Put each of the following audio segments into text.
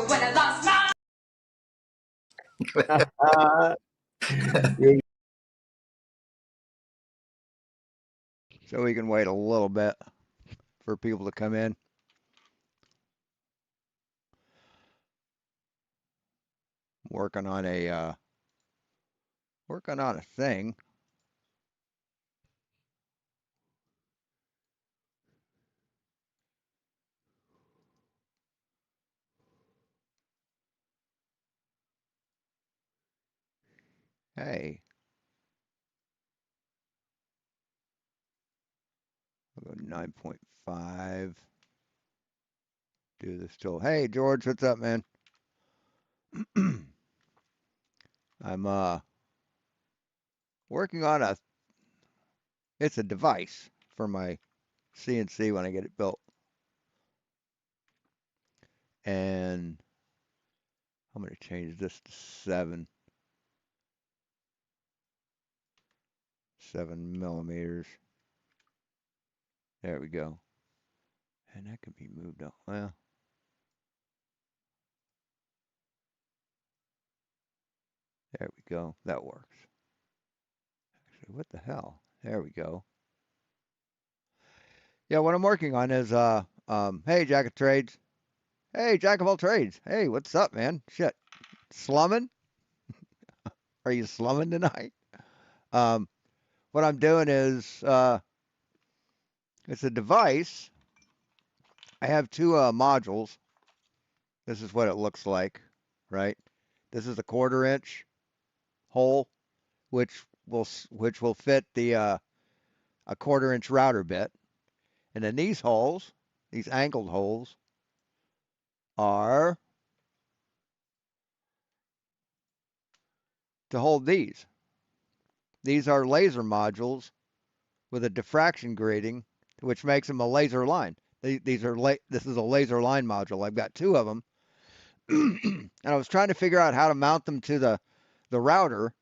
when I lost my. So we can wait a little bit for people to come in. Working on a thing. Hey. I'll go 9.5. Do this till. Hey George, what's up, man? I'm working on it's a device for my CNC when I get it built. And I'm going to change this to 7 millimeters. There we go. And that can be moved up. Well, there we go. That works. Actually, what the hell? There we go. Yeah, what I'm working on is hey, Jack of Trades. Hey, Jack of all trades. Hey, what's up, man? Shit. Slumming? Are you slumming tonight? What I'm doing is it's a device. I have 2 modules. This is what it looks like, right? This is a 1/4 inch hole, which will fit the a 1/4 inch router bit, and then these holes, these angled holes, are to hold these. These are laser modules with a diffraction grating, which makes them a laser line. This is a laser line module. I've got 2 of them, and I was trying to figure out how to mount them to the router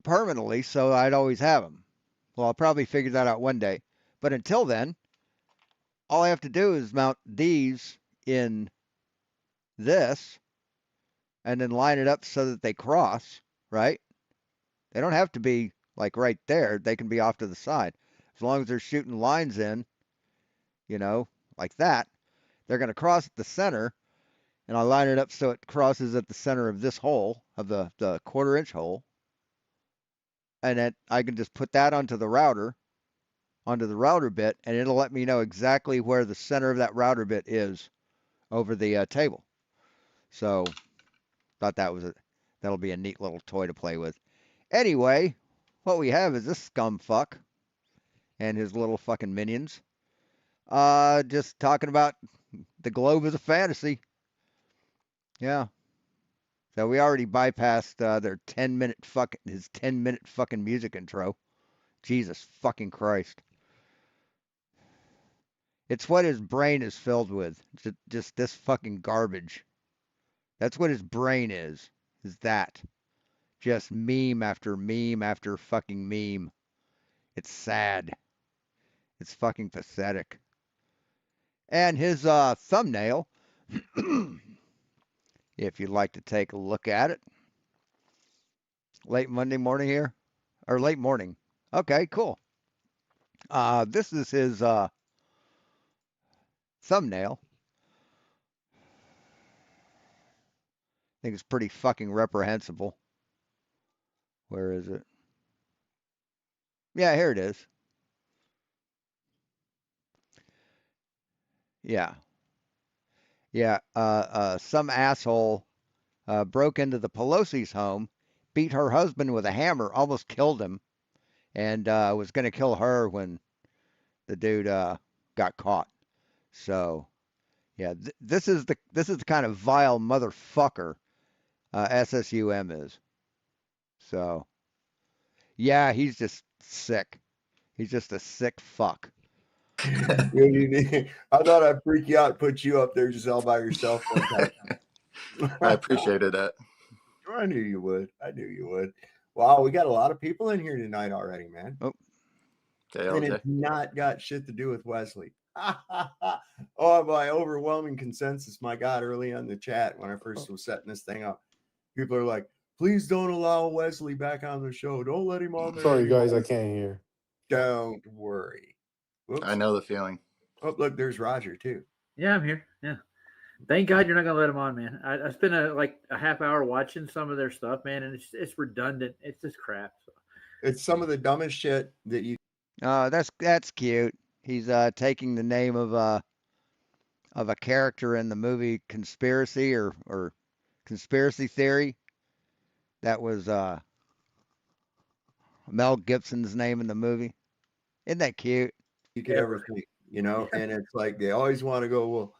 permanently, so I'd always have them. Well, I'll probably figure that out one day. But until then, all I have to do is mount these in this and then line it up so that they cross, right? They don't have to be like right there. They can be off to the side. As long as they're shooting lines in, you know, like that, they're going to cross at the center, and I line it up so it crosses at the center of this hole, of the 1/4 inch hole. And then I can just put that onto the router bit, and it'll let me know exactly where the center of that router bit is over the table. So thought that'll be a neat little toy to play with. Anyway, what we have is this scum fuck and his little fucking minions. Just talking about the globe is a fantasy. Yeah. So we already bypassed their 10-minute his 10-minute fucking music intro. Jesus fucking Christ. It's what his brain is filled with. Just this fucking garbage. That's what his brain is that. Just meme after meme after fucking meme. It's sad. It's fucking pathetic. And his thumbnail, if you'd like to take a look at it. Late Monday morning here? Or late morning. Okay, cool. This is his thumbnail. I think it's pretty fucking reprehensible. Where is it? Yeah, here it is. Yeah. Yeah. Some asshole broke into the Pelosi's home, beat her husband with a hammer, almost killed him, and was going to kill her when the dude got caught. So, yeah, this is the kind of vile motherfucker SSUM is. So, yeah, he's just sick. He's just a sick fuck. I thought I'd freak you out and put you up there just all by yourself one time. I appreciated that. I knew you would. Wow, we got a lot of people in here tonight already, man. Oh. And it's not got shit to do with Wesley. Oh, by overwhelming consensus, my God, early on the chat when I first was setting this thing up, people are like, please don't allow Wesley back on the show. Don't let him on there. Sorry, guys, I anymore." can't hear. Don't worry. Whoops. I know the feeling. Oh, look, there's Roger too. Yeah, I'm here. Yeah. Thank God you're not gonna let him on, man. I spent a half hour watching some of their stuff, man, and it's redundant. It's just crap. So. It's some of the dumbest shit that you. That's cute. He's taking the name of a character in the movie Conspiracy or Conspiracy Theory. That was Mel Gibson's name in the movie. Isn't that cute? You could ever think, you know, and it's like they always want to go,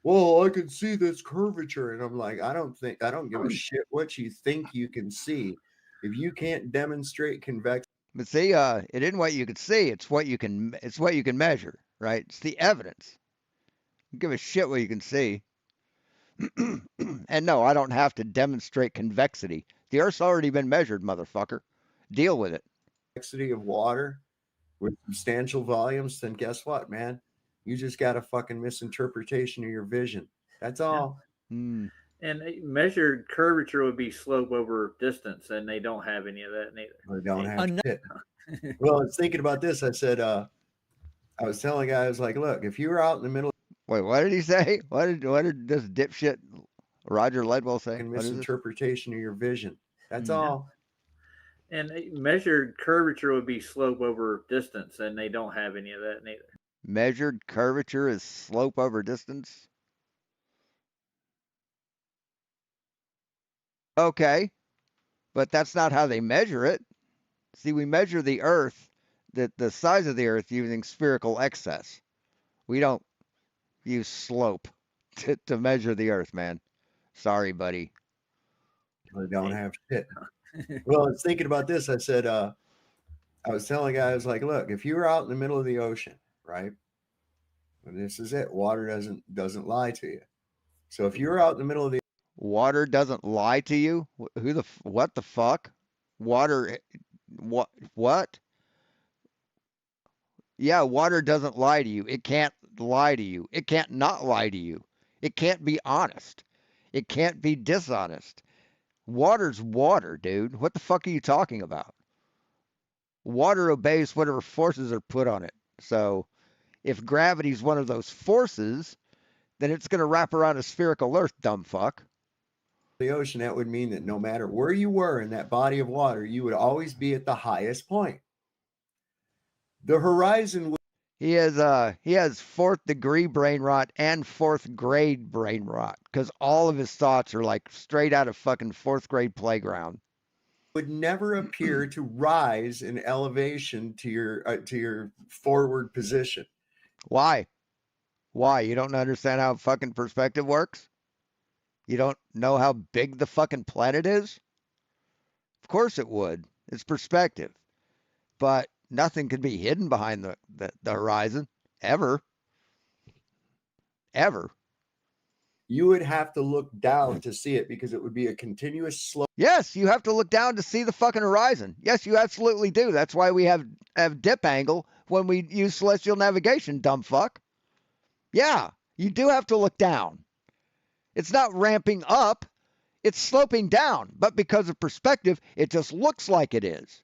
well, I can see this curvature, and I'm like, I don't give a shit what you think you can see. If you can't demonstrate convexity, But see, it isn't what you can see; it's what you can measure, right? It's the evidence. Don't give a shit what you can see. And no, I don't have to demonstrate convexity. The Earth's already been measured, motherfucker. Deal with it. of water with substantial volumes, then guess what, man? You just got a fucking misinterpretation of your vision. That's all. Mm. And measured curvature would be slope over distance, and they don't have any of that neither. They don't have it. Well, I was thinking about this. I said, I was telling a guy, I was like, look, if you were out in the middle Wait, what did he say? What did this dipshit Roger Ledwell say? of What is this? misinterpretation of your vision, that's all. And measured curvature would be slope over distance, and they don't have any of that neither. Measured curvature is slope over distance? Okay, but that's not how they measure it. See, we measure the Earth, the size of the Earth using spherical excess. We don't use slope to measure the Earth, man. Sorry, buddy. They don't have shit. Well, I was thinking about this. I said, I was telling a guy, I was like, look, if you were out in the middle of the ocean, right? And this is it. Water doesn't lie to you. So if you're out in the middle of the Water doesn't lie to you? What the fuck? Water, what? Yeah, water doesn't lie to you. It can't lie to you. It can't not lie to you. It can't be honest. It can't be dishonest. Water's water, dude. What the fuck are you talking about? Water obeys whatever forces are put on it. So if gravity's one of those forces, then it's going to wrap around a spherical Earth, dumb fuck. ocean, that would mean that no matter where you were in that body of water, you would always be at the highest point. The horizon would. He has fourth degree brain rot and fourth grade brain rot because all of his thoughts are like straight out of fucking fourth grade playground. Would never appear to rise in elevation to your forward position. Why? Why? You don't understand how fucking perspective works? You don't know how big the fucking planet is? Of course it would. It's perspective. But nothing can be hidden behind the horizon. Ever. Ever. You would have to look down to see it because it would be a continuous slope. Yes, you have to look down to see the fucking horizon. Yes, you absolutely do. That's why we have dip angle when we use celestial navigation, dumb fuck. Yeah, you do have to look down. It's not ramping up, it's sloping down. But because of perspective, it just looks like it is.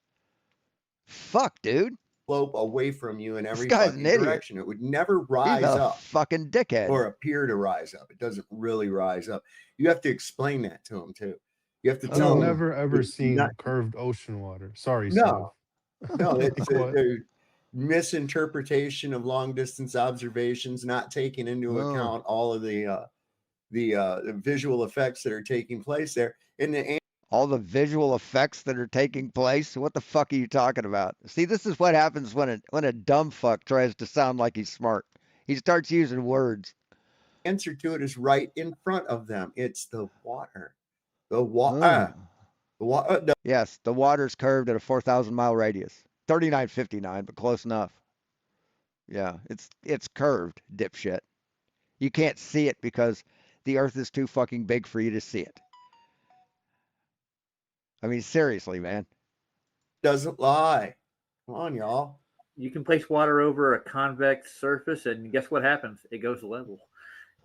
Fuck, dude. Slope away from you in every guy's fucking an idiot. direction. It would never rise He's a up fucking dickhead. or appear to rise up. It doesn't really rise up. You have to explain that to him too. You have to I've tell him. never ever it's seen not- curved ocean water. Sorry, No. Steve. No, it's What? a misinterpretation of long distance observations, not taking into Oh. account all of the visual effects that are taking place there. In the All the visual effects that are taking place. What the fuck are you talking about? See, this is what happens when a dumb fuck tries to sound like he's smart. He starts using words. answer to it is right in front of them. It's the water. The water. Oh. The water. Yes, the water's curved at a 4,000 mile radius. 3959, but close enough. Yeah, it's curved, dipshit. You can't see it because the Earth is too fucking big for you to see it. I mean, seriously, man. Doesn't lie. Come on, y'all. You can place water over a convex surface, and guess what happens? It goes level.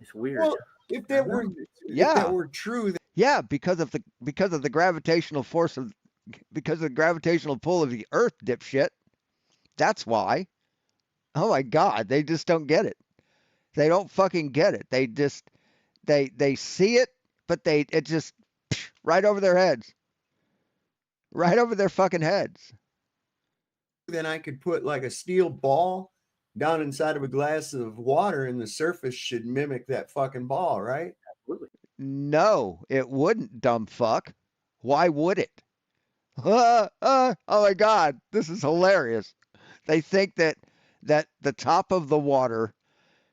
It's weird. Well, if that were true, Yeah, because of the gravitational force of because of the gravitational pull of the Earth, dipshit. That's why. Oh my God, they just don't get it. They don't fucking get it. They just they see it, but it just right over their heads, right over their fucking heads. then I could put like a steel ball down inside of a glass of water, and the surface should mimic that fucking ball, right? Absolutely. No, it wouldn't, dumb fuck. Why would it? Oh my God, this is hilarious. They think that the top of the water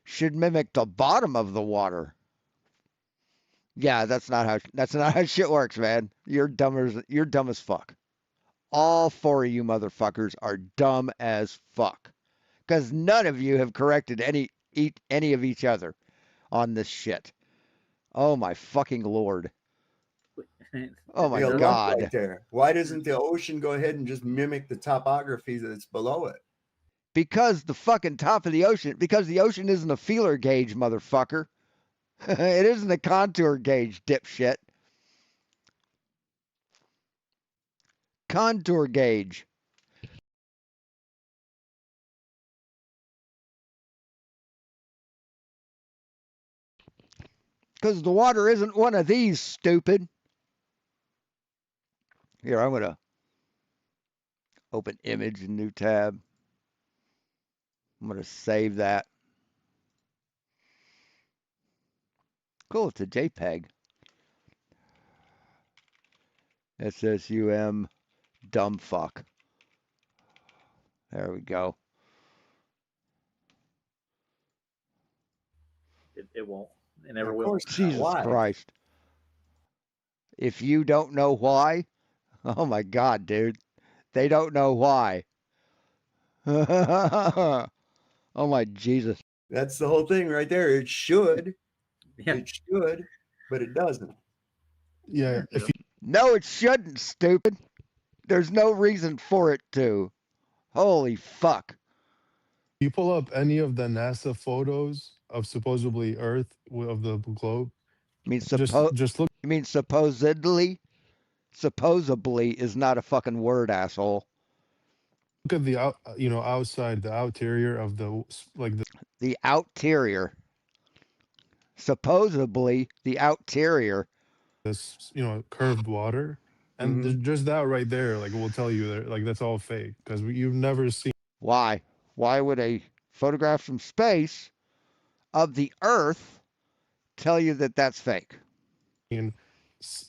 should mimic the bottom of the water. Yeah, that's not how shit works, man. You're dumb as fuck. All four of you motherfuckers are dumb as fuck. Because none of you have corrected any of each other on this shit. Oh my fucking Lord. Oh my Be a lump God. right there. Why doesn't the ocean go ahead and just mimic the topography that's below it? Because the fucking top of the ocean, because the ocean isn't a feeler gauge, motherfucker. It isn't a contour gauge, dipshit. Contour gauge. Because the water isn't one of these, stupid. Here, I'm going to open image, new tab. I'm going to save that. Cool, it's a JPEG. SSUM dumb fuck. There we go. It won't. It never Of will. course not. Jesus Why? Christ. If you don't know why, oh my God, dude. They don't know why. Oh my Jesus. That's the whole thing right there. It should. Yeah. It should, but it doesn't. Yeah, if No, it shouldn't, stupid. There's no reason for it to. Holy fuck. you pull up any of the NASA photos of supposedly Earth of the globe, I mean, just look you mean supposedly? Supposedly is not a fucking word, asshole. at the outside, the outerior of The outerior. Supposedly, the outerior. this curved water, and Mhm. just that right there, like, will tell you that, like, that's all fake because you've never seen Why? Why would a photograph from space of the Earth tell you that that's fake?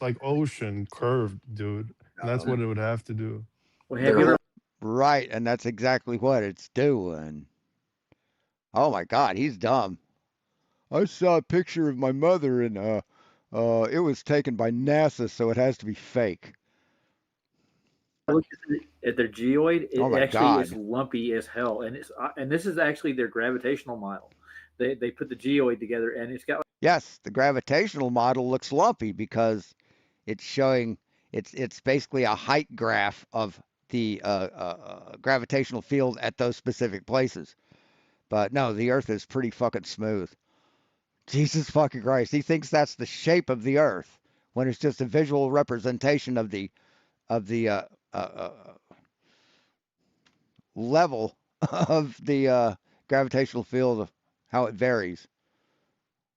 like ocean curved, dude. And that's what it would have to do. Well, have you ever Right, and that's exactly what it's doing. Oh my God, he's dumb. I saw a picture of my mother and it was taken by NASA, so it has to be fake. looked at their geoid? It Oh my actually is God. lumpy as hell, and this is actually their gravitational model. They put the geoid together, and it's got Yes, the gravitational model looks lumpy because it's showing it's basically a height graph of the gravitational field at those specific places. But no, the Earth is pretty fucking smooth. Jesus fucking Christ, he thinks that's the shape of the Earth when it's just a visual representation of the level of the gravitational field of how it varies.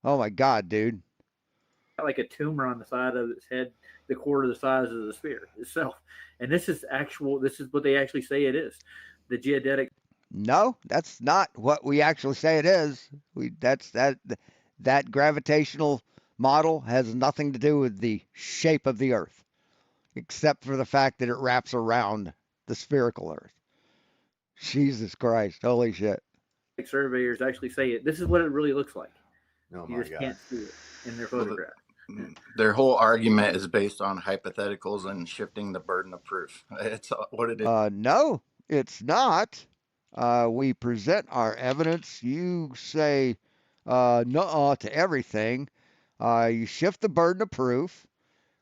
Oh my God, dude. like a tumor on the side of its head, the quarter the size of the sphere itself. And this is what they actually say it is. The geodetic. No, that's not what we actually say it is. That gravitational model has nothing to do with the shape of the Earth, except for the fact that it wraps around the spherical Earth. Jesus Christ, holy shit. Surveyors actually say it. This is what it really looks like. Oh You my just God. can't see it in their photograph. Their whole argument is based on hypotheticals and shifting the burden of proof. It's what it is. No, it's not. We present our evidence. You say nuh-uh to everything. You shift the burden of proof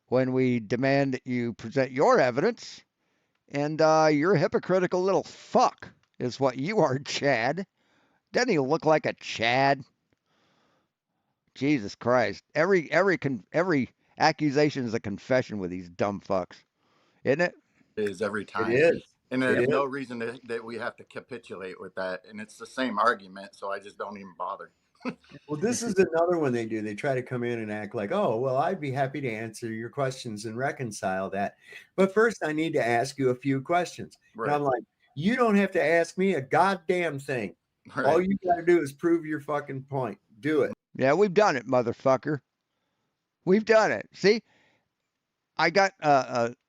when we demand that you present your evidence, and you're a hypocritical little fuck. is what you are, Chad. Doesn't he look like a Chad? Jesus Christ. Every accusation is a confession with these dumb fucks, isn't it? It is every It time. is. And It there's is. no reason that we have to capitulate with that. And it's the same argument, so I just don't even bother. Well, this is another one they do. They try to come in and act like, oh, well, I'd be happy to answer your questions and reconcile that. But first, I need to ask you a few questions. Right. And I'm like, you don't have to ask me a goddamn thing. Right. All you got to do is prove your fucking point. Do it. Yeah, we've done it, motherfucker. We've done it. See, I got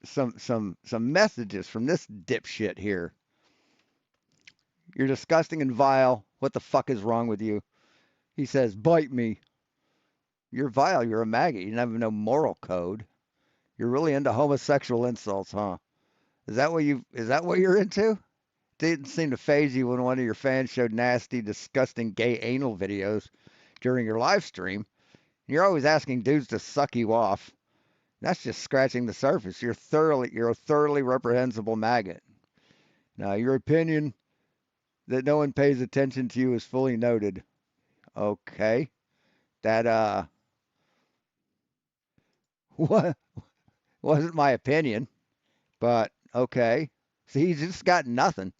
some messages from this dipshit here. You're disgusting and vile. What the fuck is wrong with you? He says, bite me. You're vile. You're a maggot. You have no moral code. You're really into homosexual insults, huh? Is that what you're into? Didn't seem to faze you when one of your fans showed nasty, disgusting gay anal videos during your live stream. You're always asking dudes to suck you off. That's just scratching the surface. You're a thoroughly reprehensible maggot. Now, your opinion that no one pays attention to you is fully noted. Okay. That what wasn't my opinion, but okay. See, he's just got nothing.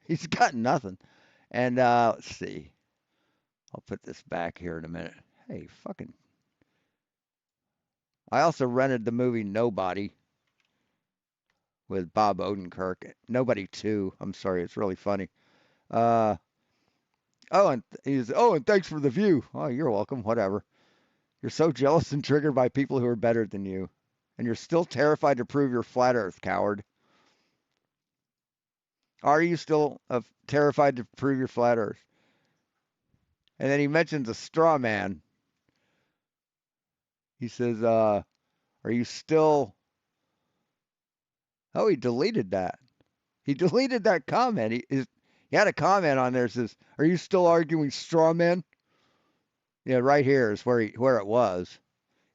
He's got nothing. And let's see. I'll put this back here in a minute. Hey, fucking. I also rented the movie Nobody with Bob Odenkirk. Nobody 2. I'm sorry, it's really funny. And thanks for the view. Oh, you're welcome. Whatever. You're so jealous and triggered by people who are better than you. And you're still terrified to prove you're flat earth, coward. Are you still terrified to prove you're flat earth? And then he mentions a straw man. He says, are you still... Oh, he deleted that. He deleted that comment. He had a comment on there that says, are you still arguing straw men? Yeah, right here is where it was.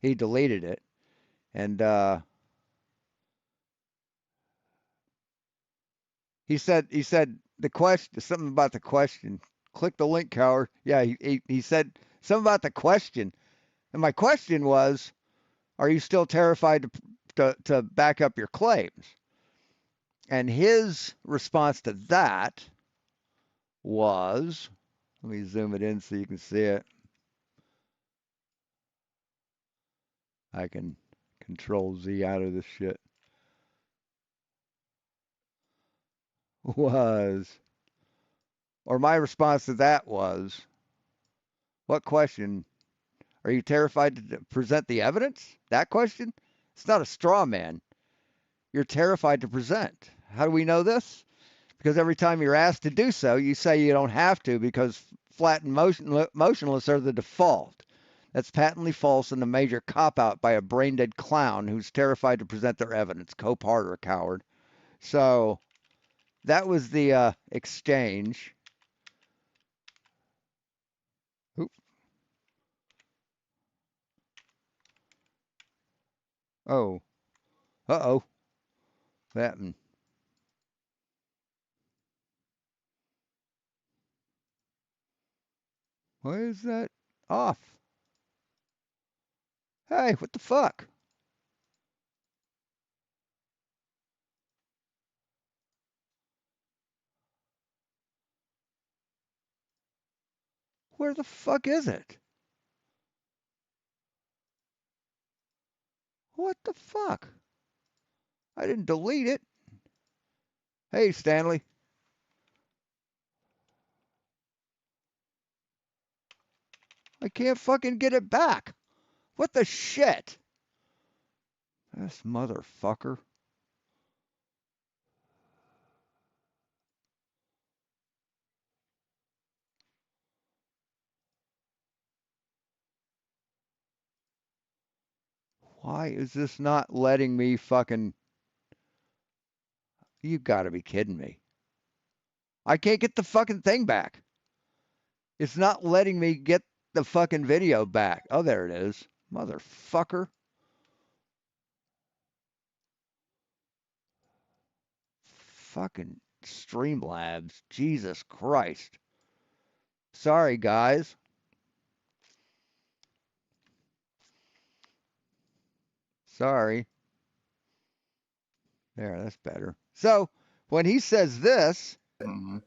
He deleted it. And he said the question, something about the question. Click the link, coward. Yeah, he said something about the question. And my question was, are you still terrified to back up your claims? And his response to that was, let me zoom it in so you can see it. I can control Z out of this shit. My response to that was, what question? Are you terrified to present the evidence? That question? It's not a straw man. You're terrified to present. How do we know this? Because every time you're asked to do so, you say you don't have to because flat and motionless are the default. That's patently false and a major cop-out by a brain-dead clown who's terrified to present their evidence. Cope harder, coward. So that was the exchange. Oop. Oh. Uh-oh. What happened? Why is that off? Hey, what the fuck? Where the fuck is it? What the fuck? I didn't delete it. Hey, Stanley. I can't fucking get it back. What the shit? This motherfucker. Why is this not letting me fucking... You gotta be kidding me. I can't get the fucking thing back. It's not letting me get the fucking video back. Oh, there it is. Motherfucker. Fucking Streamlabs. Jesus Christ. Sorry, guys. Sorry. There, that's better. So when he says this, Mhm.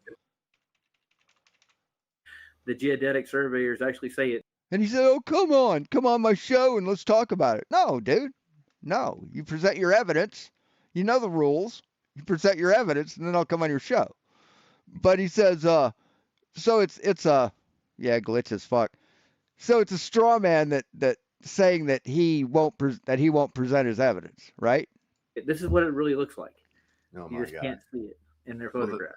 The geodetic surveyors actually say it. and he said, "Oh, come on my show and let's talk about it." No, dude. No. You present your evidence. You know the rules. You present your evidence, and then I'll come on your show. But he says, so it's a, yeah, glitch as fuck. So it's a straw man that saying that he won't present his evidence, right? This is what it really looks like. Oh You my just God. can't see it in their Well, photograph.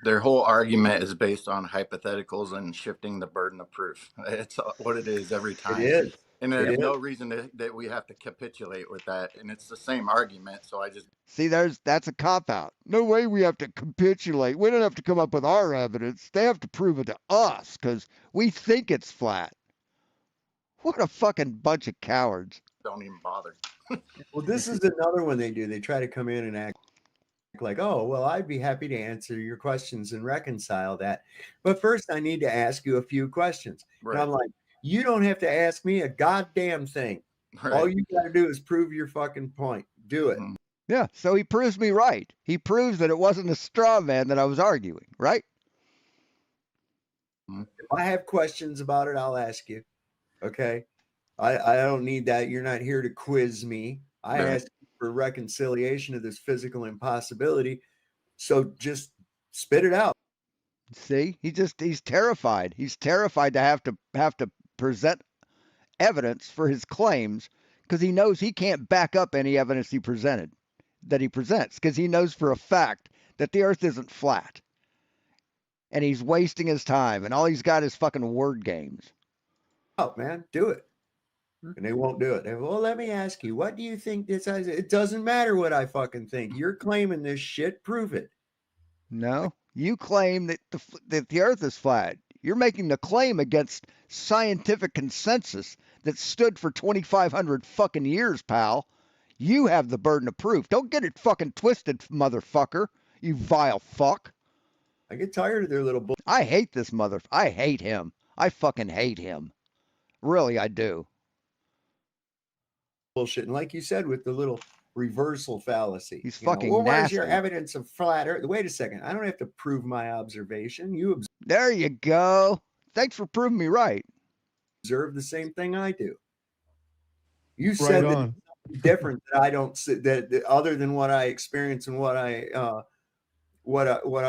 their whole argument is based on hypotheticals and shifting the burden of proof. It's what it is every time. It is. And It there's is. no reason that we have to capitulate with that. And it's the same argument. So I just, See, that's a cop out. No way we have to capitulate. We don't have to come up with our evidence. They have to prove it to us because we think it's flat. What a fucking bunch of cowards. don't even bother. Well, this is another one they do. They try to come in and act like, oh, well, I'd be happy to answer your questions and reconcile that. But first, I need to ask you a few questions. Right. And I'm like, you don't have to ask me a goddamn thing. Right. All you got to do is prove your fucking point. Do it. Mhm. Yeah, so he proves me right. He proves that it wasn't a straw man that I was arguing, right? If I have questions about it, I'll ask you. Okay. I don't need that. You're not here to quiz me. I Right. asked for reconciliation of this physical impossibility. So just spit it out. See, he's terrified. He's terrified to have to present evidence for his claims because he knows he can't back up any evidence he presents because he knows for a fact that the earth isn't flat. And he's wasting his time and all he's got is fucking word games. Oh, man, do it. And they won't do it. They go, well, let me ask you, what do you think this is? It doesn't matter what I fucking think. You're claiming this shit. Prove it. No, you claim that the earth is flat. You're making the claim against scientific consensus that stood for 2,500 fucking years, pal. You have the burden of proof. Don't get it fucking twisted, motherfucker. You vile fuck. I get tired of their little I hate this I hate him. I fucking hate him. Really, I do. bullshit. And like you said, with the little reversal fallacy. He's you know, fucking well, where's your nasty. evidence of flat earth? Wait a second. I don't have to prove my observation. You There you go. Thanks for proving me right. observe the same thing I do. You Right said that on. it's different that I don't see that other than what I experience and what I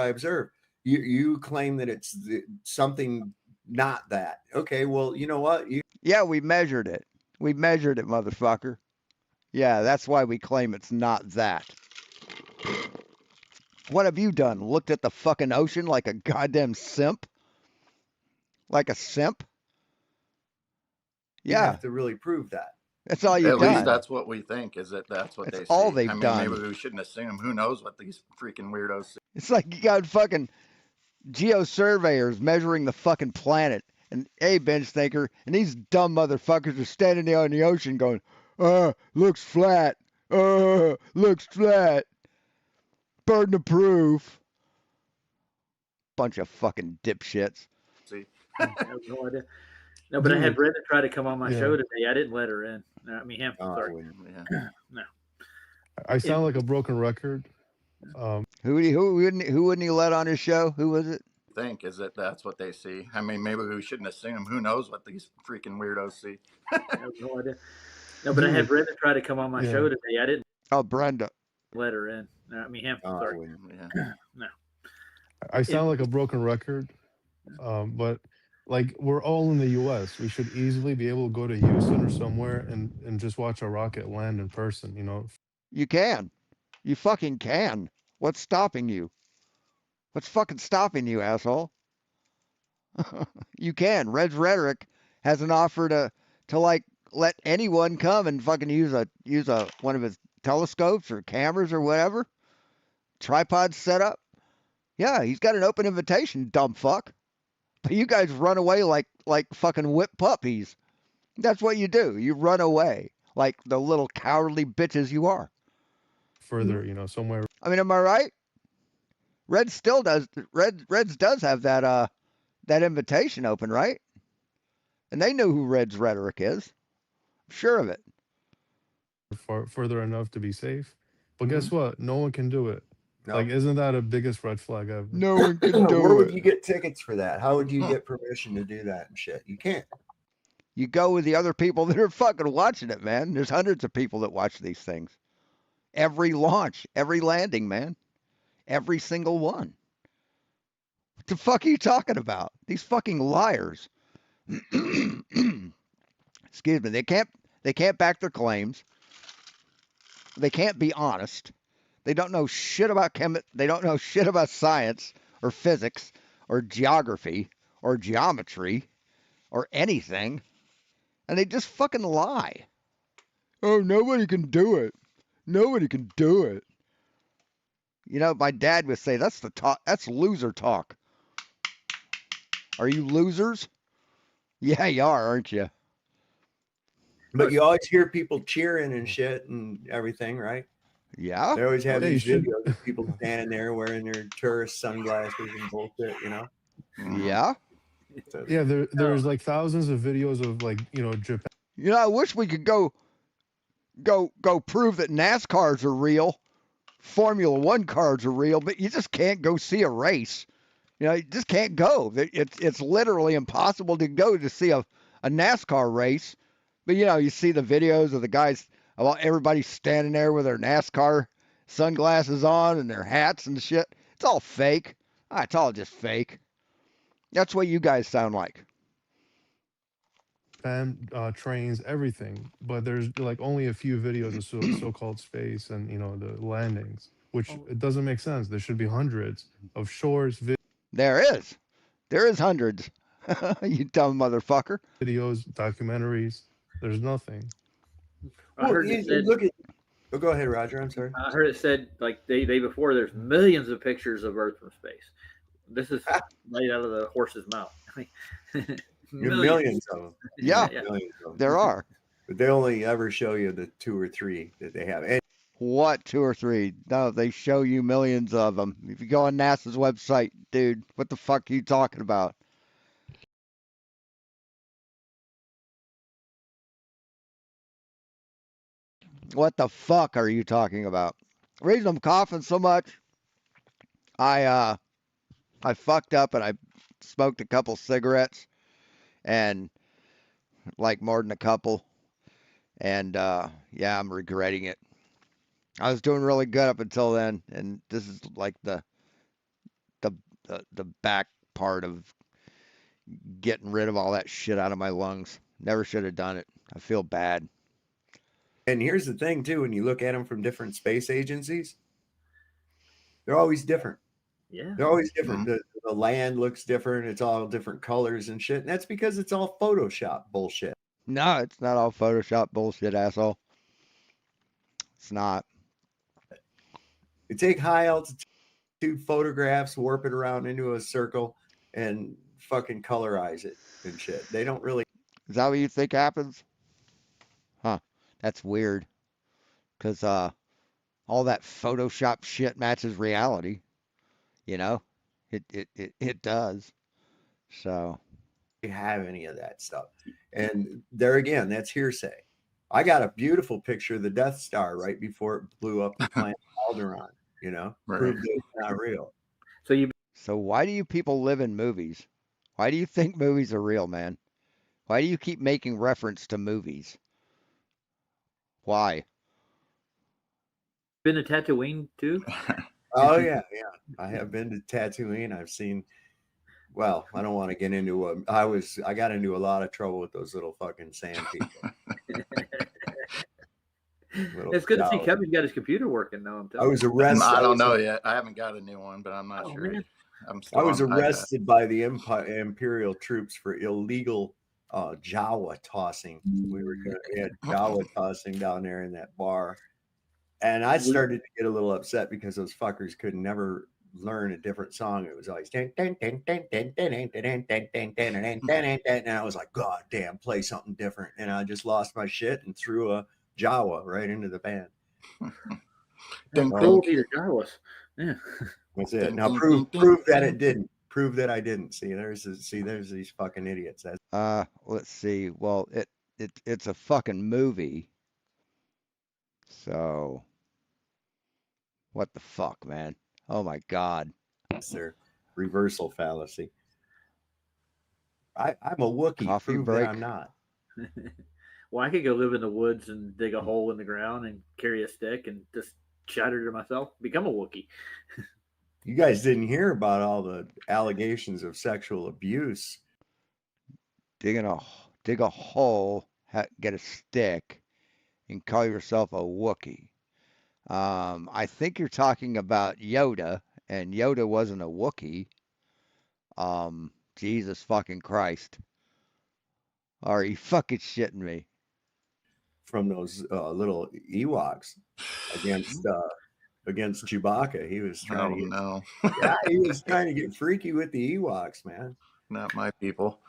observe. You claim that it's something not that. Okay, well, you know what? Yeah, we measured it. We measured it, motherfucker. Yeah, that's why we claim it's not that. What have you done? Looked at the fucking ocean like a goddamn simp? Like a simp? You Yeah, have to really prove that. that's all At you've least done. that's what we think, is that's what That's they all see. they've I mean, done. maybe we shouldn't assume. Who knows what these freaking weirdos see? It's like you got fucking geo-surveyors measuring the fucking planet. And hey, bench thinker, and these dumb motherfuckers are standing there in the ocean going, looks flat. Looks flat. Burden of proof. Bunch of fucking dipshits. See? I have no idea. No, but I had Dude. Brenda try to come on my Yeah. show today. I didn't let her in. I mean him. Oh, I Sorry. wouldn't. Yeah. I sound like a broken record. Who wouldn't he let on his show? Who was it? Think is that's what they see. I mean, maybe we shouldn't assume. Who knows what these freaking weirdos see? I have no idea. No, but I had Brenda try to come on my Yeah. show today. I didn't Oh, Brenda. let her in. I mean him. Oh, I Sorry. wouldn't. Yeah. I sound like a broken record. But like we're all in the US. We should easily be able to go to Houston or somewhere and just watch a rocket land in person, you know. You can. You fucking can. What's stopping you? What's fucking stopping you, asshole? You can. Red's Rhetoric has an offer to like let anyone come and fucking use a one of his telescopes or cameras or whatever. Tripod set up. Yeah, he's got an open invitation, dumb fuck. But you guys run away like fucking whipped puppies. That's what you do. You run away like the little cowardly bitches you are. Further, you know, somewhere. I mean, am I right? Red still does. Reds does have that that invitation open, right? And they know who Red's rhetoric is. I'm sure of it. further enough to be safe. But Mhm. guess what? No one can do it. No. Like, isn't that a biggest red flag ever? No one can do Where would it. you get tickets for that? How would you get permission to do that and shit? You can't. You go with the other people that are fucking watching it, man. There's hundreds of people that watch these things. Every launch, every landing, man. Every single one. What the fuck are you talking about? These fucking liars. Excuse me. They can't back their claims. They can't be honest. They don't know shit about they don't know shit about science or physics or geography or geometry or anything. And they just fucking lie. Oh, nobody can do it. Nobody can do it. You know, my dad would say that's the talk. That's loser talk. Are you losers? Yeah, you are, aren't you? But you always hear people cheering and shit and everything, right? Yeah. They always have Yeah, you these should- videos of people standing there wearing their tourist sunglasses and bullshit, you know? Yeah. So, Yeah, there's like thousands of videos of, like, you know, Japan. You know, I wish we could go prove that NASCARs are real, Formula One cars are real, but you just can't go see a race. You know, you just can't go. It's literally impossible to go to see a NASCAR race. But you know, you see the videos of the guys, well, everybody standing there with their NASCAR sunglasses on and their hats and shit. It's all fake. It's all just fake. That's what you guys sound like. Trains, everything, but there's like only a few videos of so-called space and, you know, the landings, which it doesn't make sense. There should be hundreds of shorts, There is hundreds. You dumb motherfucker. videos, documentaries. There's nothing. I heard it said, look at. Oh, go ahead, Roger. I'm sorry. I heard it said like day before there's millions of pictures of Earth from space. This is right out of the horse's mouth. Millions of them. Yeah, Millions of them. there are. But they only ever show you the 2 or 3 that they have. And What 2 or 3? No, they show you millions of them. If you go on NASA's website, dude, what the fuck are you talking about? What the fuck are you talking about? The reason I'm coughing so much, I fucked up and I smoked a couple cigarettes, and like more than a couple, and yeah, I'm regretting it. I was doing really good up until then, and this is like the back part of getting rid of all that shit out of my lungs. Never should have done it. I feel bad. And here's the thing, too, when you look at them from different space agencies, they're always different. Yeah. They're always different. The land looks different. It's all different colors and shit. And that's because it's all Photoshop bullshit. No, it's not all Photoshop bullshit, asshole. It's not. You take high altitude photographs, warp it around into a circle, and fucking colorize it and shit. They don't really. Is that what you think happens? Huh. That's weird. Because all that Photoshop shit matches reality. You know? It does. So. Have any of that stuff. And there again, that's hearsay. I got a beautiful picture of the Death Star right before it blew up the planet Alderaan, you know? Right. Proved that it's not real. So why do you people live in movies? Why do you think movies are real, man? Why do you keep making reference to movies? Why? Been to Tatooine too? Oh yeah. I have been to Tatooine. I've seen. Well, I don't want to get into what I got into a lot of trouble with those little fucking sand people. It's good to see Kevin's got his computer working now. I'm telling I was arrested. I don't know yet. I haven't got a new one, but I'm not Oh, sure. man. I was arrested by the Imperial troops for illegal Jawa tossing. We had Jawa tossing down there in that bar. And I started to get a little upset because those fuckers could never learn a different song. It was always and I was like, God damn, play something different. And I just lost my shit and threw a Jawa right into the band. Cool, Peter Jarvis. Yeah. That's it. Ding, Now ding, prove ding, ding, that ding. it didn't. Prove that I didn't. See, there's these fucking idiots. That's Let's see. Well, it's a fucking movie. So what the fuck, man? Oh my God. their reversal fallacy. I'm a Wookiee. Coffee Prove break. that I'm not. Well, I could go live in the woods and dig a hole in the ground and carry a stick and just shatter to myself, become a Wookiee. You guys didn't hear about all the allegations of sexual abuse. Dig a hole, get a stick, and call yourself a Wookiee. I think you're talking about Yoda, and Yoda wasn't a Wookiee. Jesus fucking Christ. Are you fucking shitting me? From those little Ewoks against Chewbacca. He was trying Oh to get, no, yeah, he was trying to get freaky with the Ewoks, man. not my people.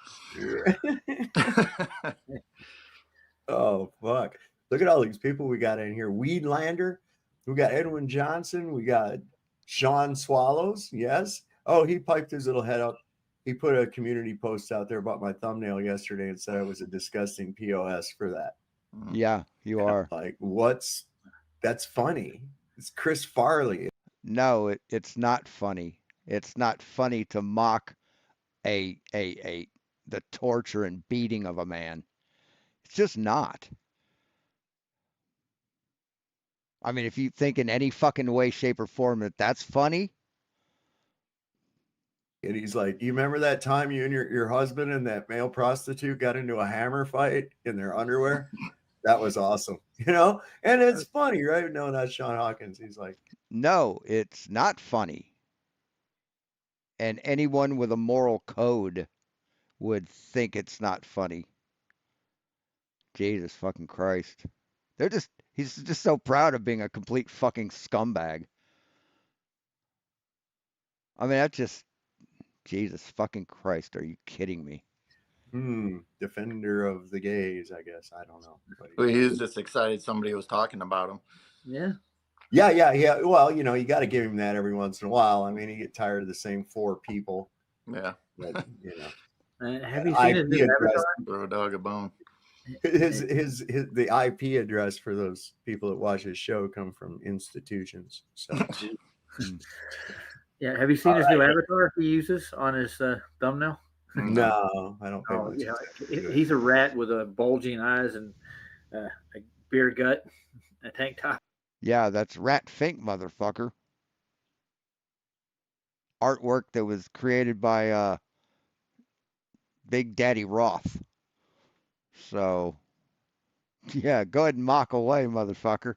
Oh fuck! Look at all these people we got in here. Weedlander, we got Edwin Johnson, we got Sean Swallows. Yes. Oh, he piped his little head up. He put a community post out there about my thumbnail yesterday and said I was a disgusting POS for that. Yeah, you are. Like, that's funny. It's Chris Farley. No, it's not funny. It's not funny to mock the torture and beating of a man. It's just not. I mean, if you think in any fucking way, shape, or form that that's funny, And he's like, you remember that time you and your husband and that male prostitute got into a hammer fight in their underwear? That was awesome, And it's funny, right? No, not Sean Hawkins. He's like, no, it's not funny. And anyone with a moral code would think it's not funny. Jesus fucking Christ. He's just so proud of being a complete fucking scumbag. I mean, that's just, Jesus fucking Christ, are you kidding me? defender of the gays, I guess. I don't know. Well, he was just excited somebody was talking about him. Yeah. Yeah. Well, you got to give him that every once in a while. I mean, you get tired of the same four people. Yeah. But, Have you seen his new avatar? Throw a dog a bone. The IP address for those people that watch his show come from institutions. So Yeah. Have you seen his new avatar he uses on his thumbnail? no, I don't. Oh, yeah. He's a rat with a bulging eyes and a beer gut, a tank top. Yeah, that's Rat Fink, motherfucker. Artwork that was created by Big Daddy Roth. So, yeah, go ahead and mock away, motherfucker.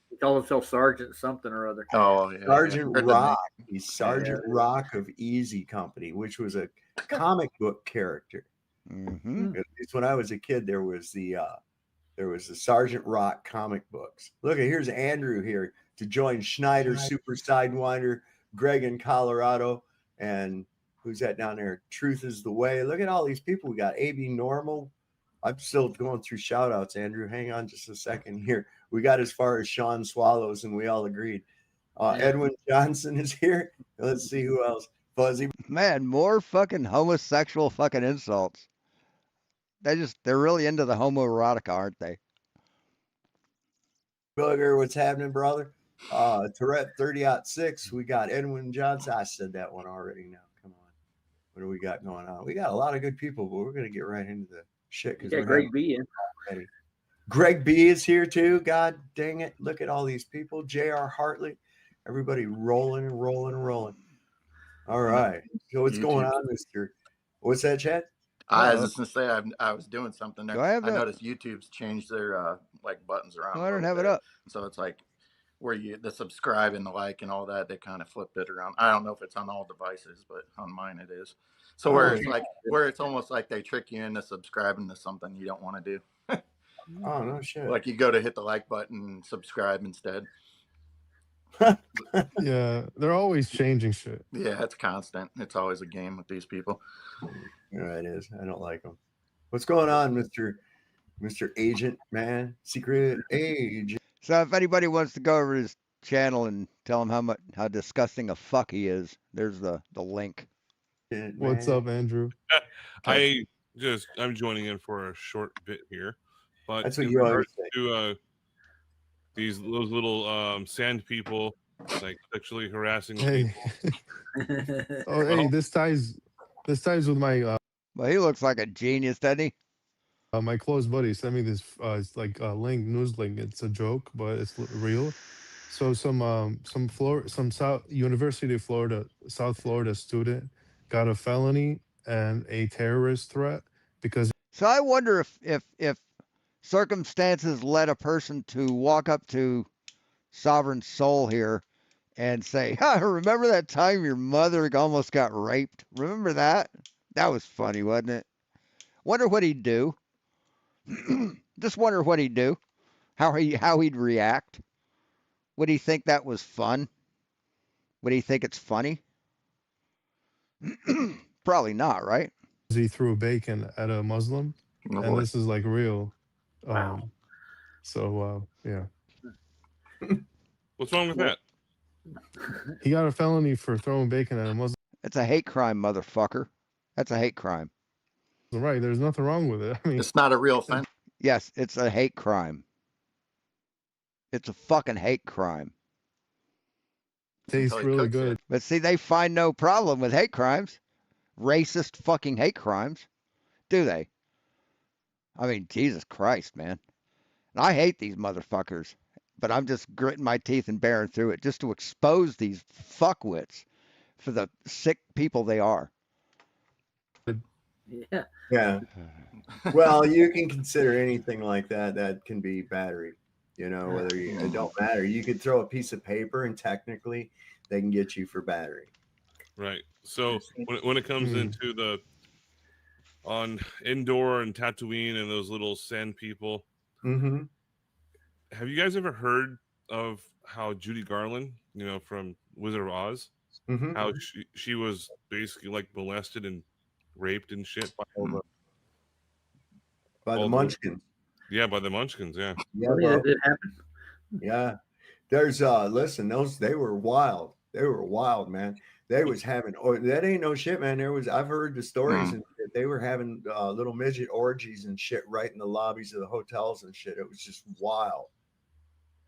He called himself Sergeant something or other. Oh, yeah. Sergeant Rock. He's Sergeant Rock of Easy Company, which was a comic book character. Mm-hmm. At least when I was a kid, there was the Sergeant Rock comic books. Look, here's Andrew here to join Schneider, Super Sidewinder, Greg in Colorado, and who's that down there? Truth is the Way. Look at all these people. We got AB Normal. I'm still going through shout outs, Andrew. Hang on just a second here. We got as far as Sean Swallows, and we all agreed. Edwin Johnson is here. Let's see who else. Fuzzy. Man, more fucking homosexual fucking insults. They're really into the homoerotica, aren't they? Booger, what's happening, brother? Tourette 30-6. We got Edwin Johnson. I said that one already now. Come on. What do we got going on? We got a lot of good people, but we're going to get right into the shit. You got Greg B in. Already. Greg B is here too. God dang it. Look at all these people. J.R. Hartley. Everybody rolling and rolling and rolling. All right. So what's going on, Mr. What's that, Chad? I was just going to say, I was doing something there. I that. noticed YouTube's changed their buttons around. No, I don't have it up. So it's like where the subscribe and the like and all that, they kind of flip it around. I don't know if it's on all devices, but on mine it is. So where it's almost like they trick you into subscribing to something you don't want to do. Oh, no shit. Like you go to hit the like button and subscribe instead. Yeah, they're always changing shit. Yeah, it's constant. It's always a game with these people. Yeah, it is. I don't like them. What's going on, Mr. Agent Man? Secret Agent. So if anybody wants to go over to his channel and tell him how disgusting a fuck he is. There's the link. Shit, What's man. up, Andrew? I'm joining in for a short bit here, but That's what in you always regards say. to those little sand people like sexually harassing Hey, people. oh hey, this ties with my Well, he looks like a genius, doesn't he? my close buddy sent me this it's like a news link. It's a joke, but it's real. So some South University of Florida, South Florida student got a felony and a terrorist threat because So I wonder if circumstances led a person to walk up to Sovereign Soul here and say, remember that time your mother almost got raped? Remember that? That was funny, wasn't it? Wonder what he'd do. Just wonder what he'd do. How he'd react. Would he think that was fun? Would he think it's funny? Probably not, right? he threw bacon at a Muslim, Oh, and boy. this is like real. Wow. So yeah, What's wrong with that? he got a felony for throwing bacon at a Muslim. It's a hate crime, motherfucker. That's a hate crime. Right? There's nothing wrong with it. I mean, It's not a real offense. Yes, it's a hate crime. It's a fucking hate crime. tastes Until he really cooks it. good. But see, they find no problem with hate crimes. Racist fucking hate crimes. Do they? I mean, Jesus Christ, man. And I hate these motherfuckers. But I'm just gritting my teeth and bearing through it just to expose these fuckwits for the sick people they are. Yeah. Yeah. Well, you can consider anything like that. That can be battery. You know, whether it don't matter. You could throw a piece of paper, and technically, they can get you for battery. Right. So when it comes into the on indoor and Tatooine and those little sand people, Mm-hmm. have you guys ever heard of how Judy Garland, from Wizard of Oz, Mm-hmm. how she was basically like molested and raped and shit by all the By the all Munchkins. by the Munchkins, yeah. Yeah, Really, bro. that did happen. Yeah. There's listen, they were wild. They were wild, man. They was having that ain't no shit, man. I've heard the stories and they were having little midget orgies and shit right in the lobbies of the hotels and shit. It was just wild.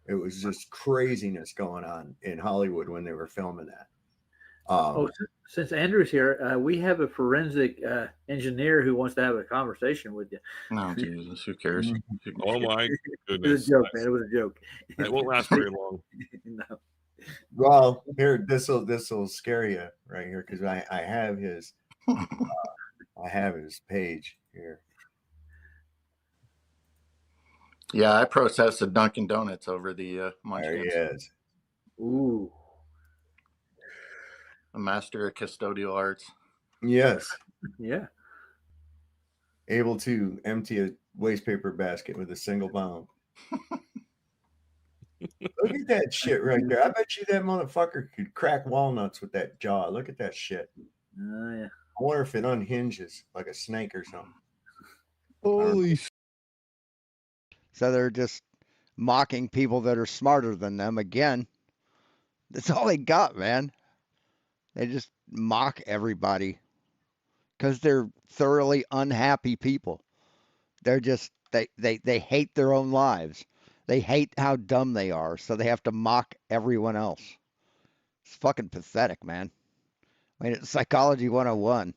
It was just craziness going on in Hollywood when they were filming that. Since Andrew's here, we have a forensic engineer who wants to have a conversation with you. No, Jesus, who cares? Oh my It goodness. was a joke, man. It was a joke. It won't last very long. No. Well, here this'll scare you right here because I have his I have his page here. Yeah, I protested Dunkin' Donuts over the There he Munchkins. is. Ooh. A master of custodial arts. Yes. Yeah. Able to empty a waste paper basket with a single bound. Look at that shit right there. I bet you that motherfucker could crack walnuts with that jaw. Look at that shit. Oh, yeah. I wonder if it unhinges like a snake or something. Holy shit! So they're just mocking people that are smarter than them again. That's all they got, man. They just mock everybody because they're thoroughly unhappy people. They're just they hate their own lives. They hate how dumb they are, so they have to mock everyone else. It's fucking pathetic, man. I mean, it's psychology 101.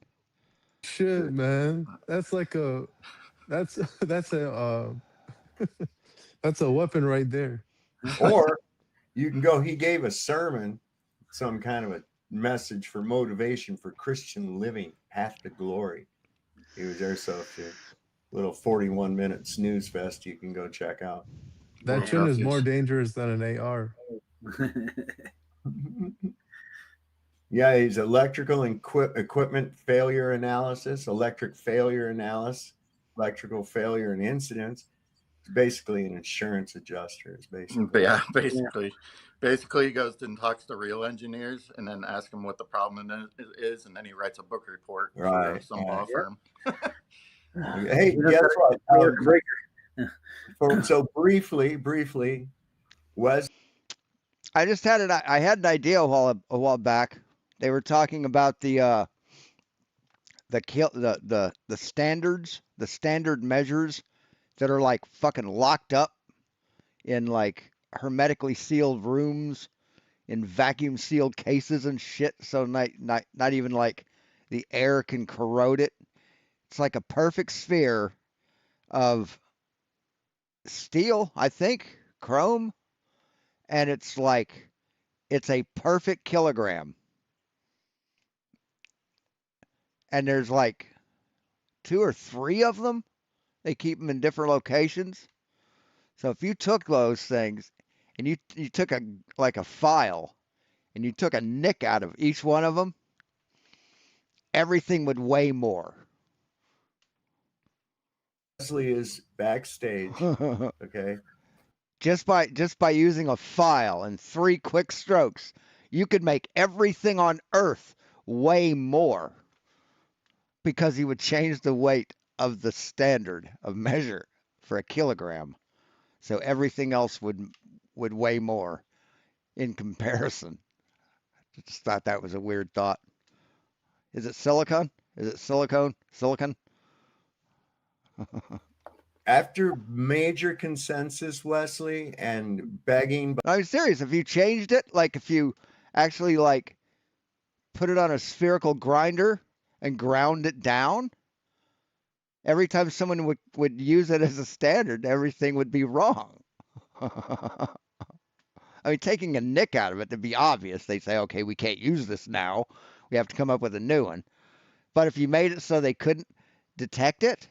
Shit, man. That's like that's a that's a weapon right there. Or you can go, he gave a sermon, some kind of a message for motivation for Christian living, path to glory. He was there, so if you're a little 41-minute snooze fest, you can go check out. That chin is more dangerous than an AR. Yeah, he's electrical and equipment failure analysis, electrical failure and incidents. It's basically an insurance adjuster. It's basically. Yeah, basically he goes and talks to real engineers and then asks them what the problem is, and then he writes a book report for some law firm. Hey, guess what? So briefly, Wes. I just had I had an idea a while back. They were talking about the standards, the standard measures that are like fucking locked up in like hermetically sealed rooms in vacuum sealed cases and shit, so not even like the air can corrode it. It's like a perfect sphere of steel, I think, chrome, and it's a perfect kilogram. And there's like 2 or 3 of them. They keep them in different locations. So if you took those things and you took a file and you took a nick out of each one of them, everything would weigh more. Wesley is backstage. Okay. Just by using a file and 3 quick strokes, you could make everything on Earth weigh more, because he would change the weight of the standard of measure for a kilogram. So everything else would weigh more in comparison. Just thought that was a weird thought. Is it silicon? Is it silicone? Silicon? After major consensus, Wesley, and begging. I'm serious. If you changed it, like if you actually like put it on a spherical grinder and ground it down, every time someone would use it as a standard, everything would be wrong. I mean, taking a nick out of it, to be obvious, they say, okay, we can't use this now. We have to come up with a new one. But if you made it so they couldn't detect it,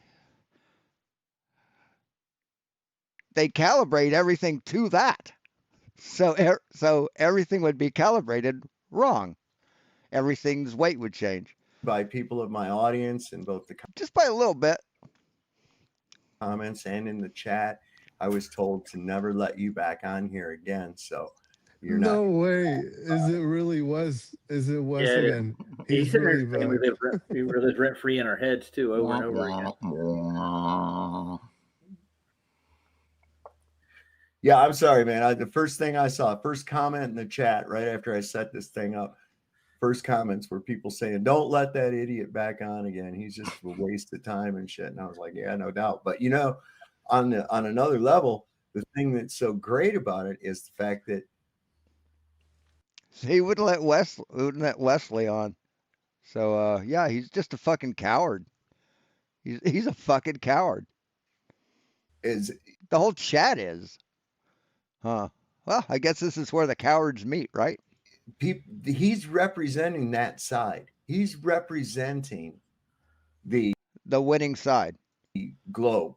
they calibrate everything to that. So everything would be calibrated wrong. Everything's weight would change. By people of my audience in both the Just by a little bit. Comments and in the chat, I was told to never let you back on here again. So you're no not. way. Is it really Wes? Is it Wes Yeah, again? He's really saying we live rent free in our heads too, over and over again. Yeah, I'm sorry, man. The first thing I saw, first comment in the chat right after I set this thing up, first comments were people saying, "Don't let that idiot back on again. He's just a waste of time and shit." And I was like, "Yeah, no doubt." But you know, on another level, the thing that's so great about it is the fact that he wouldn't let Wesley on. So yeah, he's just a fucking coward. He's a fucking coward. Is the whole chat is. Huh. Well, I guess this is where the cowards meet, right? He's representing that side. He's representing the winning side. Globe.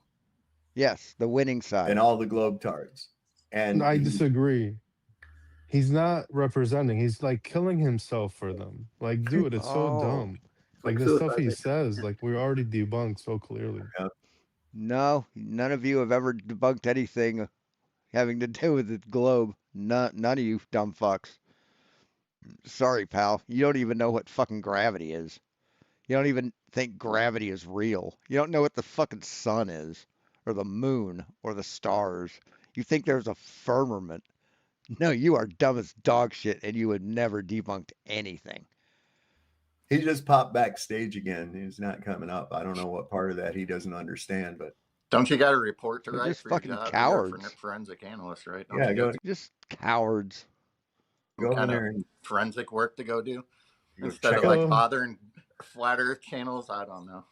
Yes, the winning side. And all the Globetards. And I disagree. He's not representing. He's like killing himself for them. Like, dude, it's so dumb. Like the stuff he says, like we already debunked so clearly. No, none of you have ever debunked anything having to do with the globe. None of you dumb fucks. Sorry, pal. You don't even know what fucking gravity is. You don't even think gravity is real. You don't know what the fucking sun is, or the moon, or the stars. You think there's a firmament. No, you are dumb as dog shit, and you would never debunked anything. He just popped backstage again. He's not coming up. I don't know what part of that he doesn't understand, but don't you got a report to write? Just for fucking your job? cowards. You're a forensic analyst, right? Don't go just cowards. Go in there and forensic work to go do instead of like bothering flat Earth channels. I don't know.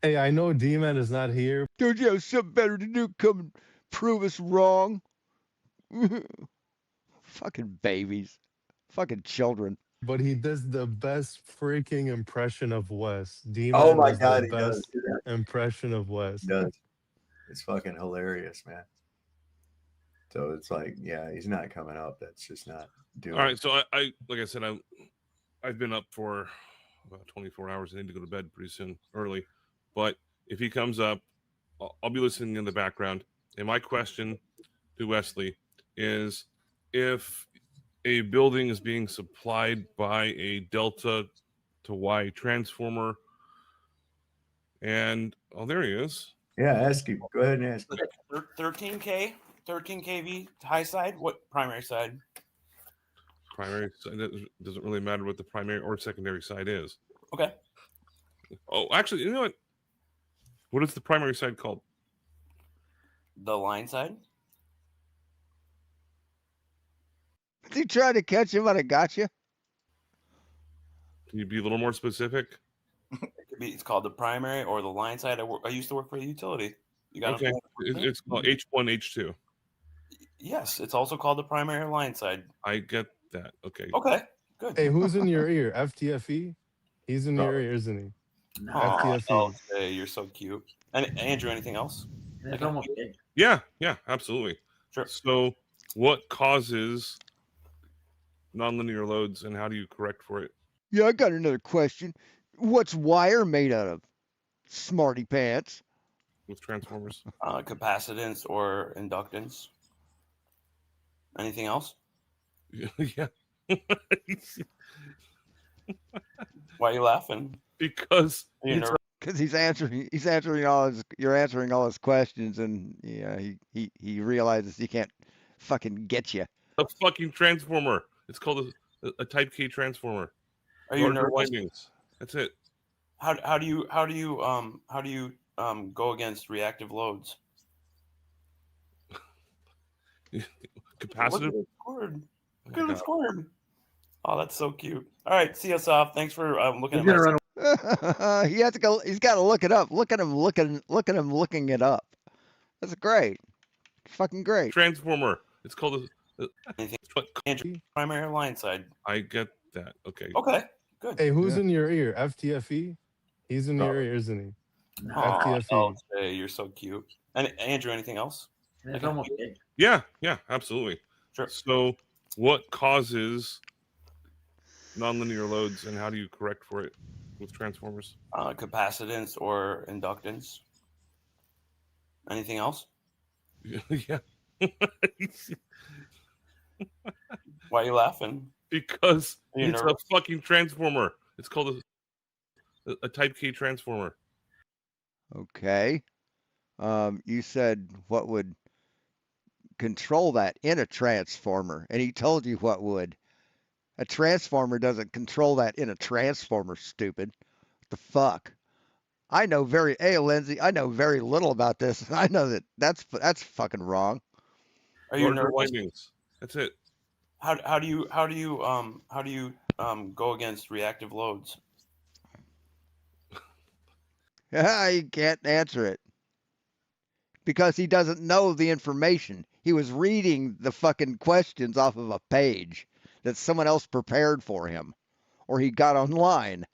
Hey, I know D-Man is not here. Don't you have something better to do? Come and prove us wrong. Fucking babies. Fucking children. But he does the best freaking impression of Wes. D-Man oh my God, the best impression of Wes. He does. It's fucking hilarious, man. So it's like, yeah, he's not coming up. That's just not doing. All right, so I like I said, I've been up for about 24 hours. I need to go to bed pretty soon, early. But if he comes up, I'll be listening in the background. And my question to Wesley is, if a building is being supplied by a Delta to Y transformer, and oh, there he is. Yeah, ask him. Go ahead and ask him. 13 kV high side. What primary side? primary side doesn't really matter what the primary or secondary side is. Okay. Oh, actually, you know what? What is the primary side called? The line side. Is he trying to catch him when I got you? Can you be a little more specific? It's called the primary or the line side. I used to work for a utility. You got Okay, it's called H1, H2. Yes, it's also called the primary or line side. I get that. Okay. Okay, good. Hey, who's in your ear? FTFE? He's in your ear, isn't he? Aw, FTFE. LJ, you're so cute. And Andrew, anything else? It's almost dead. Yeah, absolutely. Sure. So, what causes nonlinear loads, and how do you correct for it? Yeah, I got another question. What's wire made out of? Smarty pants. With transformers? Capacitance or inductance. Anything else? Yeah. Why are you laughing? Because Are you nervous? Because you're answering all his questions, and yeah, he realizes he can't fucking get you. a fucking transformer. It's called a Type K transformer. Are you Larger nervous? windings. That's it. How do you go against reactive loads? Capacitive. Look at it squirm. Look at it squirm. Oh, that's so cute. All right, see us off. Thanks for looking He's at gonna my. run He has to go. He's got to look it up. Look at him looking it up. That's great. Fucking great. Transformer. It's called Anything? Andrew, primary line side. I get that. Okay. Okay, good. Hey, who's in your ear? FTFE? He's in your ear, isn't he? Aw, FTFE. LJ, you're so cute. And Andrew, anything else? It's almost dead. Yeah, absolutely. Sure. So, what causes nonlinear loads, and how do you correct for it with transformers? Capacitance or inductance. Anything else? Yeah. Why are you laughing? Because Are you it's nervous? a fucking transformer. It's called a Type K transformer. Okay. You said what would control that in a transformer, and he told you what would. A transformer doesn't control that in a transformer, stupid. What the fuck? Hey, Lindsay, I know very little about this. I know that's fucking wrong. Are you Larger nervous? windings. That's it. How do you go against reactive loads? He can't answer it because he doesn't know the information. He was reading the fucking questions off of a page that someone else prepared for him, or he got online,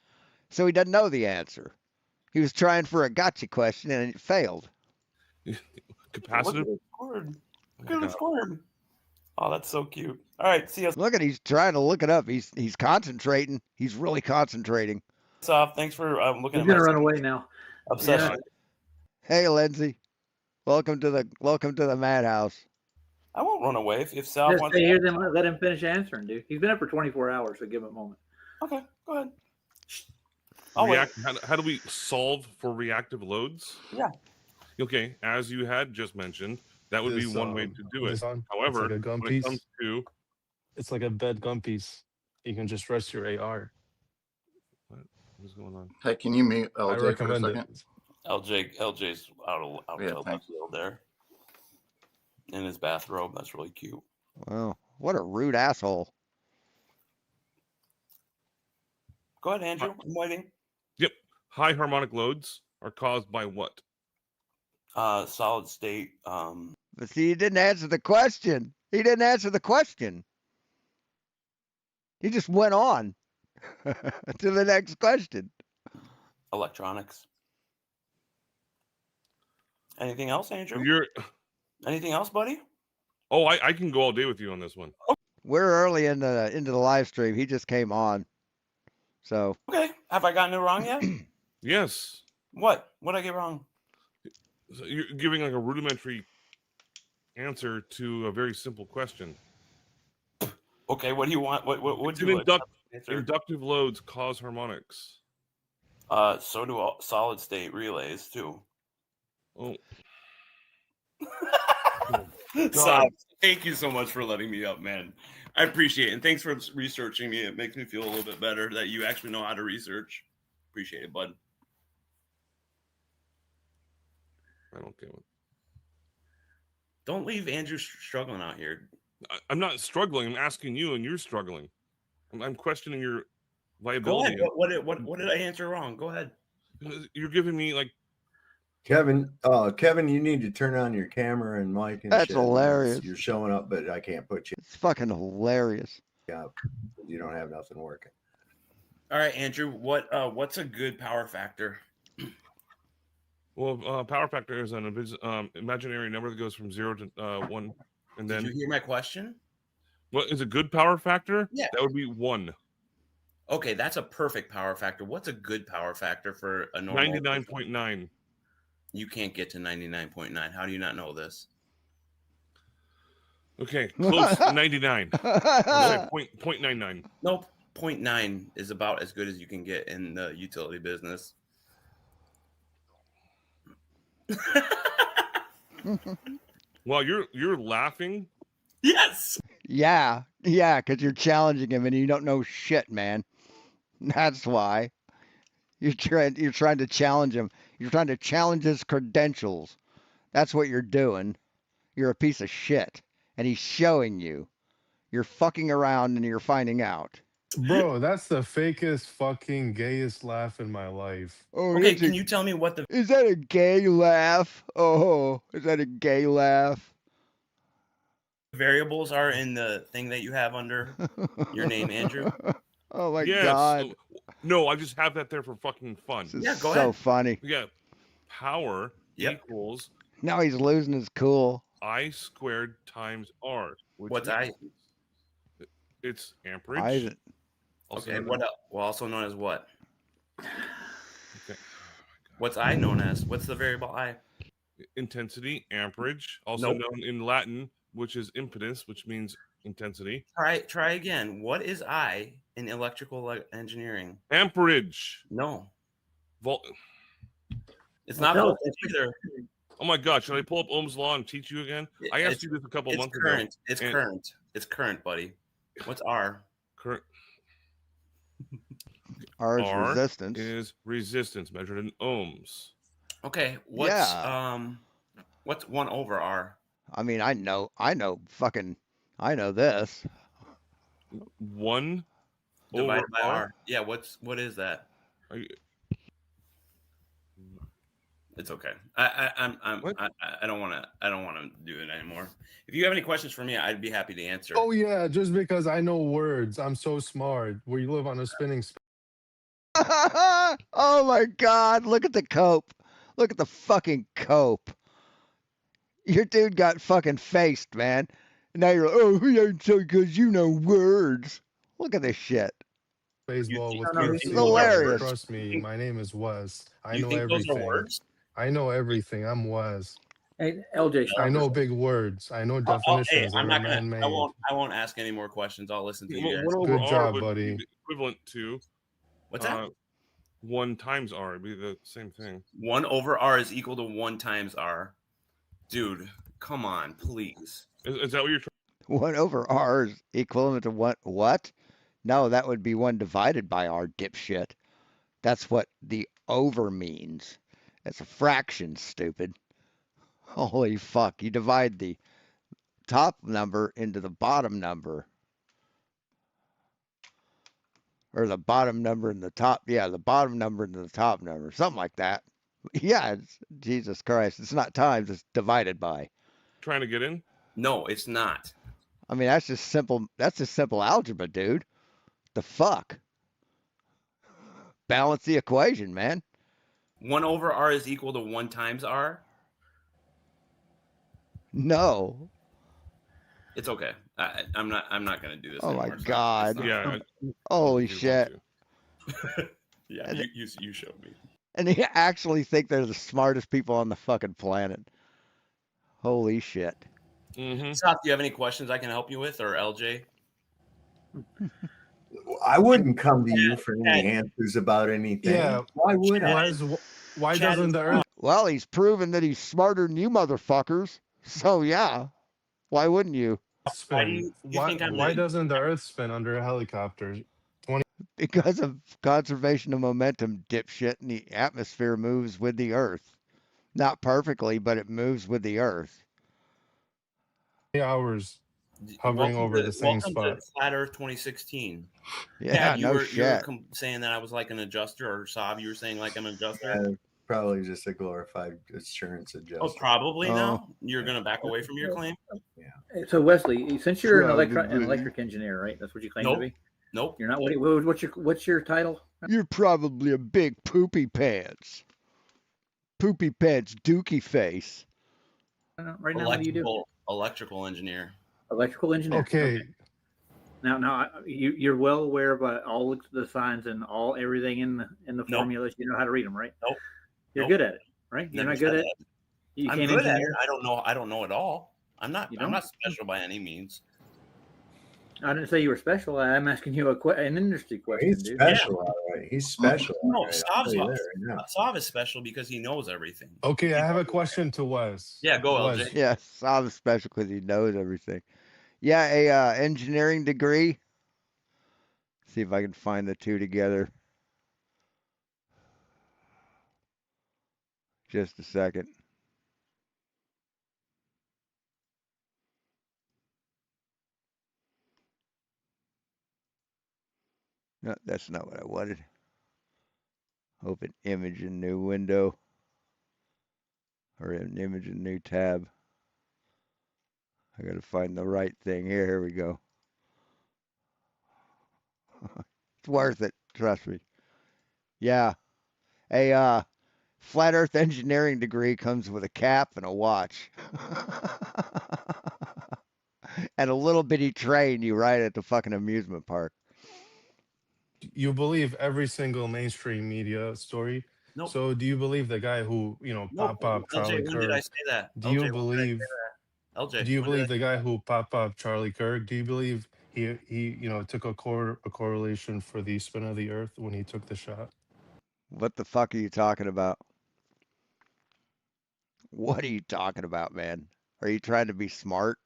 so he doesn't know the answer. He was trying for a gotcha question and it failed. Capacitive. Look at it squirm. Oh, that's so cute. All right, see us Look at he's trying to look it up. He's concentrating. He's really concentrating. off. Thanks for looking He's at gonna my run away now. obsession. Hey, Lindsay, welcome to the madhouse. I won't run away if Sal Just wants. stay here, then let him finish answering, dude. He's been up for 24 hours, so give him a moment. Okay, go ahead. I'll wait. How do we solve for reactive loads? Yeah. Okay, as you had just mentioned, that would be one way to do it. However, it's like a gun when it piece. comes to It's like a bed gun piece. You can just rest your AR. what's going on? Hey, can you mute I LJ for a recommend second? it. LJ's out Yeah, of thanks. field there in his bathrobe. That's really cute. Wow, what a rude asshole. Go ahead, Andrew. I'm waiting. Yep. High harmonic loads are caused by what? Solid state. But see, he didn't answer the question. He didn't answer the question. He just went on to the next question. Electronics. Anything else, Andrew? You're Anything else, buddy? oh, I can go all day with you on this one. We're early into the live stream. He just came on. So Okay. Have I gotten it wrong yet? Yes. What? What did I get wrong? So you're giving like a rudimentary answer to a very simple question. Okay. What do you want? What would It's you an like? Answer? inductive loads cause harmonics. So do all solid state relays too. Oh, Stop. Thank you so much for letting me up, man. I appreciate it. And thanks for researching me. It makes me feel a little bit better that you actually know how to research. Appreciate it, bud. I don't get it. Don't leave Andrew struggling out here. I'm not struggling. I'm asking you, and you're struggling. I'm questioning your Go viability. ahead. What did I answer wrong? Go ahead. You're giving me like Kevin, you need to turn on your camera and mic and That's shit. hilarious. You're showing up, but I can't put you It's fucking hilarious. up. You don't have nothing working. All right, Andrew. What's a good power factor? well, power factor is an imaginary number that goes from 0 to 1, and then Did you hear my question? what is a good power factor? Yeah. That would be 1. Okay, that's a perfect power factor. What's a good power factor for a normal? 99.9. You can't get to 99.9. How do you not know this? Okay, close to 99. I'll say 0.99. Nope. 0.9 is about as good as you can get in the utility business. Well, you're laughing. Yes. Yeah, because you're challenging him and you don't know shit, man. That's why. You're trying to challenge him. You're trying to challenge his credentials. That's what you're doing. You're a piece of shit. And he's showing you. You're fucking around and you're finding out. Bro, that's the fakest, fucking gayest laugh in my life. Oh, Okay, can you tell me what the is that a gay laugh? Oh, is that a gay laugh? variables are in the thing that you have under your name, Andrew? Oh my Yes. god. No, I just have that there for fucking fun. This is Yeah, go so ahead. funny. Yeah. Power Yep. equals Now he's losing his cool. I squared times R. Which What's I? It's amperage. I, Okay, what else? Well, also known as what? Okay. What's I known as? What's the variable I? Intensity, amperage, also known in Latin, which is impedance, which means intensity. Try again. What is I in electrical engineering? Amperage. No, Volt. it's not No. voltage either. Oh my God! Should I pull up Ohm's law and teach you again? I asked you this a couple It's months current. ago. It's and- current. It's current, buddy. What's R? Current R is R resistance. is resistance measured in ohms. Okay. What's Yeah. what's 1 over R? I mean, I know this. 1 Divided over by R. Yeah. What is that? Are you- It's okay. I What? don't want to do it anymore. If you have any questions for me, I'd be happy to answer. Oh yeah, just because I know words, I'm so smart. We live on a spinning. Oh my god, look at the cope. Look at the fucking cope. Your dude got fucking faced, man. And now you're like, oh, he ain't so good, you know words. Look at this shit. Baseball with no, kids. it's hilarious. Trust me, my name is Wes. I You know think those are everything. words? I know everything. I'm Wes. Hey, LJ, I know big words. I know Hey, definitions I'm that are not gonna. man-made. I won't ask any more questions. I'll listen to you guys. 1 over Good R job, would buddy. be equivalent to What's that? 1 times R. It'd be the same thing. 1 over R is equal to 1 times R. Dude, come on, please. Is that what you're trying? 1 over R is equivalent to what? No, that would be 1 divided by R, dipshit. That's what the over means. It's a fraction, stupid. Holy fuck. You divide the top number into the bottom number. Or the bottom number and the top. Yeah, the bottom number into the top number. Something like that. Yeah, it's, Jesus Christ. It's not times, it's divided by. Trying to get in? No, it's not. I mean, that's just simple algebra, dude. The fuck? Balance the equation, man. 1 over R is equal to 1 times R. No. It's okay. I'm not gonna do this. Oh my anymore. It's God. not- Yeah. Holy if you want shit. to. Yeah, you showed me. And they actually think they're the smartest people on the fucking planet. Holy shit. Mhm. Seth, do you have any questions I can help you with, or LJ? I wouldn't come to you for any answers about anything. Yeah. Why would I? Why Chad doesn't is the Earth? Well, he's proven that he's smarter than you motherfuckers. So yeah. Why wouldn't you? Why do Spin. you think I'm Why the doesn't the Earth spin under a helicopter? Because of conservation of momentum, dipshit, and the atmosphere moves with the Earth. Not perfectly, but it moves with the Earth. Hours hovering over the same welcome spot. to Flat Earth 2016. Yeah, Dad, no you were shit. saying that I was like an adjuster, or Sav, you were saying like I'm an adjuster. Yeah, probably just a glorified insurance adjuster. Oh, probably Oh. now you're gonna back away from your claim. So Wesley, since you're an Probably. electric engineer, right? That's what you claim Nope. to be. Nope. You're not. What's your title? You're probably a big poopy pants. Poopy pants dookie face. Right now, what do you do? Electrical engineer. Electrical engineer. Okay. Now, you're well aware of all the signs and everything in the formulas. You know how to read them, right? Nope. You're good at it, right? You're not good at it. I'm good at it. I don't know it all. I'm not special by any means. I didn't say you were special. I'm asking you an industry question, He's dude. special, all right. He's special. No, right. Sav is special because he knows everything. Okay, I have a question to Wes. Yeah, go Wes. LJ. Yeah, I'm special because he knows everything. Yeah, a engineering degree. See if I can find the two together. Just a second. No, that's not what I wanted. Open image in new window. Or an image in new tab. I gotta find the right thing here. Here we go. It's worth it, trust me. Yeah. A flat earth engineering degree comes with a cap and a watch. And a little bitty train you ride at the fucking amusement park. You believe every single mainstream media story. Nope. So do you believe the guy who, pop up Charlie LJ, when Kirk? did I say that? Do you LJ, believe LJ, do you believe the guy who pop up Charlie Kirk? Do you believe he took a correlation for the spin of the earth when he took the shot? What the fuck are you talking about? What are you talking about, man? Are you trying to be smart?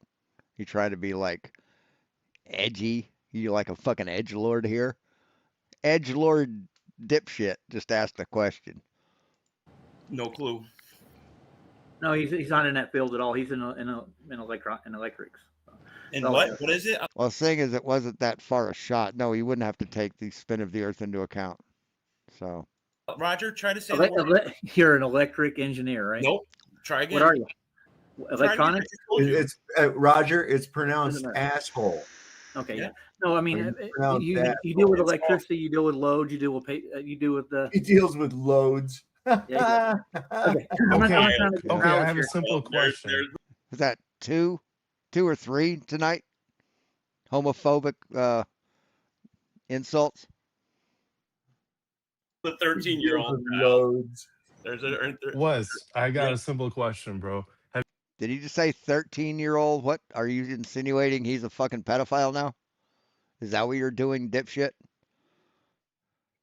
You trying to be like edgy? You like a fucking edgelord here? Edgelord dipshit just asked a question. No clue. No, he's not in that field at all. He's in electrics. And what is it? Well, seeing as it wasn't that far a shot, no, he wouldn't have to take the spin of the earth into account. So, Roger, try to say the word. You're an electric engineer, right? Nope. Try again. What are you? Electronics? It's Roger. It's pronounced asshole. Okay. Yeah. No, I mean, you deal with electricity, you deal with loads, you deal with the. He deals with loads. Yeah, okay. Okay, I have a simple question. was that two or three tonight? Homophobic insults. The 13-year-old loads. Wes, I got a simple question, bro. Did he just say 13-year-old? What are you insinuating? He's a fucking pedophile now? Is that what you're doing, dipshit?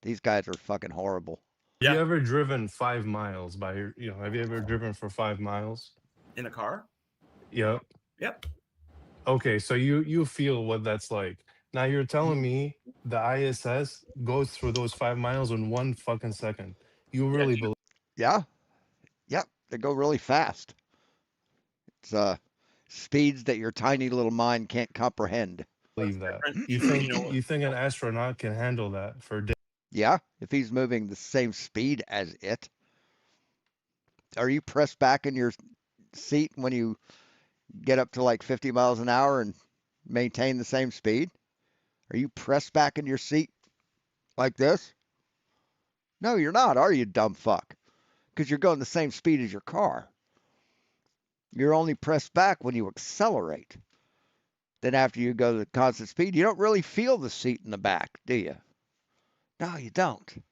These guys are fucking horrible. Have you ever driven 5 miles by your, have you ever driven for 5 miles? In a car? Yep. Yep. Okay, so you feel what that's like. Now you're telling me the ISS goes through those 5 miles in 1 fucking second. You really believe? Yeah. Yep. They go really fast. It's speeds that your tiny little mind can't comprehend. That? You think an astronaut can handle that for days? Yeah, if he's moving the same speed as it. Are you pressed back in your seat when you get up to like 50 miles an hour and maintain the same speed? Are you pressed back in your seat like this? No, you're not, are you, dumb fuck? Because you're going the same speed as your car. You're only pressed back when you accelerate. Then after you go to the constant speed, you don't really feel the seat in the back, do you? No, you don't.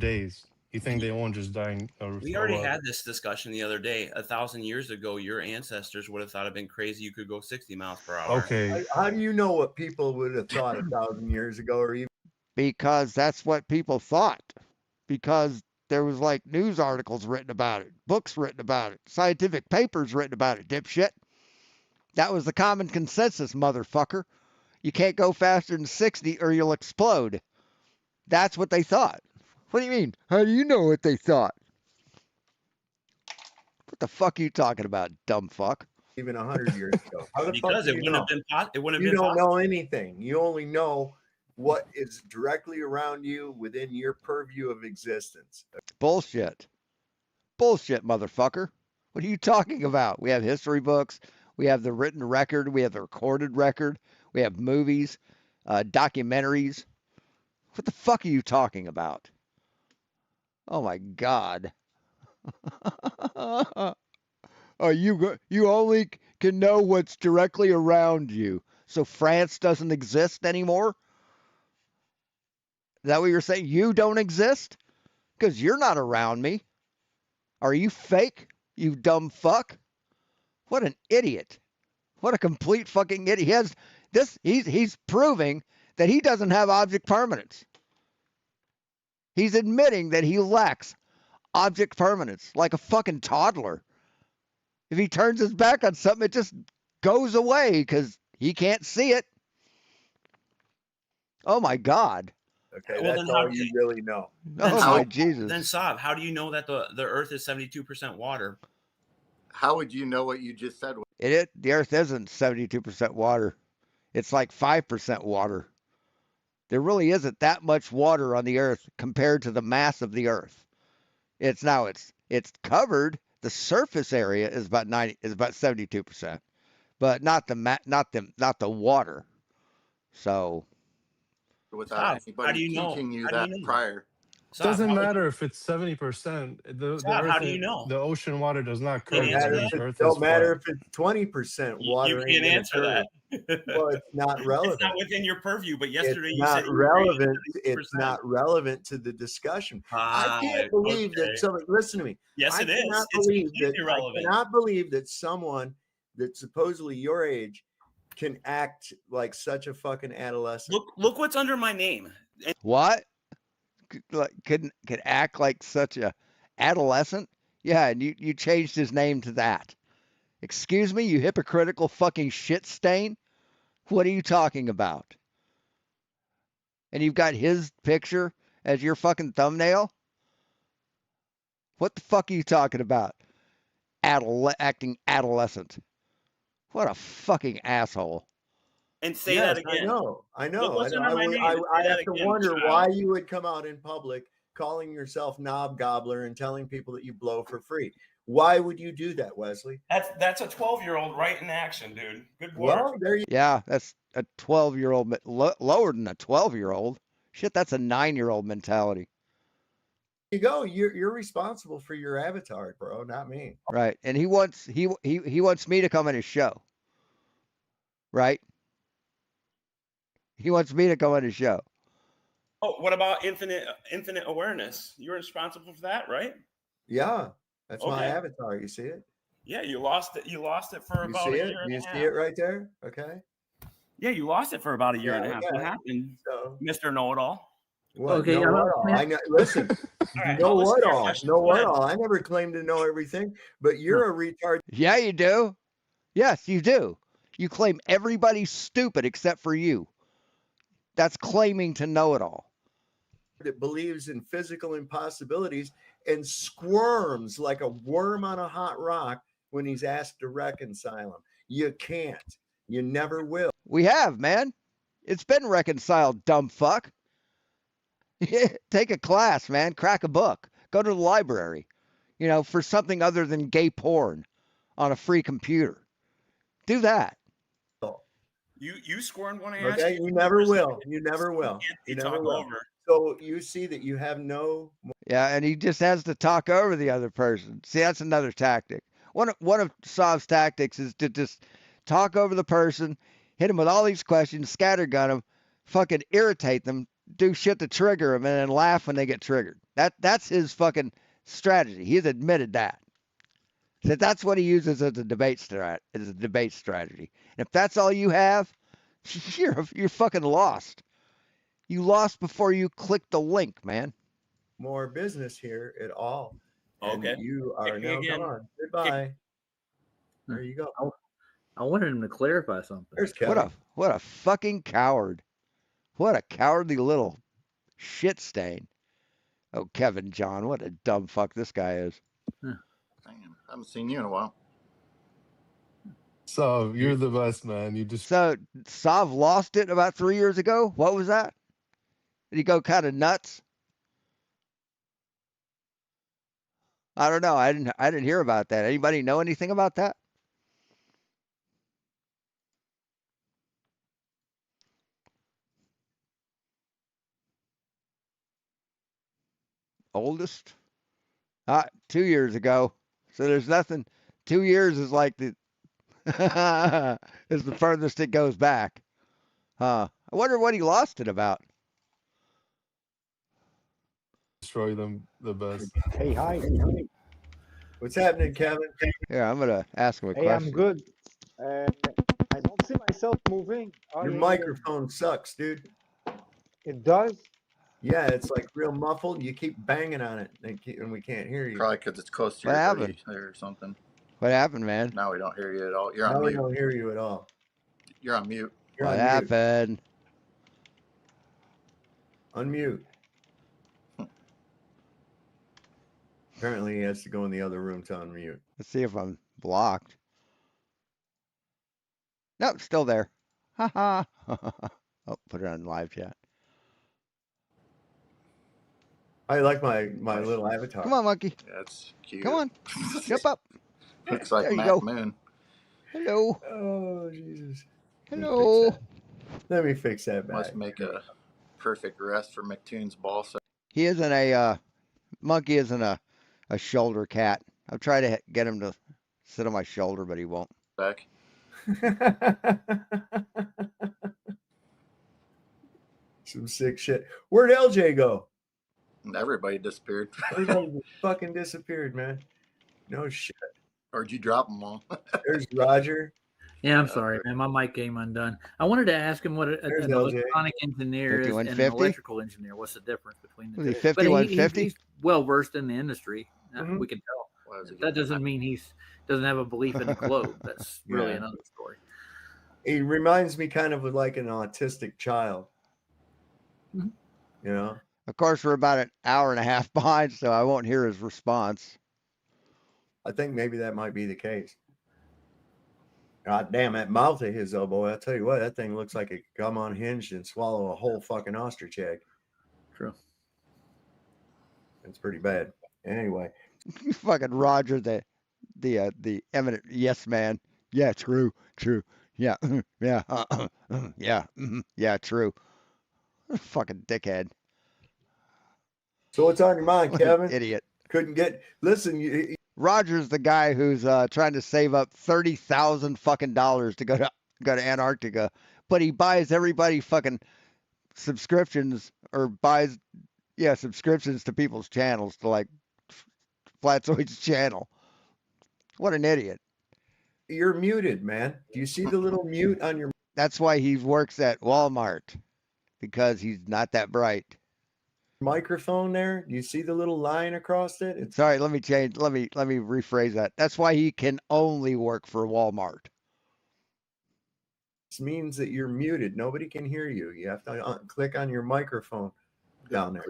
Days. You think they won't just die? We already had this discussion the other day. 1,000 years ago, your ancestors would have thought it'd been crazy you could go 60 miles per hour. Okay. How do you know what people would have thought 1,000 years ago, or even? Because that's what people thought. Because there was like news articles written about it, books written about it, scientific papers written about it, dipshit. That was the common consensus, motherfucker. You can't go faster than 60 or you'll explode. That's what they thought. What do you mean? How do you know what they thought? What the fuck are you talking about, dumb fuck? Even 100 years ago. How the Because fuck do it you wouldn't know? have been it wouldn't have You been don't possible. know anything. You only know what is directly around you within your purview of existence. Bullshit. Bullshit, motherfucker. What are you talking about? We have history books. We have the written record. We have the recorded record. We have movies, documentaries. What the fuck are you talking about? Oh my God. Oh, you only can know what's directly around you. So France doesn't exist anymore? Is that what you're saying? You don't exist? Because you're not around me. Are you fake? You dumb fuck. What an idiot. What a complete fucking idiot. He has this he's proving that he doesn't have object permanence. He's admitting that he lacks object permanence like a fucking toddler. If he turns his back on something, it just goes away because he can't see it. Oh my God. Okay, Well, that's then how all do you really know. Oh how- my Jesus. Then Saab, how do you know that the Earth is 72% water? How would you know what you just said? The Earth isn't 72% water. It's like 5% water. There really isn't that much water on the Earth compared to the mass of the Earth. It's covered. The surface area is about 72%, but not the water. So Without Saab, how do anybody you know? teaching you How do that you know? prior. Saab, Doesn't how would matter you- if it's 70%. The Saab, earth, how do you know? the ocean water does not Can't curve. answer The that. earth is Don't matter flat. if it's 20% water. You ain't can't gonna answer curve. that. Well, it's not relevant. It's not within your purview. But It's yesterday you not said you agreed with relevant. 72%. It's not relevant to the discussion. I Ah, can't believe okay. that someone. Listen to me. Yes, I it is. cannot It's believe that. completely irrelevant. I cannot believe that someone that's supposedly your age can act like such a fucking adolescent. Look what's under my name. what? Could act like such a adolescent? Yeah, and you changed his name to that. Excuse me, you hypocritical fucking shit stain? What are you talking about? And you've got his picture as your fucking thumbnail? What the fuck are you talking about? Acting adolescent. What a fucking asshole. And say Yes, that again. I know. Look what's under my name. I Say have that to again, wonder child. why you would come out in public calling yourself knob gobbler and telling people that you blow for free. Why would you do that, Wesley? That's a 12-year-old right in action, dude. Good work. Well, there you Yeah, that's a 12-year-old, lower than a 12-year-old. Shit, that's a 9-year-old mentality. go. You're responsible for your avatar, bro, not me. Right. And he wants me to come on his show. Right? He wants me to come on his show. Oh, what about infinite awareness? You're responsible for that, right? Yeah, that's my Okay. avatar. You see it? Yeah, you lost it. You lost it for You about see a it? year and You a see half. it right there? Okay. Yeah, you lost it for about a year Yeah, and a half. okay. What happened, So Mr. Know-It-All? what? Okay, know what all? I know. Listen. right, know I'll listen what to your all? questions. Know Go what ahead. all? I never claimed to know everything, but you're a retard. Yeah, you do. Yes, you do. You claim everybody's stupid except for you. That's claiming to know it all. That believes in physical impossibilities and squirms like a worm on a hot rock when he's asked to reconcile him. You can't. You never will. We have, man. It's been reconciled, dumb fuck. Take a class, man. Crack a book. Go to the library. For something other than gay porn on a free computer. Do that. You scorned when I asked Okay, you never will. You never will. You never will. Over. So you see that you have no. Yeah, and he just has to talk over the other person. See, that's another tactic. One of Sav's tactics is to just talk over the person, hit him with all these questions, scattergun them, fucking irritate them, do shit to trigger them, and then laugh when they get triggered. That's his fucking strategy. He's admitted that. So that's what he uses as a debate strategy. And if that's all you have, you're fucking lost. You lost before you clicked the link, man. more business here at all. And Okay. you are Kick me now again. gone. Goodbye. There you go. I wanted him to clarify something. There's Kevin. What a fucking coward. What a cowardly little shit stain. Oh, Kevin John, what a dumb fuck this guy is. Damn, I haven't seen you in a while. So you're the best, man. You just So Sav lost it about 3 years ago. What was that? Did he go kind of nuts? I don't know. I didn't hear about that. Anybody know anything about that? Oldest? 2 years ago. So there's nothing. 2 years is like the is the furthest it goes back. I wonder what he lost it about. destroy them the best. Hey, hi. What's happening, Kevin? Here, I'm gonna ask him a Hey, question. I'm good. I don't see myself moving. Your microphone sucks, dude. It does? Yeah, it's like real muffled. You keep banging on it, and we can't hear you. Probably because it's close to What your happened? buddy or something. What happened, man? Now we don't hear you at all. You're Now on we mute. don't hear you at all. You're on mute. You're What on mute. happened? Unmute. Apparently, he has to go in the other room to unmute. Let's see if I'm blocked. Nope, still there. Ha ha. Oh, put it on live chat. I like my little avatar. Come on, monkey. That's cute. Come on. Jump up. Looks like There you Matt go. Moon. Hello. Oh Jesus. Hello. Let me fix that back. Must make a perfect rest for McToon's ball sack. He isn't a monkey. Isn't a shoulder cat. I've tried to get him to sit on my shoulder, but he won't. Some sick shit. Where'd LJ go? And everybody disappeared. Everybody just fucking disappeared, man. No shit. Or did you drop them all? There's Roger. Yeah, I'm sorry, man. My mic came undone. I wanted to ask him what an There's LJ. electronic engineer is and an 5150? electrical engineer. What's the difference between the Was he two? But 5150? he's well versed in the industry. Mhm. We can tell. Why was it That doesn't mean he's doesn't have a belief in the globe. That's really Yeah. another story. He reminds me kind of like an autistic child. Mhm. You know? Of course, we're about an hour and a half behind, so I won't hear his response. I think maybe that might be the case. God damn, that mouth of his, though, boy. I tell you what, that thing looks like it could come unhinged and swallow a whole fucking ostrich egg. True. It's pretty bad. Anyway, Fucking Roger, the eminent yes man. Yeah, true. Yeah, yeah, yeah, yeah, true. Fucking dickhead. so what's on your mind, What an Kevin? idiot. Couldn't get. Listen, Roger's the guy who's trying to save up $30,000 fucking dollars to go to Antarctica, but he buys everybody fucking subscriptions or buys subscriptions to people's channels, to like Flatzoid's channel. What an idiot. you're muted, man. Do you see the little mute on your That's why he works at Walmart, because he's not that bright. microphone there? Do you see the little line across it? It's Sorry, let me rephrase that. That's why he can only work for Walmart. It means that you're muted. Nobody can hear you. You have to click on your microphone down there.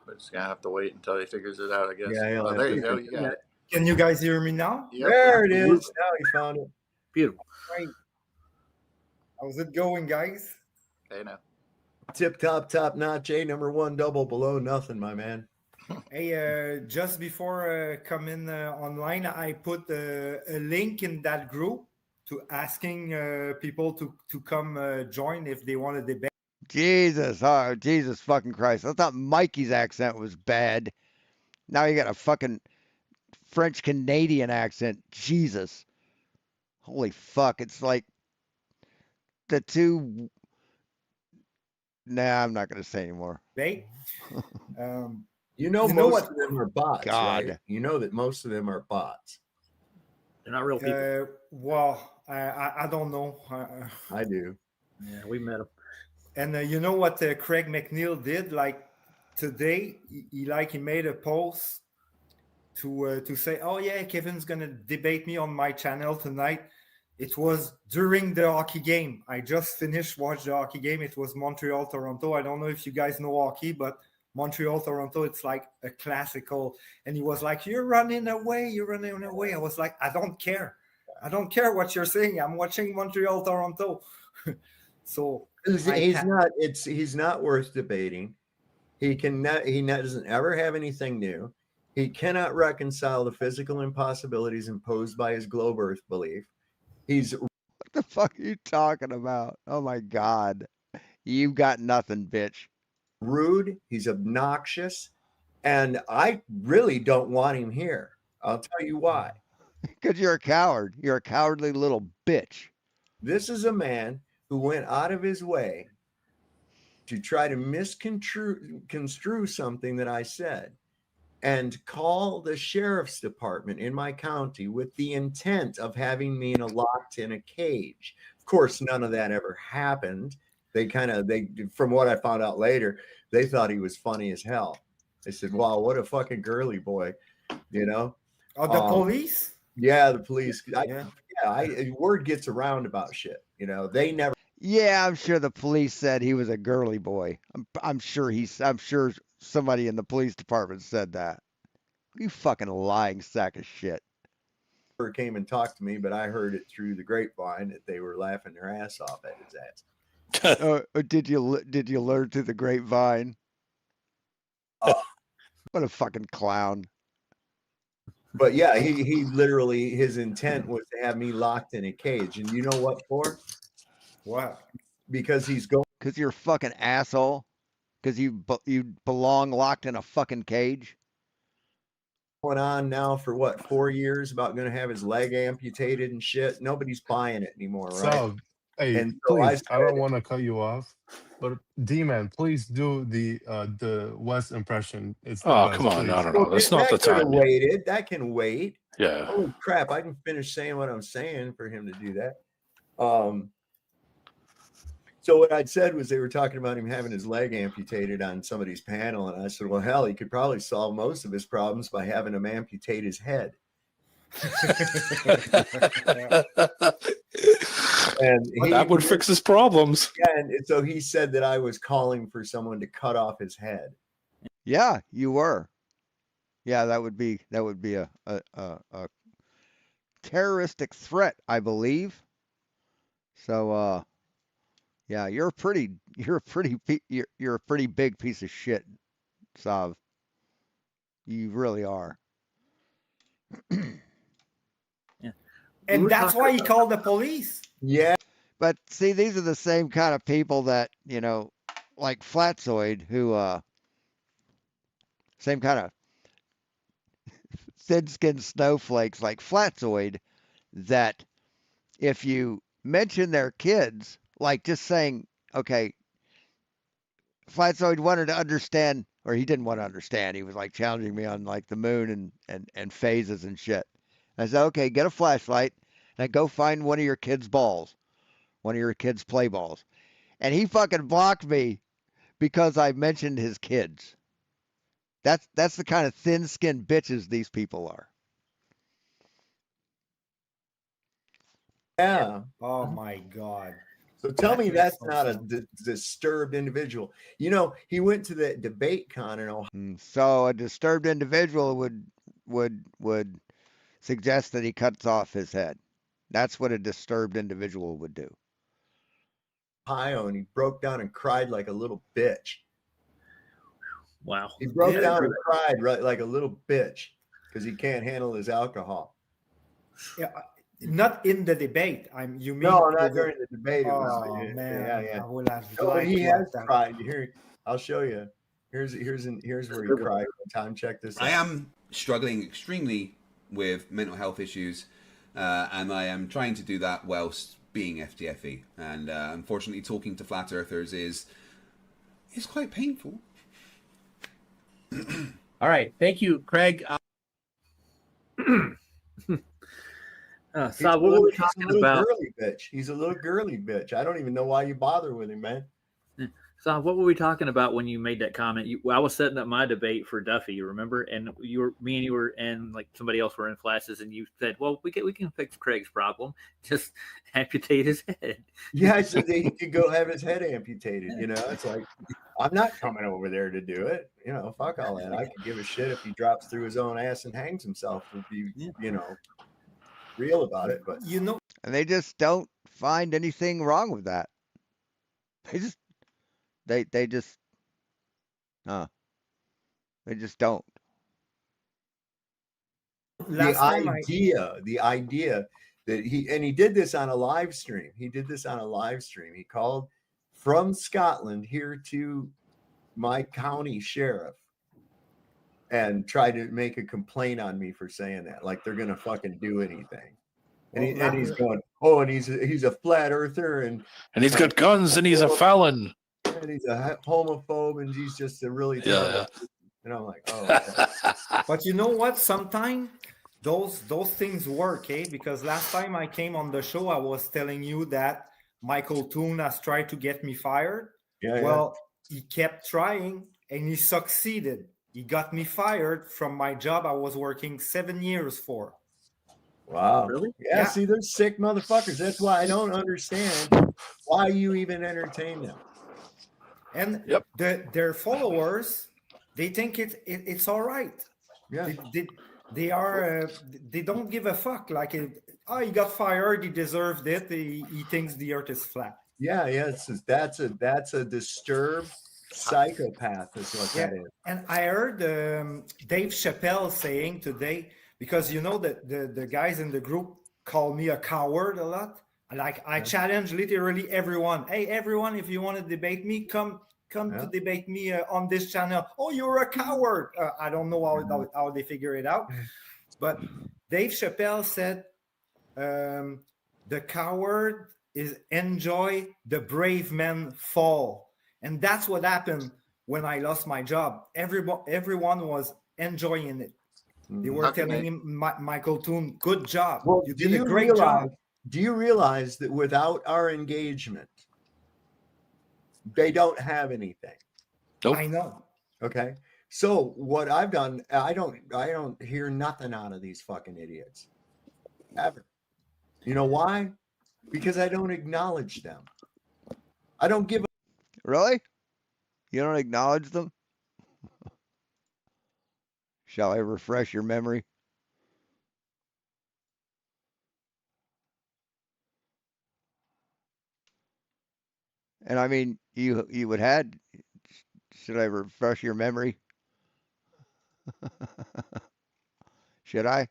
We're just gonna have to wait until he figures it out, I guess. Yeah, he'll Oh, have there to you go. figure You got it. Can you guys hear me now? Yep. There it is. Now he found it. Beautiful. Right. How's it going, guys? Hey now. Tip top notch. Number one double below nothing, my man. Hey, just before coming online, I put a link in that group to asking people to come join if they want to debate. Jesus, oh, Jesus fucking Christ. I thought Mikey's accent was bad. Now you got a fucking French Canadian accent. Jesus. Holy fuck. It's like the two. Nah, I'm not going to say anymore. Debate. You know You know most what- of them are bots, God. right? You know that most of them are bots. They're not real people. Well, I don't know. I do. Yeah, we met them. And you know what Craig McNeil did? Like today, he made a post to say, oh yeah, Kevin's gonna debate me on my channel tonight. It was during the hockey game. I just finished watching the hockey game. It was Montreal Toronto. I don't know if you guys know hockey, but Montreal Toronto, it's like a classical. And he was like, you're running away. I was like, I don't care what you're saying. I'm watching Montreal Toronto. So he's not worth debating. He doesn't ever have anything new. He cannot reconcile the physical impossibilities imposed by his globe earth belief. What the fuck are you talking about? Oh my God. You got nothing, bitch. Rude, he's obnoxious, and I really don't want him here. I'll tell you why. Because you're a coward. You're a cowardly little bitch. This is a man who went out of his way to try to misconstrue something that I said and call the sheriff's department in my county with the intent of having me locked in a cage. Of course, none of that ever happened. They from what I found out later, they thought he was funny as hell. They said, wow, what a fucking girly boy, you know? Oh, the police? Yeah, the police. Word gets around about shit, you know? They never. Yeah, I'm sure the police said he was a girly boy. I'm sure somebody in the police department said that. You fucking lying sack of shit. Came and talked to me, but I heard it through the grapevine that they were laughing their ass off at his ass. Did you learn through the grapevine? What a fucking clown. But yeah, he literally, his intent was to have me locked in a cage. And you know what for? What? Because you're a fucking asshole. Because you belong locked in a fucking cage. Going on now for what, 4 years about going to have his leg amputated and shit. Nobody's buying it anymore, right? So, hey, and so please, I don't want to cut you off, but D-Man, please do the West impression. It's come on, please. no. That's not the time. Waited. That can wait. Yeah. Holy crap! I can finish saying what I'm saying for him to do that. So what I'd said was they were talking about him having his leg amputated on somebody's panel, and I said, well, hell, he could probably solve most of his problems by having him amputate his head. And that would fix his problems. Yeah, and so he said that I was calling for someone to cut off his head. Yeah, you were. Yeah, that would be a terroristic threat, I believe. So yeah, you're a pretty big piece of shit, Sav. You really are. Yeah. And that's why he called the police. Yeah. But see, these are the same kind of people that, like Flatzoid, who same kind of thin-skinned snowflakes like Flatzoid, that if you mention their kids, like just saying, okay, Flatzoid wanted to understand, or he didn't want to understand. He was like challenging me on like the moon and phases and shit. I said, okay, get a flashlight and go find one of your kids' balls, one of your kids' play balls. And he fucking blocked me because I mentioned his kids. That's the kind of thin-skinned bitches these people are. Yeah. Oh my God. So tell me that's not a disturbed individual. He went to the debate con in Ohio. So a disturbed individual would suggest that he cuts off his head. That's what a disturbed individual would do. Ohio, and he broke down and cried like a little bitch. Wow. He broke down and cried like a little bitch because he can't handle his alcohol. Yeah. Not in the debate. You mean no, not during the debate. Man, yeah. I would have he has cried. Here, I'll show you. Here's where he cried. Time check this out. I am struggling extremely with mental health issues, and I am trying to do that whilst being FTFE. And unfortunately, talking to flat earthers is quite painful. All right, thank you, Craig. So what were we talking about? Girly bitch. He's a little girly bitch. I don't even know why you bother with him, man. So what were we talking about when you made that comment? I was setting up my debate for Duffy, you remember? And me and you were, and like somebody else were in flashes, and you said, "Well, we can fix Craig's problem. Just amputate his head." Yeah, I said that he could go have his head amputated. You know, it's like I'm not coming over there to do it. You know, fuck all that. I could give a shit if he drops through his own ass and hangs himself. To be, you know, real about it. But You know, And they just don't find anything wrong with that. They just they just don't. the idea that he did this on a live stream. He called from Scotland here to my county sheriff and tried to make a complaint on me for saying that, like they're gonna fucking do anything. And, he's going, oh, and he's a flat earther, and he's got guns, and he's a felon, and he's a homophobe, and he's just a really terrible. And I'm like, oh. Okay. But you know what? Sometimes those things work, eh? Because last time I came on the show, I was telling you that Michael Toon has tried to get me fired. Well, he kept trying, and he succeeded. He got me fired from my job I was working 7 years for. Wow. Really? Yeah, see, they're sick motherfuckers. That's why I don't understand why you even entertain them. And their followers, they think it's all right. Yeah. They don't give a fuck. Like, he got fired, he deserved it. He thinks the earth is flat. Yeah. That's a disturbed psychopath is what that is. And I heard Dave Chappelle saying today, because you know that the guys in the group call me a coward a lot. Like, I challenge literally everyone. Hey, everyone, if you want to debate me, come to debate me on this channel. Oh, you're a coward. I don't know how they figure it out. But Dave Chappelle said the coward is enjoy the brave men fall. And that's what happened when I lost my job. Everyone was enjoying it. They were telling him, Michael Toon, good job. Well, you did a great job. Do you realize that without our engagement, they don't have anything? Nope. I know. Okay. So what I've done, I don't hear nothing out of these fucking idiots. Ever. You know why? Because I don't acknowledge them. I don't give a Really? You don't acknowledge them? Shall I refresh your memory? And I mean, you would had. Should I refresh your memory? Should I?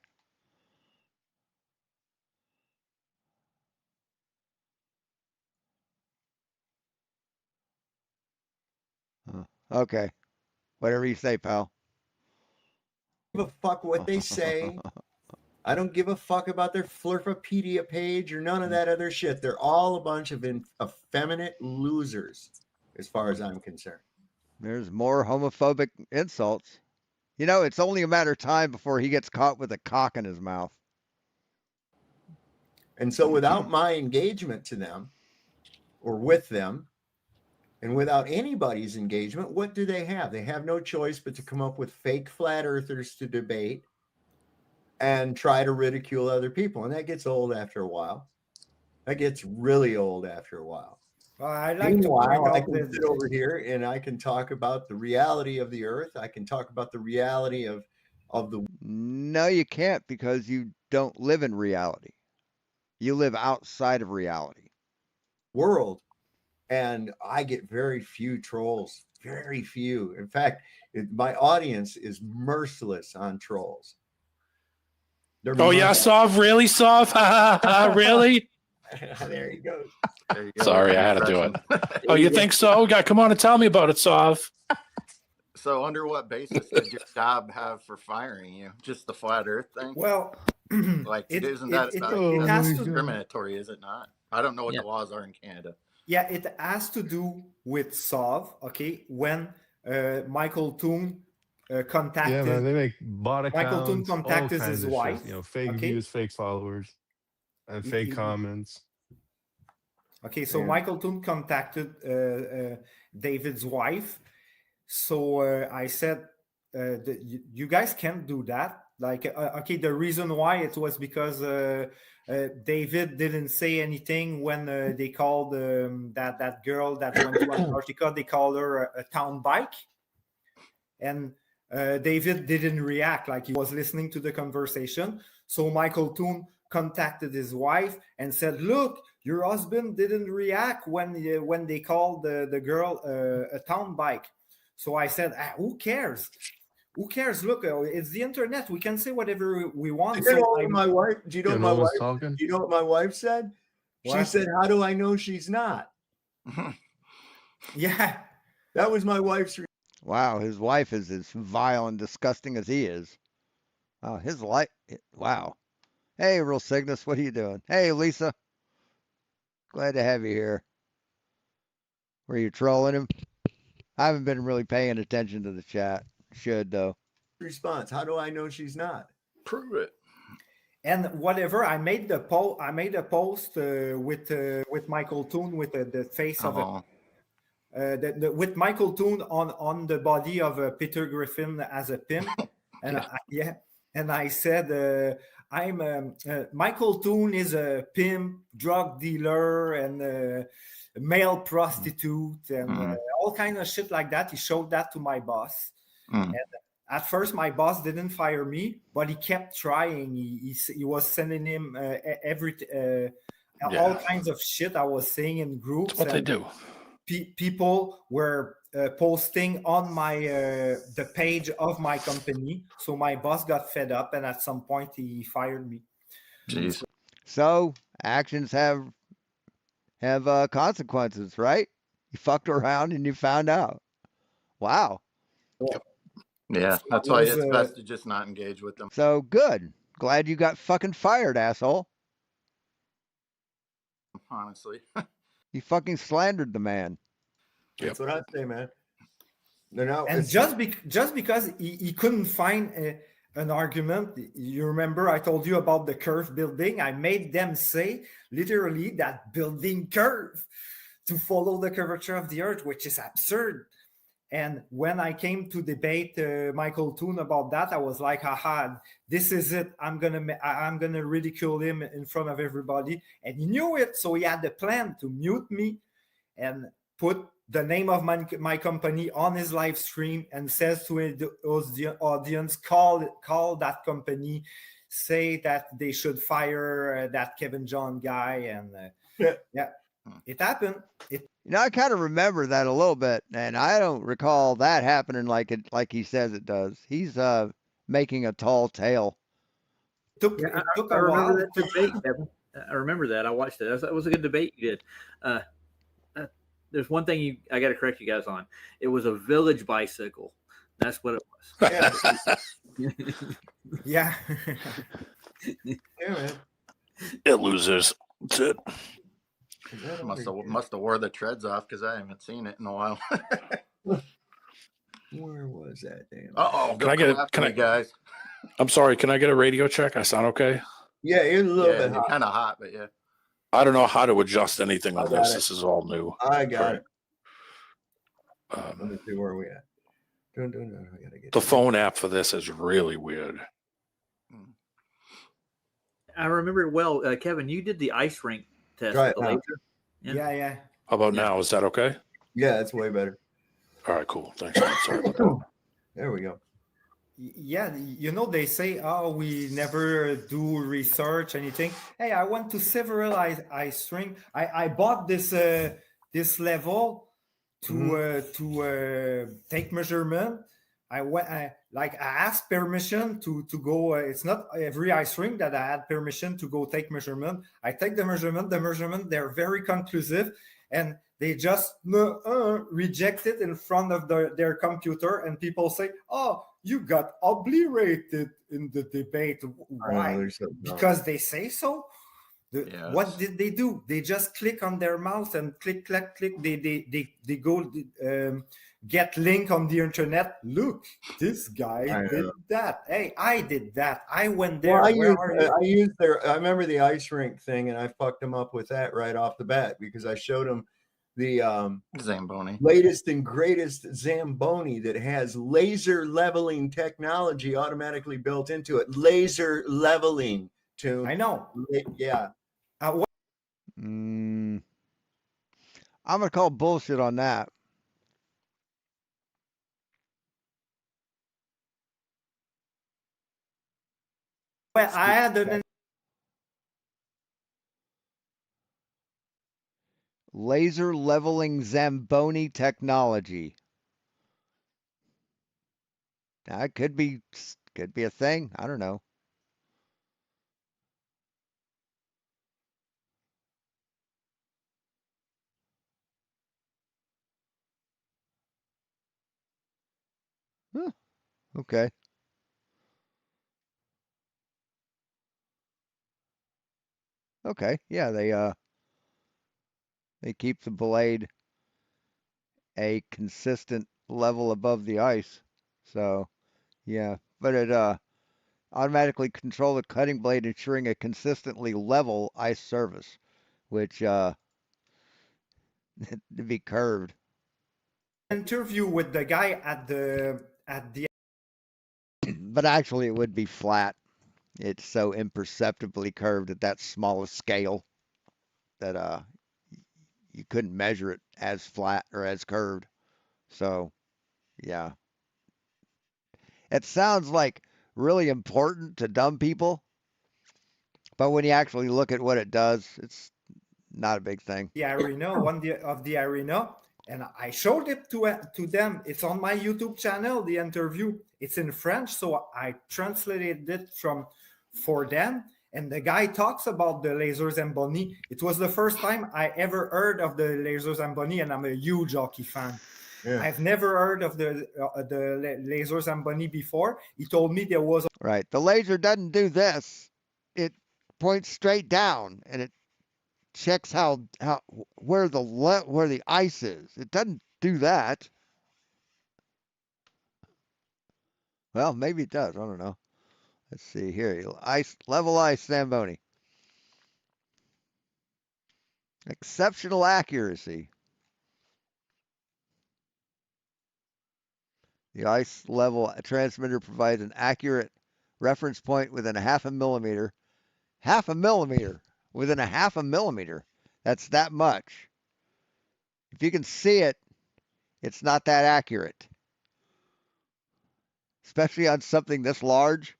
Okay. Whatever you say, pal. give a fuck what they say. I don't give a fuck about their Flurfapedia page or none of that other shit. They're all a bunch of effeminate losers, as far as I'm concerned. There's more homophobic insults. You know, it's only a matter of time before he gets caught with a cock in his mouth. And so without my engagement to them or with them, and without anybody's engagement, what do they have? They have no choice but to come up with fake flat earthers to debate and try to ridicule other people. And that gets old after a while. That gets really old after a while. I like Meanwhile, to I can sit over here and I can talk about the reality of the earth. I can talk about the reality of the... No, you can't, because you don't live in reality. You live outside of reality. World. And I get very few trolls. Very few. In fact, my audience is merciless on trolls. Yeah, Sov? Really, Sov? Really? There he goes. Sorry, I had to do it. Oh, you think so? Yeah, come on and tell me about it, Sov. So under what basis did your job have for firing you? Just the flat earth thing? Well, like, isn't that has to discriminatory, is it not? I don't know what the laws are in Canada. Yeah, it has to do with Sov, okay? When Michael Toon contacted... Yeah, man, they make bot accounts. Michael Toon contacted his wife. Shit, fake views, fake followers, and fake comments. Okay, so Yeah. Michael Toon contacted David's wife. So I said, you guys can't do that. Like, okay, the reason why it was because David didn't say anything when they called that girl that went to Antarctica. They called her a town bike, and David didn't react, like he was listening to the conversation. So Michael Toon contacted his wife and said, "Look, your husband didn't react when they called the girl a town bike." So I said, "Who cares? Who cares? Look, it's the internet. We can say whatever we want." Do you know what my wife? Do you know what my wife? talking? Do you know what my wife said? She What? said, "How do I know she's not?" Yeah. That was my wife's. Wow, his wife is as vile and disgusting as he is. Oh, his life. Wow. Hey, Real Cygnus, what are you doing? Hey, Lisa. Glad to have you here. Were you trolling him? I haven't been really paying attention to the chat. Should though. Response: How do I know she's not? Prove it. And whatever, I made the post. I made a post with Michael Toon with the face of Uh-huh. with Michael Toon on the body of Peter Griffin as a pimp, and and I said I'm Michael Toon is a pimp, drug dealer, and male prostitute, and all kinds of shit like that. He showed that to my boss. And at first, my boss didn't fire me, but he kept trying. He was sending him all kinds of shit I was saying in groups. That's what they do. People were posting on my the page of my company. So my boss got fed up, and at some point, he fired me. Jeez. So actions have consequences, right? You fucked around and you found out. Wow. Yeah, that's why it's best to just not engage with them. So good. Glad you got fucking fired, asshole. Honestly. You fucking slandered the man. That's what I say, man. They're not. And just because he couldn't find an argument, you remember I told you about the curve building. I made them say literally that building curve to follow the curvature of the earth, which is absurd. And when I came to debate Michael Toon about that, I was like, haha, this is it. I'm gonna ridicule him in front of everybody. And he knew it, so he had the plan to mute me and put the name of my company on his live stream and says to the audience, call that company, say that they should fire that Kevin John guy. And yeah, it happened. I kind of remember that a little bit, and I don't recall that happening like he says it does. He's making a tall tale. Took I remember that debate, Kevin. I remember that. I watched it. That was a good debate you did. There's one thing I got to correct you guys on. It was a village bicycle. That's what it was. Yeah. Yeah, man. It losers. That's it. Must have wore the treads off because I haven't seen it in a while. Where was that? Damn. Can I guys? I'm sorry. Can I get a radio check? I sound okay? Yeah, it's a little bit hot. Kind of hot, but yeah. I don't know how to adjust anything on this. This is all new. I got it. Let me see where we at. I gotta get the phone app for this is really weird. I remember it well. Kevin, you did the ice rink test. Right. With the laser. Yeah. How about now? Is that okay? Yeah, it's way better. All right, cool. Thanks. Sorry about that. There we go. Yeah, they say, we never do research, anything. Hey, I went to several ice rink. I bought this level to take measurement. I asked permission to go. It's not every ice rink that I had permission to go take measurement. I take the measurement. They're very conclusive, and they just reject it in front of their computer. And people say, "Oh, you got obliterated in the debate." Why? Because they say so. What did they do? They just click on their mouse and click, click, click. They go get link on the internet. Look, this guy did that. Hey, I did that. I went there. Well, I used their. I remember the ice rink thing, and I fucked them up with that right off the bat because I showed them the Zamboni, latest and greatest Zamboni that has laser leveling technology automatically built into it. Laser leveling. I know. Yeah. I'm gonna call bullshit on that. Well, I had an laser leveling Zamboni technology. That could be a thing. I don't know. Huh. Okay. Okay. Yeah, they keep the blade a consistent level above the ice. So, yeah, but it automatically control the cutting blade, ensuring a consistently level ice surface, which to be curved. Interview with the guy at the but actually it would be flat. It's so imperceptibly curved at that small a scale that you couldn't measure it as flat or as curved. So, yeah. It sounds like really important to dumb people, but when you actually look at what it does, it's not a big thing. The arena, of the arena, and I showed it to them. It's on my YouTube channel. The interview. It's in French, so I translated it for them. And the guy talks about the laser Zamboni. It was the first time I ever heard of the laser Zamboni, and I'm a huge hockey fan. Yeah. I've never heard of the laser Zamboni before. He told me there was right. The laser doesn't do this. It points straight down, and it checks where the ice is. It doesn't do that. Well, maybe it does. I don't know. Let's see here. Level ice Zamboni. Exceptional accuracy. The ice level transmitter provides an accurate reference point within a half a millimeter. Half a millimeter. Within a half a millimeter. That's that much. If you can see it, it's not that accurate. Especially on something this large.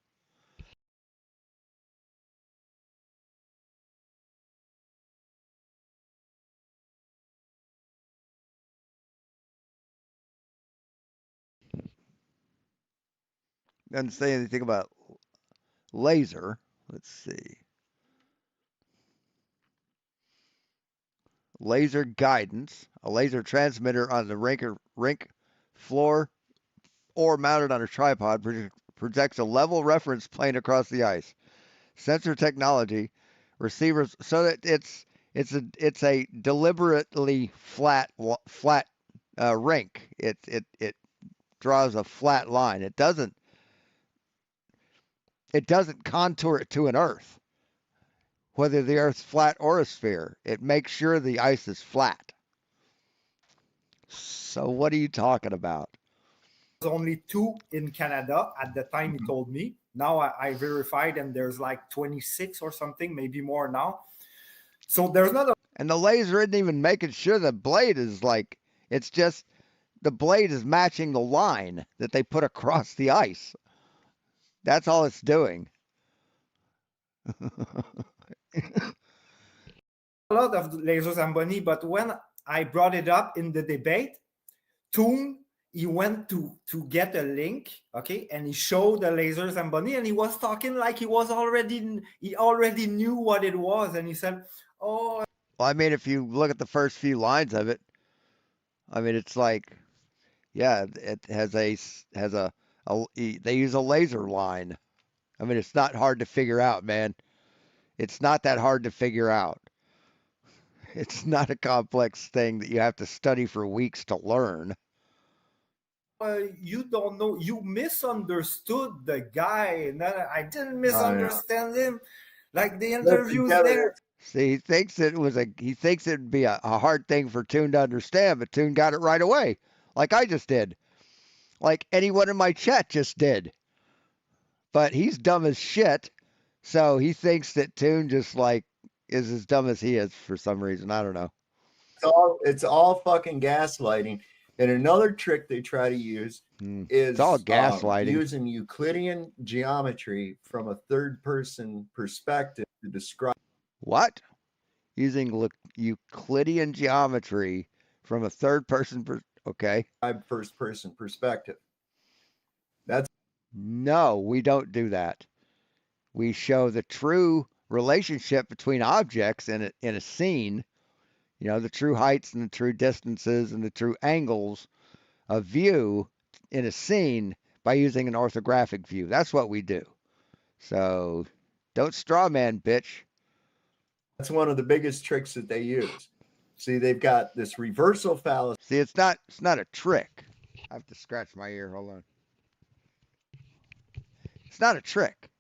Doesn't say anything about laser. Let's see. Laser guidance. A laser transmitter on the rink floor or mounted on a tripod projects a level reference plane across the ice. Sensor technology. Receivers. So that it's a deliberately flat rink. It draws a flat line. It doesn't contour it to an earth, whether the earth's flat or a sphere. It makes sure the ice is flat. So what are you talking about? There's only 2 in Canada at the time he told me. Now I verified, and there's like 26 or something, maybe more now. So there's not a... And the laser isn't even making sure the blade is like, it's just the blade is matching the line that they put across the ice. That's all it's doing. A lot of laser Zamboni, but when I brought it up in the debate, Toon, he went to get a link, okay, and he showed the laser Zamboni, and he was talking like he already knew what it was, and he said, "Oh." Well, I mean, if you look at the first few lines of it, I mean, it's like, yeah, it has they use a laser line. I mean, it's not hard to figure out, man. It's not that hard to figure out. It's not a complex thing that you have to study for weeks to learn. You don't know. You misunderstood the guy, and I didn't misunderstand him. Like the interviews there. See, he thinks it'd be a hard thing for Toon to understand, but Toon got it right away, like I just did, like anyone in my chat just did. But he's dumb as shit, so he thinks that Toon just like is as dumb as he is for some reason. I don't know. It's all fucking gaslighting. And another trick they try to use is it's all gaslighting. Using Euclidean geometry from a third-person perspective to describe what? Using Euclidean geometry from a third-person okay. First-person perspective. That's no, we don't do that. We show the true relationship between objects in a scene. You know, the true heights and the true distances and the true angles of view in a scene by using an orthographic view. That's what we do. So don't straw man, bitch. That's one of the biggest tricks that they use. See, they've got this reversal fallacy. See, it's not a trick. I have to scratch my ear. Hold on. It's not a trick.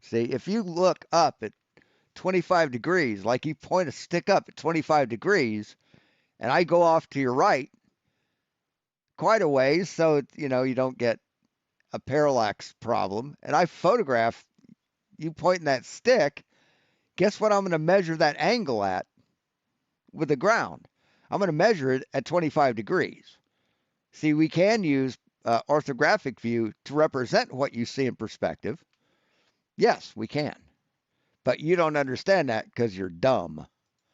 See, if you look up at 25 degrees, like you point a stick up at 25 degrees, and I go off to your right quite a ways, so you don't get a parallax problem, and I photograph you pointing that stick, guess what I'm going to measure that angle at with the ground? I'm going to measure it at 25 degrees. See, we can use orthographic view to represent what you see in perspective. Yes, we can. But you don't understand that because you're dumb.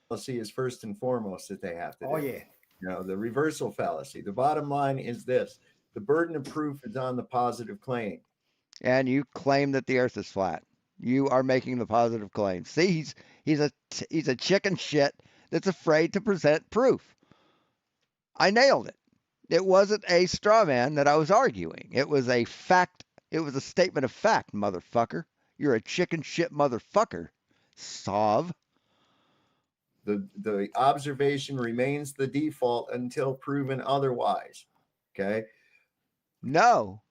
Fallacy is first and foremost that they have to do. Oh, yeah. The reversal fallacy. The bottom line is this. The burden of proof is on the positive claim. And you claim that the earth is flat. You are making the positive claim. See, he's a chicken shit that's afraid to present proof. I nailed it. It wasn't a straw man that I was arguing. It was a fact. It was a statement of fact, motherfucker. You're a chicken shit motherfucker, Sov. The observation remains the default until proven otherwise. Okay. No.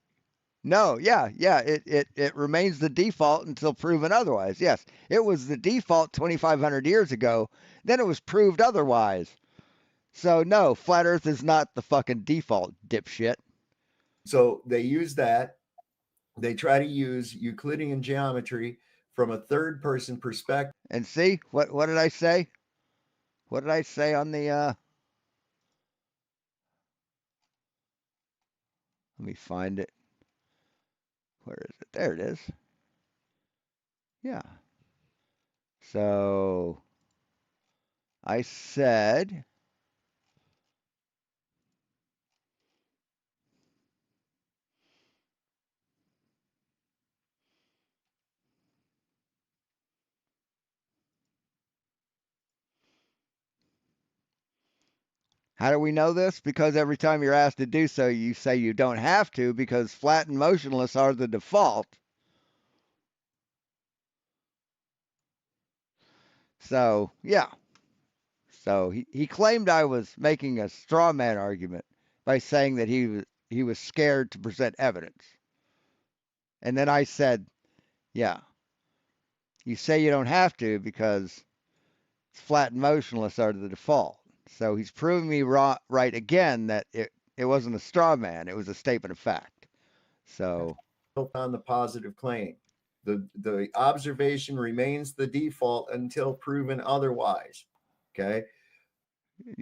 Yeah. It remains the default until proven otherwise. Yes, it was the default 2,500 years ago. Then it was proved otherwise. So no, flat Earth is not the fucking default, dipshit. So they use that. They try to use Euclidean geometry from a third-person perspective. And see, what did I say? What did I say on the let me find it. Where is it? There it is. Yeah. So I said how do we know this? Because every time you're asked to do so, you say you don't have to because flat and motionless are the default. So, yeah. So he claimed I was making a straw man argument by saying that he was scared to present evidence. And then I said, yeah, you say you don't have to because flat and motionless are the default. So he's proving me right again that it wasn't a straw man. It was a statement of fact. So on the positive claim, the observation remains the default until proven otherwise. Okay.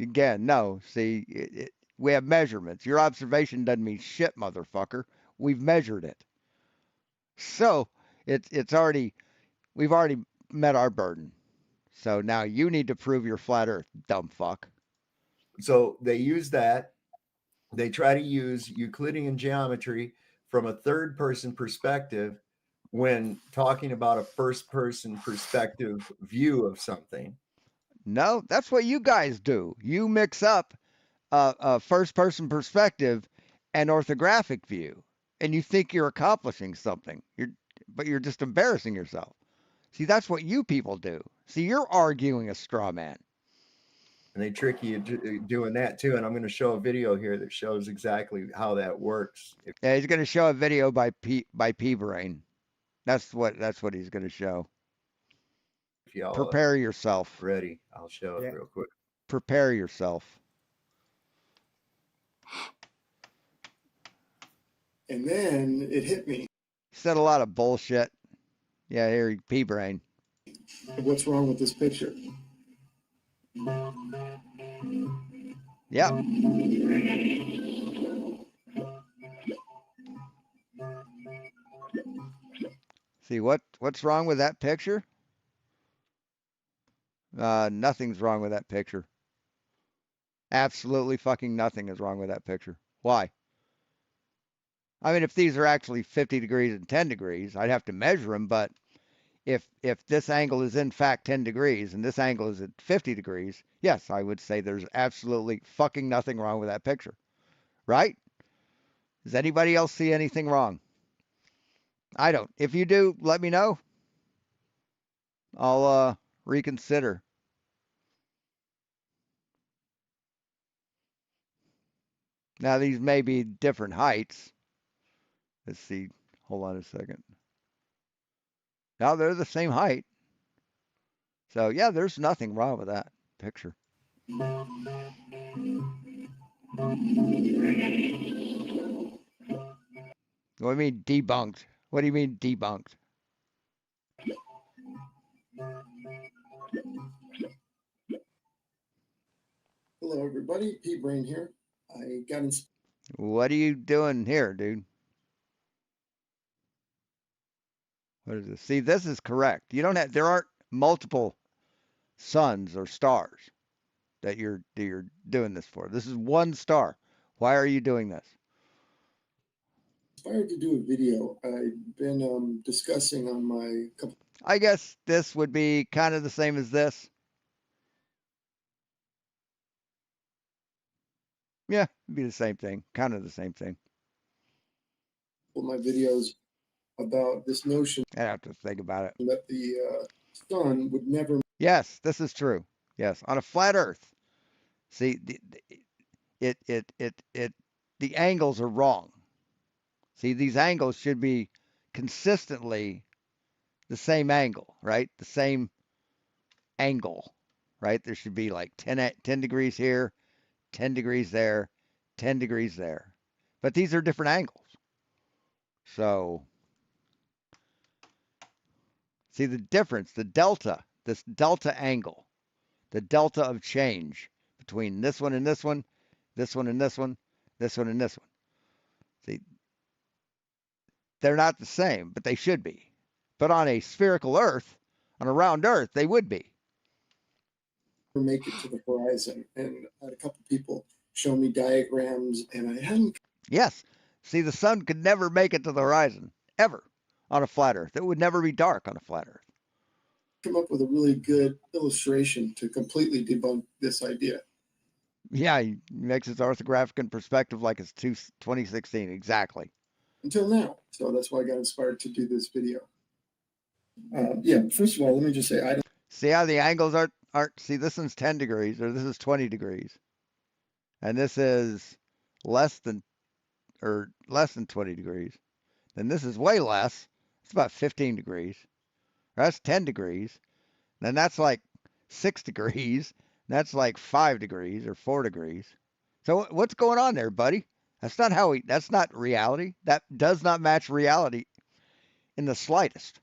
Again, no. See, we have measurements. Your observation doesn't mean shit, motherfucker. We've measured it. So we've already met our burden. So now you need to prove you're flat Earth, dumb fuck. So they use that. They try to use Euclidean geometry from a third-person perspective when talking about a first-person perspective view of something. No, that's what you guys do. You mix up a first-person perspective and orthographic view, and you think you're accomplishing something. But you're just embarrassing yourself. See, that's what you people do. See, you're arguing a straw man. And they trick you doing that too. And I'm going to show a video here that shows exactly how that works. Yeah, he's going to show a video by P Brain. That's what he's going to show. If y'all prepare yourself. Ready? I'll show it real quick. Prepare yourself. And then it hit me. He said a lot of bullshit. Yeah, here, P Brain. What's wrong with this picture? Yeah. See what's wrong with that picture? Nothing's wrong with that picture. Absolutely fucking nothing is wrong with that picture. Why? I mean, if these are actually 50 degrees and 10 degrees, I'd have to measure them, but if this angle is in fact 10 degrees and this angle is at 50 degrees, yes, I would say there's absolutely fucking nothing wrong with that picture. Right? Does anybody else see anything wrong? I don't. If you do, let me know. I'll reconsider. Now these may be different heights. Let's see. Hold on a second. Now they're the same height. So yeah, there's nothing wrong with that picture. What do you mean debunked? What do you mean debunked? Hello, everybody. P Brain here. I got inspired. What are you doing here, dude? What is this? See, this is correct. You don't have. There aren't multiple suns or stars that you're doing this for. This is one star. Why are you doing this? Inspired to do a video. I've been discussing on my couple. I guess this would be kind of the same as this. Yeah, it'd be the same thing. Kind of the same thing. My videos about this notion. I have to think about it. That the sun would never. Yes, this is true. Yes, on a flat Earth. See, the angles are wrong. See, these angles should be consistently the same angle, right? The same angle, right? There should be like 10 degrees here, 10 degrees there, 10 degrees there. But these are different angles. So, see the difference, the delta, this delta angle, the delta of change between this one and this one, this one and this one, this one and this one. See, they're not the same, but they should be. But on a spherical Earth, on a round Earth, they would be. Make it to the horizon, and I had a couple people show me diagrams, and I hadn't. Yes. See, the sun could never make it to the horizon, ever, on a flat Earth. It would never be dark on a flat Earth. Come up with a really good illustration to completely debunk this idea. Yeah, he makes his orthographic in perspective like it's 2016, exactly. Until now. So that's why I got inspired to do this video. Yeah, first of all, let me just say, I don't. See how the angles aren't, see, this one's 10 degrees, or this is 20 degrees. And this is less than 20 degrees. Then this is way less. It's about 15 degrees. That's 10 degrees. Then that's like 6 degrees. That's like 5 degrees or 4 degrees. So what's going on there, buddy? That's not reality. That does not match reality in the slightest.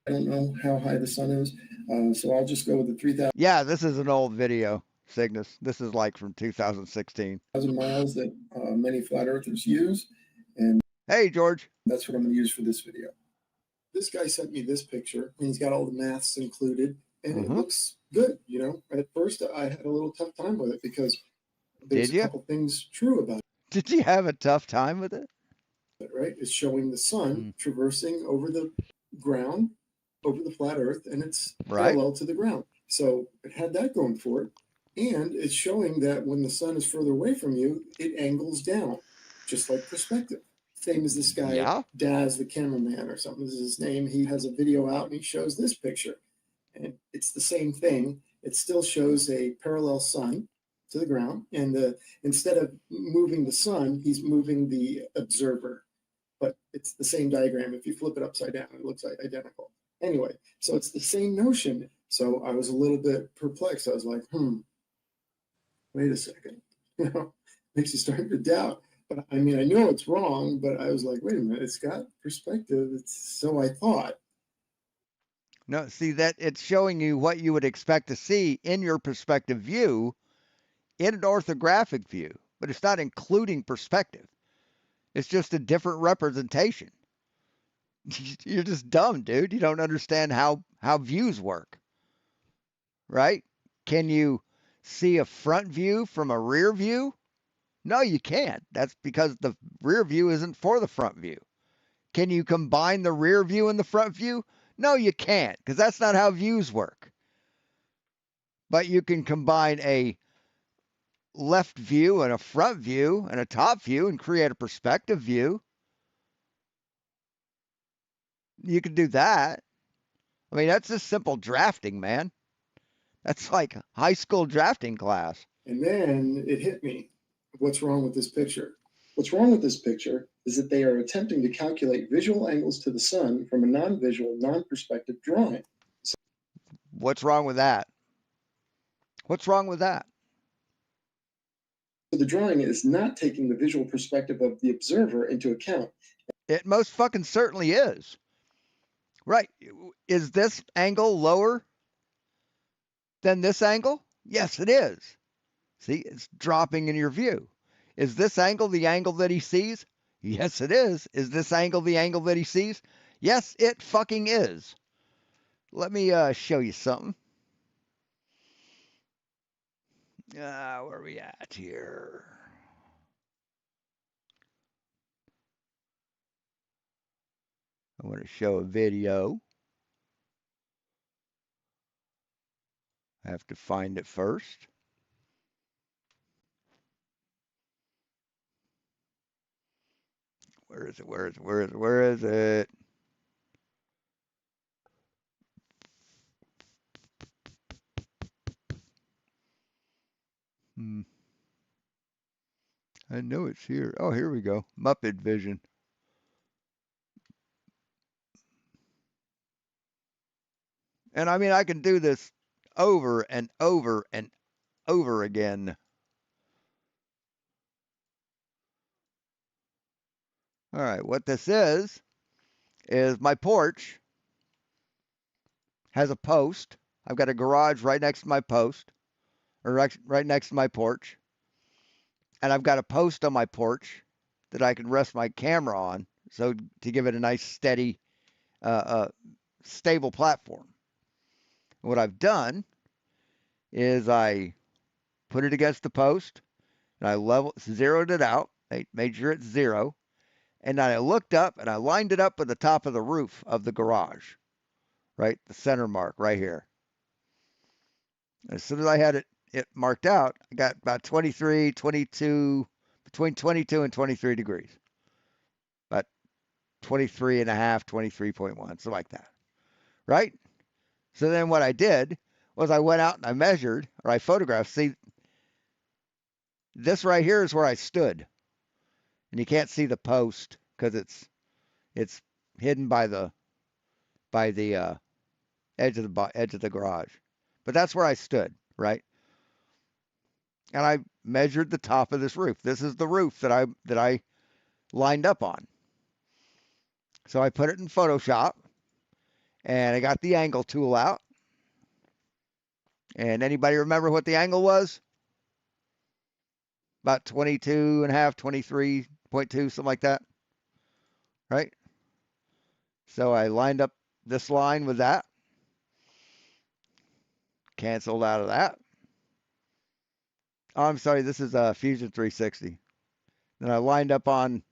I don't know how high the sun is, so I'll just go with the 3,000. Yeah, this is an old video, Cygnus. This is like from 2016. Miles that many flat earthers use. And hey, George. That's what I'm going to use for this video. This guy sent me this picture, and he's got all the maths included, and it looks good. You know, at first I had a little tough time with it because there's a couple things true about it. Did you have a tough time with it? Right? It's showing the sun traversing over the ground, over the flat Earth, and it's parallel to the ground. So it had that going for it. And it's showing that when the sun is further away from you, it angles down, just like perspective. Same as this guy, Yeah. Daz, the cameraman or something. This is his name. He has a video out and he shows this picture. And it's the same thing. It still shows a parallel sun to the ground. And instead of moving the sun, he's moving the observer. But it's the same diagram. If you flip it upside down, it looks identical. Anyway, so it's the same notion. So I was a little bit perplexed. I was like, wait a second. You know, makes you start to doubt. But I mean, I know it's wrong, but I was like, wait a minute, it's got perspective. So I thought. No, see that it's showing you what you would expect to see in your perspective view in an orthographic view, but it's not including perspective. It's just a different representation. You're just dumb, dude. You don't understand how views work, right? Can you see a front view from a rear view? No, you can't. That's because the rear view isn't for the front view. Can you combine the rear view and the front view? No, you can't, because that's not how views work. But you can combine a left view and a front view and a top view and create a perspective view. You can do that. I mean, that's just simple drafting, man. That's like high school drafting class. And then it hit me. What's wrong with this picture? What's wrong with this picture is that they are attempting to calculate visual angles to the sun from a non-visual, non-perspective drawing. So what's wrong with that? What's wrong with that? the drawing is not taking the visual perspective of the observer into account. It most fucking certainly is. Right. Is this angle lower than this angle? Yes, it is. See, it's dropping in your view. Is this angle the angle that he sees? Yes, it is. Is this angle the angle that he sees? Yes, it fucking is. Let me show you something. Where are we at here? I want to show a video. I have to find it first. Where is it? Where is it? Where is it? Where is it? I know it's here. Oh, here we go. Muppet Vision. And I mean, I can do this over and over and over again. All right, what this is my porch has a post. I've got a garage right next to my post, or right next to my porch. And I've got a post on my porch that I can rest my camera on, so to give it a nice, steady, stable platform. What I've done is I put it against the post, and I zeroed it out, made sure it's 0, and then I looked up and I lined it up with the top of the roof of the garage, right, the center mark right here. As soon as I had it marked out, I got about 23, 22, between 22 and 23 degrees. About 23 and a half, 23.1, something like that, right? So then what I did was I went out and I measured, or I photographed. See, this right here is where I stood. And you can't see the post because it's hidden by the edge of the garage. But that's where I stood, right? And I measured the top of this roof. This is the roof that I lined up on. So I put it in Photoshop, and I got the angle tool out. And anybody remember what the angle was? About 22 and a half, 23.2, something like that, right? So I lined up this line with that, canceled out of that. Oh, I'm sorry, this is Fusion 360. Then I lined up on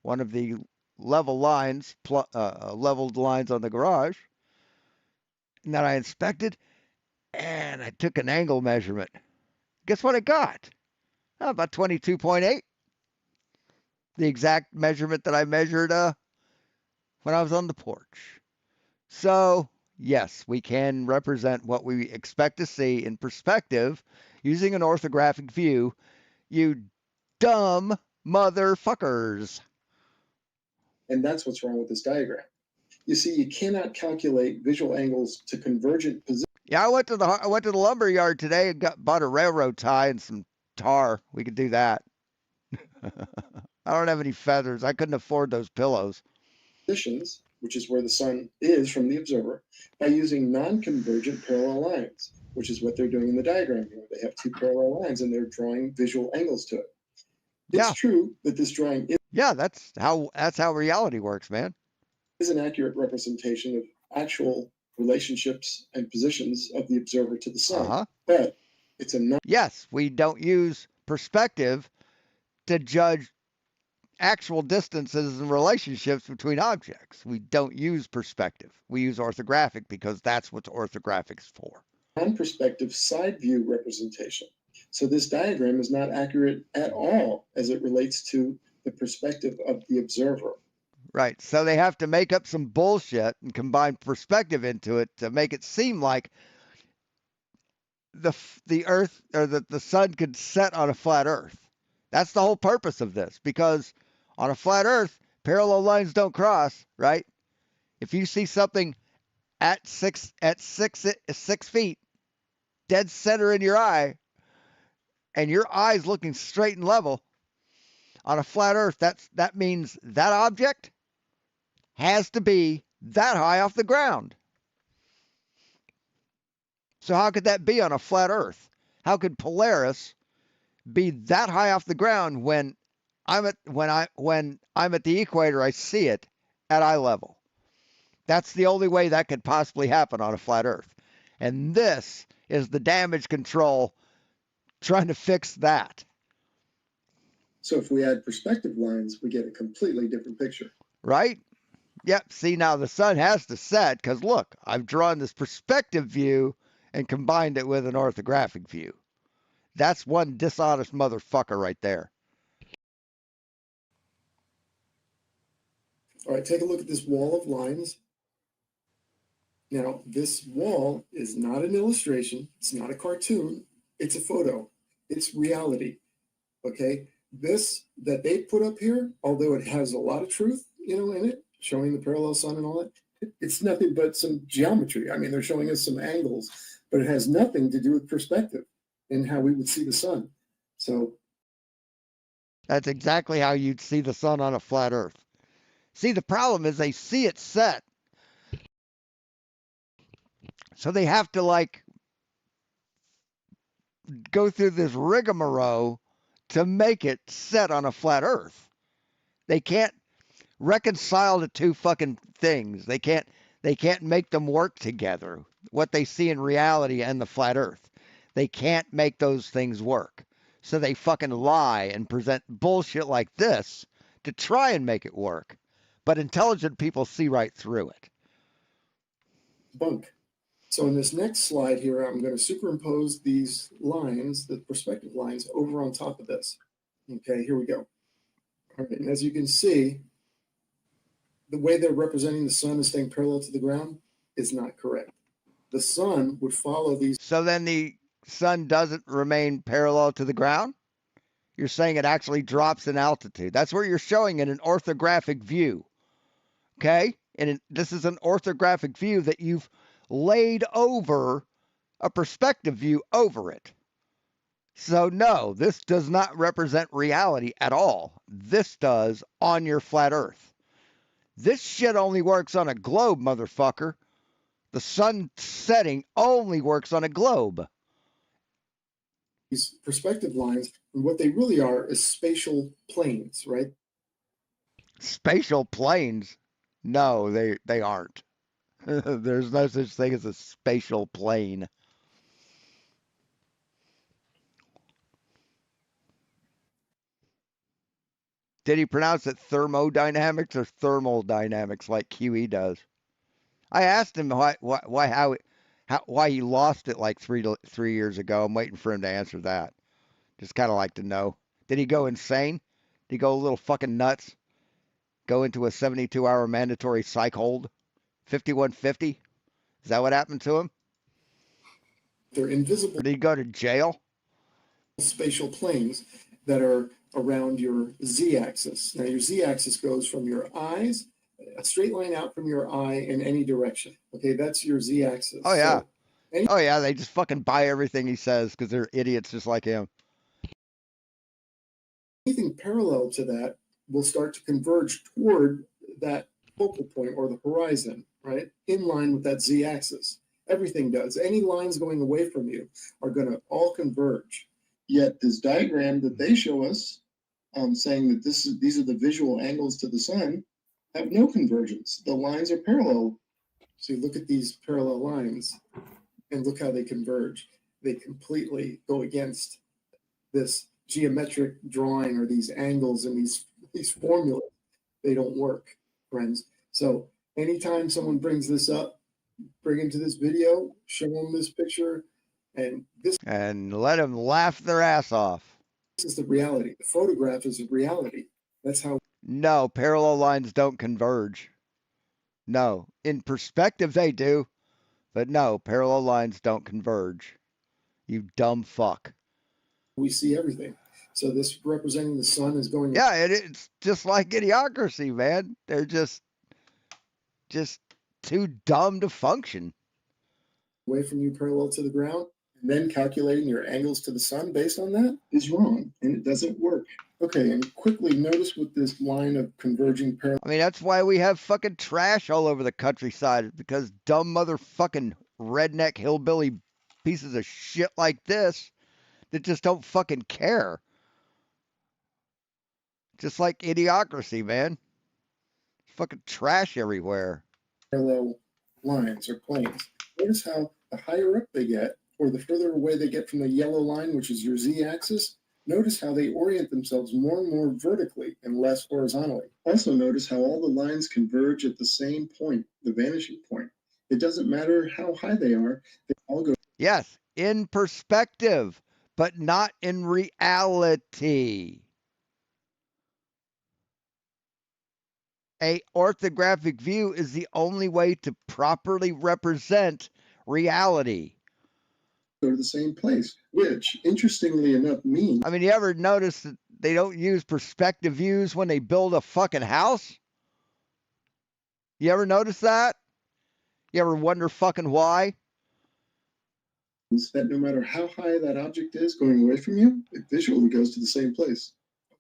one of the leveled lines on the garage, and then I inspected, and I took an angle measurement. Guess what I got? About 22.8. The exact measurement that I measured when I was on the porch. So, yes, we can represent what we expect to see in perspective using an orthographic view, you dumb motherfuckers. And that's what's wrong with this diagram. You see, you cannot calculate visual angles to convergent positions. Yeah, I went to the lumber yard today and bought a railroad tie and some tar. We could do that. I don't have any feathers. I couldn't afford those pillows. Positions, which is where the sun is from the observer, by using non-convergent parallel lines, which is what they're doing in the diagram here. They have two parallel lines and they're drawing visual angles to it. It's true that this drawing is that's how reality works, man. Is an accurate representation of actual relationships and positions of the observer to the sun. But it's a yes, we don't use perspective to judge actual distances and relationships between objects. We don't use perspective. We use orthographic because that's what orthographic's for. Non-perspective side view representation. So this diagram is not accurate at all as it relates to the perspective of the observer. Right. So they have to make up some bullshit and combine perspective into it to make it seem like the earth or the sun could set on a flat earth. That's the whole purpose of this, because on a flat earth, parallel lines don't cross, right? If you see something at six feet, dead center in your eye, and your eye's looking straight and level, on a flat earth, that means that object has to be that high off the ground. So how could that be on a flat earth? How could Polaris be that high off the ground when I'm at the equator? I see it at eye level. That's the only way that could possibly happen on a flat earth. And this is the damage control trying to fix that. So if we add perspective lines, we get a completely different picture. Right? Yep. See, now the sun has to set because look, I've drawn this perspective view and combined it with an orthographic view. That's one dishonest motherfucker right there. All right, take a look at this wall of lines. Now, this wall is not an illustration. It's not a cartoon. It's a photo. It's reality. Okay? This that they put up here, although it has a lot of truth, in it, showing the parallel sun and all that, it's nothing but some geometry. I mean, they're showing us some angles, but it has nothing to do with perspective and how we would see the sun. So that's exactly how you'd see the sun on a flat earth. See, the problem is they see it set. So they have to go through this rigmarole to make it set on a flat earth. They can't reconcile the two fucking things. They can't make them work together. What they see in reality and the flat earth. They can't make those things work. So they fucking lie and present bullshit like this to try and make it work. But intelligent people see right through it. Bunk. So in this next slide here, I'm going to superimpose these lines, the perspective lines, over on top of this. Okay, here we go. All right, and as you can see, the way they're representing the sun as staying parallel to the ground is not correct. The sun would follow these. So then the sun doesn't remain parallel to the ground? You're saying it actually drops in altitude. That's what you're showing in an orthographic view. Okay? And this is an orthographic view that you've laid over a perspective view over it. So no, this does not represent reality at all. This does on your flat earth. This shit only works on a globe, motherfucker. The sun setting only works on a globe. These perspective lines, and what they really are is spatial planes, right? Spatial planes? No, they aren't. There's no such thing as a spatial plane. Did he pronounce it thermodynamics or thermal dynamics like QE does? I asked him why he lost it like 3 years ago. I'm waiting for him to answer that. Just kind of like to know. Did he go insane? Did he go a little fucking nuts? Go into a 72-hour mandatory psych hold? 5150? Is that what happened to him? They're invisible. Or did he go to jail? Spatial planes that are around your z-axis. Now, your z-axis goes from your eyes, a straight line out from your eye in any direction. Okay, that's your z-axis. Oh, yeah. So Oh, yeah, they just fucking buy everything he says because they're idiots just like him. anything parallel to that will start to converge toward that focal point or the horizon, right? In line with that z-axis. Everything does. Any lines going away from you are going to all converge. Yet this diagram that they show us, saying that these are the visual angles to the sun, have no convergence. The lines are parallel. So you look at these parallel lines and look how they converge. They completely go against this geometric drawing or these angles and these formulas. They don't work, friends. So anytime someone brings this up, bring into this video, show them this picture, and let them laugh their ass off. This is the reality. The photograph is the reality. That's how. No, parallel lines don't converge. No, in perspective they do, but no, parallel lines don't converge. You dumb fuck. We see everything. So this representing the sun is going. Yeah, it's just like idiocracy, man. They're just too dumb to function. Away from you, parallel to the ground, and then calculating your angles to the sun based on that is wrong, and it doesn't work. Okay, and quickly notice with this line of converging parallel. I mean, that's why we have fucking trash all over the countryside, because dumb motherfucking redneck hillbilly pieces of shit like this that just don't fucking care. Just like idiocracy, man. Fucking trash everywhere. Parallel lines or planes. Notice how the higher up they get, or the further away they get from the yellow line, which is your z-axis, notice how they orient themselves more and more vertically and less horizontally. Also notice how all the lines converge at the same point, the vanishing point. It doesn't matter how high they are, they all go. Yes, in perspective, but not in reality. A orthographic view is the only way to properly represent reality. Go to the same place, which, interestingly enough, means. I mean, you ever notice that they don't use perspective views when they build a fucking house? You ever notice that? You ever wonder fucking why? That no matter how high that object is going away from you, it visually goes to the same place.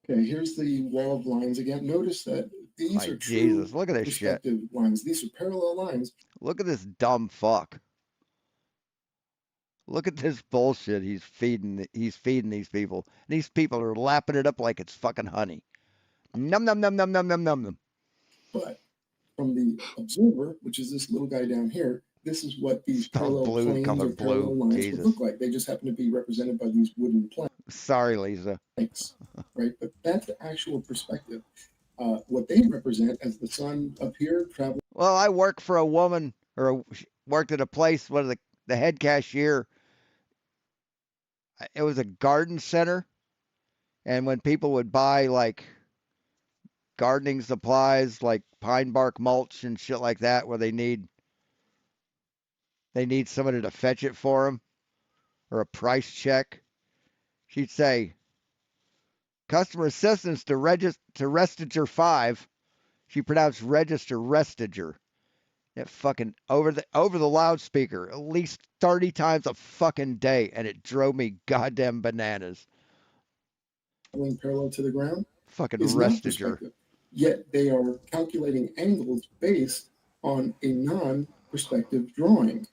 Okay, here's the wall of lines again. Notice that these are Jesus, true look at this shit. perspective lines. These are parallel lines. Look at this dumb fuck. Look at this bullshit he's feeding these people. And these people are lapping it up like it's fucking honey. Num num num num num num num num. But from the observer, which is this little guy down here, this is what these parallel planes or parallel lines would look like. They just happen to be represented by these wooden planks. Sorry, Lisa. Thanks. Right, but that's the actual perspective. What they represent as the sun up here traveling. Well, I work for a woman, worked at a place where the head cashier, it was a garden center, and when people would buy like gardening supplies like pine bark mulch and shit like that, where they need somebody to fetch it for them or a price check, she'd say customer assistance to Restager 5. She pronounced register Restager. It fucking over the loudspeaker at least 30 times a fucking day, and it drove me goddamn bananas. Parallel to the ground. Fucking Restager. Yet they are calculating angles based on a non-perspective drawing,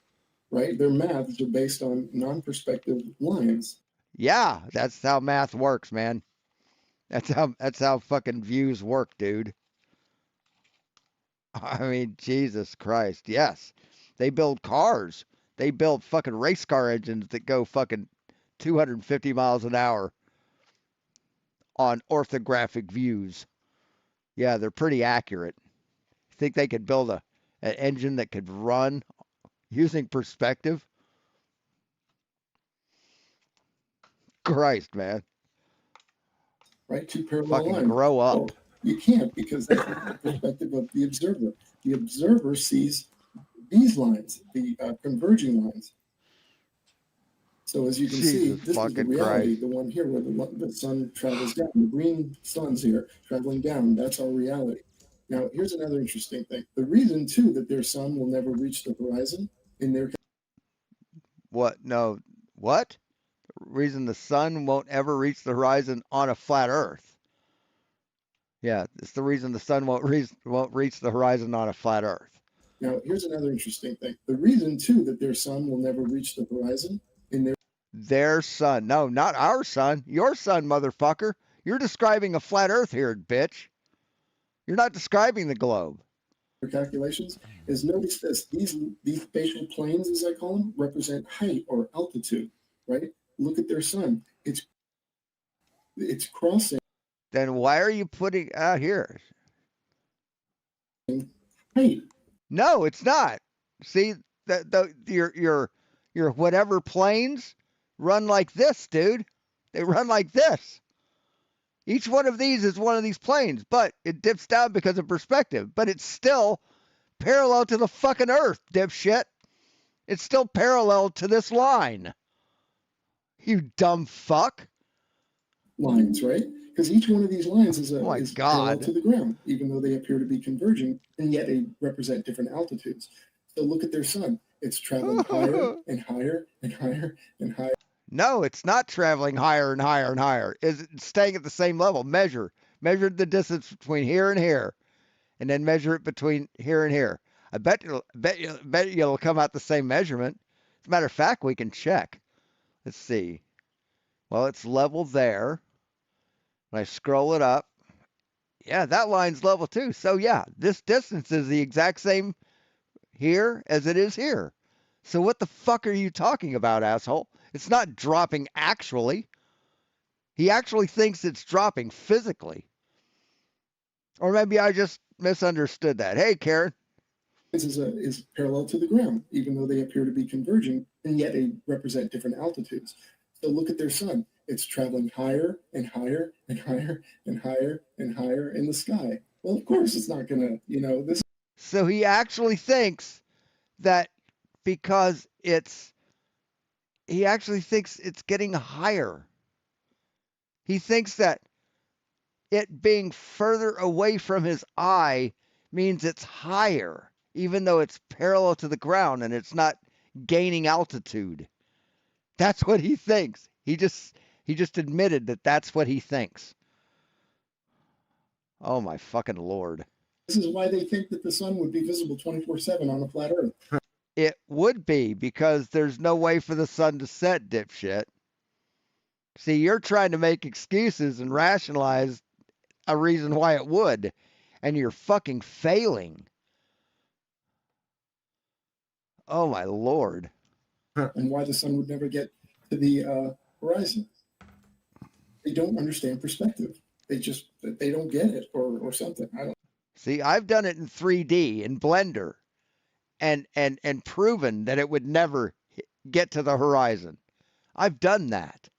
right? Their maths are based on non-perspective lines. Yeah, that's how math works, man. That's how fucking views work, dude. I mean, Jesus Christ. Yes. They build cars. They build fucking race car engines that go fucking 250 miles an hour on orthographic views. Yeah, they're pretty accurate. Think they could build an engine that could run using perspective? Christ, man. right? Two parallel Fucking lines. grow up. Well, you can't, because that's the perspective of the observer. The observer sees these lines, the converging lines. So as you can see, Jesus this is the fucking reality, Christ. the one here where the sun travels down. The green sun's here traveling down. That's our reality. Now, here's another interesting thing. The reason, too, that their sun will never reach the horizon in their What? No. What? Reason the sun won't ever reach the horizon on a flat Earth. Yeah, it's the reason the sun won't reach the horizon on a flat Earth. Now, here's another interesting thing. The reason, too, that their sun will never reach the horizon in their sun. No, not our sun. Your sun, motherfucker. You're describing a flat Earth here, bitch. You're not describing the globe. their calculations is, notice this. These spatial planes, as I call them, represent height or altitude, right? Look at their sun. It's crossing. Then why are you putting here? Height. No, it's not. See, your whatever planes run like this, dude. They run like this. Each one of these is one of these planes, but it dips down because of perspective. But it's still parallel to the fucking Earth, dipshit. It's still parallel to this line. You dumb fuck. Lines, right? Because each one of these lines is parallel God. to the ground, even though they appear to be converging, and yet they represent different altitudes. So look at their sun. It's traveling higher and higher and higher and higher. No, it's not traveling higher and higher and higher. It's staying at the same level. Measure the distance between here and here, and then measure it between here and here. I bet you'll come out the same measurement. As a matter of fact, we can check. Let's see. Well, it's level there. When I scroll it up, yeah, that line's level too. So yeah, this distance is the exact same here as it is here. So what the fuck are you talking about, asshole? It's not dropping actually. He actually thinks it's dropping physically. Or maybe I just misunderstood that. Hey, Karen. This is parallel to the ground, even though they appear to be converging, and yet they represent different altitudes. So look at their sun. It's traveling higher and higher and higher and higher and higher in the sky. Well, of course it's not going to, this. So he actually thinks that because he actually thinks it's getting higher. He thinks that it being further away from his eye means it's higher, even though it's parallel to the ground and it's not gaining altitude. That's what he thinks. He just admitted that that's what he thinks. Oh my fucking Lord. This is why they think that the sun would be visible 24/7 on a flat Earth. It would be, because there's no way for the sun to set, dipshit. See, you're trying to make excuses and rationalize a reason why it would, and you're fucking failing. Oh my Lord. And why the sun would never get to the horizon. They don't understand perspective. They don't get it or something. I don't. See, I've done it in 3D in Blender and proven that it would never get to the horizon. I've done that.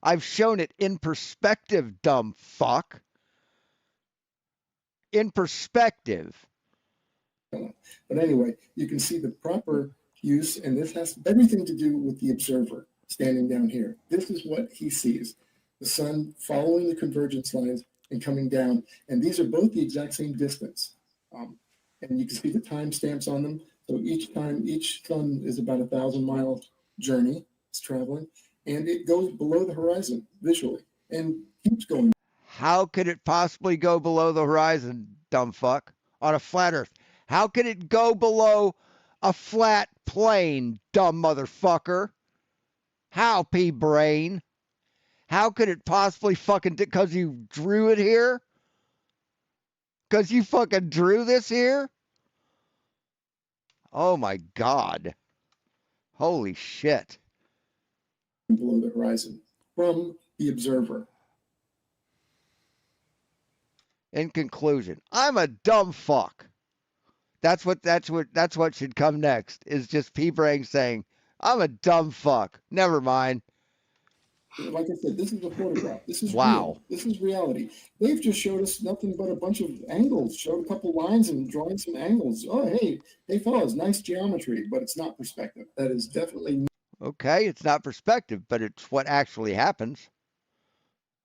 I've shown it in perspective, dumb fuck. In perspective. But anyway, you can see the proper use, and this has everything to do with the observer standing down here. This is what he sees. The sun following the convergence lines and coming down. And these are both the exact same distance. And you can see the timestamps on them. So each sun is about 1,000-mile journey it's traveling. And it goes below the horizon visually and keeps going. How could it possibly go below the horizon, dumb fuck, on a flat Earth? How could it go below a flat plane, dumb motherfucker? How, P-brain? How could it possibly fucking, because you drew it here? Because you fucking drew this here? Oh my God. Holy shit. Below the horizon from the observer. In conclusion, I'm a dumb fuck. That's what should come next, is just P-brain saying, I'm a dumb fuck. Never mind. Like I said, this is a photograph. This is Wow. real. This is reality. They've just showed us nothing but a bunch of angles. Showed a couple lines and drawing some angles. Oh, hey, fellas, nice geometry, but it's not perspective. That is definitely okay. It's not perspective, but it's what actually happens.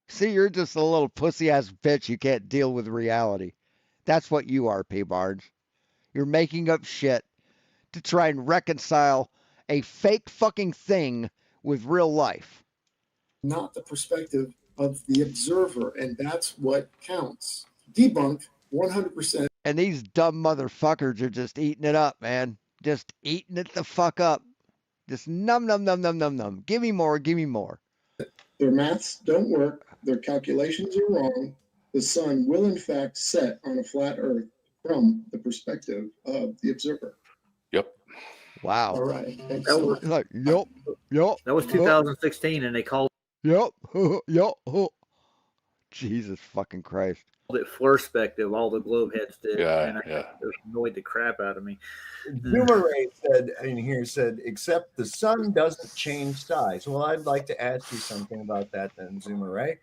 See, you're just a little pussy ass bitch. You can't deal with reality. That's what you are, P. Barnes. You're making up shit to try and reconcile a fake fucking thing with real life. not the perspective of the observer, and that's what counts. Debunk 100%. And these dumb motherfuckers are just eating it up, man. Just eating it the fuck up. Just num num num num num num. Give me more, give me more. Their maths don't work. Their calculations are wrong. The sun will, in fact, set on a flat Earth from the perspective of the observer. Yep. Wow. All right. Thanks That so was much. Like, yep. that was 2016, and they called Yep. Yep. Jesus fucking Christ. it perspective. All the globe heads did, Yeah, and yeah. it annoyed the crap out of me. Zoomer Ray said in here except the sun doesn't change size. Well, I'd like to ask you something about that then, Zoomer Ray.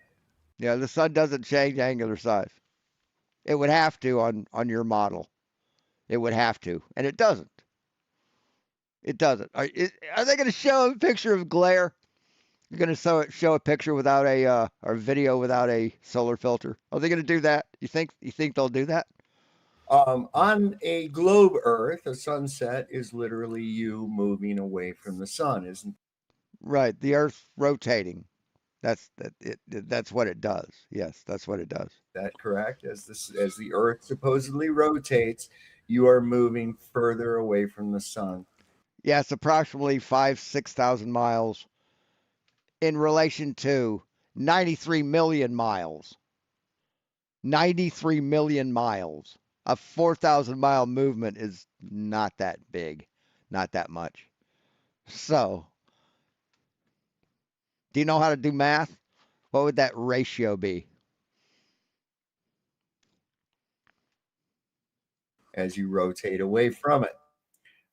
Yeah, the sun doesn't change angular size. It would have to on your model. It would have to, and it doesn't. It doesn't. Are they going to show a picture of glare? You're going to show a picture without a or video without a solar filter? Are they going to do that? You think they'll do that? On a globe Earth, a sunset is literally you moving away from the sun, isn't? Right, the Earth rotating. That's what it does. Yes, that's what it does. That correct? As the Earth supposedly rotates, you are moving further away from the sun. Yeah, it's approximately 6,000 miles in relation to 93 million miles. 93 million miles. A 4,000 mile movement is not that big, not that much. So, do you know how to do math? What would that ratio be? As you rotate away from it.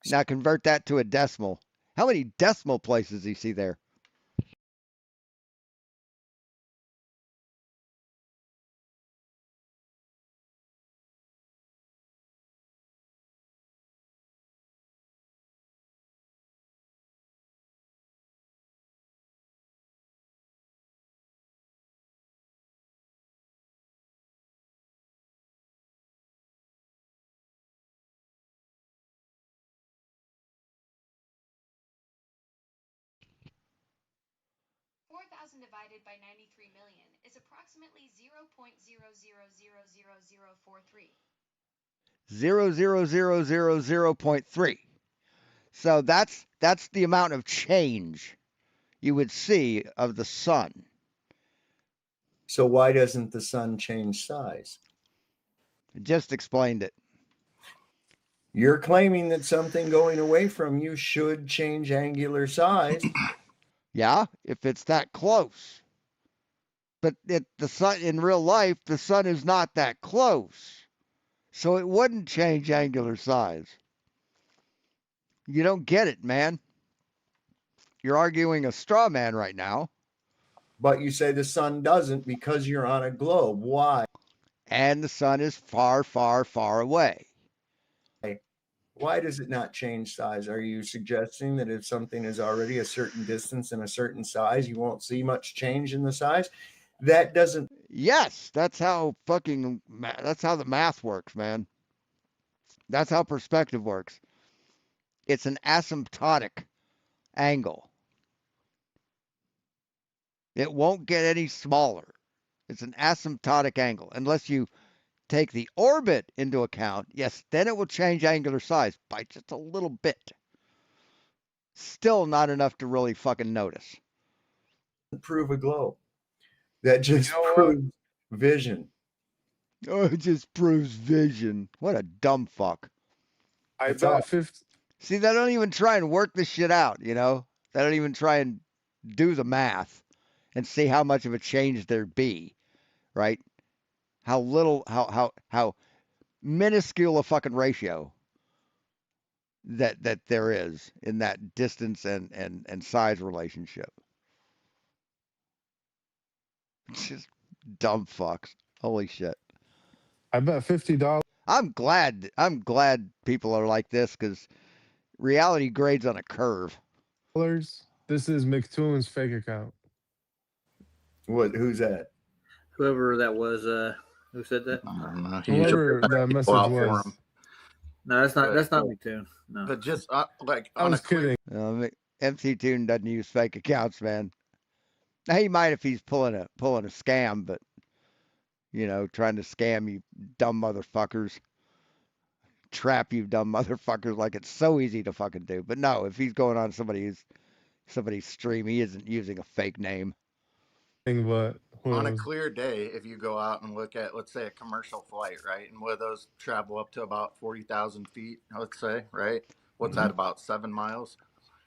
Now convert that to a decimal. How many decimal places do you see there? Divided by 93 million is approximately 0.00000043. 0.3. So that's the amount of change you would see of the sun. So why doesn't the sun change size? Just explained it. You're claiming that something going away from you should change angular size. Yeah, if it's that close. But the sun in real life, the sun is not that close. So it wouldn't change angular size. You don't get it, man. You're arguing a straw man right now. But you say the sun doesn't because you're on a globe. Why? And the sun is far, far, far away. Why does it not change size? Are you suggesting that if something is already a certain distance and a certain size, you won't see much change in the size? That doesn't. Yes, that's how the math works, man. That's how perspective works. It's an asymptotic angle. It won't get any smaller. It's an asymptotic angle. Unless you take the orbit into account, yes, then it will change angular size by just a little bit. Still not enough to really fucking notice. Prove a globe. That just proves vision. Oh, it just proves vision. What a dumb fuck. I bet 50. See, they don't even try and work this shit out, you know? They don't even try and do the math and see how much of a change there'd be, right? How little, how minuscule a fucking ratio that there is in that distance and size relationship. Just dumb fucks. Holy shit. I bet $50. I'm glad people are like this because reality grades on a curve. This is McToon's fake account. Who's that? Whoever that was, who said that? I don't know. Whoever that message was. No, that's not McToon. No. But just like I was kidding. MC Toon doesn't use fake accounts, man. Now, he might if he's pulling a scam, but you know, trying to scam you dumb motherfuckers. Trap you dumb motherfuckers like it's so easy to fucking do. But no, if he's going on somebody's stream, he isn't using a fake name. But on a clear day, if you go out and look at, let's say, a commercial flight, right, and where those travel up to about 40,000 feet, let's say, right, what's that, about 7 miles?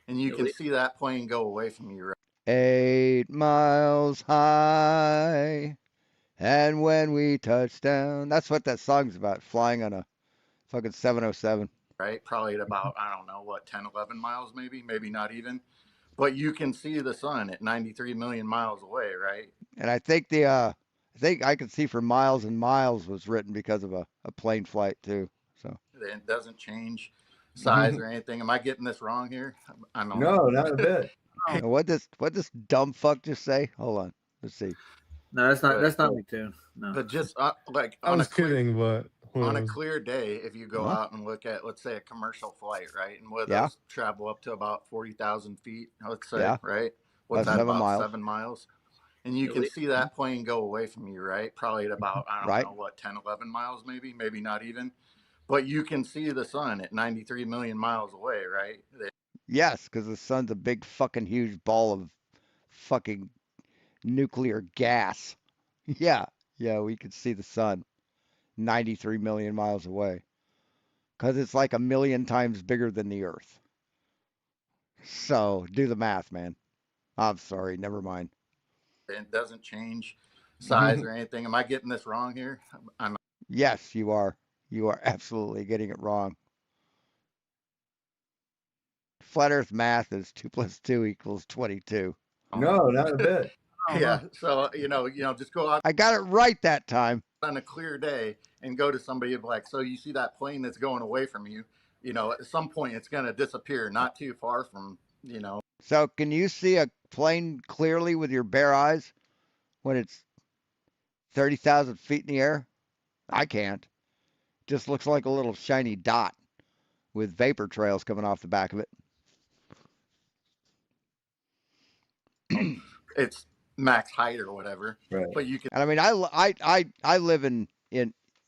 And you can see that plane go away from you, right? 8 miles high, and when we touch down. That's what that song's about, flying on a fucking 707. Right, probably at about, I don't know, what, 10, 11 miles maybe not even. But you can see the sun at 93 million miles away, right? And I think I can see for miles and miles was written because of a plane flight too. So it doesn't change size or anything. Am I getting this wrong here? I don't know. No, not a bit. What this dumb fuck just say? Hold on, let's see. No, that's not McToon. No. But just like I was kidding, but on a clear day, if you go out and look at, let's say, a commercial flight, right, and where those travel up to about 40,000 feet, let's say, right, what's that, about 7 miles? And you can see that plane go away from you, right, probably at about, I don't know, what, 10, 11 miles maybe not even. But you can see the sun at 93 million miles away, right? Yes, because the sun's a big fucking huge ball of fucking nuclear gas. Yeah, we could see the sun 93 million miles away because it's like 1 million times bigger than the Earth. So do the math, man. I'm sorry, never mind. It doesn't change size or anything. Am I getting this wrong here? Yes, you are. You are absolutely getting it wrong. Flat Earth math is 2 + 2 = 22. No, not a bit. Yeah, so you know, just go out. I got it right that time. On a clear day and go to somebody and be like, so you see that plane that's going away from you, you know, at some point it's going to disappear, not too far from, you know. So can you see a plane clearly with your bare eyes when it's 30,000 feet in the air? I can't. Just looks like a little shiny dot with vapor trails coming off the back of it. It's max height or whatever, right? But you can. And I mean, I live in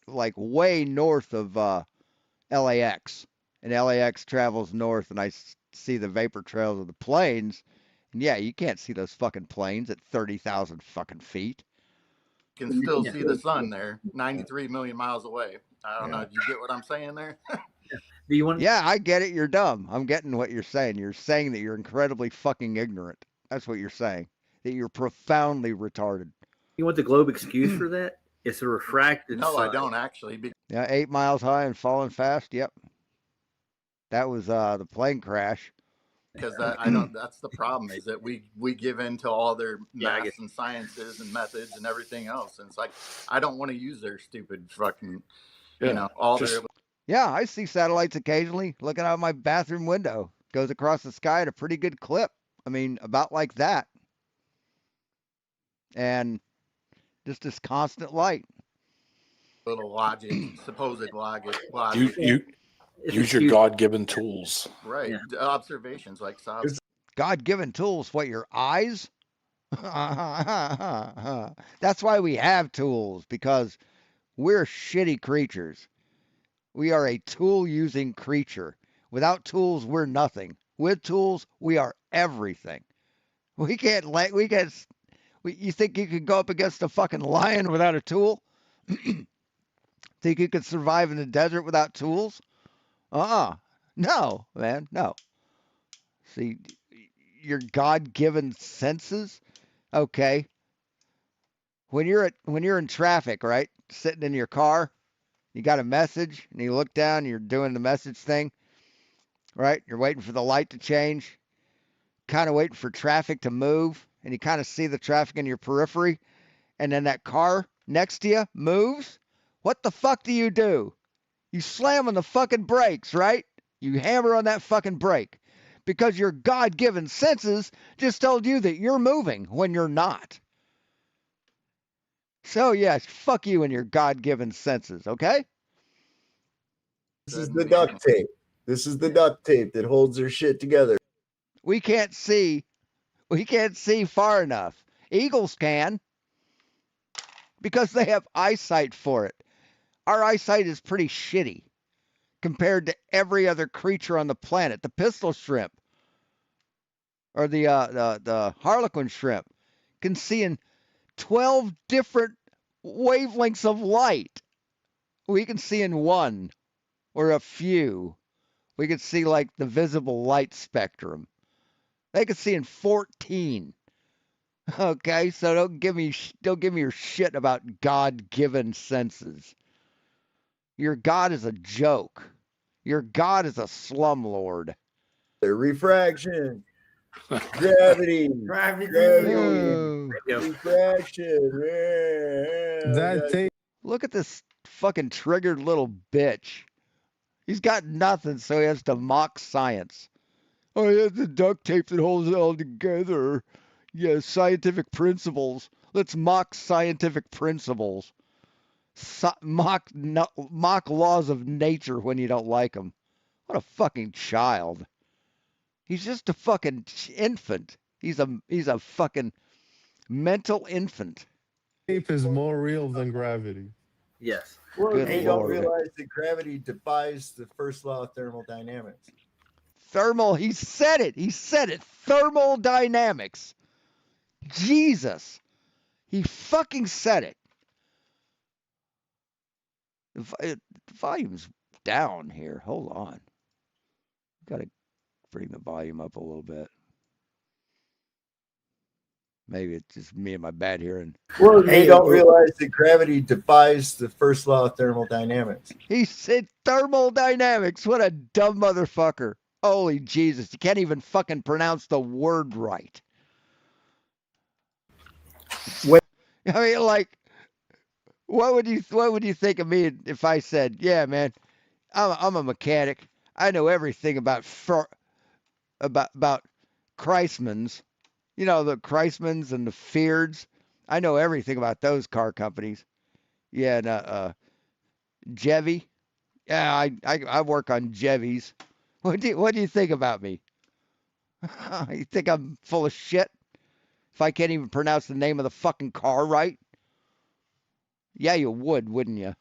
like way north of LAX, and LAX travels north, and I see the vapor trails of the planes. And yeah, you can't see those fucking planes at 30,000 fucking feet. You can still see the sun there, 93 million miles away. I don't know. Do you get what I'm saying there? Do you want? Yeah, I get it. You're dumb. I'm getting what you're saying. You're saying that you're incredibly fucking ignorant. That's what you're saying. That you're profoundly retarded. You want the globe excuse for that? It's a refracted. No, sun. I don't actually. Yeah, 8 miles high and falling fast. Yep. That was the plane crash. Because that's the problem, is that we give in to all their maths and sciences and methods and everything else. And it's like, I don't want to use their stupid fucking, you know, all their. Yeah, I see satellites occasionally looking out my bathroom window. Goes across the sky at a pretty good clip. I mean, about like that. And just this constant light. Little logic, supposed logic. You use your God-given tools. Right. Yeah. Observations like God-given tools. What, your eyes? That's why we have tools, because we're shitty creatures. We are a tool-using creature. Without tools, we're nothing. With tools, we are everything. You think you could go up against a fucking lion without a tool? Think you could survive in the desert without tools? No, man, no. See, your God-given senses? Okay. When you're in traffic, right? Sitting in your car, you got a message, and you look down, you're doing the message thing, right? You're waiting for the light to change, kind of waiting for traffic to move, and you kind of see the traffic in your periphery, and then that car next to you moves, what the fuck do? You slam on the fucking brakes, right? You hammer on that fucking brake because your God-given senses just told you that you're moving when you're not. So, yes, fuck you and your God-given senses, okay? This is the duct tape. This is the duct tape that holds their shit together. We can't see far enough. Eagles can because they have eyesight for it. Our eyesight is pretty shitty compared to every other creature on the planet. The pistol shrimp or the harlequin shrimp can see in 12 different wavelengths of light. We can see in one or a few. We can see like the visible light spectrum. They can see in 14. Okay, so don't give me your shit about God-given senses. Your God is a joke. Your God is a slumlord. The refraction, gravity, Gravity. refraction. That tape. Look at this fucking triggered little bitch. He's got nothing, so he has to mock science. Oh, yeah, the duct tape that holds it all together. Yeah, scientific principles. Let's mock scientific principles. Mock laws of nature when you don't like them. What a fucking child. He's just a fucking infant. He's a fucking mental infant. Tape is more real than gravity. Yes. Well, Good they don't Lord. realize that gravity defies the first law of thermodynamics. He said it. Thermodynamics. Jesus. He fucking said it. The volume's down here. Hold on. Got to bring the volume up a little bit. Maybe it's just me and my bad hearing. Well, they don't realize that gravity defies the first law of thermodynamics. He said thermodynamics. What a dumb motherfucker. Holy Jesus. You can't even fucking pronounce the word right. I mean, like, what would you think of me if I said, yeah, man, I'm a mechanic. I know everything about Kreismans. You know, the Kreismans and the Feards. I know everything about those car companies. Yeah, and Chevy. Yeah, I work on Chevys. What do you think about me? You think I'm full of shit? If I can't even pronounce the name of the fucking car right? Yeah, you would, wouldn't you?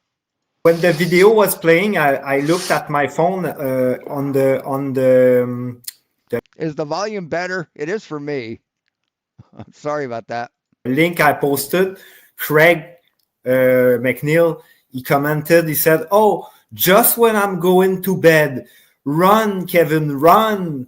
When the video was playing, I looked at my phone on the Is the volume better? It is for me. I'm sorry about that. link I posted. Craig McNeil, he commented, he said, "Oh, just when I'm going to bed, run, Kevin, run."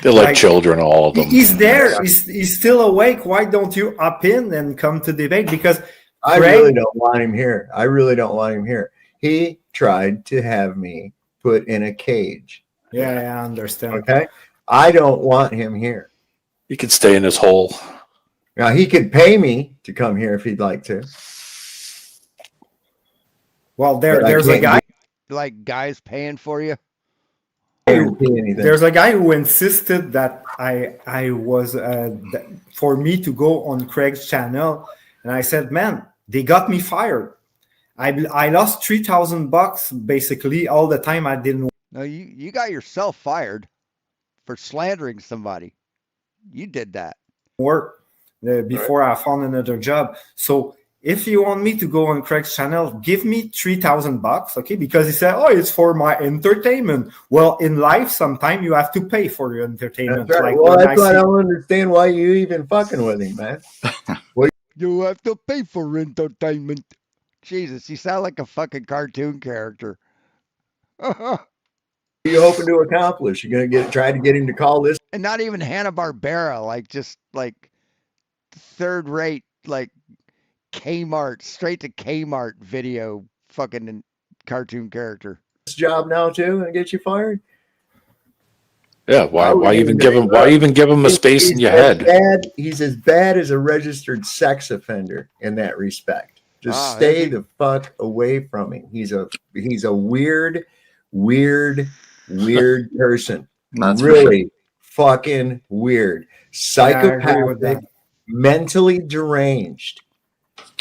They're like children, all of them. He's there. He's still awake. Why don't you up in and come to debate? Because I really don't want him here. I really don't want him here. He tried to have me put in a cage. Yeah, I understand. Okay. I don't want him here. He could stay in his hole. Now, he could pay me to come here if he'd like to. Well, there's a guy. Like guys paying for you? There's a guy who insisted that I was for me to go on Craig's channel, and I said, "Man, they got me fired. I lost $3,000 basically all the time I didn't." No, you got yourself fired for slandering somebody. You did that. Work before I found another job. So if you want me to go on Craig's channel, give me $3,000, okay? Because he said, "Oh, it's for my entertainment." Well, in life, sometimes you have to pay for your entertainment. That's right. Like Well, that's why I don't understand why you even fucking with him, man. You have to pay for entertainment. Jesus, you sound like a fucking cartoon character. What are you hoping to accomplish? You're gonna try to get him to call this, and not even Hanna-Barbera, like just like third rate, like Kmart, straight to Kmart video fucking cartoon character. job now too and get you fired? Yeah, why even give him a space in your head? He's as bad as a registered sex offender in that respect. Just stay the fuck away from him. He's a weird person. That's really fucking weird. Psychopathic, mentally deranged.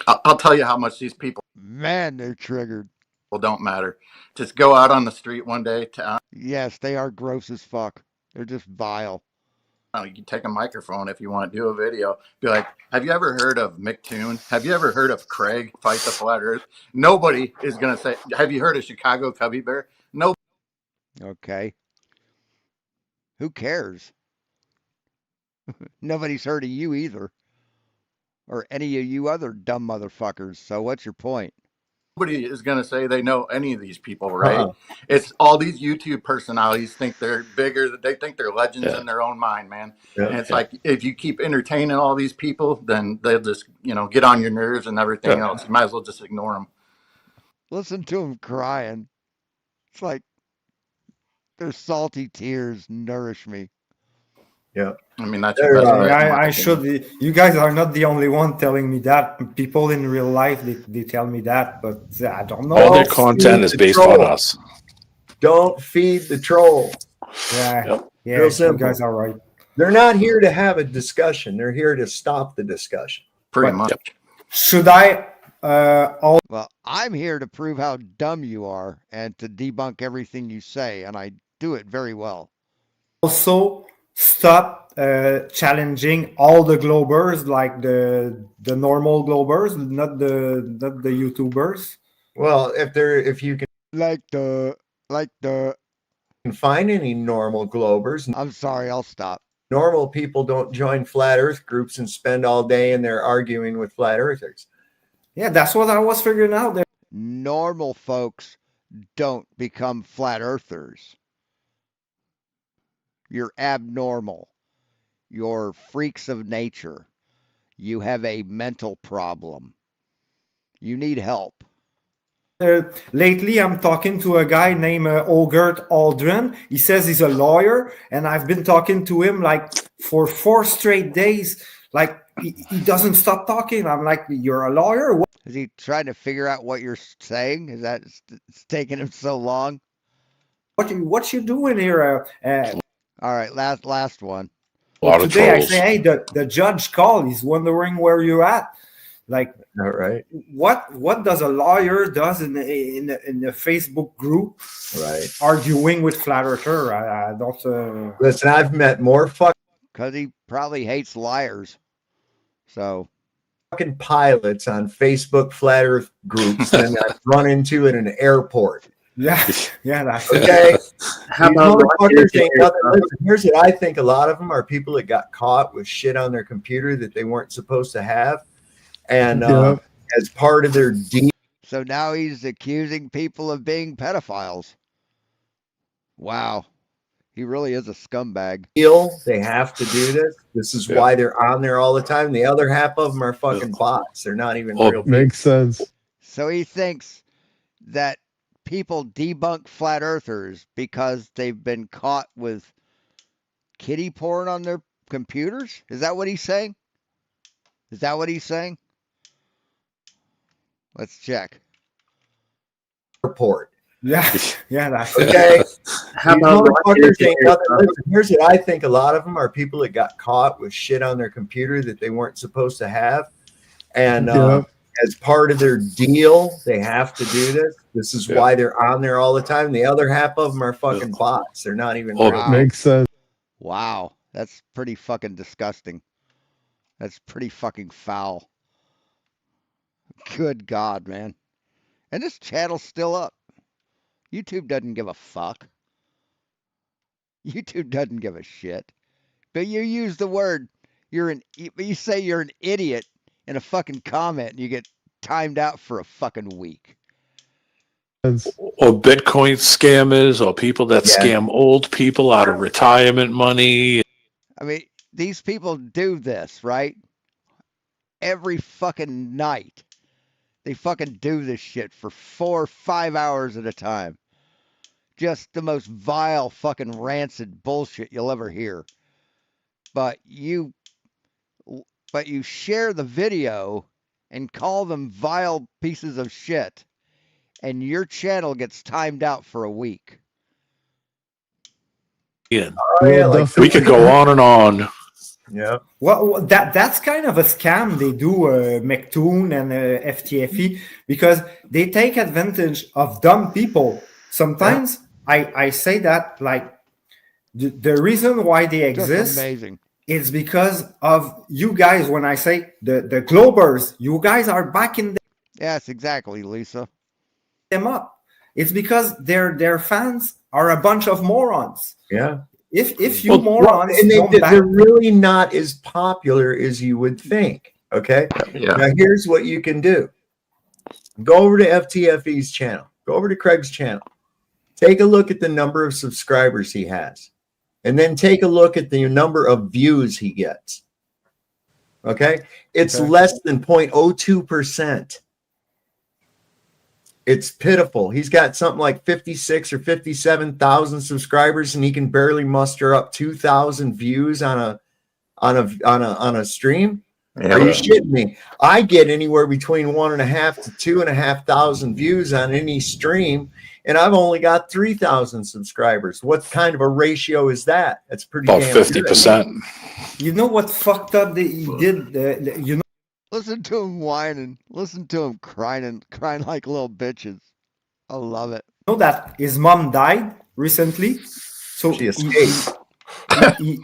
I'll tell you how much these people. Man, they're triggered. Well, don't matter. Just go out on the street one day. Yes, they are gross as fuck. They're just vile. You can take a microphone if you want to do a video. Be like, have you ever heard of McToon? Have you ever heard of Craig Fight the Flat Earth? Nobody is going to say, have you heard of Chicago Cubby Bear? No. Okay. Who cares? Nobody's heard of you either. Or any of you other dumb motherfuckers. So what's your point? Nobody is going to say they know any of these people, right? It's all these YouTube personalities think they're bigger. They think they're legends in their own mind, man. And it's like, if you keep entertaining all these people, then they'll just, get on your nerves and everything else. You might as well just ignore them. Listen to them crying. It's like their salty tears nourish me. Yeah. I mean, that's your best bet. I should. You guys are not the only one telling me that. People in real life, they tell me that, but I don't know. All their content is based on us. Don't feed the troll. Yeah, you guys are right. They're not here to have a discussion. They're here to stop the discussion. Pretty much. Should I? Well, I'm here to prove how dumb you are and to debunk everything you say, and I do it very well. Also, stop challenging all the Globers, like the normal Globers, not the YouTubers. Well, if you can like the can find any normal Globers. I'm sorry, I'll stop. Normal people don't join flat Earth groups and spend all day in there arguing with flat Earthers. Yeah, that's what I was figuring out there. Normal folks don't become flat earthers. You're abnormal. You're freaks of nature. You have a mental problem. You need help. Lately, I'm talking to a guy named Ogert Aldrin. He says he's a lawyer, and I've been talking to him like for 4 straight days. Like he doesn't stop talking. I'm like, you're a lawyer? What? Is he trying to figure out what you're saying? Is that it's taking him so long? What you doing here? All right, last one. Well, today I say, hey, the judge called. He's wondering where you're at. Like, all right, what does a lawyer does in the Facebook group? Right, arguing with flat earther. I don't. Listen, I've met more because he probably hates liars. So fucking pilots on Facebook flat Earth groups than I've run into in an airport. Yeah, that's okay. Here's what I think. A lot of them are people that got caught with shit on their computer that they weren't supposed to have, and as part of their deal. So now he's accusing people of being pedophiles. Wow. He really is a scumbag. They have to do this. This is why they're on there all the time. The other half of them are fucking bots. They're not even real. Makes sense. So he thinks that people debunk flat earthers because they've been caught with kiddie porn on their computers? Is that what he's saying? Is that what he's saying? Let's check. Report. Yeah, that's okay. Here's what I think. A lot of them are people that got caught with shit on their computer that they weren't supposed to have, and as part of their deal, they have to do this. This is why they're on there all the time. The other half of them are fucking bots. They're not even. Real. Makes sense. Wow, that's pretty fucking disgusting. That's pretty fucking foul. Good God, man. And this channel's still up. YouTube doesn't give a fuck. YouTube doesn't give a shit. But you use the word, you say you're an idiot in a fucking comment and you get timed out for a fucking week. Or Bitcoin scammers or people that scam old people out of retirement money. I mean, these people do this, right? Every fucking night. They fucking do this shit for 4 or 5 hours at a time. just the most vile, fucking rancid bullshit you'll ever hear. But you share the video and call them vile pieces of shit, and your channel gets timed out for a week. Yeah. Well, we could go on and on. Yeah. Well, that's kind of a scam they do, McToon and FTFE, because they take advantage of dumb people. Sometimes I say that, like, the reason why they exist is because of you guys. When I say the Globers, you guys are backing Yes, exactly, Lisa. them up. It's because their fans are a bunch of morons. Yeah. If you morons and don't back they're really not as popular as you would think. Okay. Yeah. Now here's what you can do. Go over to FTFE's channel. Go over to Craig's channel. Take a look at the number of subscribers he has. And then take a look at the number of views he gets. Okay. It's less than 0.02%. It's pitiful. He's got something like 56 or 57,000 subscribers, and he can barely muster up 2,000 views on a stream. Yeah. Are you shitting me? I get anywhere between 1,500 to 2,500 views on any stream, and I've only got 3,000 subscribers. What kind of a ratio is that? That's pretty About damn 50%. good. You know what fucked up that he did? You know. Listen to him whining. Listen to him crying like little bitches. I love it. Know that his mom died recently, so She escaped. He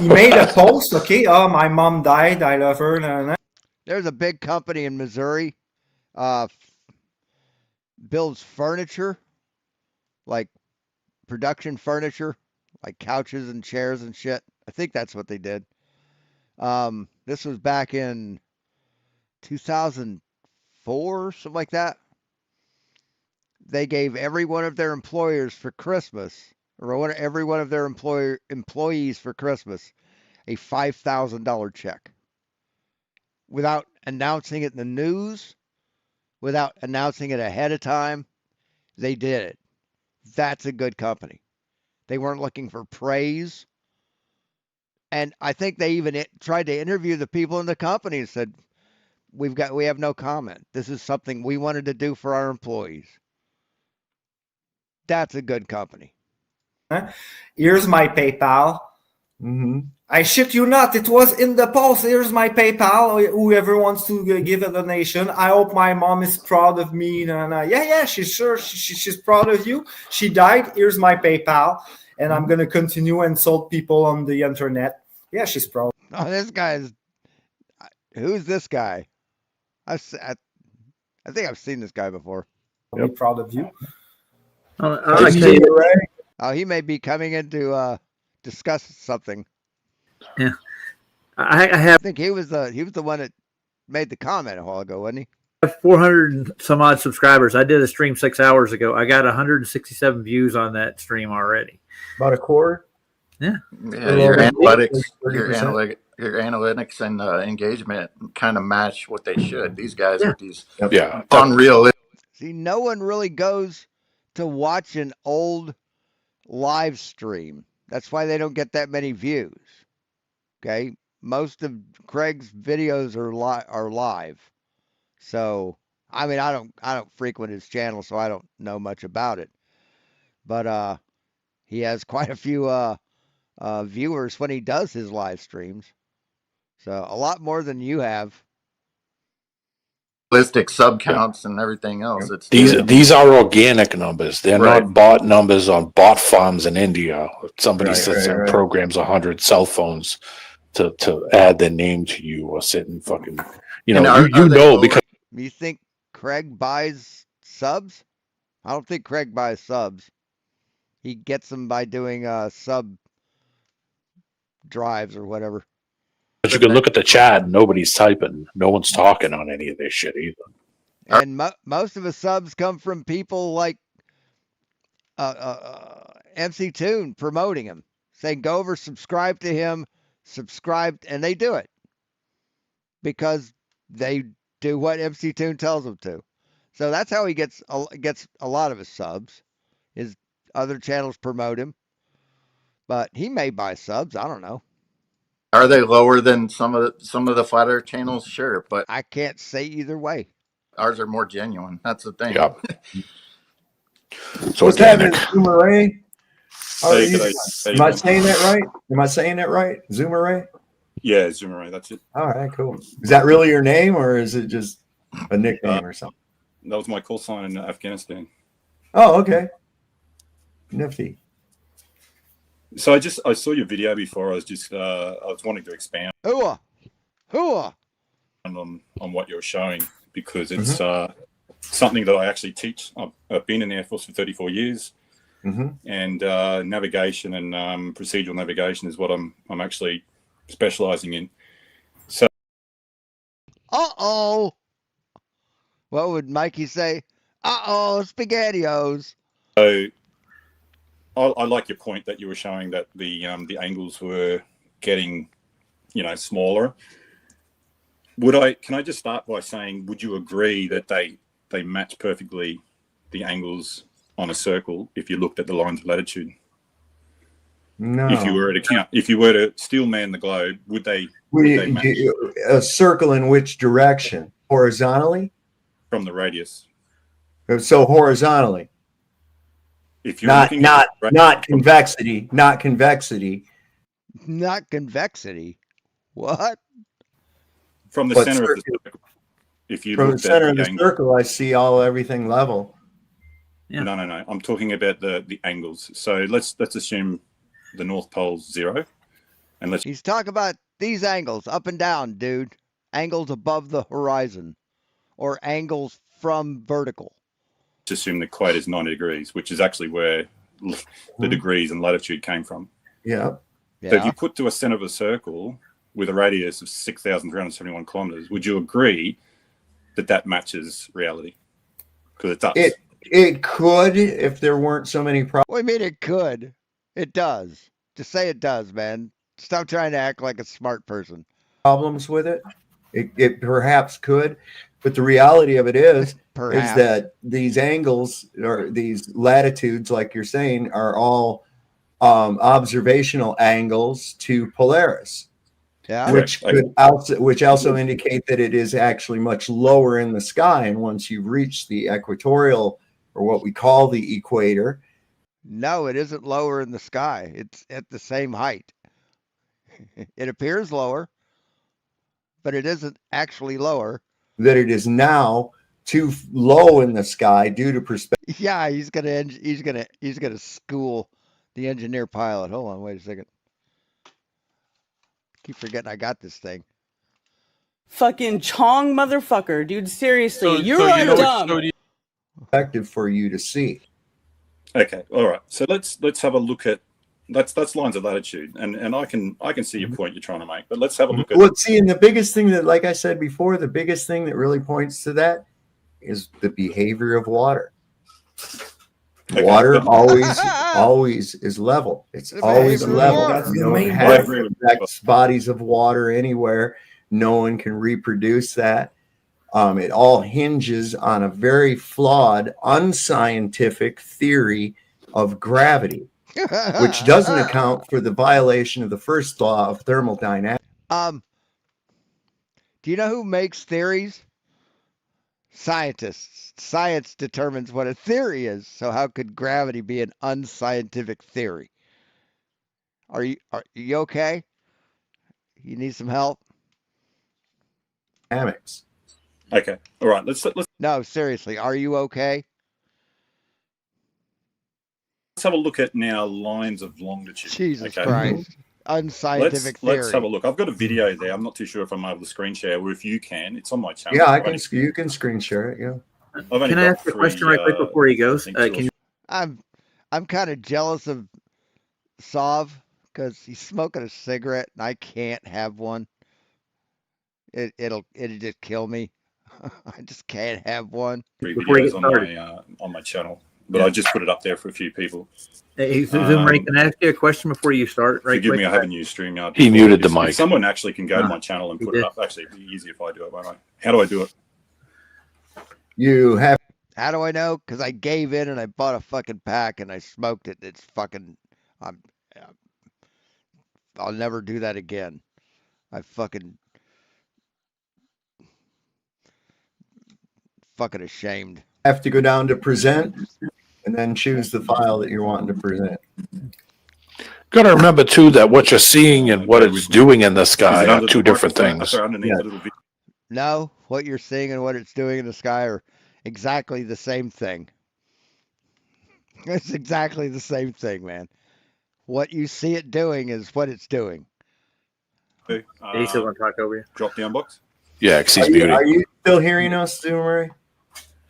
made a post. Okay, oh, my mom died. I love her. Nah, nah. There's a big company in Missouri, builds furniture, like production furniture, like couches and chairs and shit. I think that's what they did. This was back in 2004, something like that. They gave every one of their employers for Christmas, or every one of their employees for Christmas, a $5,000 check. Without announcing it in the news, without announcing it ahead of time, they did it. That's a good company. They weren't looking for praise. And I think they even tried to interview the people in the company and said, we have no comment. This is something we wanted to do for our employees. That's a good company. Here's my PayPal. I shit you not. It was in the post. Here's my PayPal. Whoever wants to give a donation. I hope my mom is proud of me. Yeah, she's sure. She's proud of you. She died. Here's my PayPal. And I'm going to continue and insult people on the internet. Yeah, she's proud. Oh, this guy's... Who's this guy? I think I've seen this guy before. I'll be proud of you. He may be coming in to discuss something. Yeah, I think he was the one that made the comment a while ago, wasn't he? I have 400 some odd subscribers. I did a stream 6 hours ago. I got 167 views on that stream already. About a quarter. Yeah. Yeah, your analytics and engagement kind of match what they should. These guys with these unreal. See, no one really goes to watch an old live stream. That's why they don't get that many views. Okay, most of Craig's videos are live. So, I mean, I don't frequent his channel, so I don't know much about it. But he has quite a few viewers when he does his live streams. So, a lot more than you have. Realistic sub counts and everything else. It's These are organic numbers. They're not bot numbers on bot farms in India. Somebody sits there and programs 100 cell phones to add their name to you or sit and fucking, because you think Craig buys subs? I don't think Craig buys subs. He gets them by doing sub drives or whatever. But you can look at the chat. Nobody's typing. No one's talking on any of this shit either. And most of the subs come from people like MC Toon promoting him, saying go over, subscribe to him, and they do it because they do what MC Toon tells them to. So that's how he gets a lot of his subs, is other channels promote him. But he may buy subs. I don't know. Are they lower than some of the flat Earth channels? Sure, but I can't say either way. Ours are more genuine. That's the thing. Yeah. So what's happening, Zoomeray? Am I doing? saying that right? Am I saying that right? Zoomeray? Yeah, Zoomeray. That's it. All right, cool. Is that really your name, or is it just a nickname or something? That was my call sign in Afghanistan. Oh, okay. Nifty. So I saw your video before. I was wanting to expand on what you're showing, because it's something that I actually teach. I've been in the Air Force for 34 years, and navigation and procedural navigation is what I'm actually specializing in. So, what would Mikey say? SpaghettiOs. So I like your point that you were showing that the angles were getting, smaller. Can I just start by saying, would you agree that they match perfectly the angles on a circle if you looked at the lines of latitude? No. If you were to steel man the globe, would they match? A circle in which direction? Horizontally? From the radius. So horizontally. If you're not convexity, not convexity. Not convexity. What? From the center of the circle. If you from the center of the angle, circle, I see everything level. Yeah. No. I'm talking about the angles. So let's assume the North Pole's 0, and he's talking about these angles up and down, dude. Angles above the horizon, or angles from vertical. Let's assume the equator is 90 degrees, which is actually where the degrees and latitude came from. Yeah. So if you put to a center of a circle with a radius of 6,371 kilometers, would you agree that matches reality? Because it does. It could if there weren't so many problems. What do you mean it could? It does. Just say it does, man. Stop trying to act like a smart person. Problems with it. It perhaps could, but the reality of it is that these angles or these latitudes, like you're saying, are all observational angles to Polaris. Yeah. Which also indicate that it is actually much lower in the sky, and once you reach the equatorial, or what we call the equator. No, it isn't lower in the sky. It's at the same height. It appears lower, but it isn't actually lower. That it is now too low in the sky due to perspective. Yeah, he's gonna school the engineer pilot. Hold on, wait a second. Keep forgetting I got this thing. Fucking Chong motherfucker, dude. Seriously, you are dumb. Effective for you to see. Okay, all right. So let's have a look at that's lines of latitude, and I can see your point you're trying to make, but let's have a look at. Well, see, and the biggest thing that, like I said before, the biggest thing that really points to that is the behavior of water. Okay. Water always is level. It's always level. You don't have bodies of water anywhere. No one can reproduce that. It all hinges on a very flawed, unscientific theory of gravity, which doesn't account for the violation of the first law of thermodynamics. Do you know who makes theories? Scientists. Science determines what a theory is. So how could gravity be an unscientific theory? Are you okay? You need some help? Dynamics. Okay. All right. Let's. No, seriously. Are you okay? Let's have a look at now lines of longitude. Jesus Christ. Unscientific theory. Let's have a look. I've got a video there. I'm not too sure if I'm able to screen share, or if you can. It's on my channel. Yeah, you can screen share it. Yeah. Can I ask a question right quick before he goes? I'm kind of jealous of Sav because he's smoking a cigarette and I can't have one. It'll just kill me. I just can't have one. Videos on my channel, but I just put it up there for a few people. Hey, Zoomeray, can I ask you a question before you start? Right, forgive me, I haven't used StreamYard. He muted the mic. Someone actually can go to my channel and put it up. Actually, it'd be easy if I do it, won't I? How do I do it? You have How do I know? Because I gave in and I bought a fucking pack and I smoked it. It's fucking. I'll never do that again. I fucking ashamed. Have to go down to present and then choose the file that you're wanting to present. Got to remember too that what you're seeing and what it's doing in the sky are two different things. No, what you're seeing and what it's doing in the sky are exactly the same thing. It's exactly the same thing, man. What you see it doing is what it's doing. He's still going to talk over you. Drop down box. Yeah, because he's muted. Are you still hearing us, Zoomery?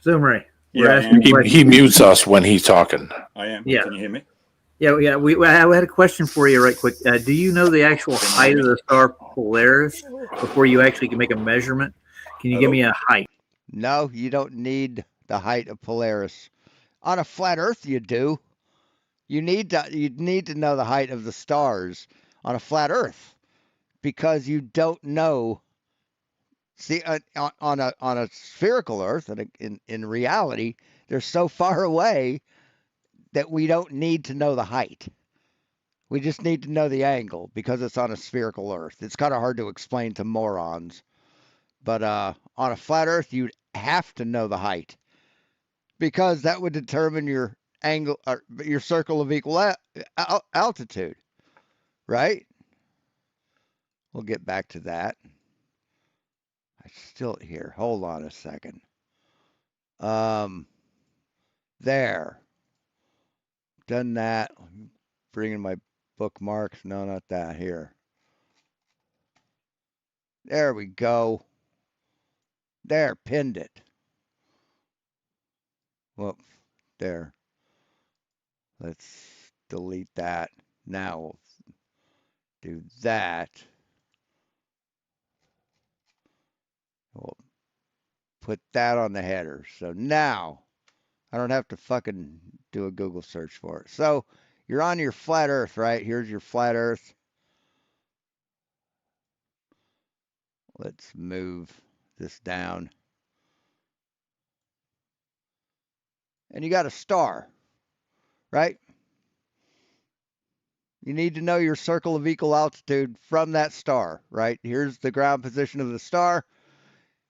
Zoomery. Yeah, he mutes us when he's talking. I am. Yeah. Can you hear me? Yeah. I had a question for you right quick. Do you know the actual height of the star Polaris before you actually can make a measurement? Can you give me a height? No, you don't need the height of Polaris. On a flat Earth, you do. You need to know the height of the stars on a flat Earth because you don't know. See, on a spherical Earth, and in reality, they're so far away that we don't need to know the height. We just need to know the angle because it's on a spherical Earth. It's kind of hard to explain to morons. But on a flat Earth, you'd have to know the height because that would determine your angle, or your circle of equal altitude, right? We'll get back to that. I'm still here. Hold on a second. There. Done that. Bringing my bookmarks. No, not that. Here. There we go. There, pinned it. Well, there. Let's delete that. Now we'll do that. We'll put that on the header. So now I don't have to fucking do a Google search for it. So you're on your flat Earth, right? Here's your flat Earth. Let's move this down. And you got a star, right? You need to know your circle of equal altitude from that star, right? Here's the ground position of the star.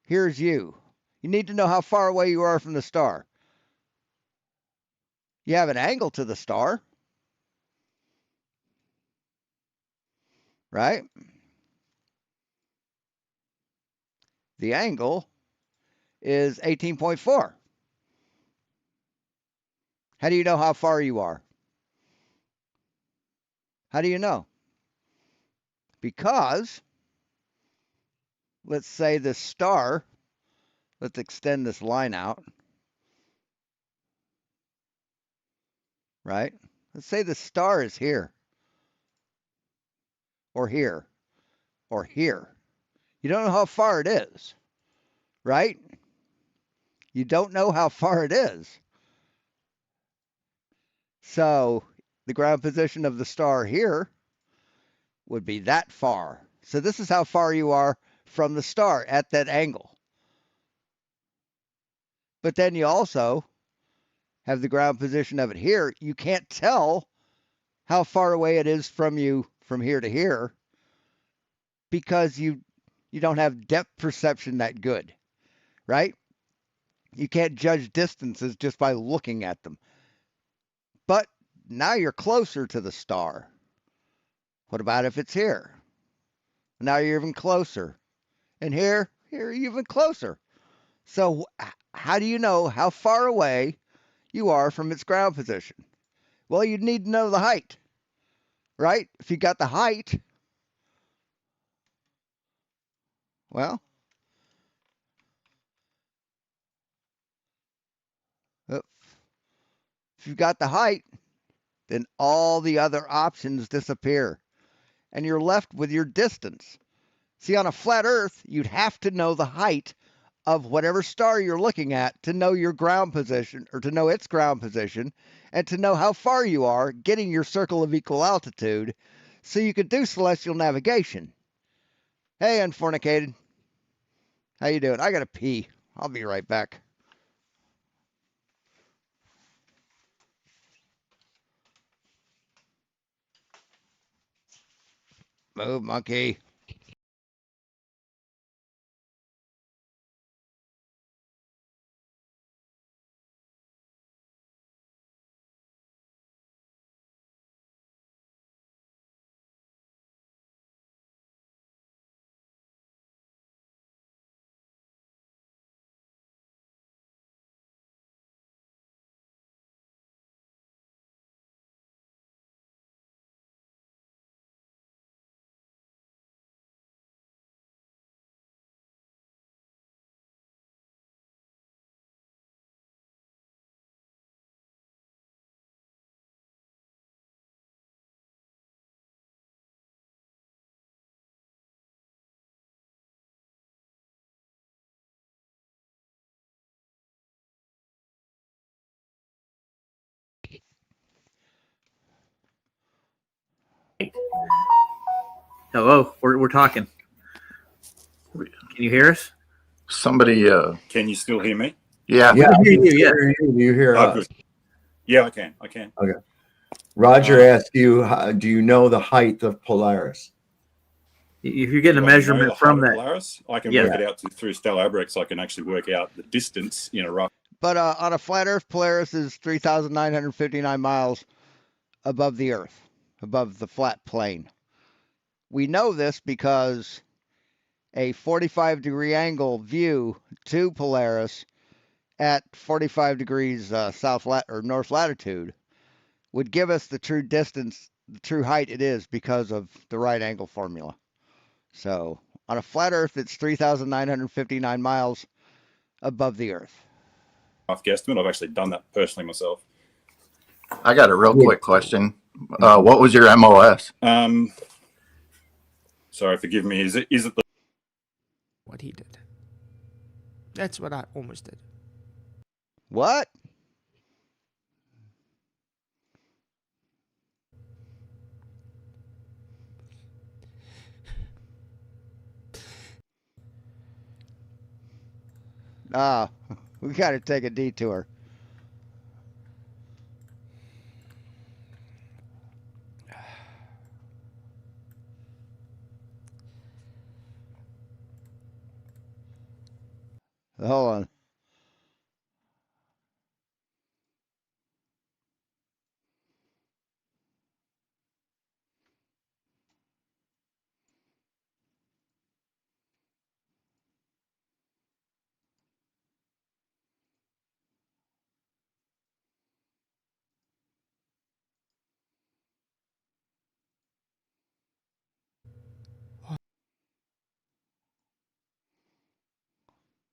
Here's you. You need to know how far away you are from the star. You have an angle to the star, right? The angle is 18.4. How do you know how far you are? How do you know? Because, let's say the star, let's extend this line out, right? Let's say the star is here, or here, or here. You don't know how far it is, right? You don't know how far it is. So the ground position of the star here would be that far. So this is how far you are from the star at that angle. But then you also have the ground position of it here. You can't tell how far away it is from you from here to here because you don't have depth perception that good, right? You can't judge distances just by looking at them. But now you're closer to the star. What about if it's here? Now you're even closer. And here you're even closer. So how do you know how far away you are from its ground position? Well, you'd need to know the height, right? If you got the height, well, if you've got the height, then all the other options disappear. And you're left with your distance. See, on a flat Earth, you'd have to know the height of whatever star you're looking at to know your ground position, or to know its ground position, and to know how far you are getting your circle of equal altitude so you could do celestial navigation. Hey, Unfornicated. How you doing? I gotta pee. I'll be right back. Move, monkey. Hello, we're talking. Can you hear us? Somebody. Can you still hear me? Yeah. Yeah, I can you, yeah. hear you. You hear Oh, us? good. Yeah, I can. I can. Okay. Roger asked you, do you know the height of Polaris? If you're getting a Do I know measurement the from height of that, Polaris, I can yeah. work it out through stellar aberrants. I can actually work out the distance in a rough. But on a flat Earth, Polaris is 3,959 miles above the Earth, above the flat plane. We know this because a 45-degree angle view to Polaris at 45 degrees north latitude would give us the true distance, the true height it is because of the right angle formula. So on a flat Earth, it's 3,959 miles above the Earth. Rough guesstimate. I've actually done that personally myself. I got a real quick question. What was your MOS? Sorry, forgive me. Is it the what he did? That's what I almost did. What? We got to take a detour. Hold on.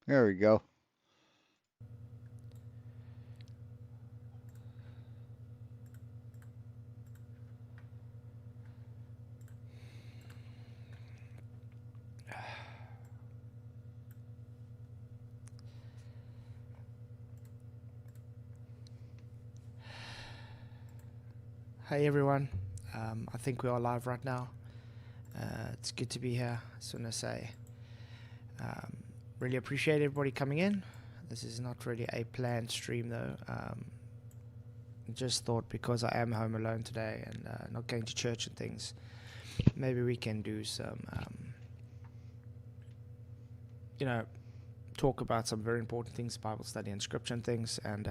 There we go. Hey everyone, I think we are live right now. It's good to be here. I just want to say, really appreciate everybody coming in. This is not really a planned stream though. Just thought because I am home alone today and not going to church and things, maybe we can do some, talk about some very important things, Bible study and scripture and things. And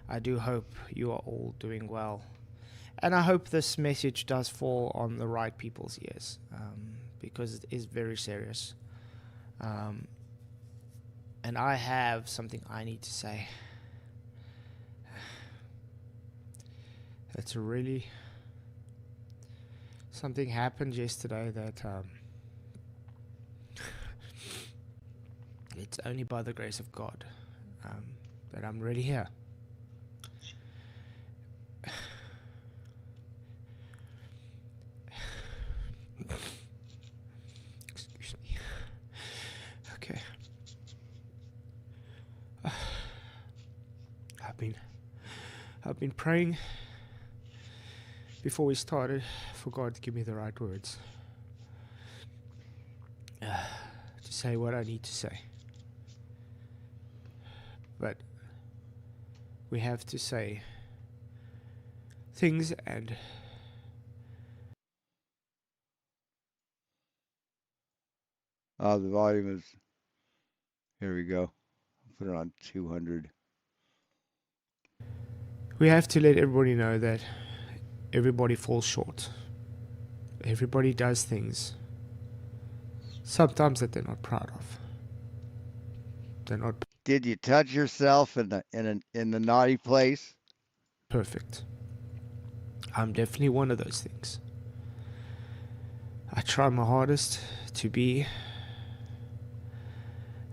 I do hope you are all doing well. And I hope this message does fall on the right people's ears, because it is very serious. And I have something I need to say. It's really... Something happened yesterday that... it's only by the grace of God that I'm really here. Excuse me. Okay. I've been praying before we started for God to give me the right words to say what I need to say. But we have to say things, and The volume is. Here we go. Put it on 200. We have to let everybody know that everybody falls short. Everybody does things sometimes that they're not proud of. They're not Did you touch yourself in the naughty place? perfect. I'm definitely one of those things. I try my hardest to be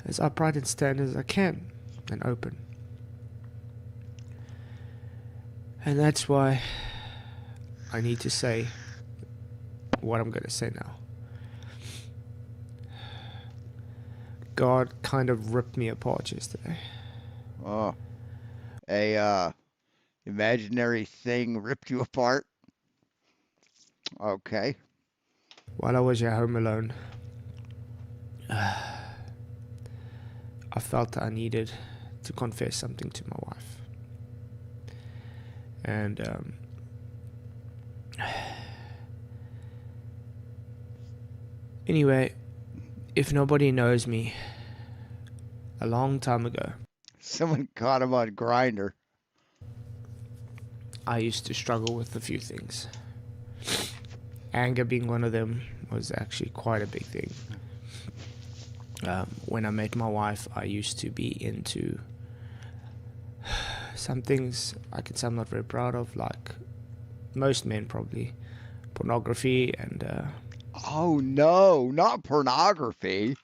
as upright and standard as I can and open. And that's why I need to say what I'm going to say now. God kind of ripped me apart yesterday. Oh. A imaginary thing ripped you apart? Okay. While I was at home alone, I felt I needed to confess something to my wife. And anyway, if nobody knows me, a long time ago, someone caught him on Grindr. I used to struggle with a few things. Anger being one of them was actually quite a big thing. When I met my wife, I used to be into some things I could say I'm not very proud of, like most men probably, pornography and... Oh no, not pornography.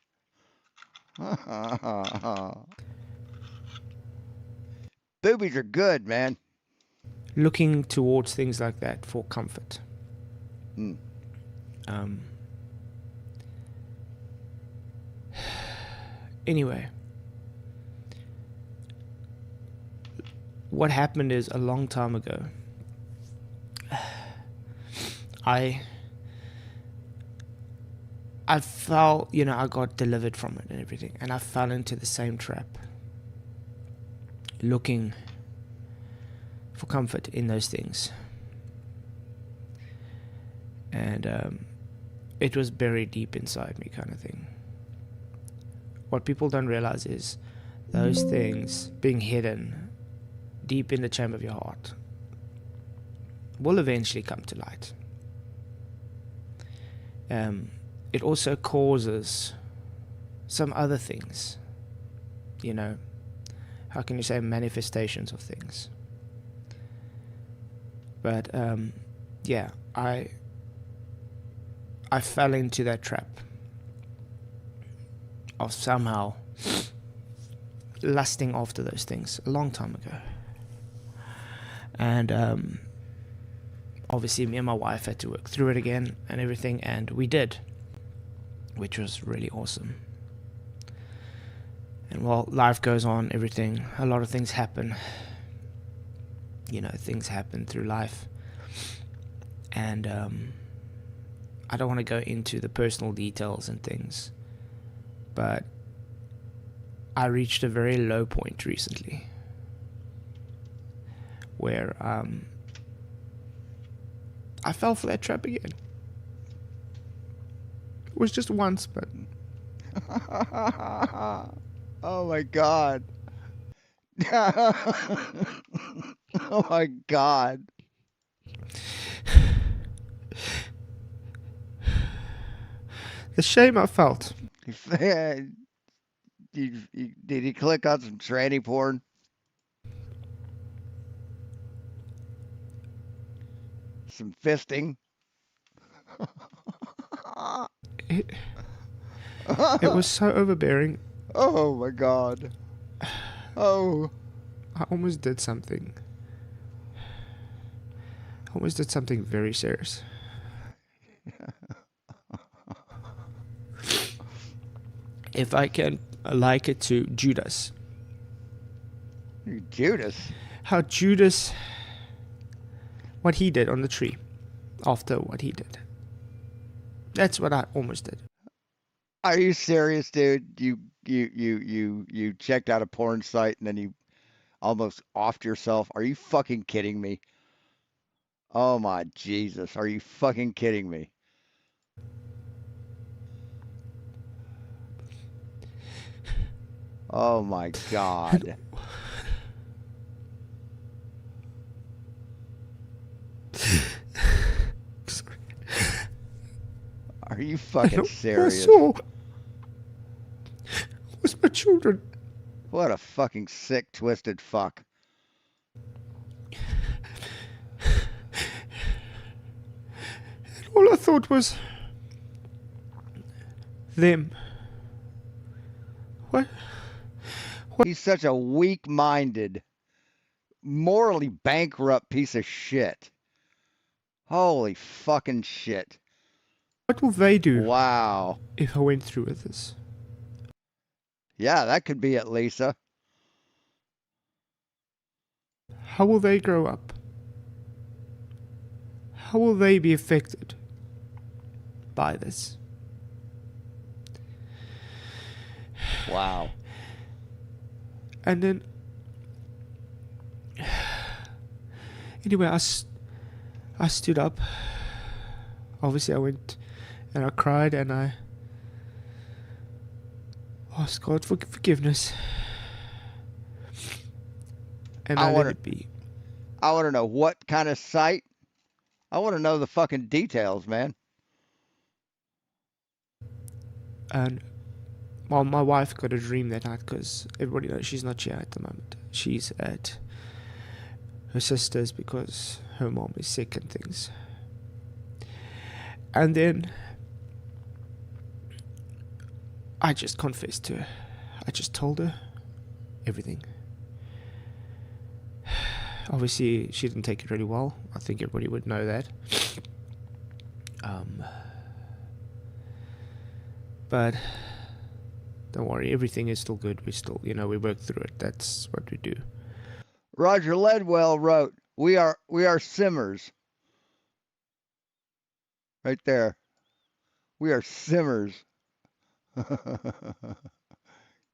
Boobies are good, man. Looking towards things like that for comfort. Anyway, what happened is a long time ago, I fell, I got delivered from it and everything, and I fell into the same trap, looking for comfort in those things. And it was buried deep inside me, kind of thing. What people don't realize is those things being hidden deep in the chamber of your heart will eventually come to light. It also causes some other things, how can you say, manifestations of things. But yeah, I fell into that trap of somehow lusting after those things a long time ago. And obviously me and my wife had to work through it again and everything, and we did, which was really awesome. And while life goes on, everything, a lot of things happen. Things happen through life. And I don't want to go into the personal details and things, but I reached a very low point recently where I fell for that trap again. It was just once, but... Oh my God. Oh my God. The shame I felt. Did he click on some tranny porn? Some fisting? It was so overbearing. Oh my God. Oh. I almost did something. I almost did something very serious. If I can like it to Judas. Judas? How Judas, what he did on the tree after what he did. That's what I almost did. Are you serious, dude? You checked out a porn site and then you almost offed yourself? Are you fucking kidding me? Oh my Jesus, are you fucking kidding me? Oh my God. Are you fucking serious? Was my children. What a fucking sick, twisted fuck. And all I thought was them. What? He's such a weak-minded, morally bankrupt piece of shit. Holy fucking shit. What will they do? Wow. If I went through with this? Yeah, that could be it, Lisa. How will they grow up? How will they be affected by this? Wow. And then, anyway, I stood up. Obviously, I went and I cried and I asked God for forgiveness. And I let it be. I want to know what kind of sight. I want to know the fucking details, man. And well, my wife got a dream that night because everybody knows she's not here at the moment. She's at her sister's because her mom is sick and things. And then I just confessed to her. I just told her everything. Obviously, she didn't take it really well. I think everybody would know that. But don't worry, everything is still good. We still, we work through it. That's what we do. Roger Ledwell wrote, "We are simmers." Right there. We are simmers.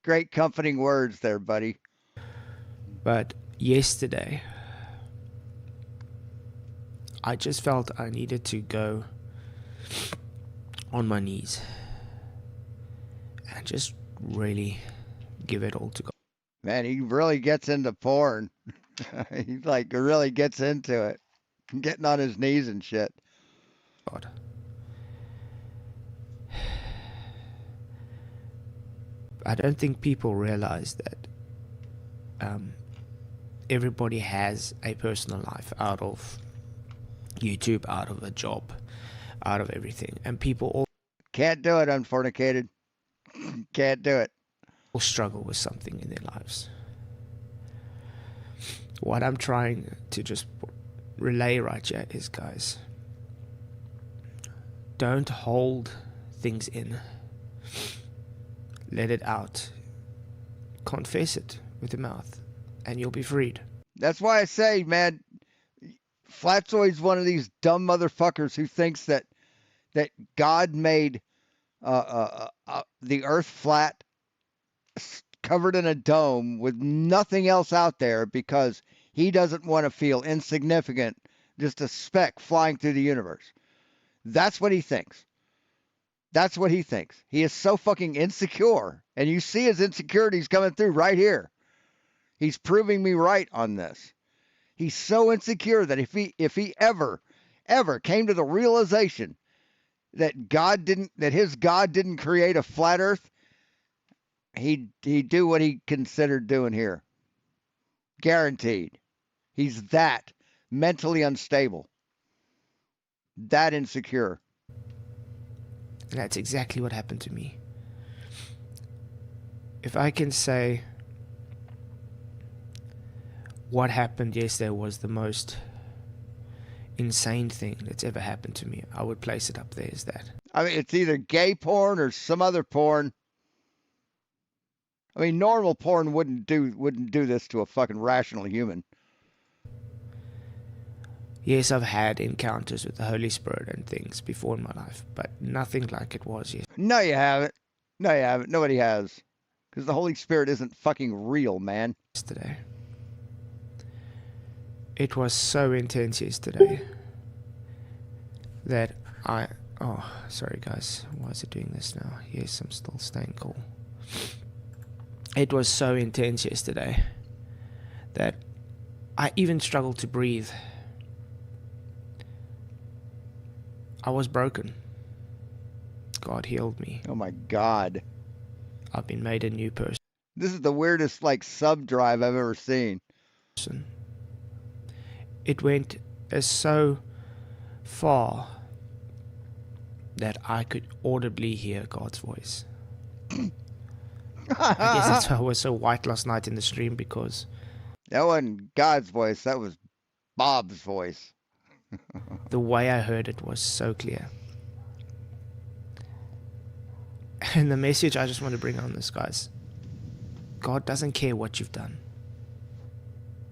Great comforting words there, buddy. But yesterday, I just felt I needed to go on my knees and just really give it all to God. Man, he really gets into porn. He really gets into it. Getting on his knees and shit. God. I don't think people realize that everybody has a personal life out of YouTube, out of a job, out of everything. And people all can't do it, unfornicated. Can't do it. All struggle with something in their lives. What I'm trying to just relay right here is, guys, don't hold things in. Let it out. Confess it with the mouth, and you'll be freed. That's why I say, man, Flatzoid's one of these dumb motherfuckers who thinks that God made the earth flat, covered in a dome with nothing else out there because he doesn't want to feel insignificant, just a speck flying through the universe. That's what he thinks. That's what he thinks. He is so fucking insecure. And you see his insecurities coming through right here. He's proving me right on this. He's so insecure that if he ever came to the realization that his God didn't create a flat earth, he'd do what he considered doing here. Guaranteed. He's that mentally unstable. That insecure. And that's exactly what happened to me. If I can say what happened yesterday was the most insane thing that's ever happened to me, I would place it up there as that. I mean, it's either gay porn or some other porn. I mean, normal porn wouldn't do this to a fucking rational human. Yes, I've had encounters with the Holy Spirit and things before in my life, but nothing like it was yesterday. No, you haven't. No, you haven't. Nobody has. Because the Holy Spirit isn't fucking real, man. Yesterday. It was so intense yesterday that oh, sorry guys. Why is it doing this now? Yes, I'm still staying cool. It was so intense yesterday that I even struggled to breathe. I was broken. God healed me. Oh my God. I've been made a new person. This is the weirdest like sub drive I've ever seen. It went so far that I could audibly hear God's voice. I guess that's why I was so white last night in the stream, because that wasn't God's voice, that was Bob's voice. the way I heard it was so clear. And the message I just want to bring on this, guys: God doesn't care what you've done.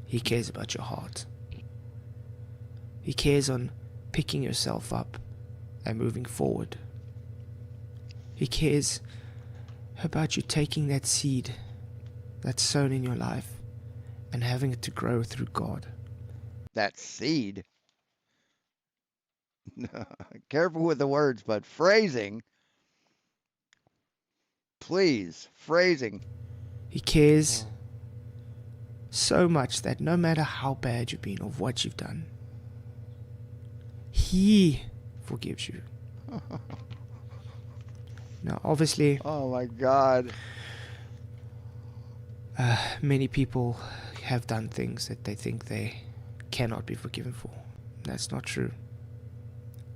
He cares about your heart. He cares on picking yourself up and moving forward. He cares about you taking that seed that's sown in your life and having it to grow through God. That seed? Careful with the words, but phrasing. Please, phrasing. He cares so much that no matter how bad you've been or what you've done, He forgives you. Now, obviously, oh my God, many people have done things that they think they cannot be forgiven for. That's not true.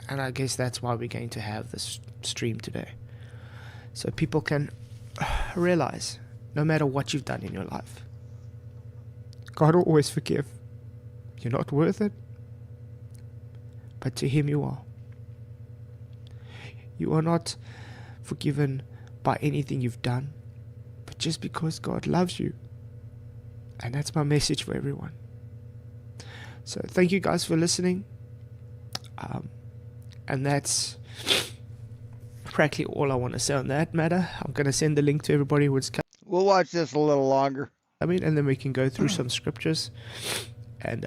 And I guess that's why we're going to have this stream today, so people can realize, no matter what you've done in your life, God will always forgive. You're not worth it, but to Him you are. You are not forgiven by anything you've done, but just because God loves you. And that's my message for everyone. So thank you guys for listening. And that's practically all I want to say on that matter. I'm going to send the link to everybody who's coming. We'll watch this a little longer. And then we can go through some scriptures and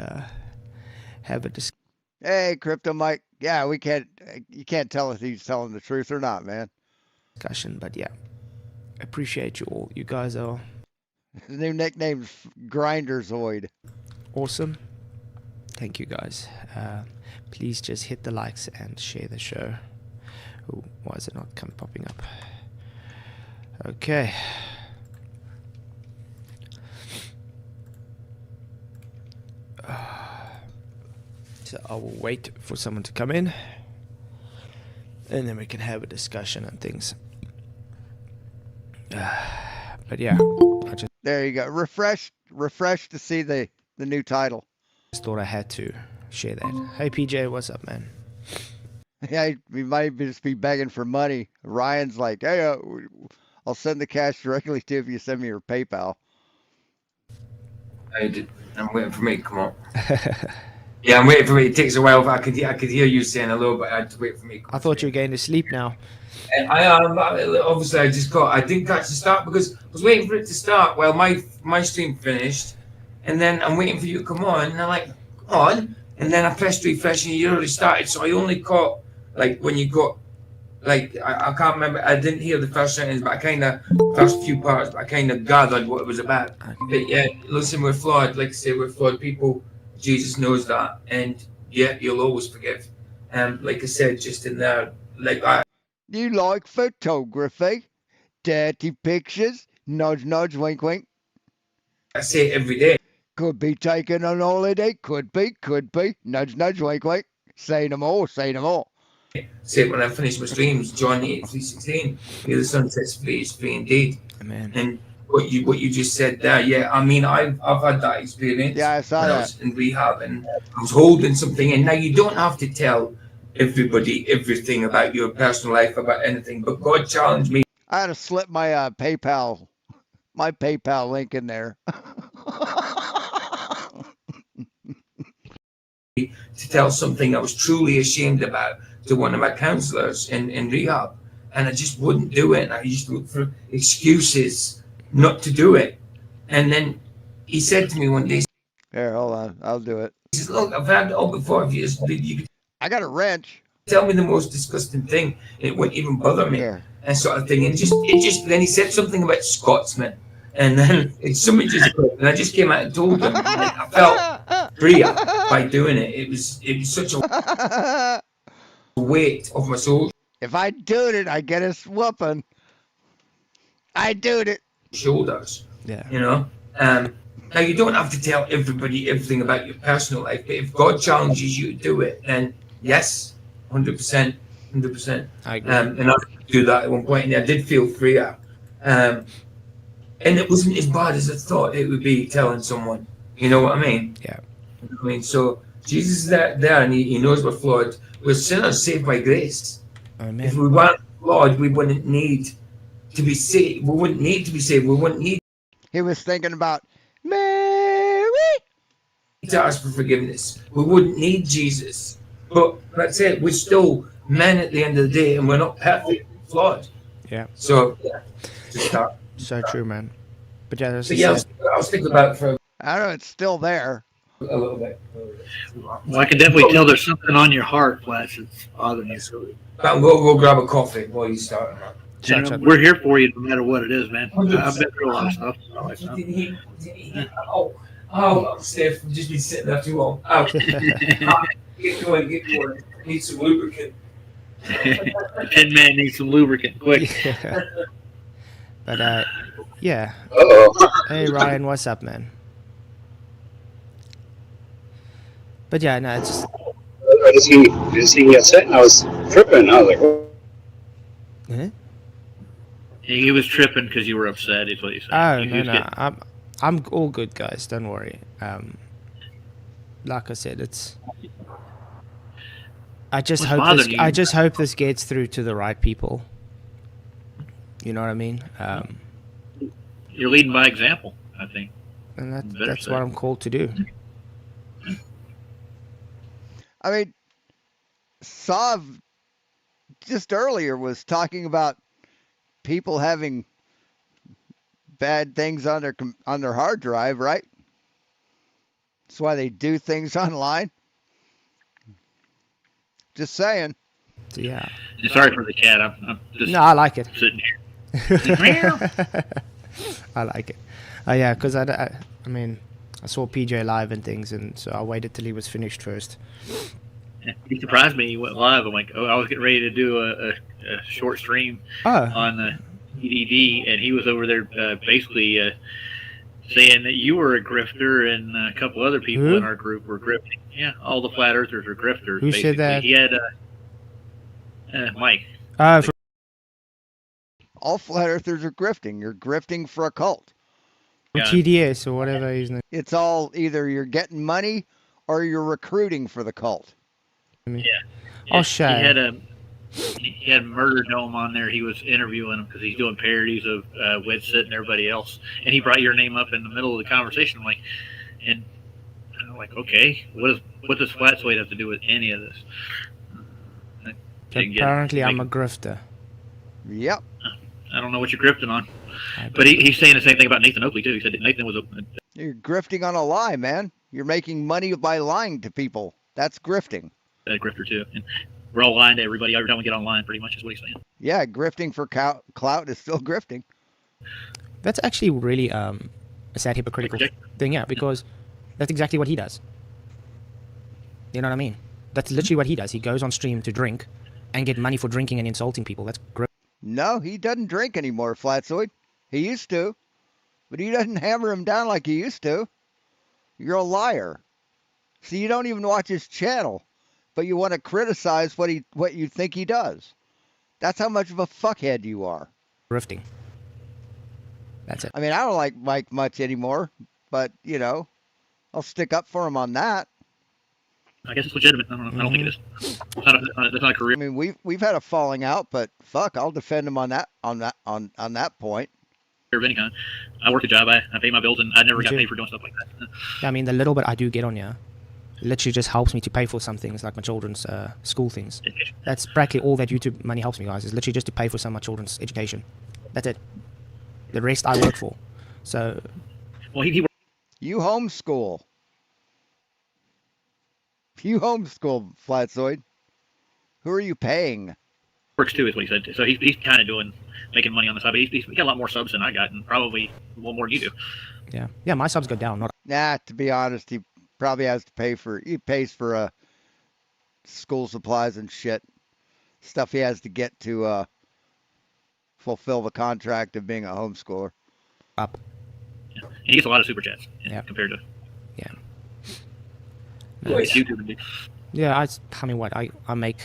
have a discussion. Hey, Crypto Mike. Yeah, you can't tell if he's telling the truth or not, man. But yeah, appreciate you all. You guys are... His new nickname's GRINDRZOID. Awesome. Thank you, guys. Please just hit the likes and share the show. Ooh, why is it not popping up? Okay. So I will wait for someone to come in, and then we can have a discussion on things. But yeah, there you go. Refresh to see the new title. Just thought I had to share that. Hey PJ, what's up, man? Yeah, we might just be begging for money. Ryan's like, hey, I'll send the cash directly to you if you send me your PayPal. I'm waiting for me to come on. Yeah, I'm waiting for me. It takes a while. I could hear you saying hello, but I had to wait for me. I thought you were going to sleep now. And I am. Obviously, I didn't catch the start because I was waiting for it to start while my stream finished, and then I'm waiting for you to come on, and I'm like, come on, and then I pressed refresh and you already started, so I only caught like when you got like I can't remember. I didn't hear the first sentence, but I kind of first few parts, but I kind of gathered what it was about. But yeah, listen, we're flawed. Like I say, we're flawed people. Jesus knows that, and yeah, you'll always forgive. Like I said, just in there, like You like photography? Dirty pictures? Nudge, nudge, wink, wink. I say it every day. Could be taken on holiday. Could be. Nudge, nudge, wink, wink. Say no more. Say no more. Say it when I finish my streams. John 8:3:16. Here the sun sets free is free indeed. Amen. And what you just said there, yeah. I mean, I've had that experience. Yeah, I saw when that. I was in rehab, and I was holding something, and now you don't have to tell everybody everything about your personal life, about anything, but God challenged me. I had to slip my PayPal link in there. To tell something I was truly ashamed about to one of my counselors in rehab, and I just wouldn't do it. I used to look for excuses not to do it, and then he said to me one day, Here, hold on, I'll do it. he says, look, I've had it all before. If you I got a wrench. Tell me the most disgusting thing, it wouldn't even bother me, and sort of thing. And it just then he said something about Scotsman, And then somebody just quit, and I just came out and told them. Like, I felt freer by doing it. It was such a weight off my soul. If I do it, I get a whooping. I do it. Shoulders. Yeah. You know. Now you don't have to tell everybody everything about your personal life, but if God challenges you to do it, then yes, 100%, 100%. I agree. And I do that at one point, and I did feel freer. And it wasn't as bad as I thought it would be telling someone. You know what I mean? Yeah. I mean, so Jesus is there and he knows we're flawed. We're sinners saved by grace. Amen. If we weren't flawed, we wouldn't need to be saved. We wouldn't need to be saved. We wouldn't need. He was thinking about Mary. To ask for forgiveness. We wouldn't need Jesus. But that's it. We're still men at the end of the day, and we're not perfect, flawed. Yeah. So, yeah. Just that. So true, man. But yeah, But yeah, I was thinking about it for I don't know, it's still there. a little bit. Well, I can definitely tell there's something on your heart, Flash, that's bothering you. But we'll grab a coffee while you start. And we're here for you no matter what it is, man. I've been through a lot of stuff. Oh, Steph, I've just been sitting there too long. Oh, get going. Need some lubricant. The Tin Man needs some lubricant, quick. Yeah. But yeah. Uh-oh. Hey Ryan, what's up, man? But yeah, no, it's just. I just seen you set, and I was tripping. I was like, oh. Huh? He was tripping because you were upset, is what you said. Oh no, I'm all good, guys. Don't worry. Like I said, it's. I just hope this gets through to the right people. You know what I mean? You're leading by example, I think. And that's what I'm called to do. I mean, Sav just earlier was talking about people having bad things on their hard drive, right? That's why they do things online. Just saying. So, yeah. Sorry for the cat. I'm just no, I like it. Sitting here. I like it. Yeah, because I mean, I saw PJ live and things, and so I waited till he was finished first. He surprised me. He went live. I'm like, oh, I was getting ready to do a short stream on the EDD, and he was over there basically saying that you were a grifter and a couple other people in our group were grifting. Yeah, all the flat earthers are grifters. Who basically. said that? He had Mike. All flat earthers are grifting. You're grifting for a cult. TDS or whatever his name. It's all either you're getting money or you're recruiting for the cult. Yeah. Oh, shit. He had Murder Dome on there. He was interviewing him because he's doing parodies of Wetsit and everybody else, and he brought your name up in the middle of the conversation. I'm like, okay, what does Flat Suede have to do with any of this? Apparently, I'm a grifter. Yep. I don't know what you're grifting on, but he's saying the same thing about Nathan Oakley too. He said that Nathan was You're grifting on a lie, man. You're making money by lying to people. That's grifting. a grifter too. And we're all lying to everybody every time we get online, pretty much is what he's saying. Yeah, grifting for clout is still grifting. That's actually really a sad hypocritical thing, yeah, because that's exactly what he does. You know what I mean? That's literally what he does. He goes on stream to drink and get money for drinking and insulting people. That's great. No, he doesn't drink anymore, Flatzoid. He used to, but he doesn't hammer him down like he used to. You're a liar. See, you don't even watch his channel, but you want to criticize what you think he does. That's how much of a fuckhead you are. Grifting. That's it. I mean, I don't like Mike much anymore, but, you know, I'll stick up for him on that. I guess it's legitimate. I don't think it is. It's not a career. I mean, we've had a falling out, but fuck, I'll defend him on that point. Of any kind. I work a job. I pay my bills, and I never got paid for doing stuff like that. I mean, the little bit I do get on here literally just helps me to pay for some things like my children's school things. That's practically all that YouTube money helps me, guys. Is literally just to pay for some of my children's education. That's it. The rest I work for. So. Well, you homeschool. You homeschool, Flatzoid. Who are you paying? works too, is what he said. So he's kind of making money on the side, but he's got a lot more subs than I got, and probably a little more than you do. Yeah, my subs go down. Nah, to be honest, he probably has to he pays for school supplies and shit. Stuff he has to get to fulfill the contract of being a homeschooler. Yeah. And he gets a lot of super chats compared to YouTube. Yeah, I mean, what I make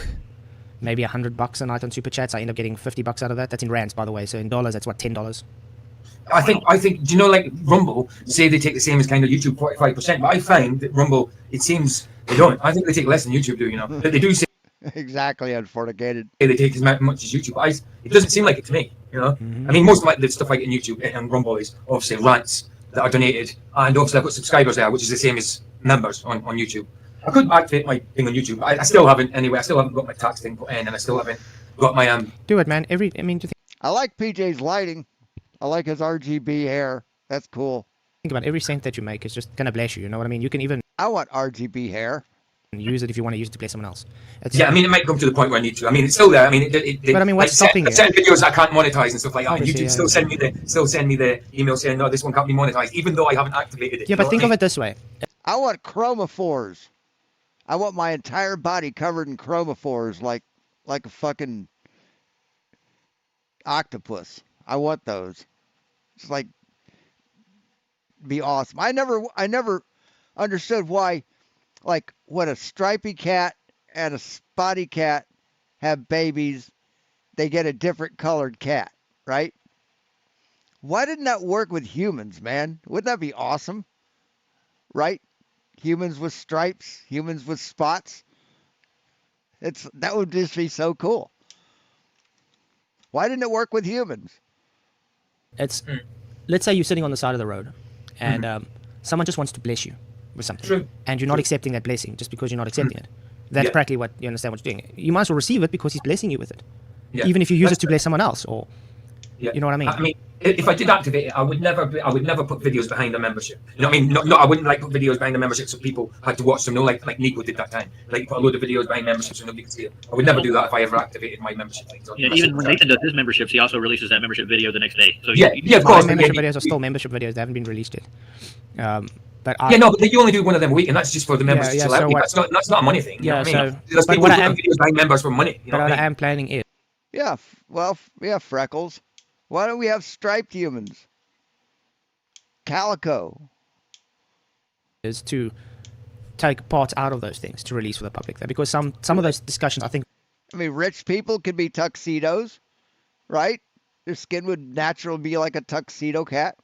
maybe $100 a night on super chats. I end up getting $50 out of that. That's in rands, by the way. So in dollars, that's what, $10. I think. Do you know, like Rumble, say they take the same as kind of YouTube, 45%. But I find that Rumble, it seems they don't. I think they take less than YouTube do. You know, they do say exactly unforticated. They take as much as YouTube. It doesn't seem like it to me. You know, I mean, most of the stuff I get in YouTube and Rumble is obviously rants that are donated, and obviously I've got subscribers there, which is the same as members on YouTube. I could activate my thing on YouTube. I still haven't anyway. I still haven't got my tax thing put in, and I still haven't got my Do it, man. I like PJ's lighting. I like his RGB hair. That's cool. Think about every cent that you make is just gonna bless you. You know what I mean? You can even. I want RGB hair. Use it if you want to use it to bless someone else. I mean, it might come to the point where I need to. I mean, it's still there. I mean, but I mean, what's stopping certain videos I can't monetize and stuff like that. And Obviously, YouTube still send me the email saying, no, this one can't be monetized, even though I haven't activated it. Yeah, but think of it this way. I want chromophores. I want my entire body covered in chromophores, like a fucking octopus. I want those. It's like be awesome. I never understood why, like, when a stripy cat and a spotty cat have babies, they get a different colored cat, right? Why didn't that work with humans, man? Wouldn't that be awesome? Right? Humans with stripes, humans with spots. That would just be so cool. Why didn't it work with humans? Let's say you're sitting on the side of the road, and someone just wants to bless you with something, and you're not accepting that blessing just because you're not accepting it. That's practically what you understand what you're doing. You might as well receive it because he's blessing you with it, even if you use it to bless someone else, or you know what I mean. I mean, if I did activate it, I would never put videos behind a membership. You know what I mean? No, I wouldn't put videos behind the membership so people had to watch them. No, like Nico did that time. Like, put a load of videos behind memberships so nobody could see it. I would never do that if I ever activated my membership things. Even when Nathan does his memberships, he also releases that membership video the next day. So of course. My membership videos are still membership videos. They haven't been released yet. But you only do one of them a week, and that's just for the members. That's not a money thing. You know what I mean? There's people who put videos behind members for money. You know what I am planning is. Yeah, well, Freckles. Why don't we have striped humans? Calico. Is to take parts out of those things to release for the public there, because some of those discussions, I think. I mean, rich people could be tuxedos, right? Their skin would naturally be like a tuxedo cat.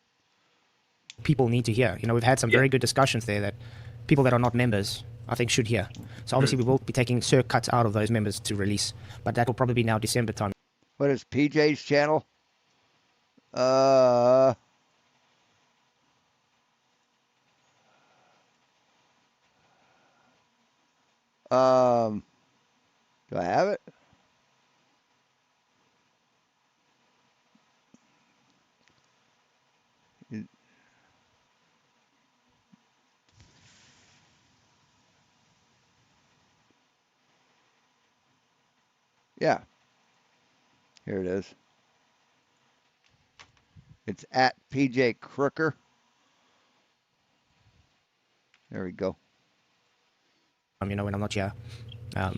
People need to hear. You know, we've had some very good discussions there that people that are not members, I think, should hear. So obviously we will be taking cuts out of those members to release, but that will probably be now December time. What is PJ's channel? Do I have it? Yeah. Here it is. It's at PJ Crooker. There we go. You know, when I'm not here.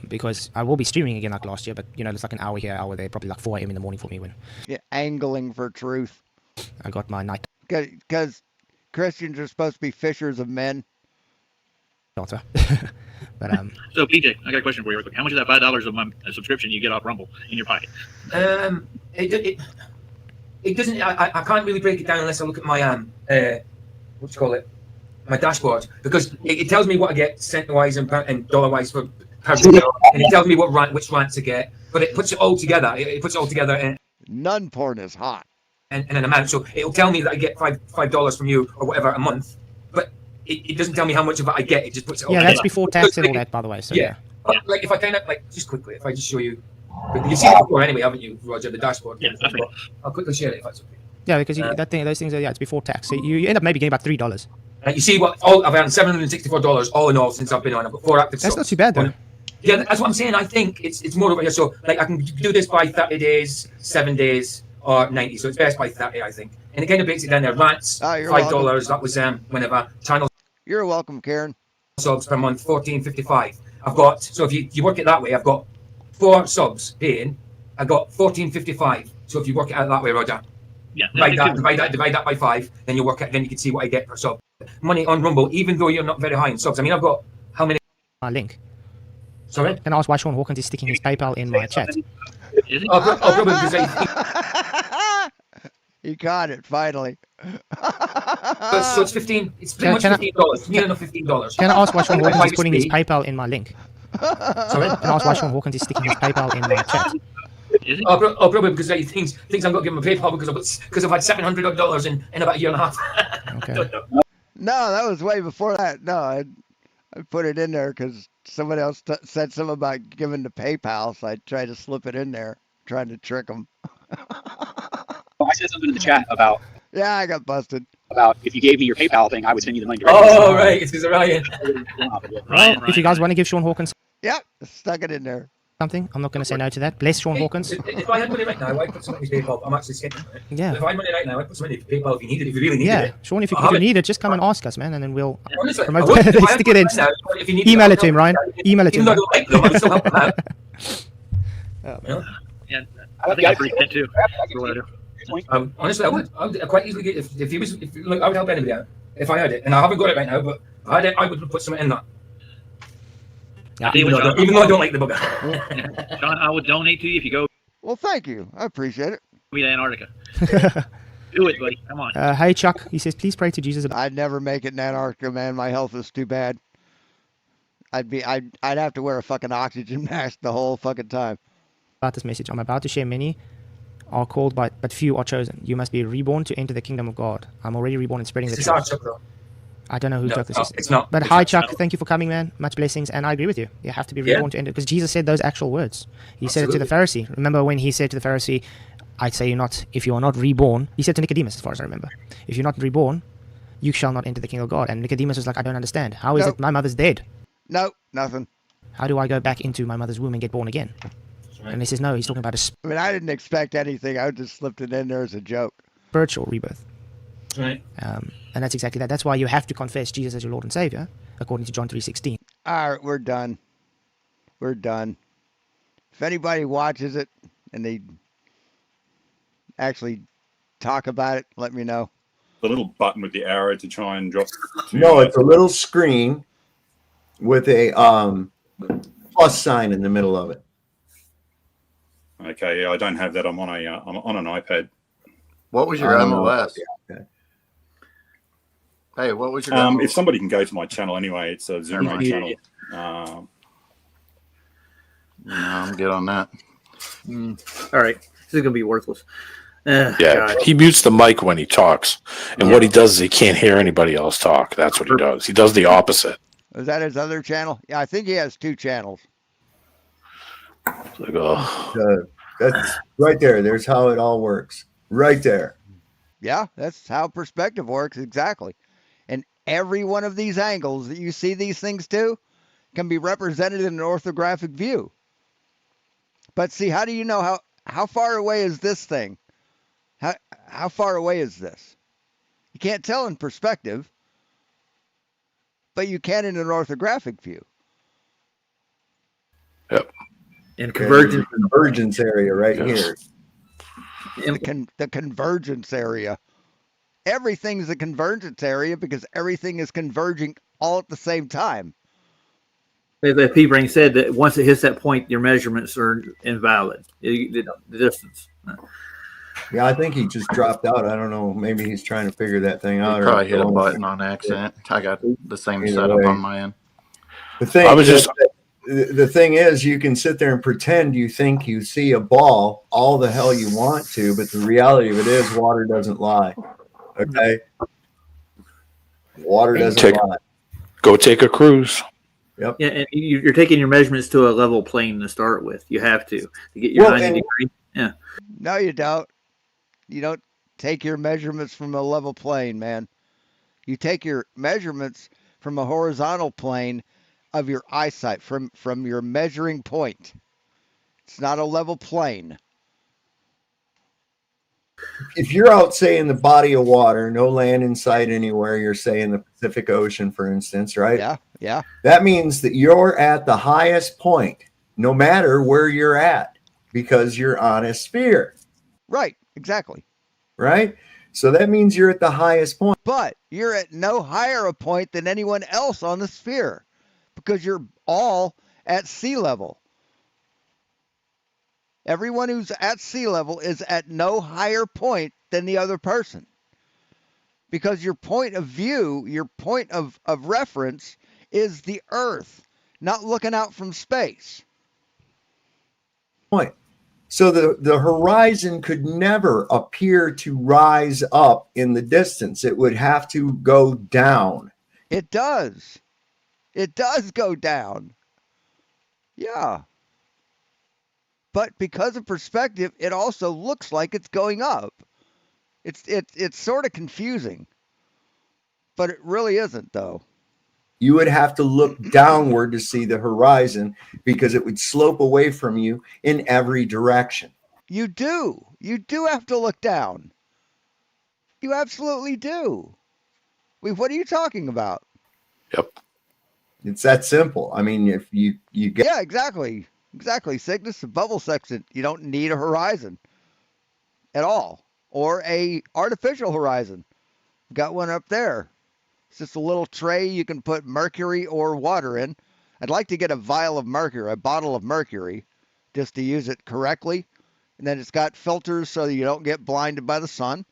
Because I will be streaming again like last year, but, you know, it's like an hour here, hour there, probably like 4 a.m. in the morning for me when... Yeah, angling for truth. I got my night... Because Christians are supposed to be fishers of men. But, So, PJ, I got a question for you real quick. How much of that $5 of my subscription you get off Rumble in your pocket? It doesn't... I can't really break it down unless I look at my... what you call it? My dashboard, because it tells me what I get cent-wise and dollar-wise per video, and it tells me which rants I get, but it puts it all together. It puts it all together. And none porn is hot. And an amount, so it'll tell me that I get $5 from you or whatever a month, but it doesn't tell me how much of it I get. It just puts it all together. That's before tax and all that, by the way. So But, like, if I kind of just quickly, if I just show you, you've seen it before anyway, haven't you, Roger? The dashboard. Yeah, that's right. I'll quickly share it if that's okay. Yeah, because those things are it's before tax, so you end up maybe getting about $3. You see what? I've earned $764 all in all since I've been on. I've got 4 active. That's not too bad though. Yeah, that's what I'm saying. I think it's more over here. So like I can do this by 30 days, 7 days, or 90. So it's best by 30, I think. And it kind of breaks it down there. Rants, $5. That was whenever channel. You're welcome, Karen. Subs per month, $14.55. I've got, so if you work it that way, I've got 4 subs paying. I got $14.55. So if you work it out that way, Roger. Yeah. Divide that by 5, then you work it. Then you can see what I get per sub. Money on Rumble, even though you're not very high in subs. I mean, I've got how many? My link. Sorry? Can I ask why Sean Hawkins is sticking his PayPal in my chat? Probably because he caught it finally. So it's 15. It's pretty much $15. Near enough $15. Can I ask why Sean Hawkins is putting his PayPal in my link? Sorry? Can I ask why Sean Hawkins is sticking his PayPal in my chat? Probably because he thinks I'm going to give him a PayPal because I've had $700 in about a year and a half. Okay. No, that was way before that. No, I put it in there because somebody else said something about giving the PayPal, so I tried to slip it in there, trying to trick them. I said something in the chat about. Yeah, I got busted. About if you gave me your PayPal thing, I would send you the money directly. Oh, right. It's because of Ryan. Well, if you guys want to give Sean Hawkins Yep, stuck it in there. something, I'm not going to say no to that. Bless Sean Hawkins. If I had money right now, I'd put some in his PayPal. I'm actually scared. Yeah. If I had money right now, I'd put some in his PayPal if you needed it, if you really needed it. Yeah, Sean, if you need it, just come and ask us, man, and then we'll Honestly, promote I would. If I had Stick it in. money right now, if you needed Email it, it to him, Ryan. Email it to Even him. though I don't like them, I would still help them out. Yeah, I think I agree with that too. Honestly, I would quite easily get if he was. Look, I would help anybody out if I had it, and I haven't got it right now. But if I had it, I would put something in that. Yeah. Even though I don't like the bugger. Sean, I would donate to you if you go. Well, thank you. I appreciate it. To Antarctica. Do it, buddy. Come on. Hey, Chuck. He says, please pray to Jesus. I'd never make it in Antarctica, man. My health is too bad. I'd have to wear a fucking oxygen mask the whole fucking time. About this message, I'm about to share. Many are called, but few are chosen. You must be reborn to enter the kingdom of God. I'm already reborn and spreading the It's truth. not Chuck, though. I don't know who Chuck this is. It's not. But It's hi, not. Chuck. Thank you for coming, man. Much blessings. And I agree with you. You have to be Yeah. reborn to enter. Because Jesus said those actual words. He said it to the Pharisee. Remember when he said to the Pharisee, I'd say if you are not reborn. He said to Nicodemus, as far as I remember. If you're not reborn, you shall not enter the kingdom of God. And Nicodemus was like, I don't understand. How is it my mother's dead? No, nothing. How do I go back into my mother's womb and get born again? And he says, no, he's talking about a I mean, I didn't expect anything. I just slipped it in there as a joke. spiritual rebirth. Right. And that's exactly that. That's why you have to confess Jesus as your Lord and Savior, according to John 3:16. All right, we're done. We're done. If anybody watches it and they actually talk about it, let me know. The little button with the arrow to try and drop. No, it's a little screen with a plus sign in the middle of it. Okay, yeah, I don't have that. I'm on an iPad. What was your MLS? Hey, what was your If somebody can go to my channel anyway, it's a Zoom channel. No, I'm good on that. All right, this is gonna be worthless. Yeah, God. he mutes the mic when he talks, and what he does is he can't hear anybody else talk. That's what he does. He does the opposite. Is that his other channel? Yeah, I think he has 2 channels. It's like, oh. That's right there. There's how it all works. Right there. Yeah, that's how perspective works, exactly. And every one of these angles that you see these things to can be represented in an orthographic view. But see, how do you know how far away is this thing? How far away is this? You can't tell in perspective, but you can in an orthographic view. Yep. And convergence area right here. The convergence area. Everything's a convergence area because everything is converging all at the same time. The P-Brain said that once it hits that point, your measurements are invalid. The distance. Yeah, I think he just dropped out. I don't know. Maybe he's trying to figure that thing out. Probably hit a button on accident. I got the same Either setup way. on my end. The thing is, you can sit there and pretend you think you see a ball all the hell you want to, but the reality of it is water doesn't lie. Okay? Water doesn't lie. Go take a cruise. Yep. Yeah, and you're taking your measurements to a level plane to start with. You have to get your 90 degree. Yeah. No, you don't. You don't take your measurements from a level plane, man. You take your measurements from a horizontal plane of your eyesight, from your measuring point. It's not a level plane. If you're out, say, in the body of water, no land in sight anywhere, you're, say, in the Pacific Ocean, for instance, right? Yeah, yeah. That means that you're at the highest point, no matter where you're at, because you're on a sphere. Right, exactly. Right? So that means you're at the highest point. But you're at no higher a point than anyone else on the sphere, because you're all at sea level. Everyone who's at sea level is at no higher point than the other person. Because your point of view, your point of reference is the Earth, not looking out from space. Point. So the horizon could never appear to rise up in the distance. It would have to go down. It does. It does go down. Yeah. But because of perspective, it also looks like it's going up. It's sort of confusing. But it really isn't, though. You would have to look downward to see the horizon because it would slope away from you in every direction. You do. You do have to look down. You absolutely do. Wait, what are you talking about? Yep. It's that simple. I mean, if you get... Yeah, exactly. Exactly. Cygnus and bubble section, you don't need a horizon at all. Or a artificial horizon. Got one up there. It's just a little tray you can put mercury or water in. I'd like to get a vial of mercury, a bottle of mercury, just to use it correctly. And then it's got filters so you don't get blinded by the sun.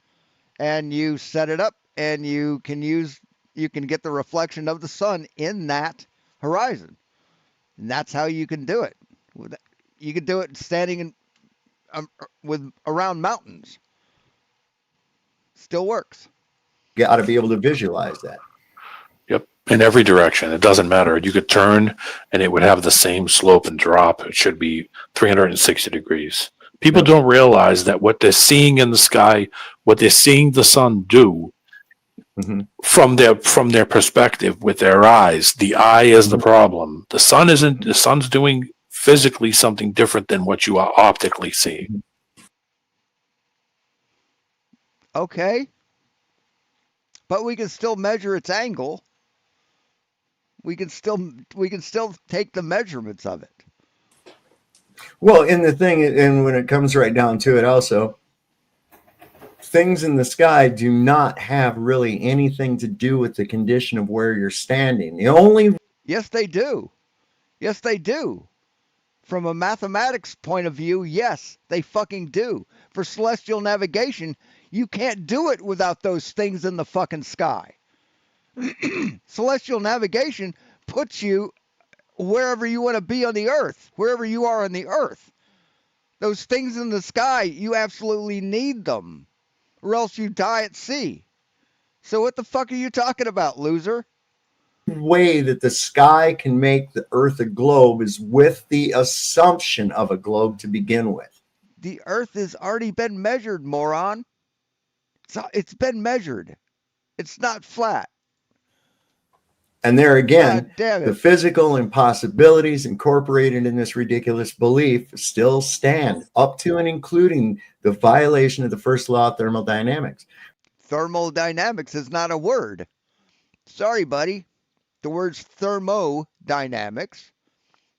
And you set it up and you can get the reflection of the sun in that horizon. And that's how you can do it. You can do it standing in around mountains. Still works. Got to be able to visualize that. Yep. In every direction. It doesn't matter. You could turn and it would have the same slope and drop. It should be 360 degrees. People don't realize that what they're seeing in the sky, what they're seeing the sun do, from their perspective with their eyes, the eye is the problem. The sun's doing physically something different than what you are optically seeing. Okay. But we can still measure its angle. We can still take the measurements of it. Well, and the thing, and when it comes right down to it also, things in the sky do not have really anything to do with the condition of where you're standing. The only... Yes, they do. Yes, they do. From a mathematics point of view, yes, they fucking do. For celestial navigation, you can't do it without those things in the fucking sky. Celestial navigation puts you wherever you want to be on the earth, wherever you are on the earth. Those things in the sky, you absolutely need them, or else you die at sea. So what the fuck are you talking about, loser? way that the sky can make the earth a globe is with the assumption of a globe to begin with. The earth has already been measured, moron. It's been measured. It's not flat. And there again, damn it. the physical impossibilities incorporated in this ridiculous belief still stand, up to and including the violation of the first law of thermodynamics. Thermodynamics is not a word. Sorry, buddy. The word's thermodynamics,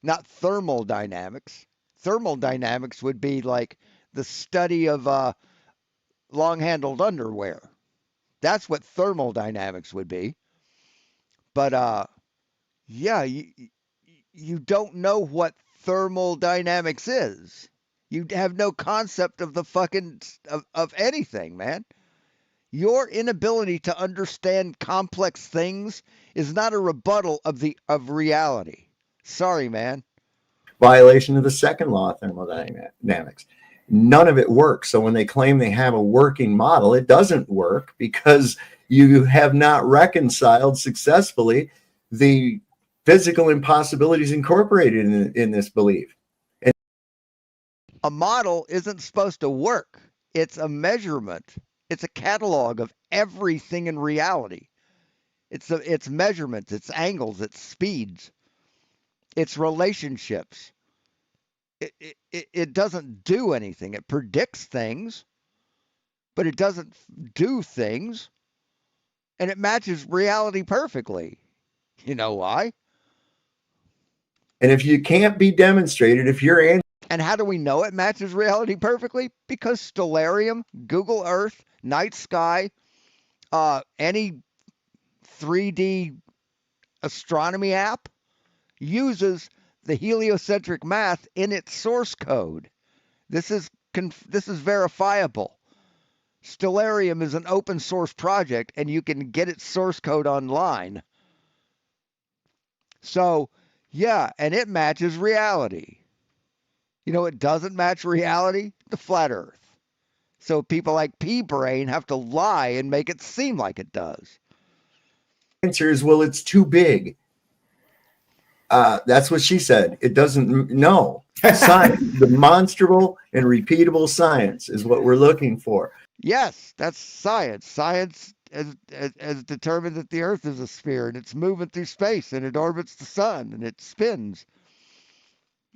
not thermal dynamics. Thermal dynamics would be like the study of long-handled underwear. That's what thermal dynamics would be. But yeah, you don't know what thermal dynamics is. You have no concept of the fucking of anything, man. Your inability to understand complex things is not a rebuttal of reality. Sorry, man. Violation of the second law of thermodynamics. None of it works. So when they claim they have a working model, it doesn't work because you have not reconciled successfully the physical impossibilities incorporated in this belief. And a model isn't supposed to work. It's a measurement. It's a catalog of everything in reality. It's measurements, it's angles, it's speeds. It's relationships. It doesn't do anything. It predicts things, but it doesn't do things, and it matches reality perfectly. You know why? And if you can't be demonstrated, if you're And how do we know it matches reality perfectly? Because Stellarium, Google Earth, Night Sky, any 3D astronomy app uses the heliocentric math in its source code. This is verifiable. Stellarium is an open source project, and you can get its source code online. So, yeah, and it matches reality. You know, it doesn't match reality? The flat Earth. So people like P-Brain have to lie and make it seem like it does. answer is, well, it's too big. That's what she said. It doesn't. No, science, demonstrable and repeatable science is what we're looking for. Yes, that's science. Science has determined that the Earth is a sphere and it's moving through space and it orbits the sun and it spins.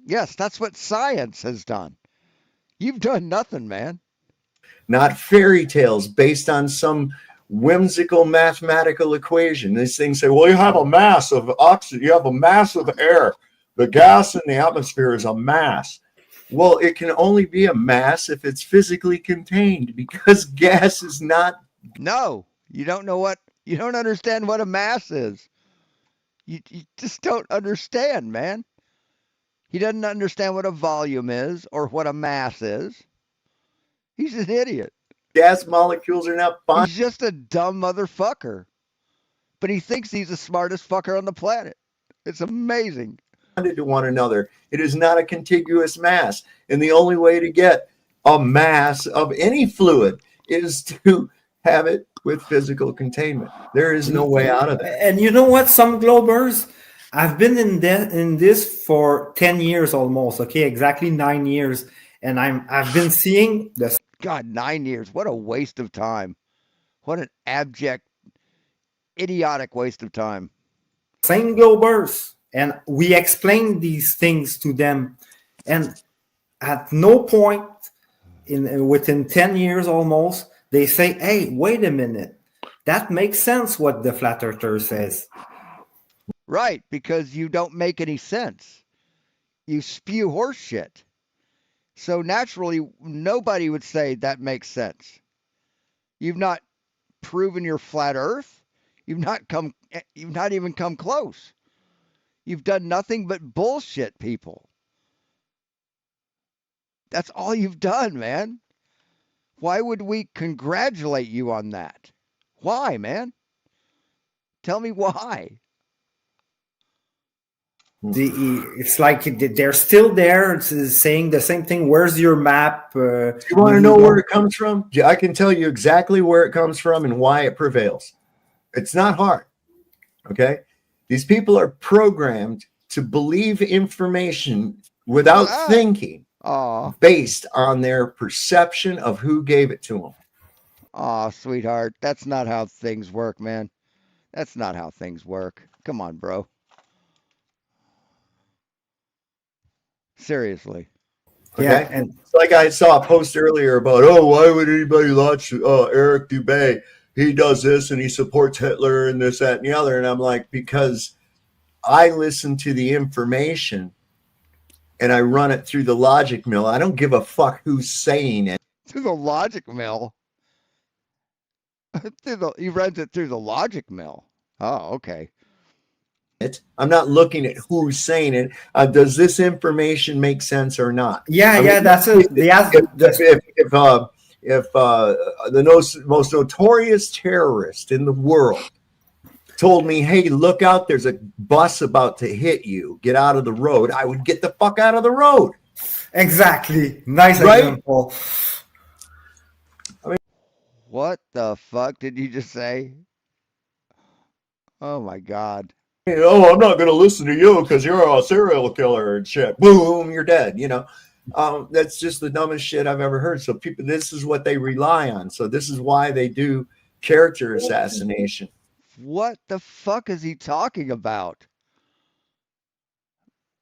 Yes, that's what science has done. You've done nothing, man. Not fairy tales based on some whimsical mathematical equation. These things say, well, you have a mass of oxygen, you have a mass of air. The gas in the atmosphere is a mass. Well, it can only be a mass if it's physically contained, because gas is not. No, you don't know what, you don't understand what a mass is. You just don't understand, man. He doesn't understand what a volume is or what a mass is. He's an idiot. Gas molecules are not bonded. He's just a dumb motherfucker. But he thinks he's the smartest fucker on the planet. It's amazing. To one another. It is not a contiguous mass. And the only way to get a mass of any fluid is to have it with physical containment. There is no way out of that. And you know what? Some globers, I've been in this for 10 years almost. Okay, exactly 9 years. And I've been seeing this. God, 9 years. What a waste of time. What an abject, idiotic waste of time. Same globers. And we explain these things to them. And at no point within 10 years almost, they say, hey, wait a minute. That makes sense what the flat earther says. Right, because you don't make any sense. You spew horse shit. So naturally, nobody would say that makes sense. You've not proven you're flat Earth. You've not even come close. You've done nothing but bullshit people. That's all you've done, man. Why would we congratulate you on that? Why, man? Tell me why. It's like they're still there. It's saying the same thing. Where's your map? You want to know where it comes from? I can tell you exactly where it comes from and why it prevails. It's not hard. Okay? These people are programmed to believe information without thinking, based on their perception of who gave it to them. Aw, sweetheart, that's not how things work, man. That's not how things work. Come on, bro. Seriously. Okay? Yeah, and it's like I saw a post earlier about, why would anybody watch Eric Dubé? He does this and he supports Hitler and this, that, and the other. And I'm like, because I listen to the information and I run it through the logic mill. I don't give a fuck who's saying it. Through the logic mill? He runs it through the logic mill. Oh, okay. I'm not looking at who's saying it. Does this information make sense or not? Yeah, that's it. If the most notorious terrorist in the world told me, hey, look out, there's a bus about to hit you, get out of the road, I would get the fuck out of the road. Exactly. Nice example. I mean, what the fuck did you just say? Oh my God. I'm not going to listen to you because you're a serial killer and shit. Boom, you're dead. That's just the dumbest shit I've ever heard. So people, this is what they rely on. So this is why they do character assassination. What the fuck is he talking about?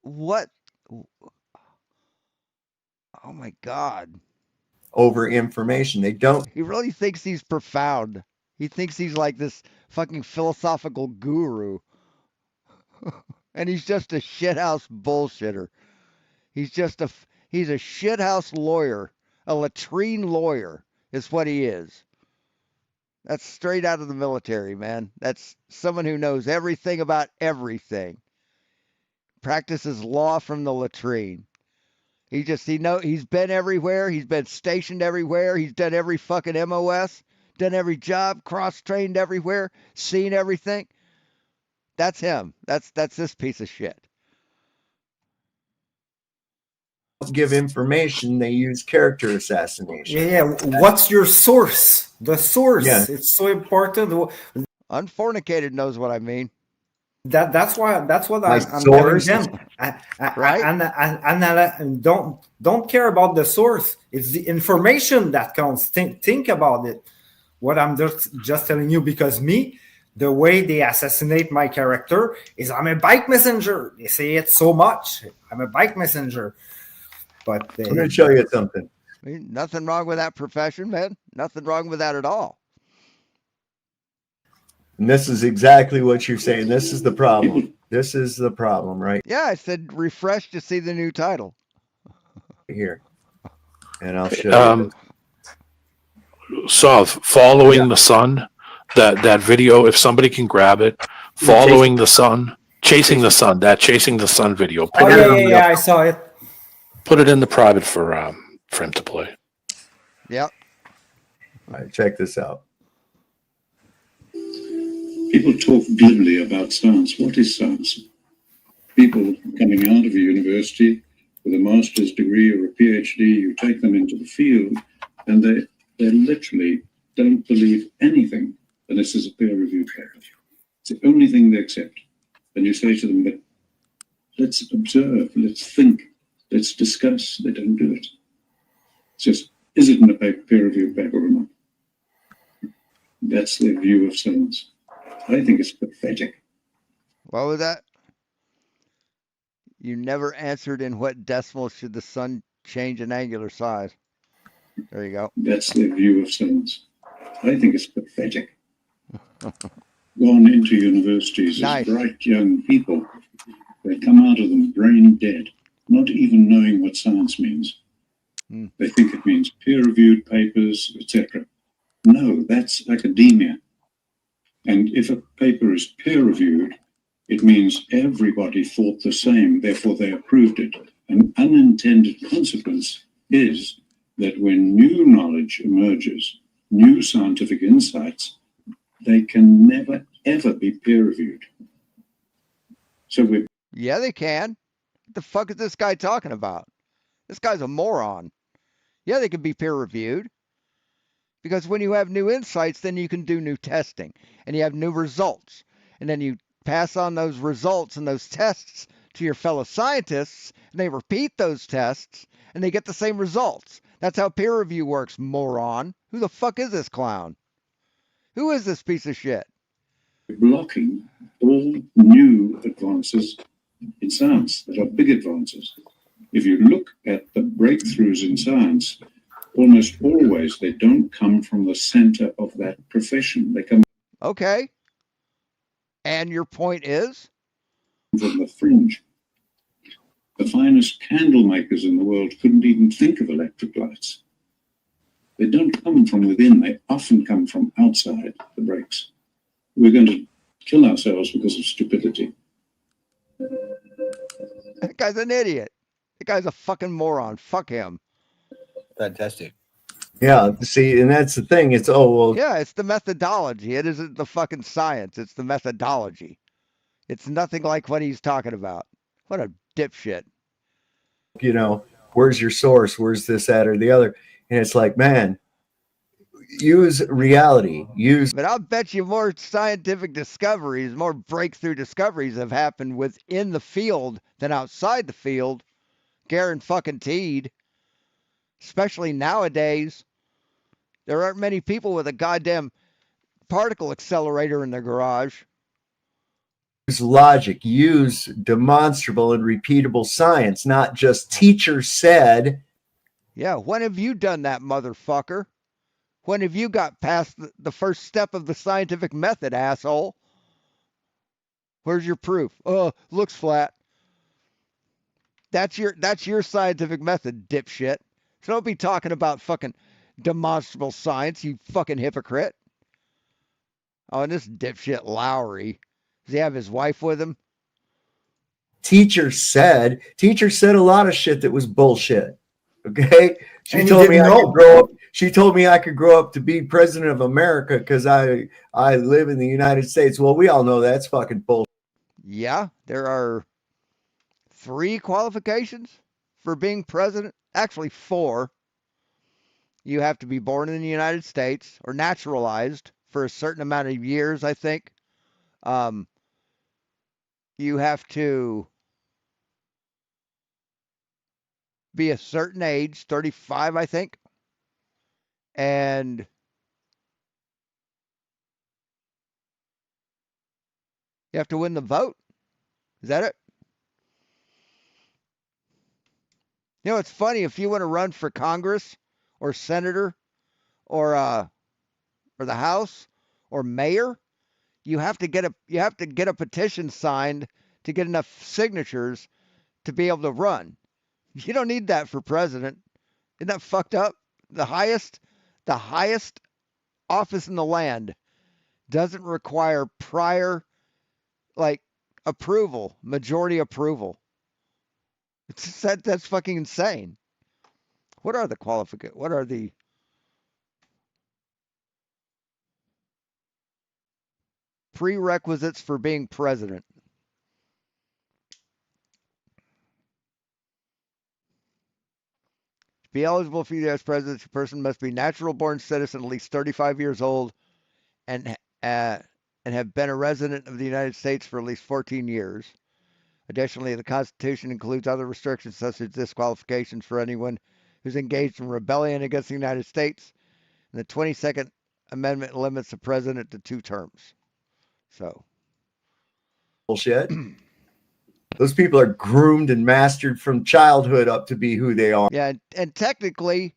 what? Oh my God. Over information. They don't. He really thinks he's profound. He thinks he's like this fucking philosophical guru. And he's just a shithouse bullshitter. He's a shithouse lawyer. A latrine lawyer is what he is. That's straight out of the military, man. That's someone who knows everything about everything. Practices law from the latrine. He's been everywhere. He's been stationed everywhere. He's done every fucking MOS, done every job, cross-trained everywhere, seen everything. That's him. That's this piece of shit. Give information, they use character assassination. Yeah. What's your source? The source. Yeah. It's so important. Unfornicated knows what I mean. That's what I'm telling source them. Right? And don't care about the source. It's the information that counts. Think about it. What I'm just telling you, because the way they assassinate my character is I'm a bike messenger. They say it so much. I'm a bike messenger. But I'm going to show you something. I mean, nothing wrong with that profession, man. Nothing wrong with that at all. And this is exactly what you're saying. This is the problem. This is the problem, right? Yeah, I said refresh to see the new title. Here. And I'll show you. So following the sun, that video, if somebody can grab it, following the sun, chasing the sun video. Yeah, I saw it. Put it in the private for him to play. Yep. All right, check this out. People talk glibly about science. What is science? People coming out of a university with a master's degree or a PhD, you take them into the field, and they literally don't believe anything unless there's a peer-reviewed paper. It's the only thing they accept. And you say to them, but let's observe, let's think, let's discuss. They don't do it. It's just, is it in a peer-reviewed paper or not? That's their view of science. I think it's pathetic. What was that? You never answered in what decimal should the sun change in angular size. There you go. That's their view of science. I think it's pathetic. Gone into universities as bright young people. They come out of them brain dead, not even knowing what science means. They think it means peer-reviewed papers, etc. No, that's academia. And if a paper is peer-reviewed, it means everybody thought the same, therefore they approved it. An unintended consequence is that when new knowledge emerges, new scientific insights, they can never, ever be peer-reviewed. So Yeah, they can. What the fuck is this guy talking about? This guy's a moron. Yeah, they can be peer-reviewed. Because when you have new insights, then you can do new testing. And you have new results. And then you pass on those results and those tests to your fellow scientists. And they repeat those tests. And they get the same results. That's how peer review works, moron. Who the fuck is this clown? Who is this piece of shit? Blocking all new advances in science that are big advances. If you look at the breakthroughs in science, almost always they don't come from the center of that profession. They come Okay. And your point is? From the fringe. The finest candle makers in the world couldn't even think of electric lights. They don't come from within. They often come from outside the breaks. We're going to kill ourselves because of stupidity. That guy's an idiot. That guy's a fucking moron. Fuck him. Fantastic. Yeah, see, and that's the thing. It's, yeah, it's the methodology. It isn't the fucking science. It's the methodology. It's nothing like what he's talking about. What a dipshit. You know, where's your source? Where's this, that, or the other? And it's like, man, use reality. But I'll bet you more scientific discoveries, more breakthrough discoveries have happened within the field than outside the field. Guaranteed. Especially nowadays. There aren't many people with a goddamn particle accelerator in their garage. Use logic, use demonstrable and repeatable science, not just teacher said. Yeah, when have you done that, motherfucker? When have you got past the first step of the scientific method, asshole? Where's your proof? Oh, looks flat. That's your scientific method, dipshit. So don't be talking about fucking demonstrable science, you fucking hypocrite. Oh, and this dipshit Lowry. Does he have his wife with him? Teacher said a lot of shit that was bullshit. Okay? She told me I could grow up to be president of America because I live in the United States. Well, we all know that's fucking bullshit. Yeah, there are 3 qualifications for being president. Actually, 4. You have to be born in the United States or naturalized for a certain amount of years, I think. You have to be a certain age, 35, I think. And you have to win the vote. Is that it? You know, it's funny, if you want to run for Congress or senator or the House or mayor, you have to get a petition signed to get enough signatures to be able to run. You don't need that for president. Isn't that fucked up? The highest office in the land doesn't require prior approval, majority approval. That's fucking insane. What are the prerequisites for being president? To be eligible for the U.S. presidency, a person must be natural born citizen, at least 35 years old, and have been a resident of the United States for at least 14 years. Additionally, the Constitution includes other restrictions such as disqualifications for anyone who's engaged in rebellion against the United States. And the 22nd Amendment limits the president to 2 terms. So. Bullshit. Those people are groomed and mastered from childhood up to be who they are. Yeah, and technically,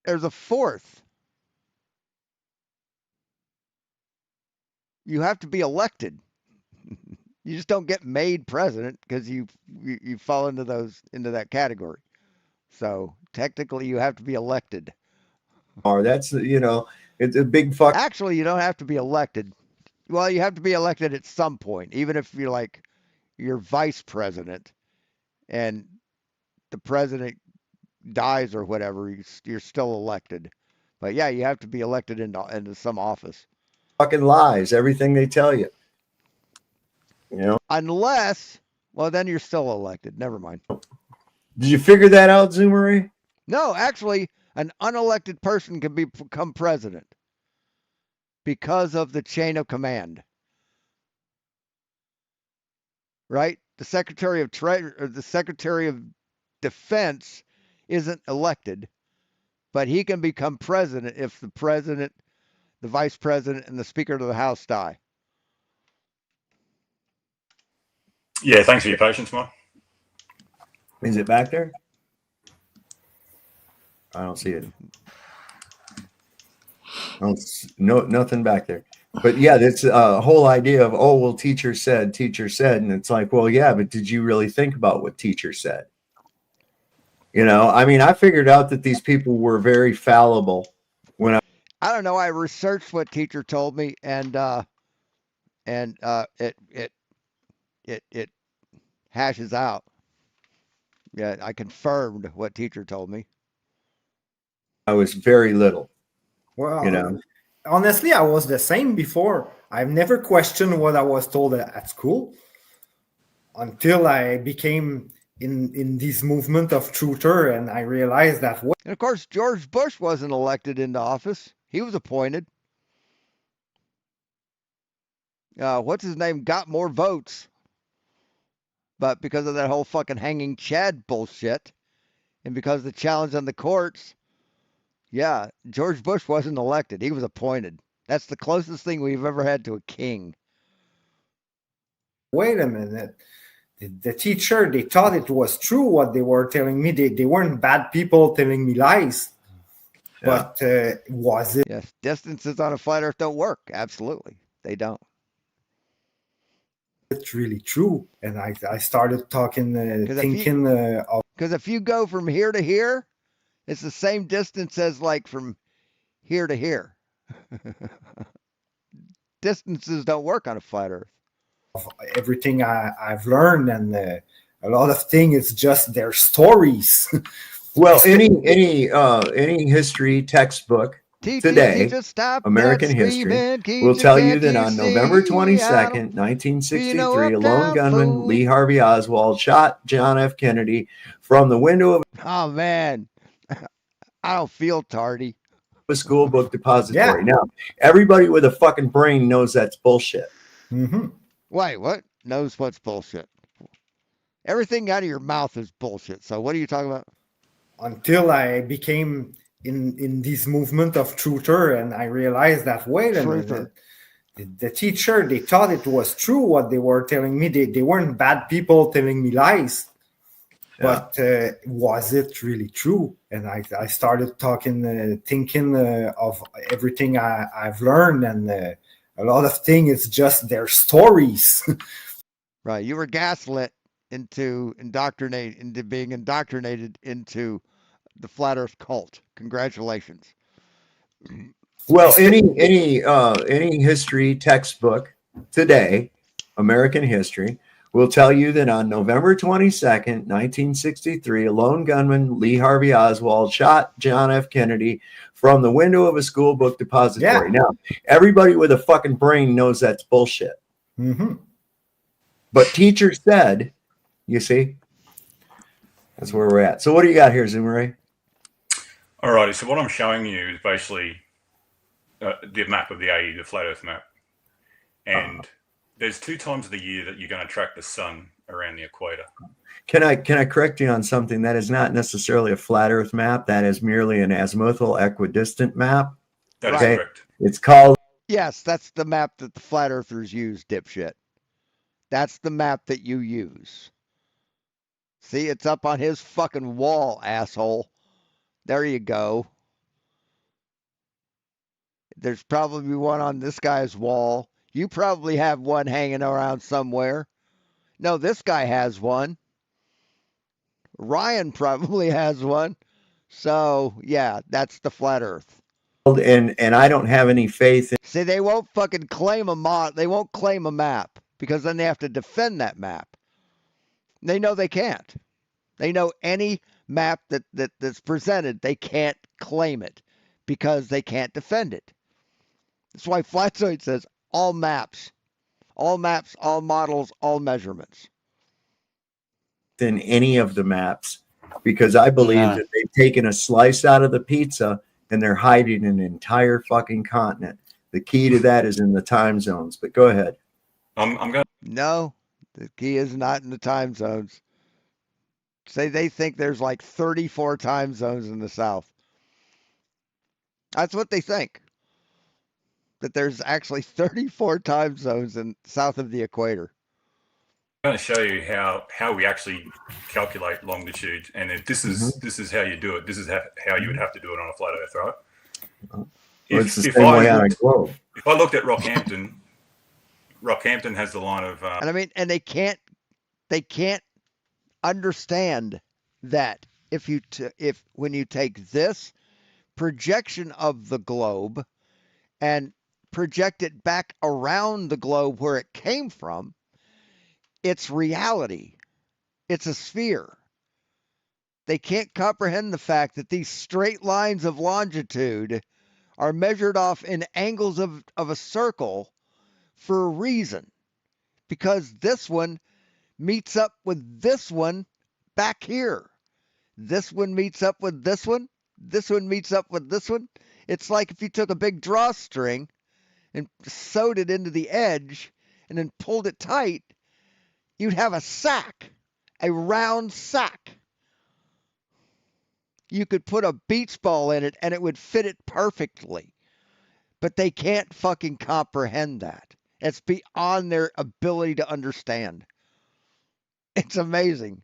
there's a 4th. You have to be elected. You just don't get made president because you fall into that category. So technically, you have to be elected. That's it's a big fuck. Actually, you don't have to be elected. Well, you have to be elected at some point, even if you're vice president, and the president dies or whatever, you're still elected. But yeah, you have to be elected into some office. Fucking lies, everything they tell you. Unless, well, then you're still elected. Never mind. Did you figure that out, Zoomery? No, actually, an unelected person can become president because of the chain of command. Right? The Secretary of the Secretary of Defense isn't elected, but he can become president if the president, the vice president, and the Speaker of the House die. Yeah, thanks for your patience, Mike. Is it back there? I don't see it. Nothing back there. But yeah, that's a whole idea of, oh, well, teacher said, and it's like, well, yeah, but did you really think about what teacher said? I mean, I figured out that these people were very fallible when I don't know. I researched what teacher told me, and it hashes out. Yeah, I confirmed what teacher told me. I was very little. Well, honestly, I was the same before. I've never questioned what I was told at school until I became in this movement of truther, and I realized that. And of course, George Bush wasn't elected into office; he was appointed. What's his name? Got more votes, but because of that whole fucking hanging Chad bullshit, and because of the challenge on the courts, yeah, George Bush wasn't elected; he was appointed. That's the closest thing we've ever had to a king. wait a minute. The teacher, they thought it was true what they were telling me. They weren't bad people telling me lies. But was it? Yes, distances on a flat Earth don't work. Absolutely, they don't. It's really true. And I started talking, thinking because if you go from here to here, it's the same distance as like from here to here. Distances don't work on a flat Earth. Of everything I've learned, and a lot of things, it's just their stories. Well, any history textbook today, American history, will tell you that on November 22nd, 1963, a lone gunman, Lee Harvey Oswald, shot John F. Kennedy from the window of Oh man, I don't feel tardy. a school book depository. Now, everybody with a fucking brain knows that's bullshit. Mm-hmm. Wait, what? Knows what's bullshit? Everything out of your mouth is bullshit. So what are you talking about? Until I became in this movement of truther, and I realized that, wait a minute, the teacher, they thought it was true what they were telling me. They weren't bad people telling me lies. But was it really true? And I started talking, thinking of everything I've learned, and a lot of things, it's just their stories. Right. You were gaslit into being indoctrinated into the flat Earth cult. Congratulations. Well, any history textbook today, American history, will tell you that on November 22nd, 1963, a lone gunman, Lee Harvey Oswald, shot John F. Kennedy from the window of a school book depository. Now, everybody with a fucking brain knows that's bullshit. Mm-hmm. But teacher said, you see, that's where we're at. So what do you got here, Zoomeray? Alrighty, so what I'm showing you is basically the map of the AE, the flat Earth map. And there's 2 times of the year that you're going to track the sun around the equator. Can I correct you on something? That is not necessarily a flat Earth map. That is merely an azimuthal equidistant map. That is correct. It's called. Yes, that's the map that the flat earthers use, dipshit. That's the map that you use. See, it's up on his fucking wall, asshole. There you go. There's probably one on this guy's wall. You probably have one hanging around somewhere. No, this guy has one. Ryan probably has one. So, yeah, that's the flat Earth. And I don't have any faith in. See, they won't fucking claim they won't claim a map, because then they have to defend that map. They know they can't. They know any map that's presented, they can't claim it because they can't defend it. That's why Flatzoid says all maps, all models, all measurements. In any of the maps, because I believe that they've taken a slice out of the pizza and they're hiding an entire fucking continent. The key to that is in the time zones. But go ahead. I'm going. No, the key is not in the time zones. Say they think there's like 34 time zones in the South. That's what they think. That there's actually 34 time zones in south of the equator. I'm going to show you how we actually calculate longitude, and if this is how you do it. This is how you would have to do it on a flat Earth, right? Well, it's the same way on a globe. If I looked at Rockhampton, Rockhampton has the line of. And I mean, and they can't understand that if when you take this projection of the globe and project it back around the globe where it came from, it's reality. It's a sphere. They can't comprehend the fact that these straight lines of longitude are measured off in angles of a circle for a reason. Because this one meets up with this one back here. This one meets up with this one. This one meets up with this one. It's like if you took a big drawstring and sewed it into the edge and then pulled it tight, you'd have a sack, a round sack. You could put a beach ball in it and it would fit it perfectly. But they can't fucking comprehend that. It's beyond their ability to understand. It's amazing.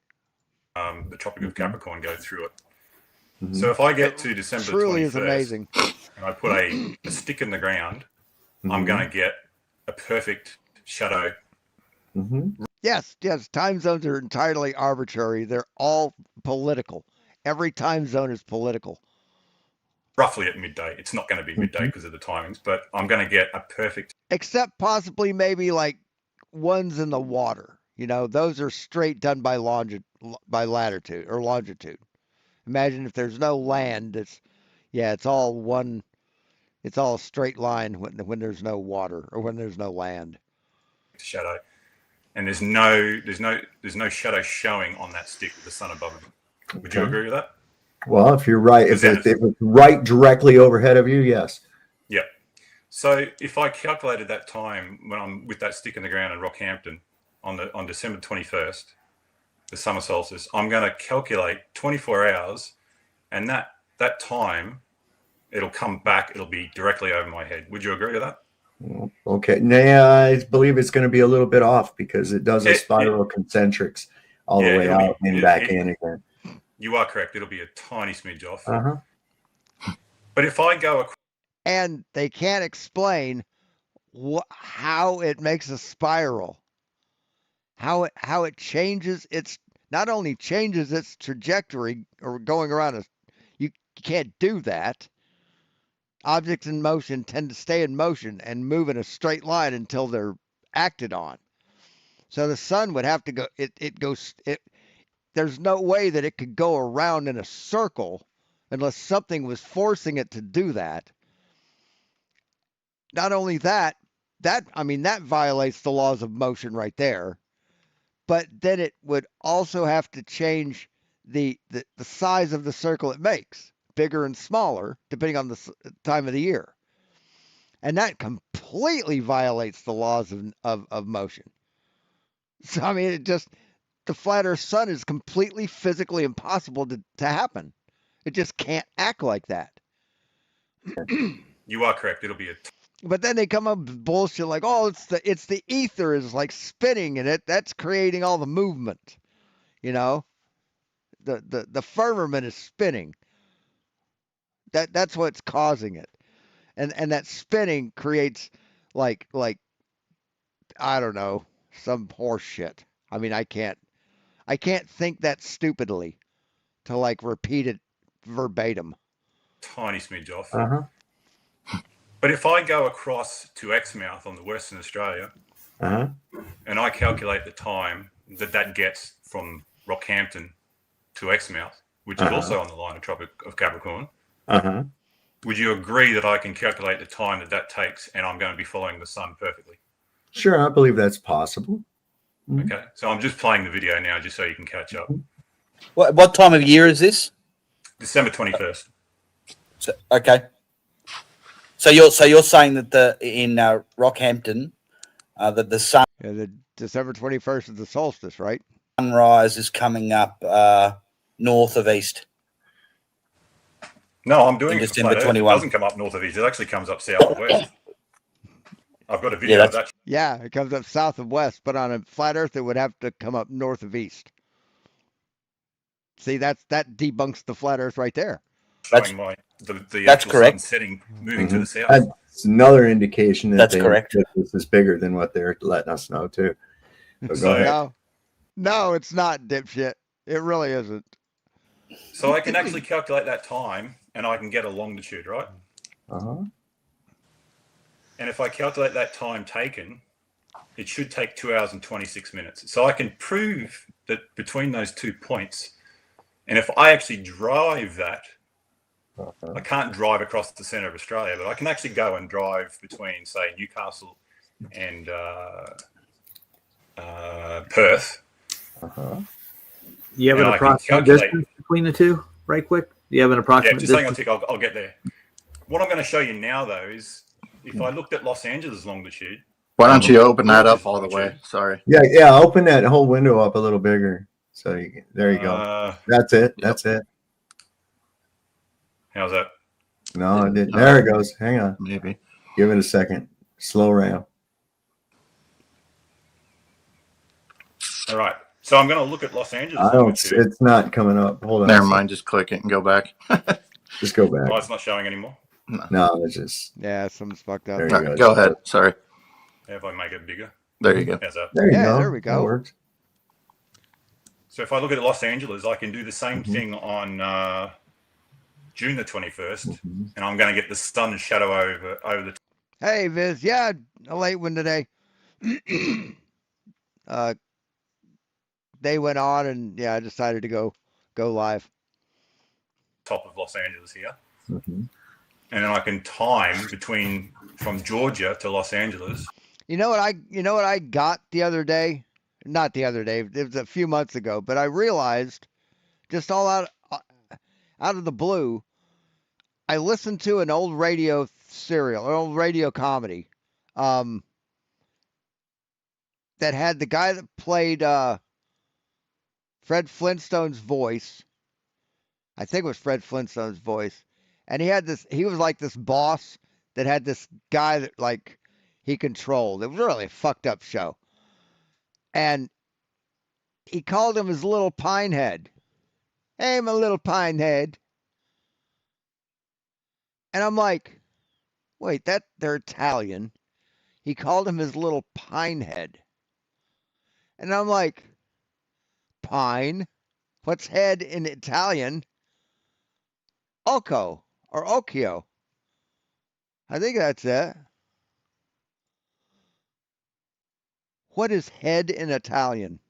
The Tropic of Capricorn go through it. So if I get to December Truly 21st is amazing. and I put a stick in the ground, I'm going to get a perfect shadow. Yes, time zones are entirely arbitrary. They're all political. Every time zone is political. Roughly at midday. It's not going to be midday because of the timings, but I'm going to get a perfect. Except possibly maybe like ones in the water. You know, those are straight done by latitude or longitude. Imagine if there's no land. It's all one. It's all a straight line when there's no water or when there's no land. Shadow, and there's no shadow showing on that stick with the sun above it. Would you agree with that? Well, if you're right, if it's right directly overhead of you, yes. Yeah. So if I calculated that time when I'm with that stick in the ground in Rockhampton on December 21st, the summer solstice, I'm going to calculate 24 hours, and that time, it'll come back. It'll be directly over my head. Would you agree with that? Okay. Now I believe it's going to be a little bit off because it does a spiral concentrics all the way out and back in again. You are correct. It'll be a tiny smidge off. But if I go across, and they can't explain how it makes a spiral, how it changes its, not only changes its trajectory or going around you can't do that. Objects in motion tend to stay in motion and move in a straight line until they're acted on. So the sun would have to go, there's no way that it could go around in a circle unless something was forcing it to do that. Not only that violates the laws of motion right there, but then it would also have to change the size of the circle it makes, bigger and smaller, depending on the time of the year. And that completely violates the laws of motion. So, I mean, the flat Earth sun is completely physically impossible to happen. It just can't act like that. you are correct. It'll be a. But then they come up with bullshit like, oh, it's the ether is like spinning and that's creating all the movement. You know, the firmament is spinning. That's what's causing it, and that spinning creates like I don't know, some horse shit. I mean, I can't think that stupidly to like repeat it verbatim. Tiny smidge off. But if I go across to Exmouth on the Western Australia, and I calculate the time that gets from Rockhampton to Exmouth, which is also on the line of Tropic of Capricorn, would you agree that I can calculate the time that takes, and I'm going to be following the sun perfectly? Sure, I believe that's possible. Okay, so I'm just playing the video now, just so you can catch up. What time of year is this? December 21st. So, okay. So you're saying that in Rockhampton, that the sun, the December 21st is the solstice, right? Sunrise is coming up north of east. No, I'm doing it December 21. It doesn't come up north of east. It actually comes up south of west. I've got a video of that. Yeah, it comes up south of west, but on a flat Earth, it would have to come up north of east. See, that debunks the flat Earth right there. That's correct. Setting moving to the south. That's another indication that that's correct. This is bigger than what they're letting us know too. So go ahead. No, it's not, dipshit. It really isn't. So I can actually calculate that time, and I can get a longitude, right? And if I calculate that time taken, it should take 2 hours and 26 minutes. So I can prove that between those 2 points, and if I actually drive that, I can't drive across the centre of Australia, but I can actually go and drive between, say, Newcastle and Perth. You have an approximate distance between the two, right quick? Do you have an approximate distance? Hang on a tick, I'll get there. What I'm going to show you now, though, is if I looked at Los Angeles longitude. Why don't you open that up all the way? Sorry. Yeah. Open that whole window up a little bigger. So there you go. That's it. That's it. How's that? No, it didn't. There it goes. Hang on. Maybe. Give it a second. Slow round. All right. So I'm going to look at Los Angeles I number don't. 2. It's not coming up. Hold on. Never mind. Just click it and go back. Just go back. Oh, it's not showing anymore. No, it's just. Yeah, something's fucked up. There you go. Go ahead. Sorry. If I make it bigger. There you go. How's that? There you go. There we That go. works. So if I look at Los Angeles, I can do the same thing on June the 21st, and I'm going to get the sun shadow over the. Hey, Viz. Yeah, a late one today. They went on, and yeah, I decided to go live. Top of Los Angeles here, and then I can time from Georgia to Los Angeles. You know what I got the other day? Not the other day. It was a few months ago, but I realized, just all out of the blue, I listened to an old radio serial, an old radio comedy, that had the guy that played Fred Flintstone's voice. I think it was Fred Flintstone's voice. And he was like this boss that had this guy that like he controlled. It was really a fucked up show. And he called him his little pine head. Hey, my little pine head. And I'm like, wait, they're Italian. He called him his little pine head. And I'm like, pine? What's head in Italian? Oco or occhio. I think that's it. What is head in Italian?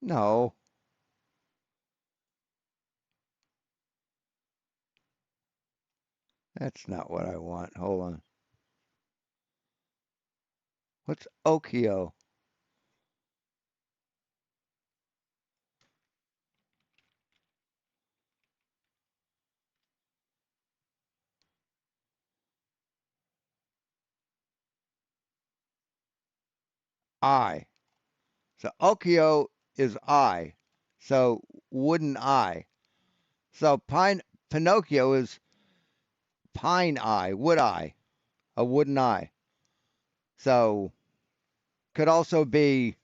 No. That's not what I want. Hold on. What's occhio? Eye. So occhio is eye. So wooden eye. So Pinocchio is pine eye, wood eye, a wooden eye. So could also be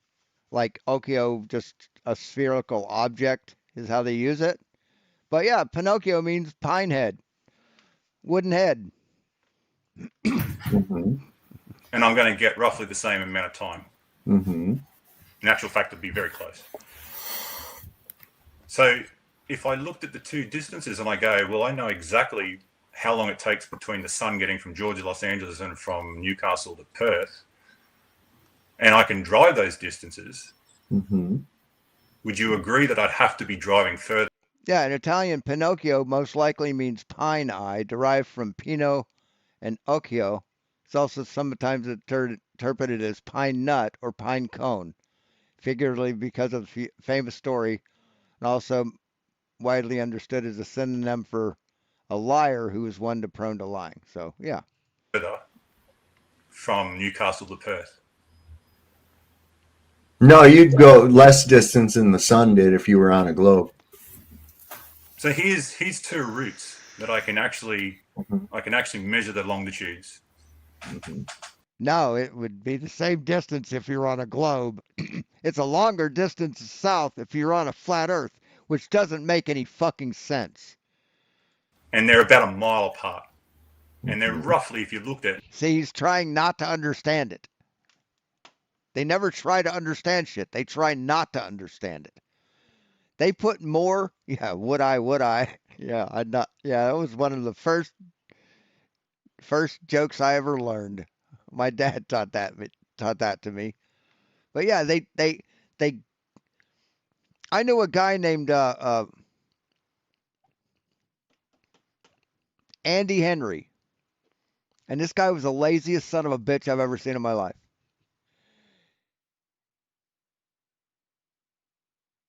like occhio, just a spherical object is how they use it. But yeah, Pinocchio means pine head, wooden head. And I'm going to get roughly the same amount of time. In actual fact, it'd be very close. So if I looked at the two distances and I go, well, I know exactly how long it takes between the sun getting from Georgia, Los Angeles, and from Newcastle to Perth, and I can drive those distances, would you agree that I'd have to be driving further? Yeah, in Italian, Pinocchio most likely means pine eye, derived from Pino and Occhio. It's also sometimes interpreted as pine nut or pine cone, figuratively because of the famous story, and also widely understood as a synonym for a liar who is one prone to lying. So, yeah. From Newcastle to Perth. No, you'd go less distance than the sun did if you were on a globe. So here's two routes that I can actually measure the longitudes. No, it would be the same distance if you're on a globe. It's a longer distance south if you're on a flat Earth, which doesn't make any fucking sense. And they're about a mile apart. And they're roughly, if you looked at it. See, he's trying not to understand it. They never try to understand shit. They try not to understand it. They put more, yeah, would I? Yeah, that was one of the first jokes I ever learned. My dad taught that to me. But yeah, I knew a guy named Andy Henry. And this guy was the laziest son of a bitch I've ever seen in my life.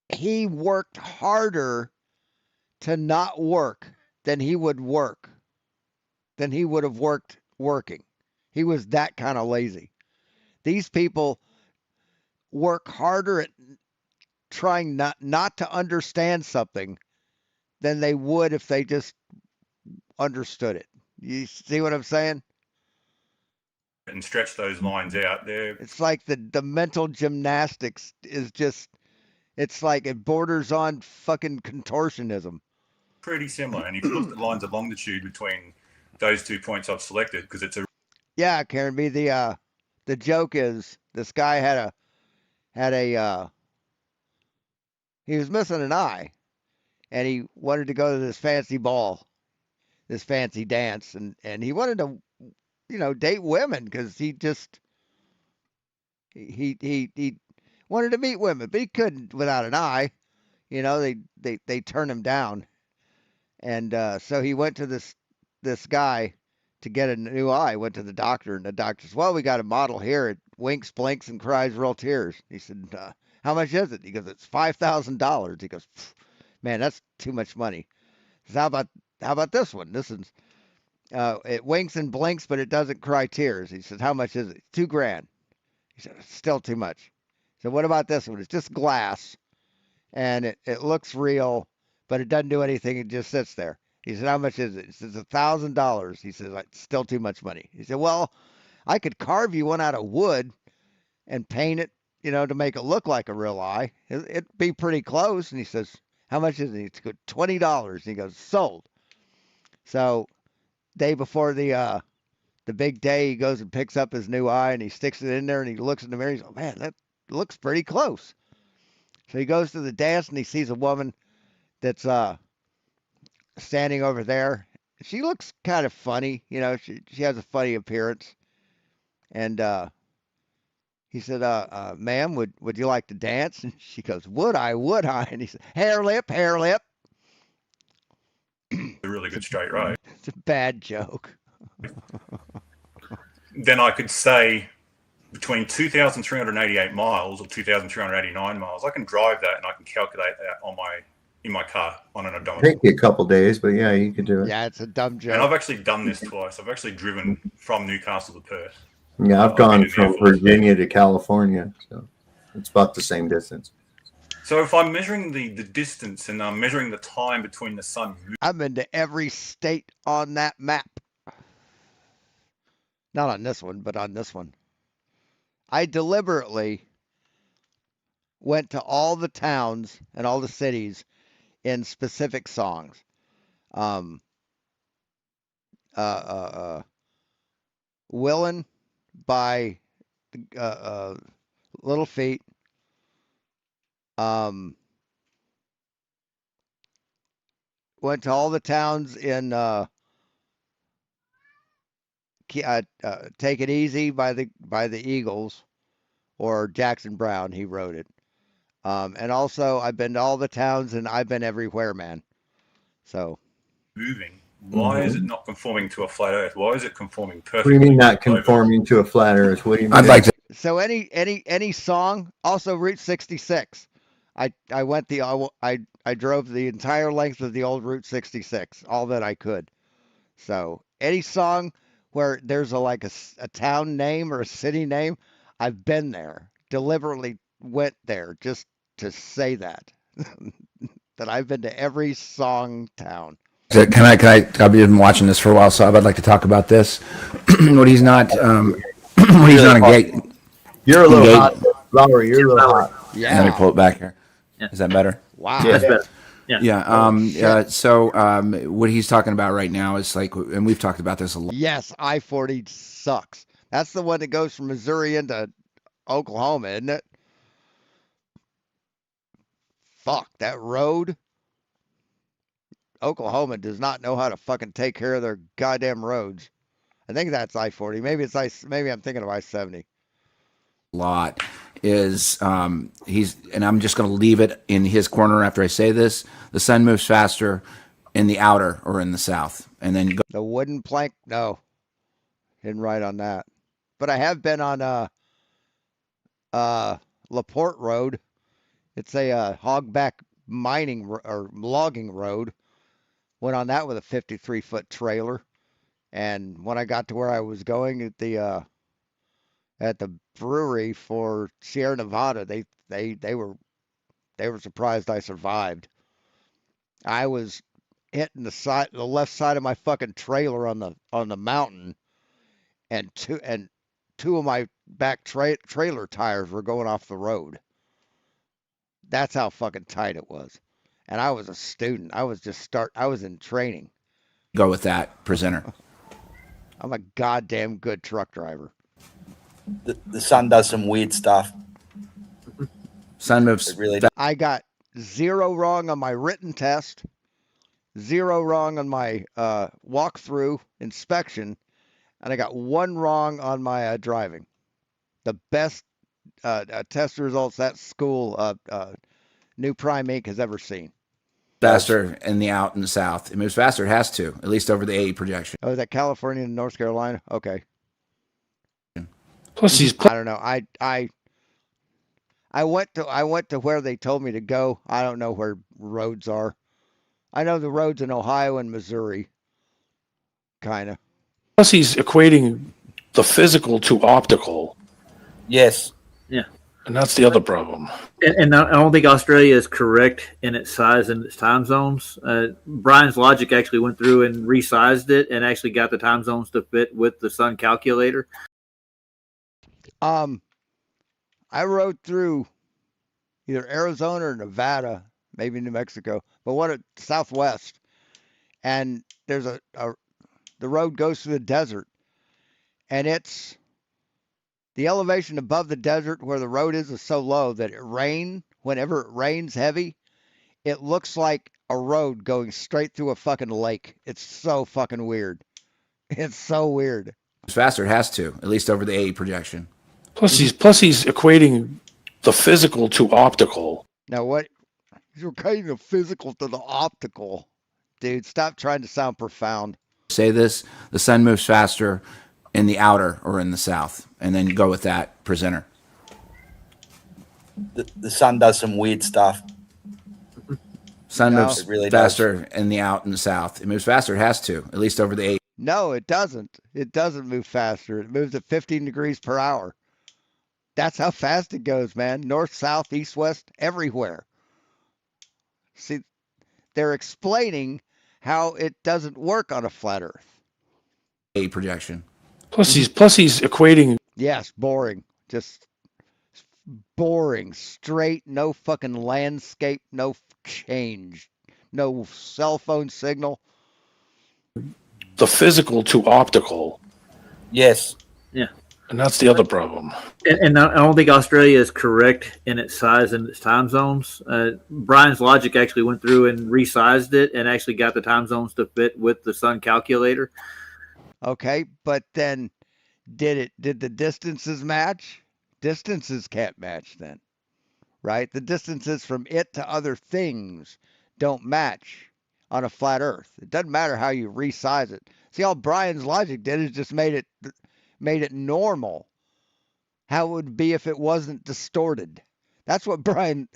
He worked harder to not work than he would have worked working. He was that kind of lazy. These people work harder trying not to understand something than they would if they just understood it. You see what I'm saying? And stretch those lines out there. It's like the mental gymnastics is just, it's like it borders on fucking contortionism. Pretty similar. And if you look at lines of longitude between those 2 points I've selected, because it's a Yeah, Karen B. The joke is this guy had a he was missing an eye, and he wanted to go to this fancy ball, this fancy dance, and he wanted to, date women because he wanted to meet women, but he couldn't without an eye. They turned him down, and so he went to this guy to get a new eye. Went to the doctor, and the doctor says, "Well, we got a model here. It winks, blinks, and cries real tears." He said, "How much is it?" He goes, "It's $5,000." He goes, "Man, that's too much money." He says, how about this one? This is it winks and blinks, but it doesn't cry tears." He said, "How much is it?" $2,000. He said, "It's still too much." He said, "What about this one? It's just glass, and it looks real, but it doesn't do anything. It just sits there." He said, "How much is it?" He says, $1,000. He says, "It's still too much money." He said, "Well, I could carve you one out of wood and paint it, to make it look like a real eye. It'd be pretty close." And he says, "How much is it?" It's good, $20. He goes, "Sold." So day before the big day, he goes and picks up his new eye and he sticks it in there and he looks in the mirror. He's like, "Man, that looks pretty close." So he goes to the dance and he sees a woman that's standing over there. She looks kind of funny, she has a funny appearance. And he said, "Ma'am, would you like to dance?" And she goes, "Would I, would I?" And he said, "Hair lip, hair lip." A really good straight right. It's a bad joke. Then I could say between 2,388 miles or 2,389 miles, I can drive that and I can calculate that in my car on an odometer. Take you a couple days, but yeah, you could do it. Yeah, it's a dumb joke. And I've actually done this twice. I've actually driven from Newcastle to Perth. Yeah, I've gone from Virginia to California, so it's about the same distance. So if I'm measuring the distance and I'm measuring the time between the sun, I've been to every state on that map. Not on this one, but on this one. I deliberately went to all the towns and all the cities in specific songs. Willin' by Little Feat. Went to all the towns in Take It Easy by the Eagles, or Jackson Brown. He wrote it. And also I've been to all the towns and I've been everywhere, man. So moving. Why is it not conforming to a flat Earth? Why is it conforming perfectly? What do you mean not conforming to a flat Earth? What do you mean? I'd like to. So any song, also Route 66. I drove the entire length of the old Route 66, all that I could. So any song where there's a town name or a city name, I've been there. Deliberately went there just to say that that I've been to every song town. Can I? I've been watching this for a while, so I'd like to talk about this. What he's not, what he's not engaged. You're a little hot, Lowry. You're a little hot. Yeah. Let me pull it back here. Is that better? Wow. That's better. Yeah. Yeah. So what he's talking about right now is like, and we've talked about this a lot. Yes, I-40 sucks. That's the one that goes from Missouri into Oklahoma, isn't it? Fuck, that road. Oklahoma does not know how to fucking take care of their goddamn roads. I think that's I-40. Maybe I'm thinking of I-70. Lot is he's, and I'm just going to leave it in his corner after I say this. The sun moves faster in the outer or in the south, and then go. The wooden plank, no, didn't write on that. But I have been on LaPorte Road. It's a hogback mining or logging road. Went on that with a 53-foot trailer, and when I got to where I was going at the brewery for Sierra Nevada, they They were surprised I survived. I was hitting the left side of my fucking trailer on the mountain, and two of my back trailer tires were going off the road. That's how fucking tight it was. And I was a student. I was in training. Go with that, presenter. I'm a goddamn good truck driver. The sun does some weird stuff. Sun moves. It really does. I got 0 wrong on my written test, 0 wrong on my walkthrough inspection, and I got 1 wrong on my driving. The best test results that school, New Prime Inc. has ever seen. Faster in the out and the south. It moves faster. It has to, at least over the 80 projection. Oh, is that California and North Carolina? Okay. Plus, he's. I don't know. I went to where they told me to go. I don't know where roads are. I know the roads in Ohio and Missouri. Kind of. Plus, he's equating the physical to optical. Yes. Yeah. And that's the other problem. And I don't think Australia is correct in its size and its time zones. Brian's logic actually went through and resized it and actually got the time zones to fit with the sun calculator. I rode through either Arizona or Nevada, maybe New Mexico, but what a Southwest. And there's the road goes through the desert, and it's the elevation above the desert where the road is so low that whenever it rains heavy, it looks like a road going straight through a fucking lake. It's so fucking weird. It's so weird. It's faster. It has to, at least over the 80 projection. Plus, he's equating the physical to optical. Now what? You're equating the physical to the optical. Dude, stop trying to sound profound. Say this, the sun moves faster in the outer or in the south, and then go with that, presenter. The sun does some weird stuff. Sun moves it really faster in the out and the south. It moves faster. It has to, at least over the 80. No, it doesn't. It doesn't move faster. It moves at 15 degrees per hour. That's how fast it goes, man. North, south, east, west, everywhere. See, they're explaining how it doesn't work on a flat Earth. A projection. Plus, he's equating. Yes, boring. Just boring. Straight, no fucking landscape, no change, no cell phone signal. The physical to optical. Yes. Yeah. And that's the other problem. And I don't think Australia is correct in its size and its time zones. Brian's logic actually went through and resized it and actually got the time zones to fit with the sun calculator. Okay, but then did the distances match? Distances can't match then, right? The distances from it to other things don't match on a flat Earth. It doesn't matter how you resize it. See, all Brian's logic did is just made it normal. How it would be if it wasn't distorted. That's what Brian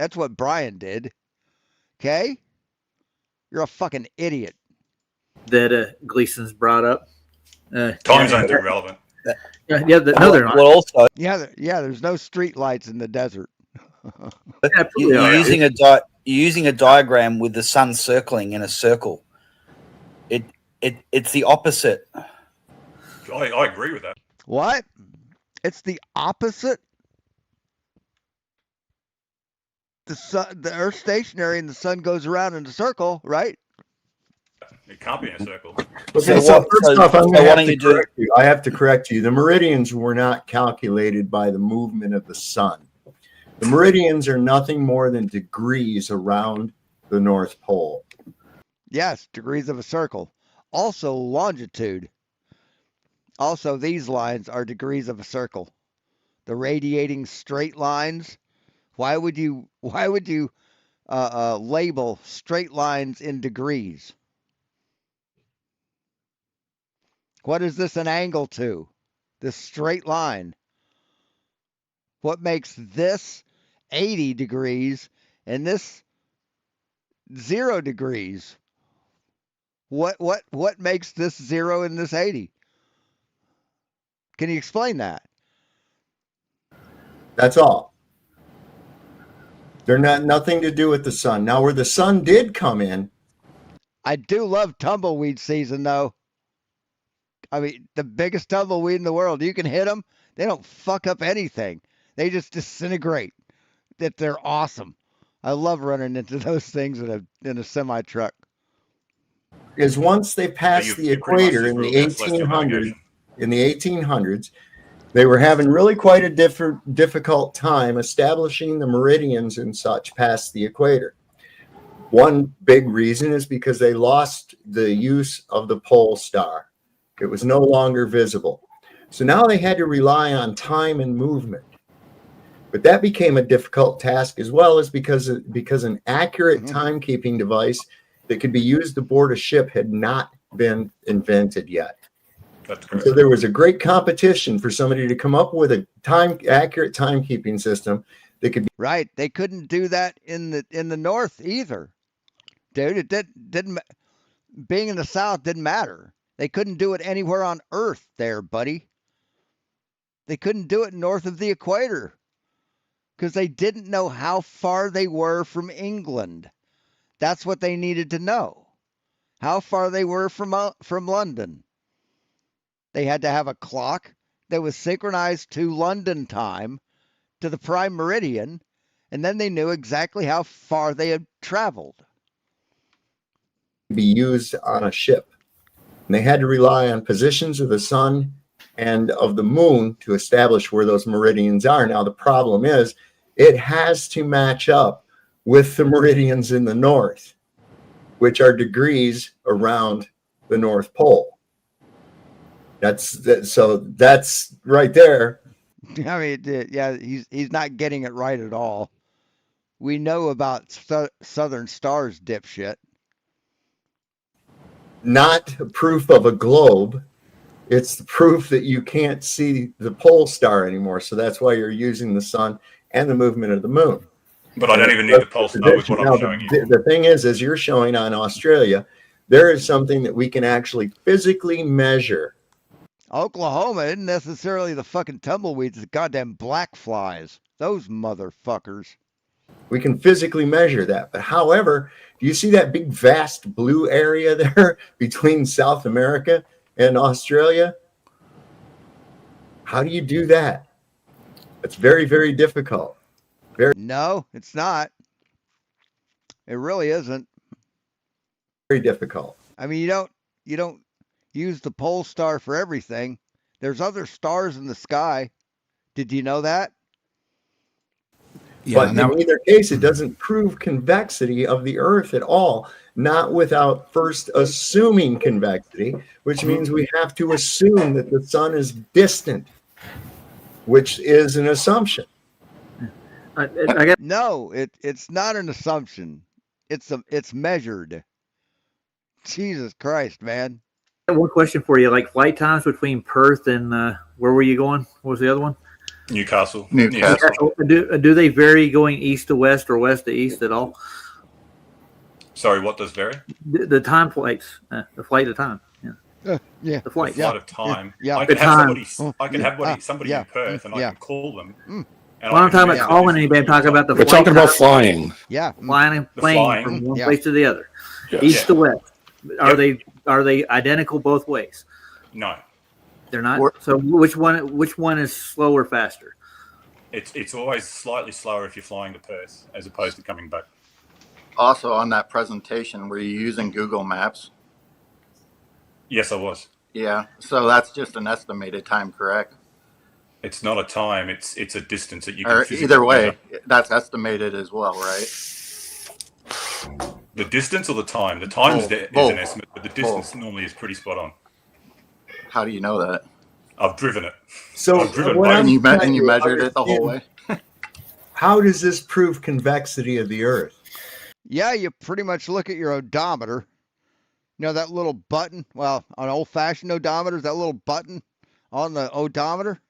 did. Okay? You're a fucking idiot. That Gleason's brought up. Time zones are irrelevant. No, they're not. Well, also, there's no street lights in the desert. you're using a diagram with the sun circling in a circle. It's the opposite. I agree with that. What? It's the opposite? The Earth's stationary and the sun goes around in a circle, right? It can't be in a circle. Okay, so first off, I'm going to have to correct you. I have to correct you. The meridians were not calculated by the movement of the sun. The meridians are nothing more than degrees around the North Pole. Yes, degrees of a circle. Also longitude. Also, these lines are degrees of a circle. The radiating straight lines. Why would you label straight lines in degrees? What is this an angle to? This straight line. What makes this 80 degrees and this 0 degrees? What makes this 0 and this 80? Can you explain that? That's all. They're nothing to do with the sun. Now, where the sun did come in. I do love tumbleweed season, though. I mean, the biggest tumbleweed in the world. You can hit them. They don't fuck up anything. They just disintegrate. That they're awesome. I love running into those things in a semi truck. Is once they passed the equator in the 1800s, they were having really quite a difficult time establishing the meridians and such past the equator. One big reason is because they lost the use of the pole star. It was no longer visible. So now they had to rely on time and movement. But that became a difficult task as well, as because an accurate timekeeping device that could be used aboard a ship had not been invented yet. That's correct. So there was a great competition for somebody to come up with a accurate timekeeping system that could be right. They couldn't do that in the north either, dude. It didn't. Being in the south didn't matter. They couldn't do it anywhere on Earth, there, buddy. They couldn't do it north of the equator because they didn't know how far they were from England. That's what they needed to know. How far they were from London. They had to have a clock that was synchronized to London time, to the prime meridian, and then they knew exactly how far they had traveled. Be used on a ship. And they had to rely on positions of the sun and of the moon to establish where those meridians are. Now, the problem is it has to match up with the meridians in the north, which are degrees around the North Pole. So that's right there. I mean, yeah, he's not getting it right at all. We know about Southern Stars, dipshit. Not proof of a globe. It's the proof that you can't see the pole star anymore. So that's why you're using the sun and the movement of the moon. But I don't even need the pole star with what I'm showing you. The thing is, as you're showing on Australia, there is something that we can actually physically measure. Oklahoma isn't necessarily the fucking tumbleweeds, the goddamn black flies. Those motherfuckers. We can physically measure that. But however, do you see that big vast blue area there between South America and Australia? How do you do that? It's very, very difficult. No, it's not. It really isn't. Very difficult. I mean, you don't use the pole star for everything. There's other stars in the sky. Did you know that? Yeah, but in either case, it doesn't prove convexity of the Earth at all, not without first assuming convexity, which means we have to assume that the sun is distant, which is an assumption. No, it's not an assumption. It's measured. Jesus Christ, man. I have one question for you. Like flight times between Perth and where were you going? What was the other one? Newcastle. Do they vary going east to west or west to east at all? Sorry, what does vary? The time flights, the flight of time. Yeah. The flight. The flight of time. Yeah. I could have somebody in Perth, and I can call them. Well, I'm talking about calling anybody. I'm talking about the. We're talking about flying. Yeah. Flying and playing from one place to the other, Yes. east to west. Are they identical both ways? No. They're not. So which one is slower, faster? It's always slightly slower if you're flying to Perth as opposed to coming back. Also, on that presentation, were you using Google Maps? Yes, I was. Yeah. So that's just an estimated time, correct? It's not a time. It's a distance that you Or can. Either way, that's estimated as well, right? The distance or the time? The time is an estimate, but the distance normally is pretty spot on. How do you know that? I've driven it. So I've driven and you measured it the whole way? How does this prove convexity of the Earth? Yeah, you pretty much look at your odometer. You know that little button? Well, on old-fashioned odometers, that little button on the odometer,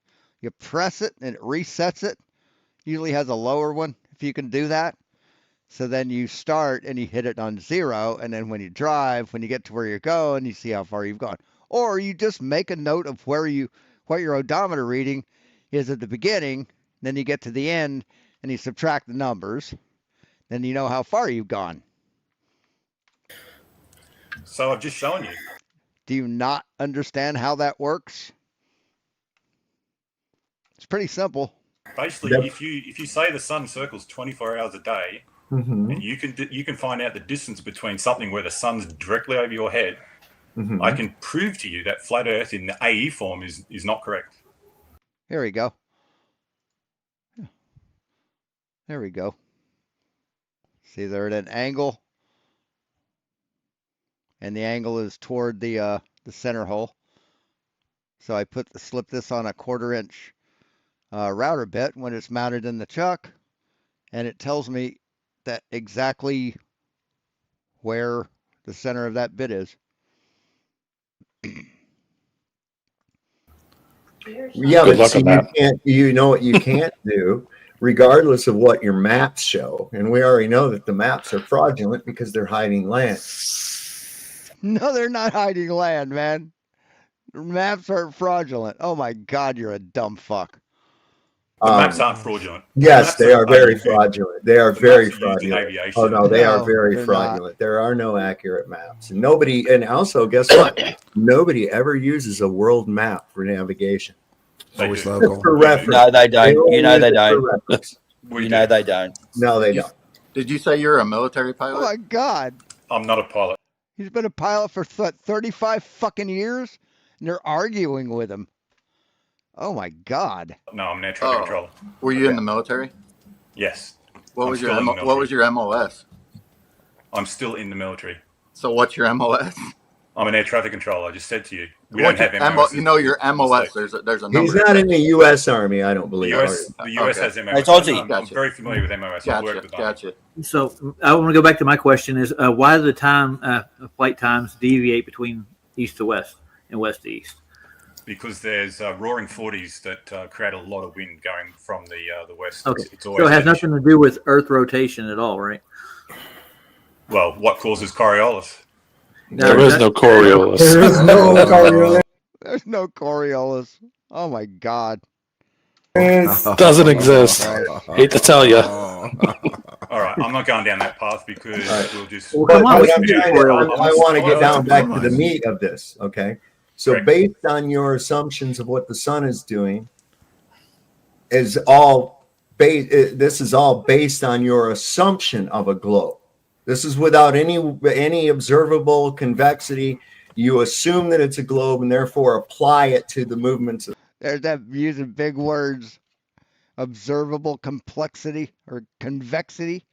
you press it and it resets it. Usually has a lower one if you can do that. So then you start and you hit it on 0, and then when you drive, when you get to where you're going, you see how far you've gone. Or you just make a note of what your odometer reading is at the beginning, then you get to the end and you subtract the numbers, and you know how far you've gone. So I've just shown you. Do you not understand how that works? It's pretty simple. Basically, if you say the sun circles 24 hours a day, Mhm. and you can find out the distance between something where the sun's directly over your head, Mhm. I can prove to you that flat Earth in the AE form is not correct. Here we go. There we go. See, they're at an angle, and the angle is toward the center hole. So I slip this on a 1/4 inch router bit when it's mounted in the chuck, and it tells me that exactly where the center of that bit is. Yeah, Good but luck see, on that. you know what you can't do, regardless of what your maps show. And we already know that the maps are fraudulent because they're hiding land. No, they're not hiding land, man. Maps are fraudulent. Oh my God, you're a dumb fuck. The maps aren't fraudulent. Yes, The they maps are very fraudulent. They are the very maps are used in fraudulent. aviation. Oh no, they are No, very they're fraudulent. There are no accurate maps. And nobody, and also guess what? Nobody ever uses a world map for navigation. Always Just local. for reference. No, they don't. only You know use they it for don't. reference. You know they don't. No, they don't. Did you say you're a military Oh pilot? my God. I'm not a pilot. He's been a pilot for 35 fucking years, and they're arguing with him. Oh my God. No, I'm an air traffic controller. Were you in the military? Yes. What I'm was your still in the what was your MOS? I'm still in the military. So what's your MOS? I'm an air traffic controller. I just said to you. We What's don't have your MOS. You know your MOS. There's a number. He's not in the U.S. Army, I don't The believe. US, are the you? US Okay. has MOS. It's Aussie. I'm very familiar with MOS. I've worked with them. Gotcha. So I want to go back to my question: is why do the flight times deviate between east to west and west to east? Because there's roaring 40s that create a lot of wind going from the west. Okay, It's so always it has been an issue. nothing to do with Earth rotation at all, right? Well, what causes Coriolis? There is no Coriolis. There is no Coriolis. There's no Coriolis. Oh my God. Doesn't exist. Hate to tell you. All right, I'm not going down that path because we'll just. But I want to get down back to the meat of this. Okay. So based on your assumptions of what the sun is doing, this is all based on your assumption of a globe. This is without any observable convexity. You assume that it's a globe and therefore apply it to the movements of There's that using big words. Observable complexity or convexity.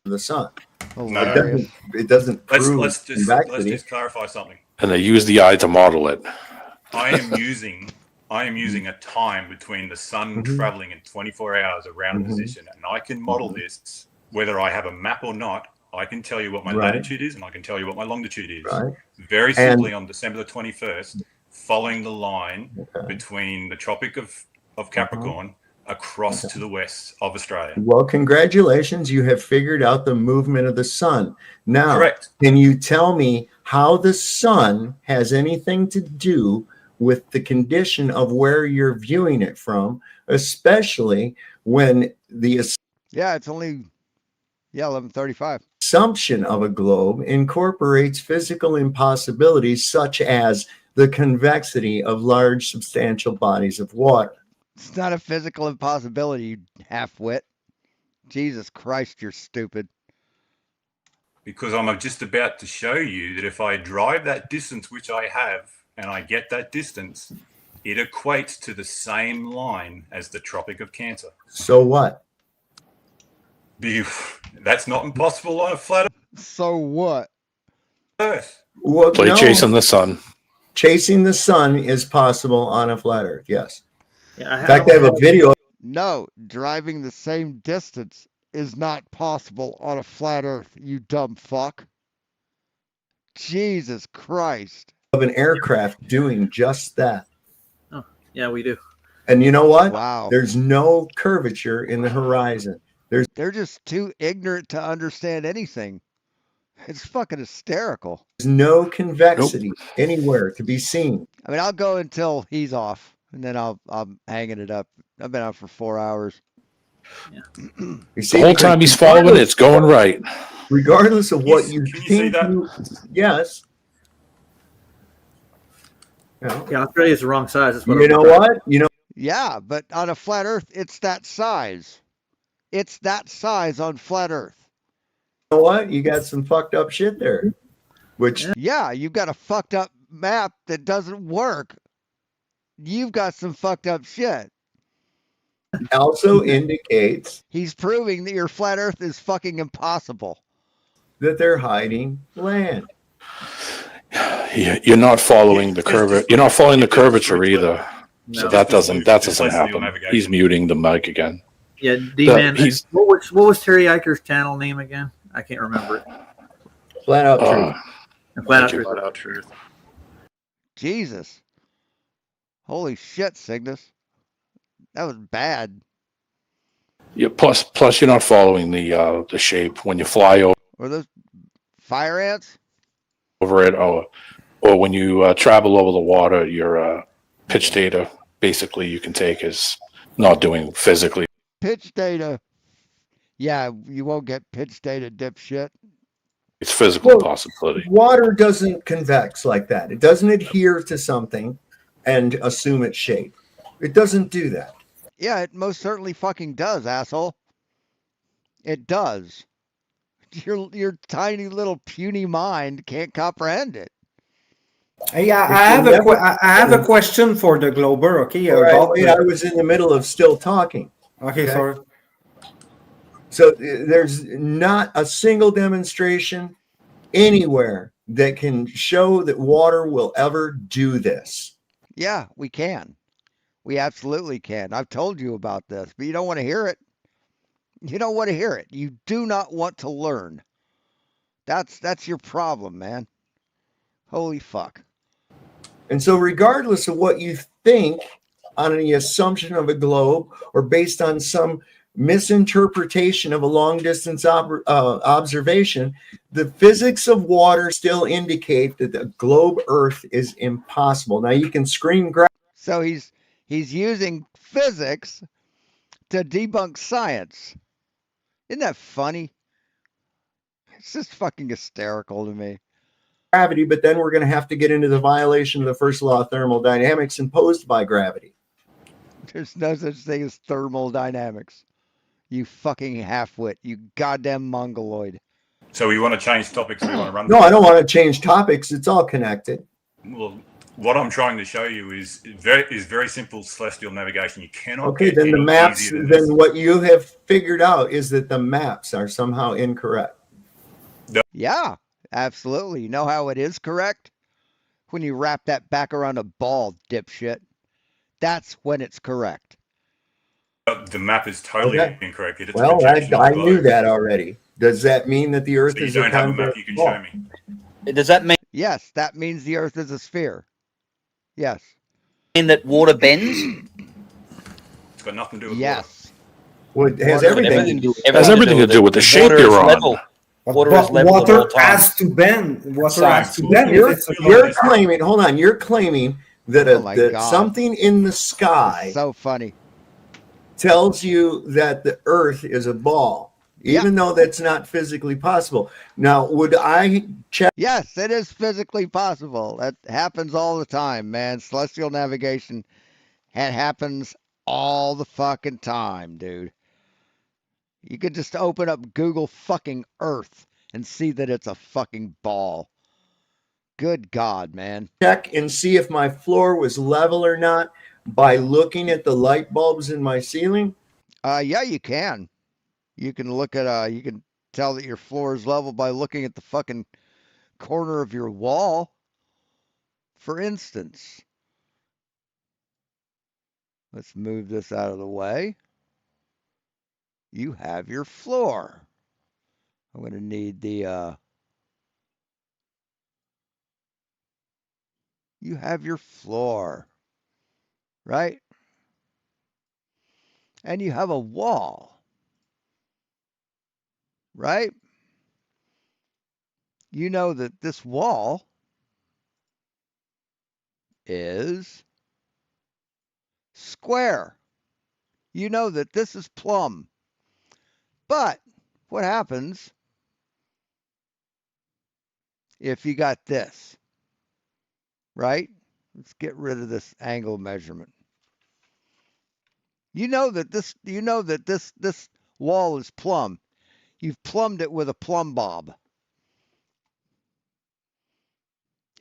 the sun. Hilarious. It doesn't prove Let's convexity. just clarify something. And they use the eye to model it. I am using a time between the sun traveling in 24 hours around a position, and I can model this whether I have a map or not. I can tell you what my latitude is, and I can tell you what my longitude is. Very simply, on December the 21st, following the line between the Tropic of Capricorn across to the west of Australia. Well, congratulations. You have figured out the movement of the sun. Now, Correct. Can you tell me how the sun has anything to do with the condition of where you're viewing it from, especially when the Yeah, it's only 11:35. assumption of a globe incorporates physical impossibilities such as the convexity of large substantial bodies of water. It's not a physical impossibility, you half-wit. Jesus Christ, you're stupid. Because I'm just about to show you that if I drive that distance, which I have, and I get that distance, it equates to the same line as the Tropic of Cancer. So what? That's not impossible on a flat So what? Earth. Well, Play chasing the sun. Chasing the sun is possible on a flat Earth, yes. Yeah, In fact, I have a video. No, driving the same distance is not possible on a flat Earth, you dumb fuck. Jesus Christ. Of an aircraft doing just that. Oh, yeah, we do. And you know what? Wow. There's no curvature in the horizon. They're just too ignorant to understand anything. It's fucking hysterical. There's no convexity anywhere to be seen. I mean, I'll go until he's off, and then I'm hanging it up. I've been out for 4 hours. You see, The whole time he's following it, it's going right. Regardless of what you Can you see think that? yes. Yeah, Australia's the wrong size. That's what You know what? Yeah, but on a flat Earth, it's that size. It's that size on flat Earth. You know what? You got some fucked up shit there. Which yeah, you've got a fucked up map that doesn't work. You've got some fucked up shit. Also indicates he's proving that your flat Earth is fucking impossible. That they're hiding land. You're not following the curvature. You're not following the curvature either. No. So that doesn't happen. He's muting the mic again. Yeah, D-Man, what was Terry Eicher's channel name again? I can't remember it. Flat Out Truth. Flat Out Truth. Jesus. Holy shit, Cygnus. That was bad. Yeah. Plus, you're not following the shape when you fly over. Or those fire ants? Over it, or when you travel over the water, your pitch data basically you can take is not doing physically. Pitch data. Yeah, you won't get pitch data, dipshit. It's physical possibility. Water doesn't convex like that. It doesn't adhere to something and assume its shape. It doesn't do that. Yeah, it most certainly fucking does, asshole. It does. Your tiny little puny mind can't comprehend it. Yeah, I have a question for the Glober. Okay, Right, I was in the middle of still talking. Okay, sorry. So there's not a single demonstration anywhere that can show that water will ever do this. Yeah, we can. We absolutely can. I've told you about this, but you don't want to hear it. You don't want to hear it. You do not want to learn. That's your problem, man. Holy fuck. And so regardless of what you think on the assumption of a globe or based on some misinterpretation of a long distance observation, the physics of water still indicate that the globe Earth is impossible. Now you can scream so he's using physics to debunk science. Isn't that funny? It's just fucking hysterical to me. Gravity, but then we're going to have to get into the violation of the first law of thermodynamics imposed by gravity. There's no such thing as thermodynamics. You fucking halfwit. You goddamn mongoloid. So we want to change topics. We want to run. No, I don't want to change topics. It's all connected. Well, what I'm trying to show you is very simple celestial navigation. You cannot. Okay, then the maps. Then what you have figured out is that the maps are somehow incorrect. Yeah, absolutely. You know how it is correct? When you wrap that back around a ball, dipshit. That's when it's correct. The map is totally incorrect. It's well, I knew that already. Does that mean that the Earth is a have a map you can show me? Does that mean? Yes, that means the Earth is a sphere. Yes. Mean that water bends? It's got nothing to do with yes. Well, it has everything to do with the shape you're on. Water has to bend. Water has to bend. You're claiming. Hold on. You're claiming that that something in the sky. So funny. Tells you that the Earth is a ball, even though that's not physically possible. Now, would I check? Yes, it is physically possible. That happens all the time, man. Celestial navigation, it happens all the fucking time, dude. You could just open up Google fucking Earth and see that it's a fucking ball. Good God, man. Check and see if my floor was level or not by looking at the light bulbs in my ceiling? Yeah, you can. You can look at you can tell that your floor is level by looking at the fucking corner of your wall. For instance. Let's move this out of the way. You have your floor. I'm going to need the you have your floor. Right? And you have a wall, right? You know that this wall is square. You know that this is plumb. But what happens if you got this, right? Let's get rid of this angle measurement. You know that this wall is plumb. You've plumbed it with a plumb bob.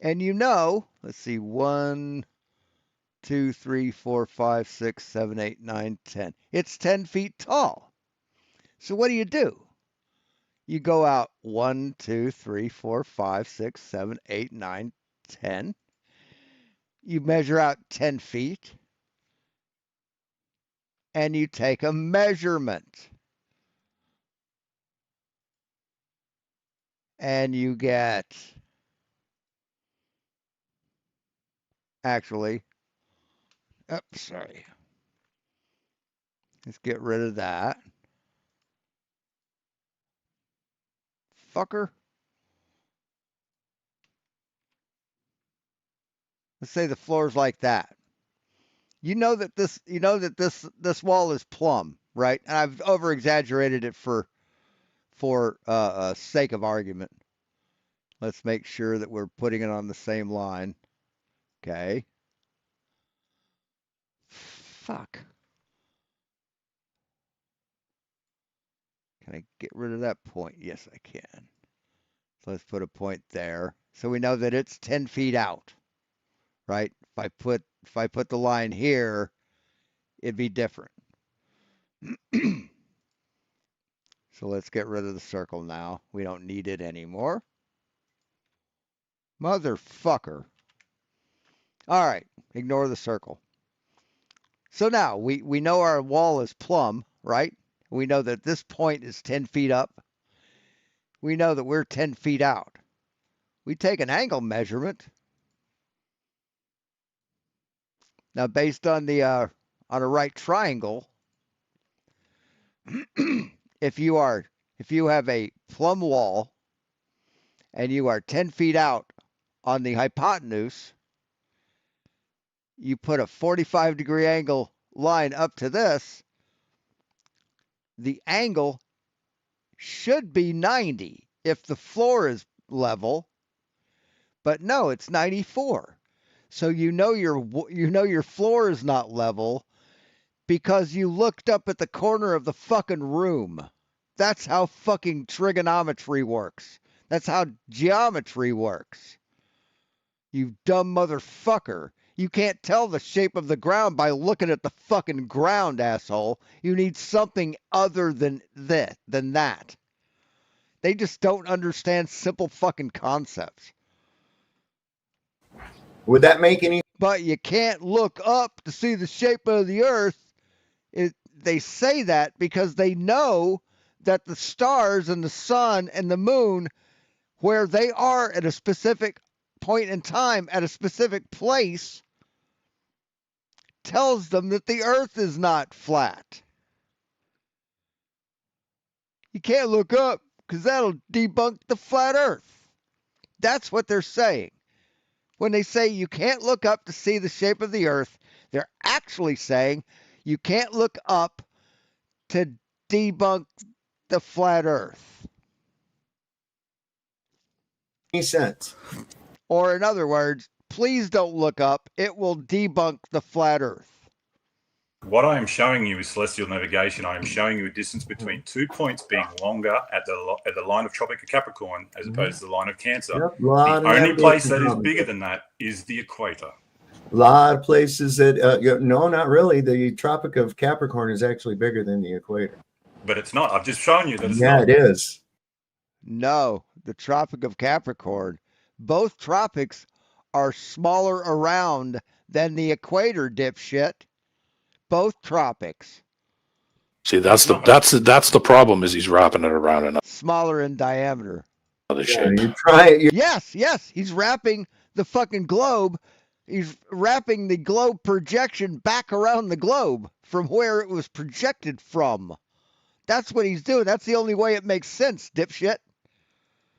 And you know, let's see, 1, 2, 3, 4, 5, 6, 7, 8, 9, 10. It's 10 feet tall. So what do? You go out 1, 2, 3, 4, 5, 6, 7, 8, 9, 10. You measure out 10 feet. And you take a measurement. And you get, actually, oops, sorry. Let's get rid of that. Fucker. Let's say the floor's like that. You know that this wall is plumb, right? And I've over exaggerated it for sake of argument. Let's make sure that we're putting it on the same line. Okay. Fuck. Can I get rid of that point? Yes, I can. So let's put a point there. So we know that it's 10 feet out, right? If I put the line here, it'd be different. So let's get rid of the circle now. We don't need it anymore. Motherfucker. All right, ignore the circle. So now we know our wall is plumb, right? We know that this point is 10 feet up. We know that we're 10 feet out. We take an angle measurement. Now, based on the on a right triangle, if you have a plumb wall and you are 10 feet out on the hypotenuse, you put a 45-degree angle line up to this, the angle should be 90 if the floor is level, but no, it's 94. So you know your floor is not level because you looked up at the corner of the fucking room. That's how fucking trigonometry works. That's how geometry works. You dumb motherfucker. You can't tell the shape of the ground by looking at the fucking ground, asshole. You need something other than that. They just don't understand simple fucking concepts. Would that make any? But you can't look up to see the shape of the earth. They say that because they know that the stars and the sun and the moon, where they are at a specific point in time at a specific place, tells them that the earth is not flat. You can't look up because that'll debunk the flat earth. That's what they're saying. When they say you can't look up to see the shape of the earth, they're actually saying you can't look up to debunk the flat earth. Any sense? Or in other words, please don't look up. It will debunk the flat earth. What I am showing you is celestial navigation. I am showing you a distance between 2 points being longer at the line of Tropic of Capricorn as opposed to the line of Cancer. Yep, the only place that is bigger than that is the equator. A lot of places that no, not really. The Tropic of Capricorn is actually bigger than the equator. But it's not. I've just shown you that it's not. Yeah, it is. No, the Tropic of Capricorn. Both tropics are smaller around than the equator, dipshit. Both tropics. See, that's the problem. Is he's wrapping it around enough. Smaller in diameter. Other shape. You try it. Yes. He's wrapping the fucking globe. He's wrapping the globe projection back around the globe from where it was projected from. That's what he's doing. That's the only way it makes sense, dipshit.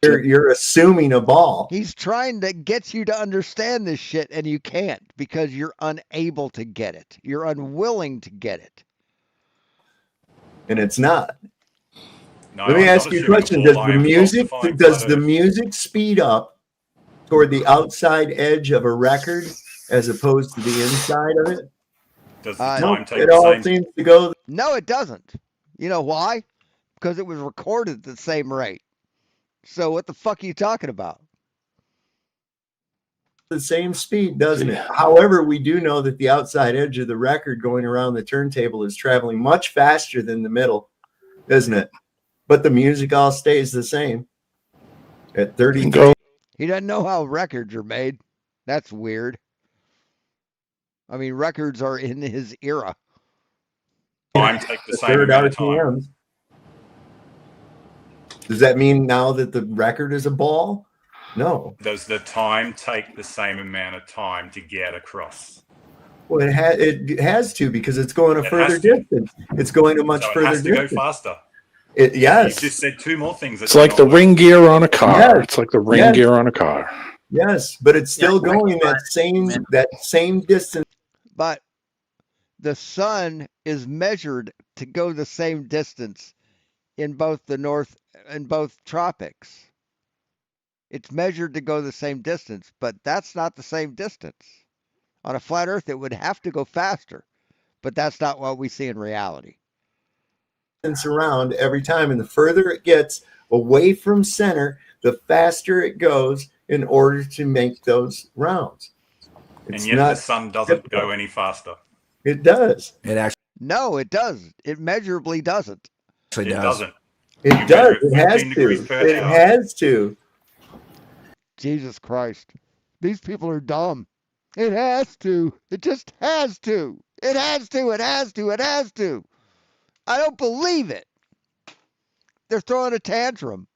You're assuming a ball. He's trying to get you to understand this shit, and you can't because you're unable to get it. You're unwilling to get it. And it's not. No, Let me I'm ask not you a assuming question. ball line falsifying Does flat the Earth. music speed up toward the outside edge of a record as opposed to the inside of it? Does the time Nope, take it the all same? seems to go No, it doesn't. You know why? Because it was recorded at the same rate. So what the fuck are you talking about? the same speed, doesn't it? However, we do know that the outside edge of the record going around the turntable is traveling much faster than the middle, isn't it? But the music all stays the same at 33. He doesn't know how records are made. That's weird. I mean, records are in his era. Time take the same Third amount of time. RPMs. Does that mean now that the record is a ball? No. Does the time take the same amount of time to get across? Well, it has to because it's going a It further has to. distance. It's going a much So it further has to distance. go faster. Yes. You just said two more things. It's like the ring gear on a car. Yes. It's like the ring Yes. gear on a car. Yes, but it's still going that same distance. But the sun is measured to go the same distance in both tropics. It's measured to go the same distance, but that's not the same distance. On a flat Earth, it would have to go faster, but that's not what we see in reality. Around every time, and the further it gets away from center, the faster it goes in order to make those rounds. And yet the sun doesn't go any faster. It does. It actually No, it does. It measurably doesn't. It doesn't. It does. It has 15 degrees to. per It hour. has to. Jesus Christ. These people are dumb. It has to. It just has to. It has to. It has to. It has to. I don't believe it. They're throwing a tantrum.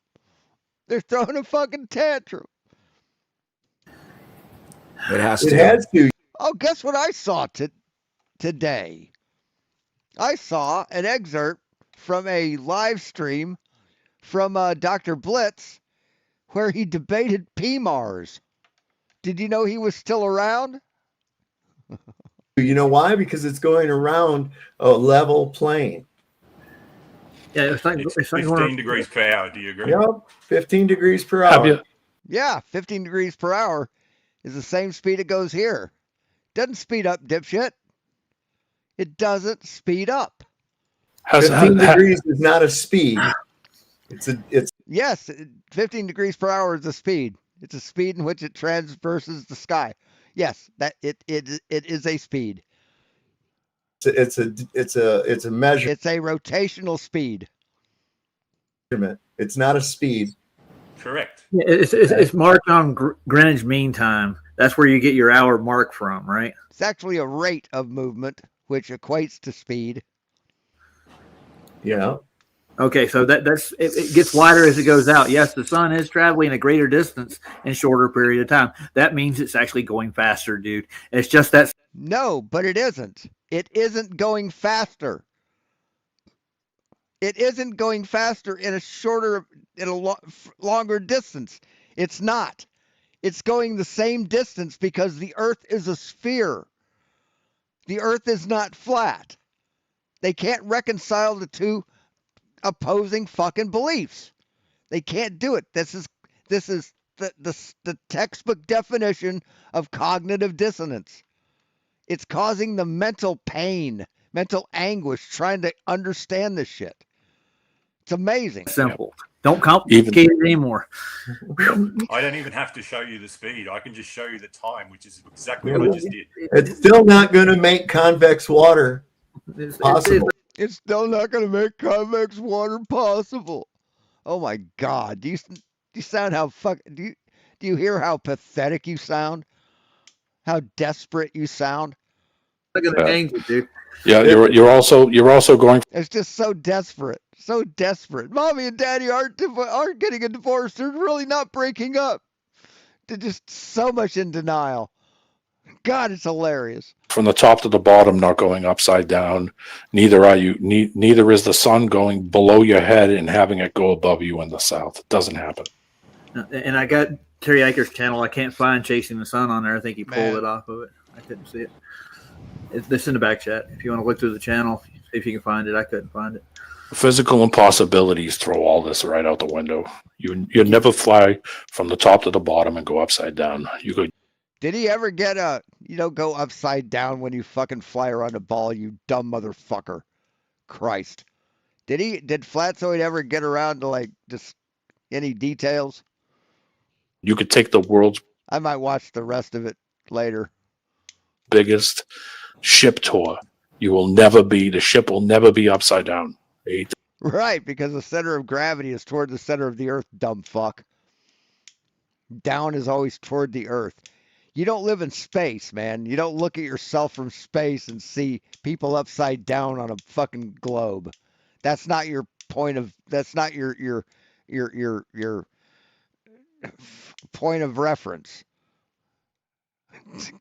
They're throwing a fucking tantrum. It has It to. has to. Oh, guess what I saw today? I saw an excerpt from a live stream from Dr. Blitz where he debated PMARS. Did you know he was still around? You know why? Because it's going around a level plane. Yeah, it's like 15 degrees per hour. Do you agree? Yep, 15 degrees per hour. Yeah, 15 degrees per hour is the same speed it goes here. Doesn't speed up, dipshit. It doesn't speed up. 15 degrees is not a speed. It's Yes, 15 degrees per hour is the speed. It's a speed in which it transverses the sky. Yes, that it is a speed. it's a measure. It's a rotational speed. It's not a speed. Correct. Yeah, it's marked on Greenwich Mean Time. That's where you get your hour mark from, right? It's actually a rate of movement, which equates to speed. Yeah. Okay, so that's it gets wider as it goes out. Yes, the sun is traveling a greater distance in a shorter period of time. That means it's actually going faster, dude. It's just that. No, but it isn't. It isn't going faster. It isn't going faster in a longer distance. It's not. It's going the same distance because the Earth is a sphere. The Earth is not flat. They can't reconcile the two opposing fucking beliefs. They can't do it. This is the textbook definition of cognitive dissonance. It's causing the mental pain, mental anguish trying to understand this shit. It's amazing. Simple. Don't complicate it anymore. I don't even have to show you the speed. I can just show you the time, which is exactly what I just did. It's still not going to make convex water possible. It's still not going to make convex water possible. Oh my God! Do you sound how do you hear how pathetic you sound? How desperate you sound? Look at the angel, dude. Yeah, you're also going. It's just so desperate, so desperate. Mommy and Daddy aren't getting a divorce. They're really not breaking up. They're just so much in denial. God, it's hilarious. From the top to the bottom, not going upside down. Neither are you. Neither is the sun going below your head and having it go above you in the south. It doesn't happen. And I got Terry Akers' channel. I can't find Chasing the Sun on there. I think he pulled it off of it. I couldn't see it. It's in the back chat. If you want to look through the channel, see if you can find it. I couldn't find it. Physical impossibilities throw all this right out the window. You never fly from the top to the bottom and go upside down. You go. Did he ever get go upside down when you fucking fly around a ball, you dumb motherfucker? Christ. Did Flatzoid ever get around to like just any details? You could take the world's I might watch the rest of it later. biggest ship tour. The ship will never be upside down. Right, because the center of gravity is toward the center of the earth, dumb fuck. Down is always toward the earth. You don't live in space, man. You don't look at yourself from space and see people upside down on a fucking globe. That's not your that's not your point of reference.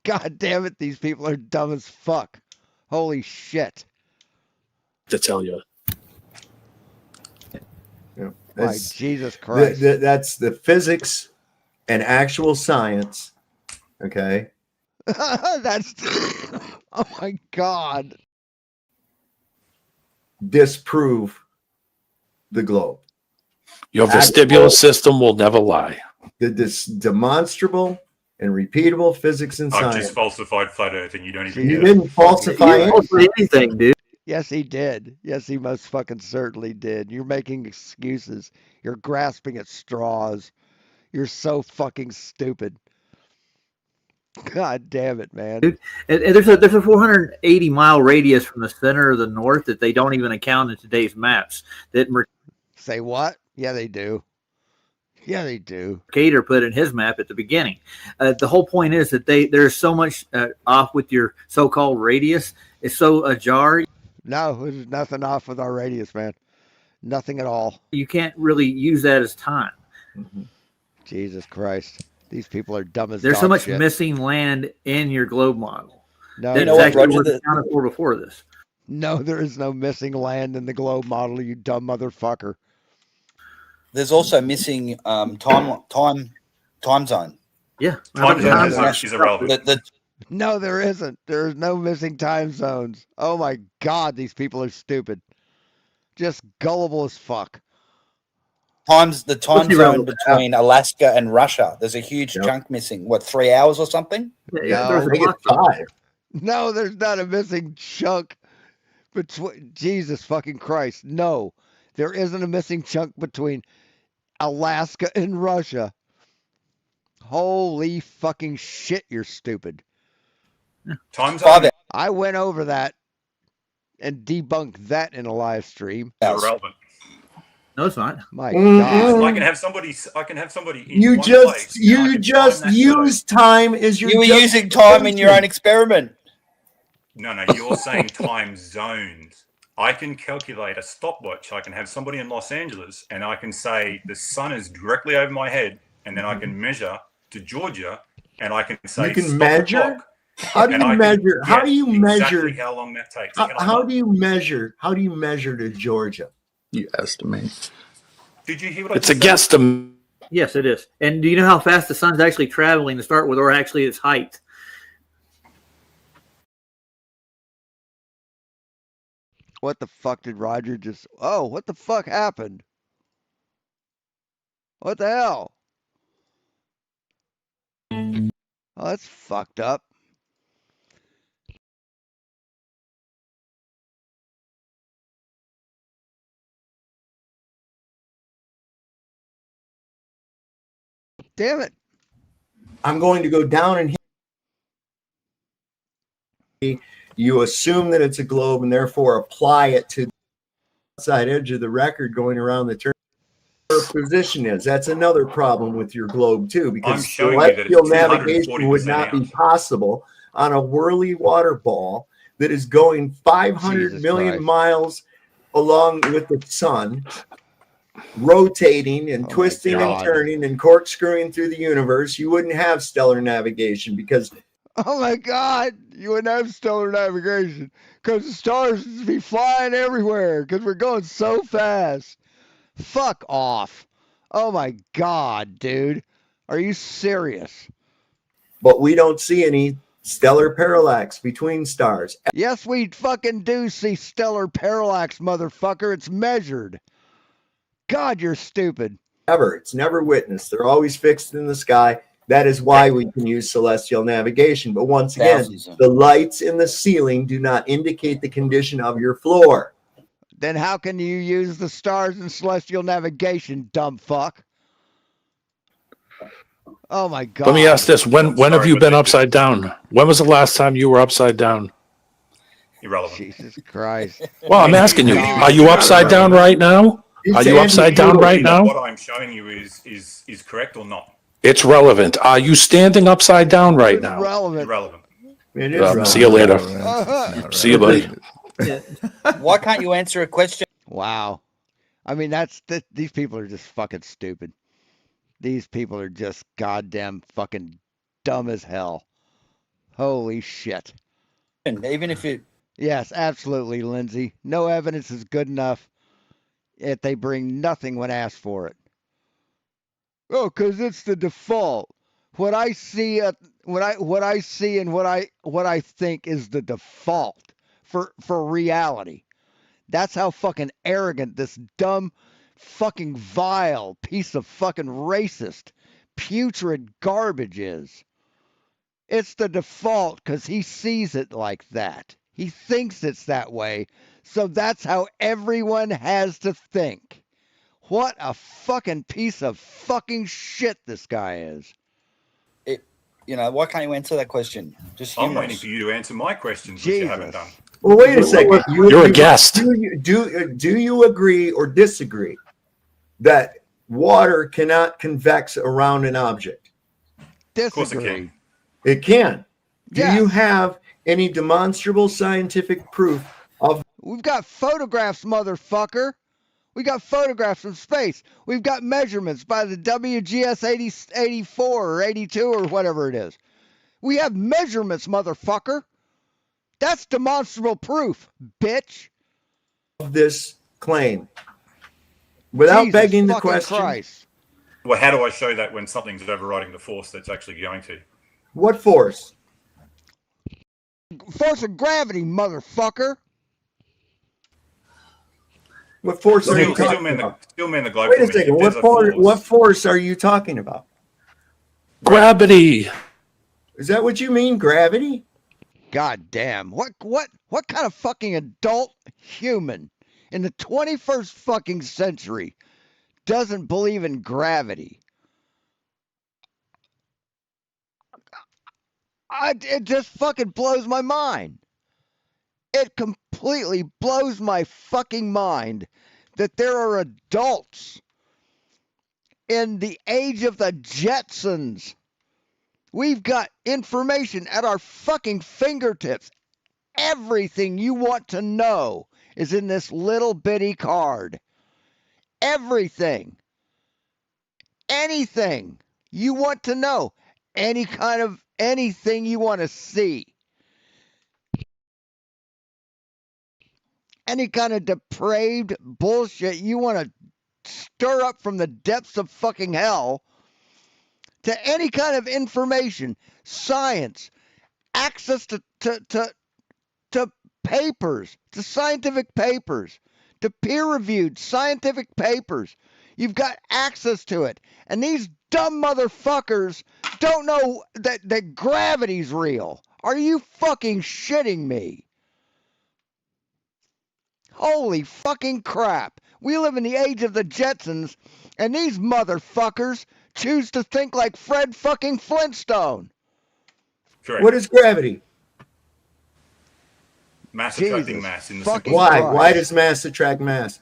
God damn it, these people are dumb as fuck. Holy shit. To tell you. Yeah, my Jesus Christ. That's the physics and actual science. Okay. That's oh my God. Disprove the globe. Your vestibular system will never lie. This demonstrable and repeatable physics and I've science. just falsified flat Earth, and you don't even. You didn't falsify anything, dude. Yes, he did. Yes, he most fucking certainly did. You're making excuses. You're grasping at straws. You're so fucking stupid. God damn it, man. Dude, and there's a 480-mile radius from the center of the north that they don't even account in today's maps. That Say what? Yeah, they do. Yeah, they do. Mercator put in his map at the beginning. The whole point is that there's so much off with your so-called radius. It's so ajar. No, there's nothing off with our radius, man. Nothing at all. You can't really use that as time. Mm-hmm. Jesus Christ. These people are dumb as There's so much shit. missing land in your globe model. No, that's actually what accounted for before this. No, there is no missing land in the globe model, you dumb motherfucker. There's also missing time zone. Yeah, time zone is irrelevant. No, there isn't. There is no missing time zones. Oh my God, these people are stupid. Just gullible as fuck. The time zone between Alaska and Russia. There's a huge chunk missing. What, 3 hours or something? No, no, there's not a missing chunk between. Jesus fucking Christ. No, there isn't a missing chunk between Alaska and Russia. Holy fucking shit, you're stupid. Time zone. I went over that and debunked that in a live stream. Irrelevant. No, it's not. My God. I can have somebody. You just use time as your. You were using time in your own experiment. No, you're saying time zones. I can calculate a stopwatch. I can have somebody in Los Angeles, and I can say the sun is directly over my head, and then I can measure to Georgia, and I can say you can measure. How do you measure? How do you measure? How long that takes? How do you measure? How do you measure to Georgia? You estimate. Did you hear what It's a guesstimate. Yes, it is. And do you know how fast the sun's actually traveling to start with, or actually its height? What the fuck did Roger just... Oh, what the fuck happened? What the hell? Oh, that's fucked up. Damn it. I'm going to go down and hit. You assume that it's a globe and therefore apply it to the outside edge of the record going around the turn. Where position is. That's another problem with your globe too, because celestial navigation would not be possible on a whirly water ball that is going 500 million miles along with the sun, rotating and twisting and turning and corkscrewing through the universe. You wouldn't have stellar navigation because oh my God, you wouldn't have stellar navigation because the stars would be flying everywhere because we're going so fast. Fuck off. Oh my God, dude. Are you serious? But we don't see any stellar parallax between stars. Yes, we fucking do see stellar parallax, motherfucker. It's measured. God, you're stupid. Ever. It's never witnessed. They're always fixed in the sky. That is why we can use celestial navigation. But once again, the lights in the ceiling do not indicate the condition of your floor. Then how can you use the stars in celestial navigation, dumb fuck? Oh my God. Let me ask this: When have you been upside down? When was the last time you were upside down? Irrelevant. Jesus Christ. Well, I'm asking you: Are you upside down right now? Are you upside down right now? What I'm showing you is correct or not? It's relevant. Are you standing upside down right now? Irrelevant. See you later. See you, buddy. Why can't you answer a question? Wow. I mean, these people are just fucking stupid. These people are just goddamn fucking dumb as hell. Holy shit. And even if it... Yes, absolutely, Lindsay. No evidence is good enough if they bring nothing when asked for it. Oh, because it's the default. What I see, what I see, and what I think is the default for reality. That's how fucking arrogant this dumb, fucking vile piece of fucking racist, putrid garbage is. It's the default because he sees it like that. He thinks it's that way, so that's how everyone has to think. What a fucking piece of fucking shit this guy is. Why can't you answer that question? Just I'm waiting for you to answer my questions, which you haven't done. Well, wait a second. You're a guest. Do you agree or disagree that water cannot convex around an object? Disagree. Of course it can. It can. Yes. Do you have any demonstrable scientific proof of? We've got photographs, motherfucker. We got photographs from space. We've got measurements by the WGS 84 or 82 or whatever it is. We have measurements, motherfucker. That's demonstrable proof, bitch. This claim without Jesus begging the fucking question. Christ. Well, how do I show that when something's overriding the force that's actually going to? What force? Force of gravity, motherfucker. What force are you Still talking man about? the globe. Wait a for me. second. If there's a What force are you talking about? Gravity. Is that what you mean, gravity? God damn. What kind of fucking adult human in the 21st fucking century doesn't believe in gravity? It just fucking blows my mind. It completely blows my fucking mind that there are adults in the age of the Jetsons. We've got information at our fucking fingertips. Everything you want to know is in this little bitty card. Everything. Anything you want to know. Any kind of anything you want to see. Any kind of depraved bullshit you want to stir up from the depths of fucking hell, to any kind of information, science, access to papers, to scientific papers, to peer-reviewed scientific papers. You've got access to it. And these dumb motherfuckers don't know that gravity's real. Are you fucking shitting me? Holy fucking crap. We live in the age of the Jetsons, and these motherfuckers choose to think like Fred fucking Flintstone. Correct. What is gravity? Mass attracting mass in the Why? simplest Why does mass attract mass?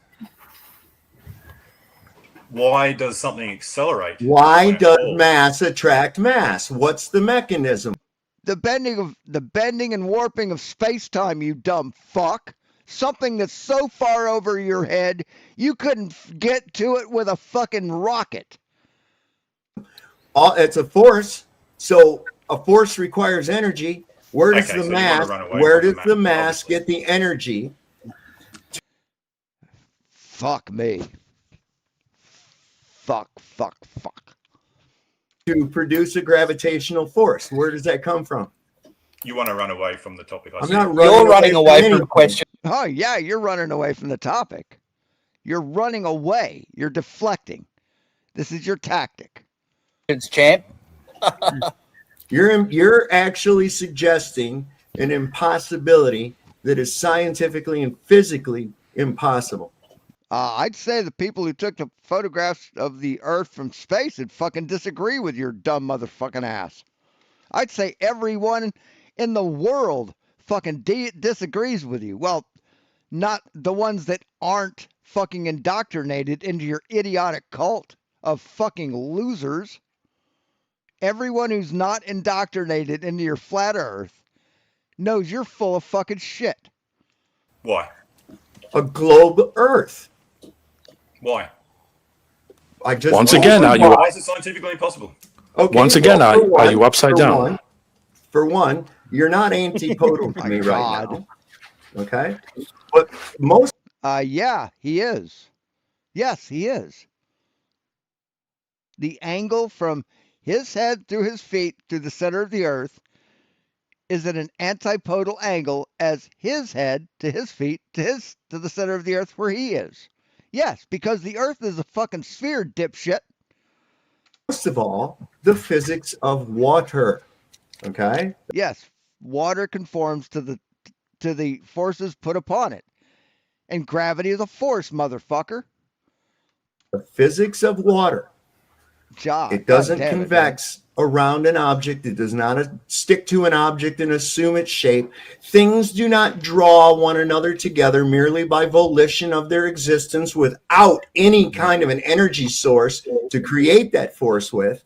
Why does something accelerate? Why when it does falls? mass attract mass? What's the mechanism? The bending and warping of space-time, you dumb fuck. Something that's so far over your head, you couldn't get to it with a fucking rocket. It's a force, so a force requires energy. Where does the mass? Where does the mass get the energy? Fuck me. Fuck. To produce a gravitational force. Where does that come from? You want to run away from the topic. I'm not running You're running away from anything. the question. Oh, yeah, you're running away from the topic. You're running away. You're deflecting. This is your tactic. It's champ. You're actually suggesting an impossibility that is scientifically and physically impossible. I'd say the people who took the photographs of the Earth from space would fucking disagree with your dumb motherfucking ass. I'd say everyone in the world fucking disagrees with you. Well, not the ones that aren't fucking indoctrinated into your idiotic cult of fucking losers. Everyone who's not indoctrinated into your flat Earth knows you're full of fucking shit. Why? A globe Earth. Why? Once again, are you? Why is it scientifically impossible? Okay, Once again, are you upside down? For one, you're not antipodal to me right now. Okay, but most. Yeah, he is. Yes, he is. The angle from his head through his feet to the center of the Earth is at an antipodal angle as his head to his feet to the center of the Earth where he is. Yes, because the Earth is a fucking sphere, dipshit. Most of all, the physics of water. Okay. Yes, water conforms to the forces put upon it, and gravity is a force, motherfucker. The physics of water. It doesn't convex around an object. It does not stick to an object and assume its shape. Things do not draw one another together merely by volition of their existence without any kind of an energy source to create that force with.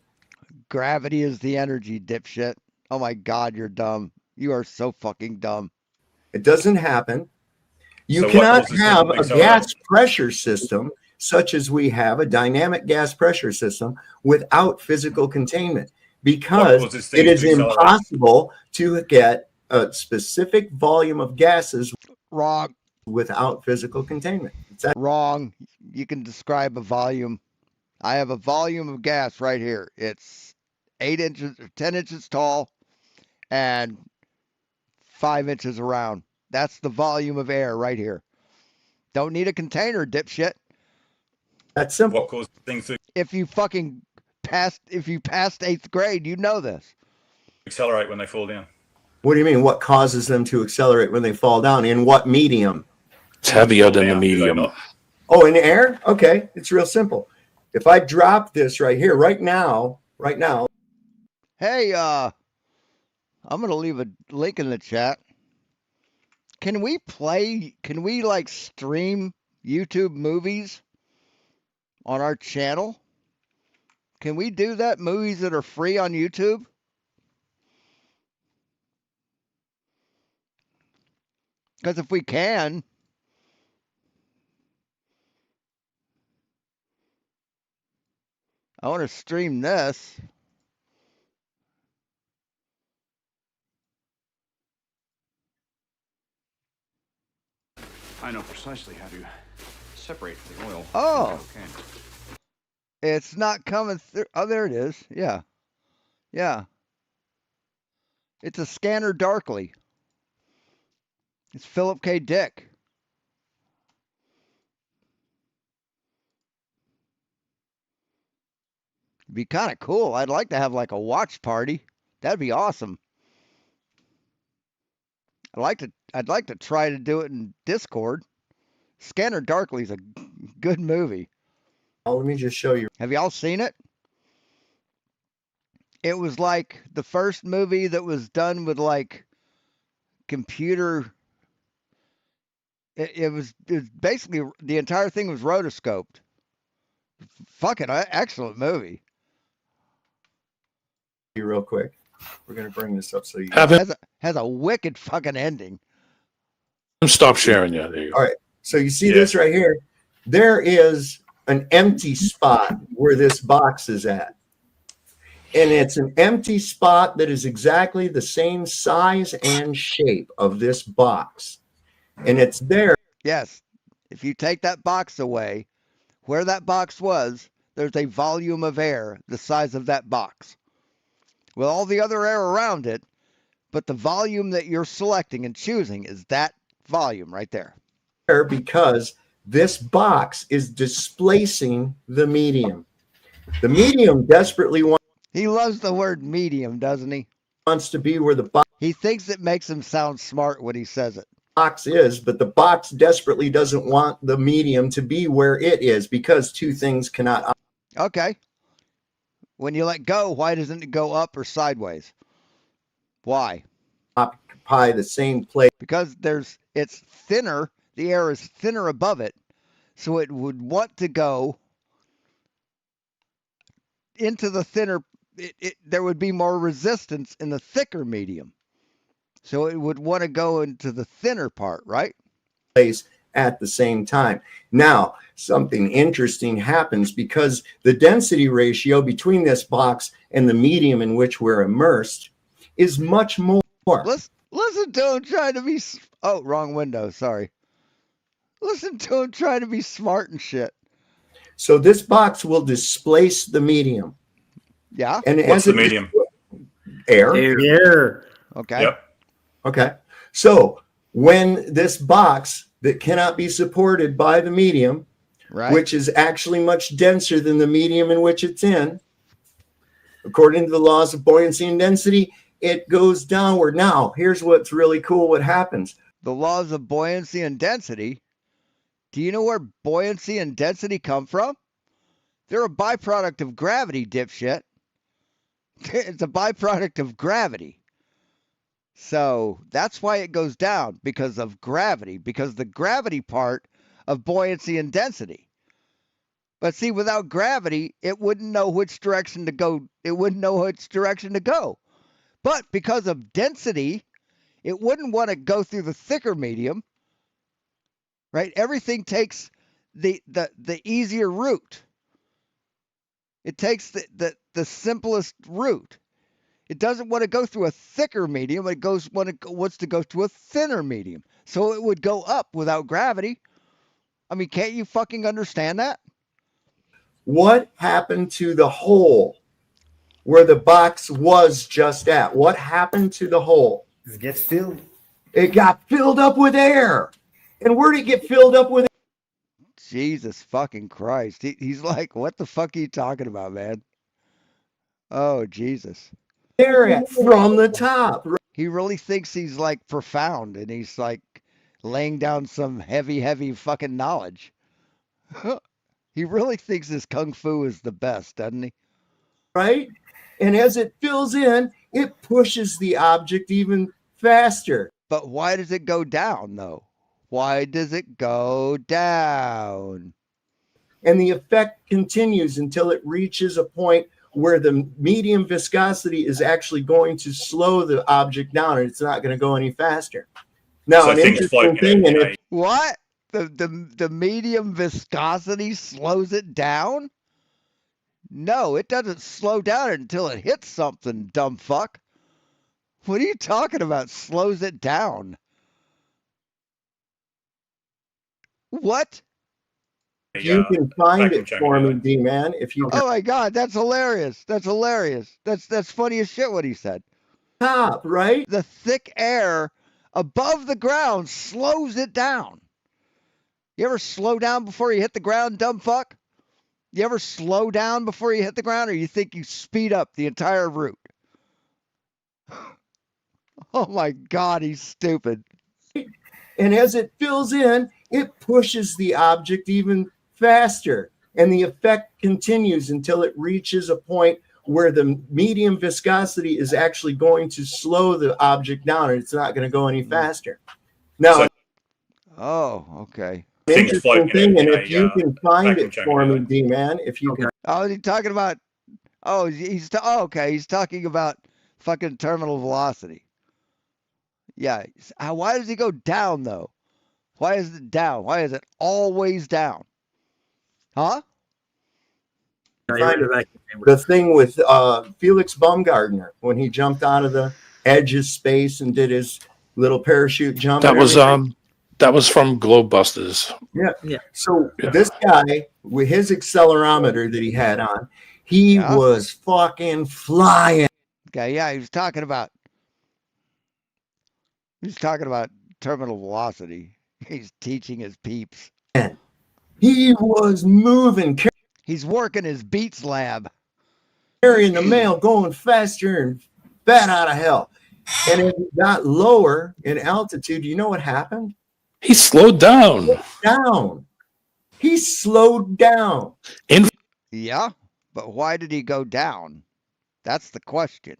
Gravity is the energy, dipshit. Oh my God, you're dumb. You are so fucking dumb. It doesn't happen. You So cannot have a gas pressure system such as we have, a dynamic gas pressure system, without physical containment, because it is impossible to get a specific volume of gases wrong without physical containment. Wrong. You can describe a volume. I have a volume of gas right here. It's 8 inches, 10 inches tall, and 5 inches around. That's the volume of air right here. Don't need a container, dipshit. That's simple. What caused things to If you passed 8th grade, you know this. accelerate when they fall down? What do you mean? What causes them to accelerate when they fall down? In what medium? It's heavier than the medium. Oh, in air? Okay, it's real simple. If I drop this right here, right now. Hey, I'm gonna leave a link in the chat. Can we like stream YouTube movies on our channel? Can we do that? Movies that are free on YouTube? Because if we can, I want to stream this. I know precisely how to separate the oil. Oh. It's not coming through. Oh, there it is. Yeah. Yeah. It's a scanner darkly. It's Philip K. Dick. It'd be kind of cool. I'd like to have like a watch party. That'd be awesome. I'd like to try to do it in Discord. Scanner Darkly is a good movie. Oh, let me just show you. Have y'all seen it? It was like the first movie that was done with like computer. It was basically the entire thing was rotoscoped. Fucking excellent movie. Real quick, we're gonna bring this up so you has a wicked fucking ending. Stop sharing. Yeah, there you go. All right. So you see this right here. There is an empty spot where this box is at. And it's an empty spot that is exactly the same size and shape of this box. And it's there. Yes. If you take that box away, where that box was, there's a volume of air the size of that box. With all the other air around it, But the volume that you're selecting and choosing is that volume right there. Because this box is displacing the medium. The medium desperately wants. He loves the word medium, doesn't he? Wants to be where the box. He thinks it makes him sound smart when he says it. Box is, but the box desperately doesn't want the medium to be where it is because two things cannot. Okay. When you let go, why doesn't it go up or sideways? Why? Occupy the same place. Because it's thinner. The air is thinner above it, so it would want to go into the thinner. There would be more resistance in the thicker medium, so it would want to go into the thinner part, right? Place at the same time. Now, something interesting happens because the density ratio between this box and the medium in which we're immersed is much more. Listen to him trying to be. Oh, wrong window. Sorry. Listen to him trying to be smart and shit. So this box will displace the medium. Yeah. And what's the medium? Air. Air. Okay. Yep. Okay. So when this box that cannot be supported by the medium, right, which is actually much denser than the medium in which it's in, according to the laws of buoyancy and density, it goes downward. Now, here's what's really cool. What happens? The laws of buoyancy and density. Do you know where buoyancy and density come from? They're a byproduct of gravity, dipshit. It's a byproduct of gravity. So that's why it goes down, because of gravity, because the gravity part of buoyancy and density. But see, without gravity, it wouldn't know which direction to go. It wouldn't know which direction to go. But because of density, it wouldn't want to go through the thicker medium. Right? Everything takes the easier route. It takes the simplest route. It doesn't want to go through a thicker medium. It wants to go to a thinner medium. So it would go up without gravity. I mean, can't you fucking understand that? What happened to the hole where the box was just at? What happened to the hole? It gets filled. It got filled up with air. And where did it get filled up with? Jesus fucking Christ. He's like, what the fuck are you talking about, man? Oh, Jesus. Air from the top. He really thinks he's like profound and he's like laying down some heavy fucking knowledge. He really thinks his kung fu is the best, doesn't he? Right? And as it fills in, it pushes the object even faster. But why does it go down, though? Why does it go down? And the effect continues until it reaches a point where the medium viscosity is actually going to slow the object down and it's not going to go any faster. Now, So an things interesting float thing, in and What? The medium viscosity slows it down? No, it doesn't slow down until it hits something, dumb fuck. What are you talking about? Slows it down. What? you can find it for me, D-Man, if you Oh my God, that's hilarious. That's hilarious. That's funny as shit what he said. top, right? The thick air above the ground slows it down. You ever slow down before you hit the ground, dumb fuck? You ever slow down before you hit the ground, or you think you speed up the entire route? Oh my God, he's stupid. And as it fills in, it pushes the object even faster. And the effect continues until it reaches a point where the medium viscosity is actually going to slow the object down and it's not going to go any faster. Now, Oh, okay. interesting thing, and if you can find it for me, D-Man, if you can. Oh, is he talking about? Oh, okay. He's talking about fucking terminal velocity. Yeah. Why does he go down though? Why is it down? Why is it always down? Huh? Find the thing with Felix Baumgartner when he jumped out of the edge of space and did his little parachute jump. That was from Globebusters. Yeah. So this guy with his accelerometer that he had on, he was fucking flying. Okay, yeah, he was talking about He's talking about terminal velocity. He's teaching his peeps. He was moving, He's working his Beats lab. carrying the mail, going faster and bat out of hell. And as he got lower in altitude, you know what happened? He slowed down. He slowed down. Yeah, but why did he go down? That's the question.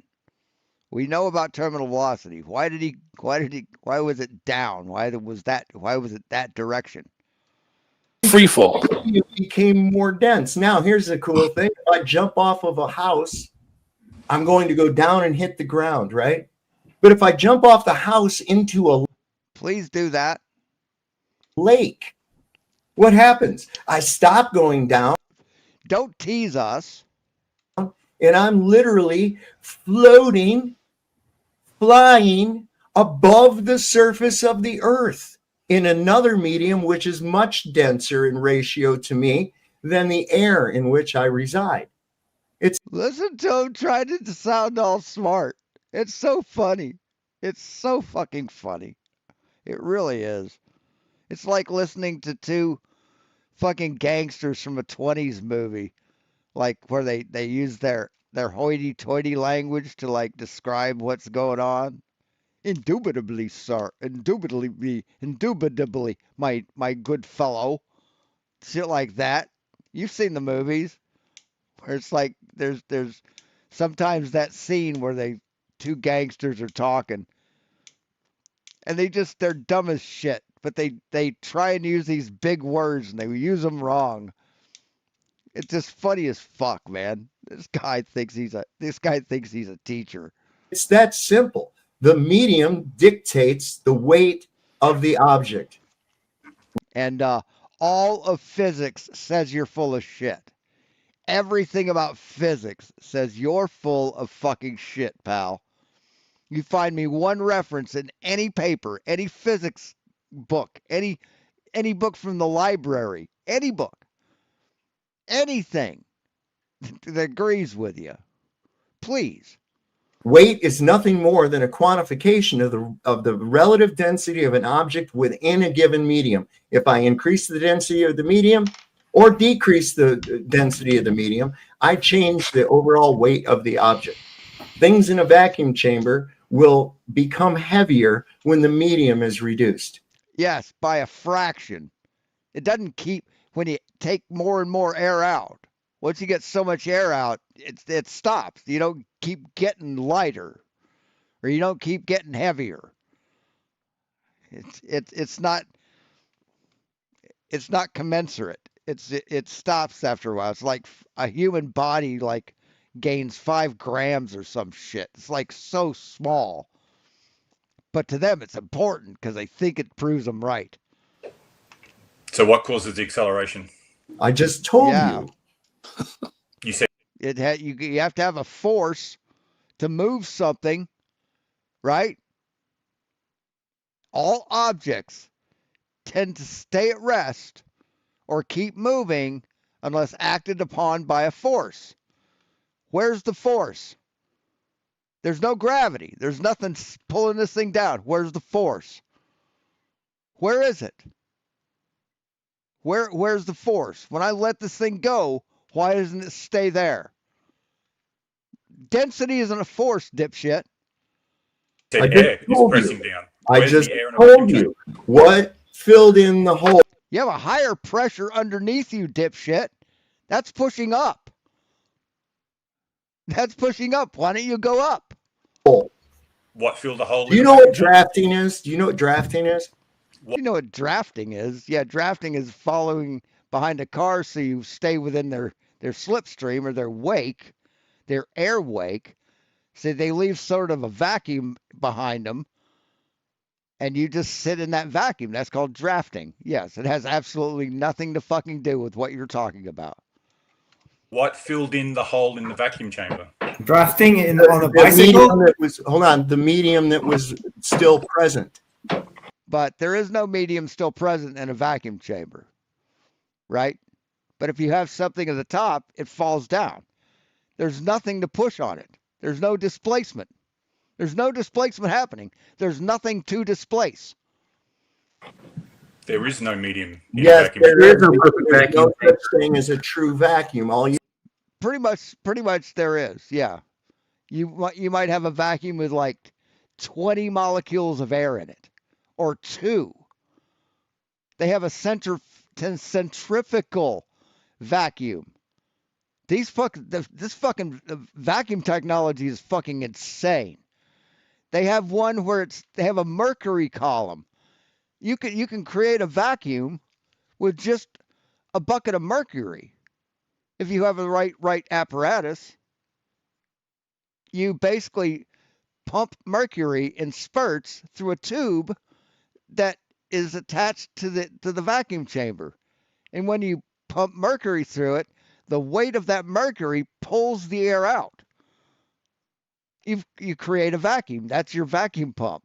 We know about terminal velocity. Why was it down? Why was it that direction? Free fall. It became more dense. Now, here's the cool thing. If I jump off of a house, I'm going to go down and hit the ground, right? But if I jump off the house into a please do that lake, what happens? I stop going down. Don't tease us. And I'm literally floating, flying above the surface of the earth in another medium, which is much denser in ratio to me than the air in which I reside. Listen to him trying to sound all smart. It's so funny. It's so fucking funny. It really is. It's like listening to two fucking gangsters from a 20s movie, like where they use their hoity-toity language to like describe what's going on. Indubitably, sir. Indubitably, my good fellow. Shit like that. You've seen the movies where it's like there's sometimes that scene where two gangsters are talking and they're dumb as shit, but they try and use these big words and they use them wrong. It's just funny as fuck, man. This guy thinks he's a teacher. It's that simple. The medium dictates the weight of the object. And all of physics says you're full of shit. Everything about physics says you're full of fucking shit, pal. You find me one reference in any paper, any physics book, any book from the library, any book, anything that agrees with you. Please. Weight is nothing more than a quantification of the relative density of an object within a given medium. If I increase the density of the medium or decrease the density of the medium, I change the overall weight of the object. Things in a vacuum chamber will become heavier when the medium is reduced. Yes, by a fraction. It doesn't keep when you take more and more air out. Once you get so much air out, it stops. You don't keep getting lighter, or you don't keep getting heavier. It's not commensurate. It stops after a while. It's like a human body like gains 5 grams or some shit. It's like so small, but to them it's important because they think it proves them right. So what causes the acceleration? I just told you. You said you have to have a force to move something, right? All objects tend to stay at rest or keep moving unless acted upon by a force. Where's the force? There's no gravity. There's nothing pulling this thing down. Where's the force? Where is it? Where's the force? When I let this thing go, why doesn't it stay there? Density isn't a force, dipshit. air is pressing down. I Where's just the air in a told vacuum you what filled in the hole. You have a higher pressure underneath you, dipshit. That's pushing up. That's pushing up. Why don't you go up? What filled the hole? Do you know what drafting is? Do you know what drafting is? You know what drafting is? Yeah, drafting is following behind a car so you stay within their slipstream or their wake, their air wake. So they leave sort of a vacuum behind them, and you just sit in that vacuum. That's called drafting. Yes, it has absolutely nothing to fucking do with what you're talking about. What filled in the hole in the vacuum chamber? Drafting on a bicycle? The medium that was still present. But there is no medium still present in a vacuum chamber, right? But if you have something at the top, it falls down. There's nothing to push on it. There's no displacement. There's no displacement happening. There's nothing to displace. There is no medium in Yes, a vacuum. there is no such thing as a true vacuum. All you Pretty much there is. Yeah, you might have a vacuum with like 20 molecules of air in it, or 2. They have a centrifugal vacuum. This fucking vacuum technology is fucking insane. They have one where they have a mercury column. You can create a vacuum with just a bucket of mercury. If you have the right apparatus, you basically pump mercury in spurts through a tube that is attached to the vacuum chamber. And when you pump mercury through it, the weight of that mercury pulls the air out. You create a vacuum. That's your vacuum pump.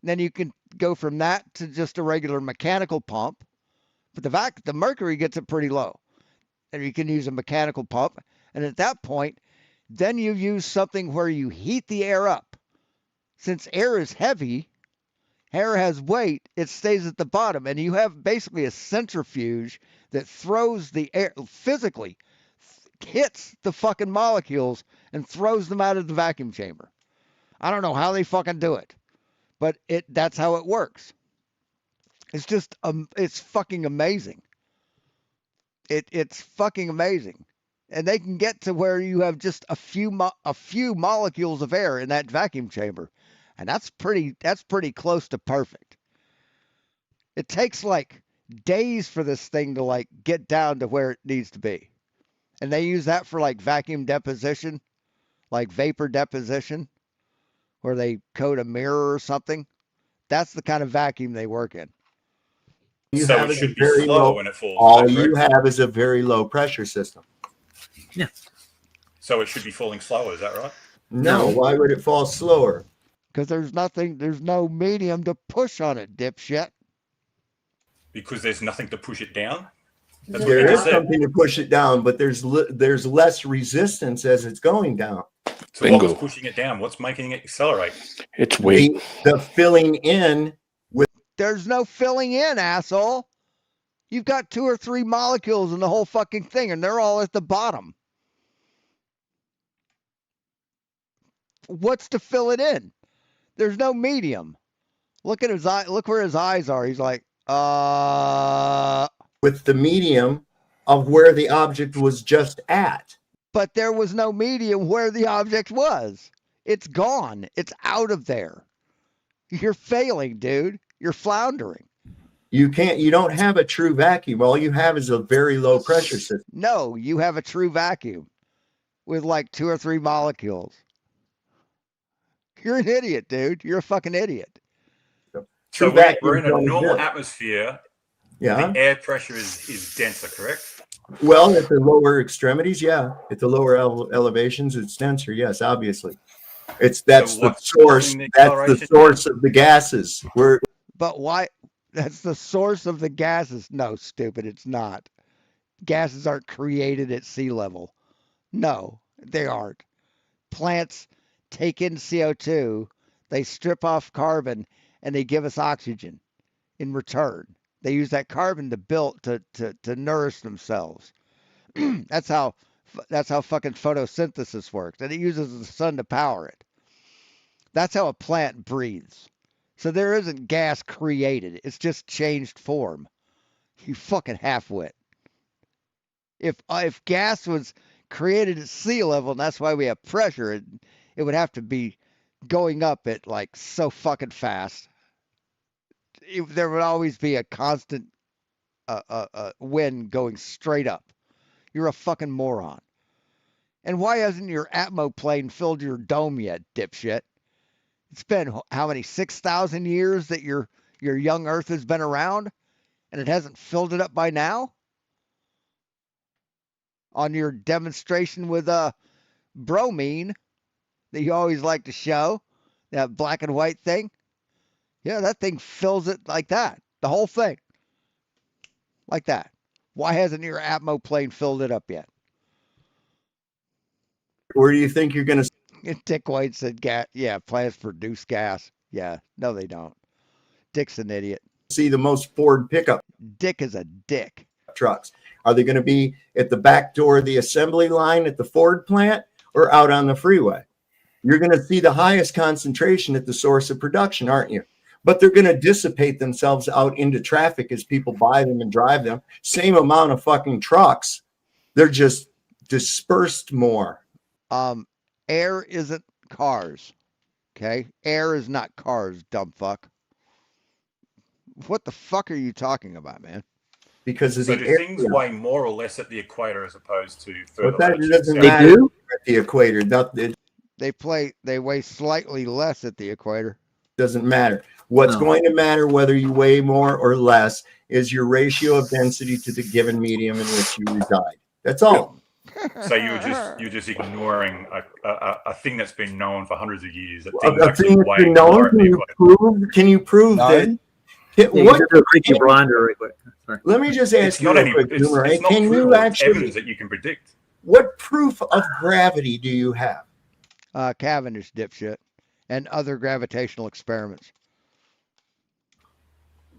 And then you can go from that to just a regular mechanical pump. But the mercury gets it pretty low. And you can use a mechanical pump. And at that point, then you use something where you heat the air up. Since air is heavy, air has weight, it stays at the bottom. And you have basically a centrifuge that throws the air, physically hits the fucking molecules and throws them out of the vacuum chamber. I don't know how they fucking do it, but that's how it works. It's just it's fucking amazing. It's fucking amazing. And they can get to where you have just a few molecules of air in that vacuum chamber. And that's pretty close to perfect. It takes like days for this thing to like get down to where it needs to be. And they use that for like vacuum deposition, like vapor deposition, where they coat a mirror or something. That's the kind of vacuum they work in. So it should be slow when it falls. All you have is a very low pressure system. Yeah. So it should be falling slower, is that right? No, why would it fall slower? Because there's no medium to push on it, dipshit. Because there's nothing to push it down? There is something to push it down, but there's less resistance as it's going down. So what's pushing it down? What's making it accelerate? It's weight. The filling in with. There's no filling in, asshole. You've got 2 or 3 molecules in the whole fucking thing, and they're all at the bottom. What's to fill it in? There's no medium. Look at his eye. Look where his eyes are. He's like, with the medium of where the object was just at. But there was no medium where the object was. It's gone. It's out of there. You're failing, dude. You're floundering. You don't have a true vacuum. All you have is a very low pressure system. No, you have a true vacuum with like 2 or 3 molecules. You're an idiot, dude. You're a fucking idiot. So we're in a normal atmosphere. Yeah. The air pressure is denser, correct? Well, at the lower extremities, yeah. At the lower elevations, it's denser. Yes, obviously. That's the source. That's the source of the gases. But why? That's the source of the gases. No, stupid. It's not. Gases aren't created at sea level. No, they aren't. Plants take in CO2, they strip off carbon, and they give us oxygen in return. They use that carbon to nourish themselves. That's how fucking photosynthesis works. And it uses the sun to power it. That's how a plant breathes. So there isn't gas created. It's just changed form. You fucking half-wit. If gas was created at sea level, and that's why we have pressure, it would have to be going up at like so fucking fast. There would always be a constant wind going straight up. You're a fucking moron. And why hasn't your Atmo plane filled your dome yet, dipshit? It's been how many 6,000 years that your young Earth has been around, and it hasn't filled it up by now? On your demonstration with bromine that you always like to show, that black and white thing. Yeah, that thing fills it like that. The whole thing. Like that. Why hasn't your Atmo plane filled it up yet? Where do you think you're going to... Dick White said, yeah, planets produce gas. Yeah, no, they don't. Dick's an idiot. See the most Ford pickup. Dick is a dick. Trucks. Are they going to be at the back door of the assembly line at the Ford plant or out on the freeway? You're going to see the highest concentration at the source of production, aren't you? But they're going to dissipate themselves out into traffic as people buy them and drive them. Same amount of fucking trucks. They're just dispersed more. Air isn't cars. Okay? Air is not cars, dumb fuck. What the fuck are you talking about, man? Because of So the do things weigh more or less at the equator as opposed to further? But that latitudes? doesn't matter at the equator. They weigh slightly less at the equator. Doesn't matter. What's going to matter whether you weigh more or less is your ratio of density to the given medium in which you reside. That's all. So you're just ignoring a thing that's been known for hundreds of years. That A thing that's been known. Can you prove that? Let me just ask you real quick, Boomerang. Can you actually evidence that you can predict? What proof of gravity do you have? Cavendish, dipshit, and other gravitational experiments.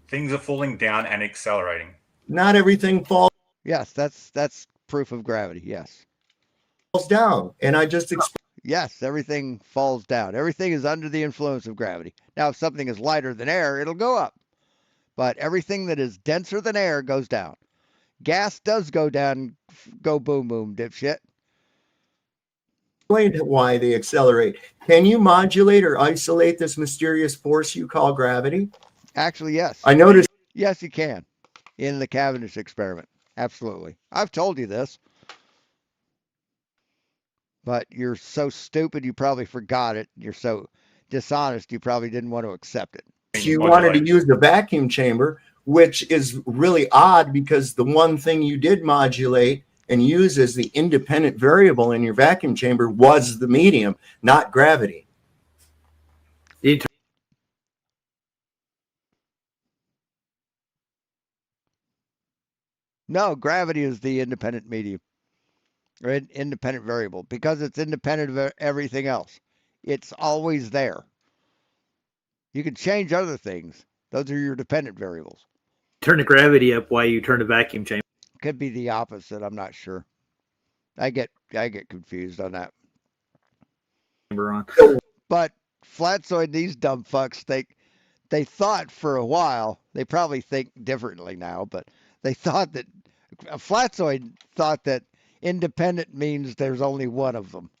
Things are falling down and accelerating. Not everything falls. Yes, that's proof of gravity. Yes, falls down, and I just yes, everything falls down. Everything is under the influence of gravity. Now, if something is lighter than air, it'll go up. But everything that is denser than air goes down. Gas does go down, go boom, boom, dipshit. Explain why they accelerate. Can you modulate or isolate this mysterious force you call gravity? Actually, yes. I noticed. Yes, you can. In the Cavendish experiment. Absolutely. I've told you this. But you're so stupid you probably forgot it. You're so dishonest you probably didn't want to accept it. If you wanted to use the vacuum chamber, which is really odd because the one thing you did modulate and use as the independent variable in your vacuum chamber was the medium, not gravity. No, gravity is the independent medium or independent variable because it's independent of everything else. It's always there. You can change other things. Those are your dependent variables. Turn the gravity up while you turn the vacuum chamber. Could be the opposite. I'm not sure. I get confused on that. But Flatzoid, these dumb fucks, they thought for a while, they probably think differently now, but they thought that Flatzoid thought that independent means there's only one of them.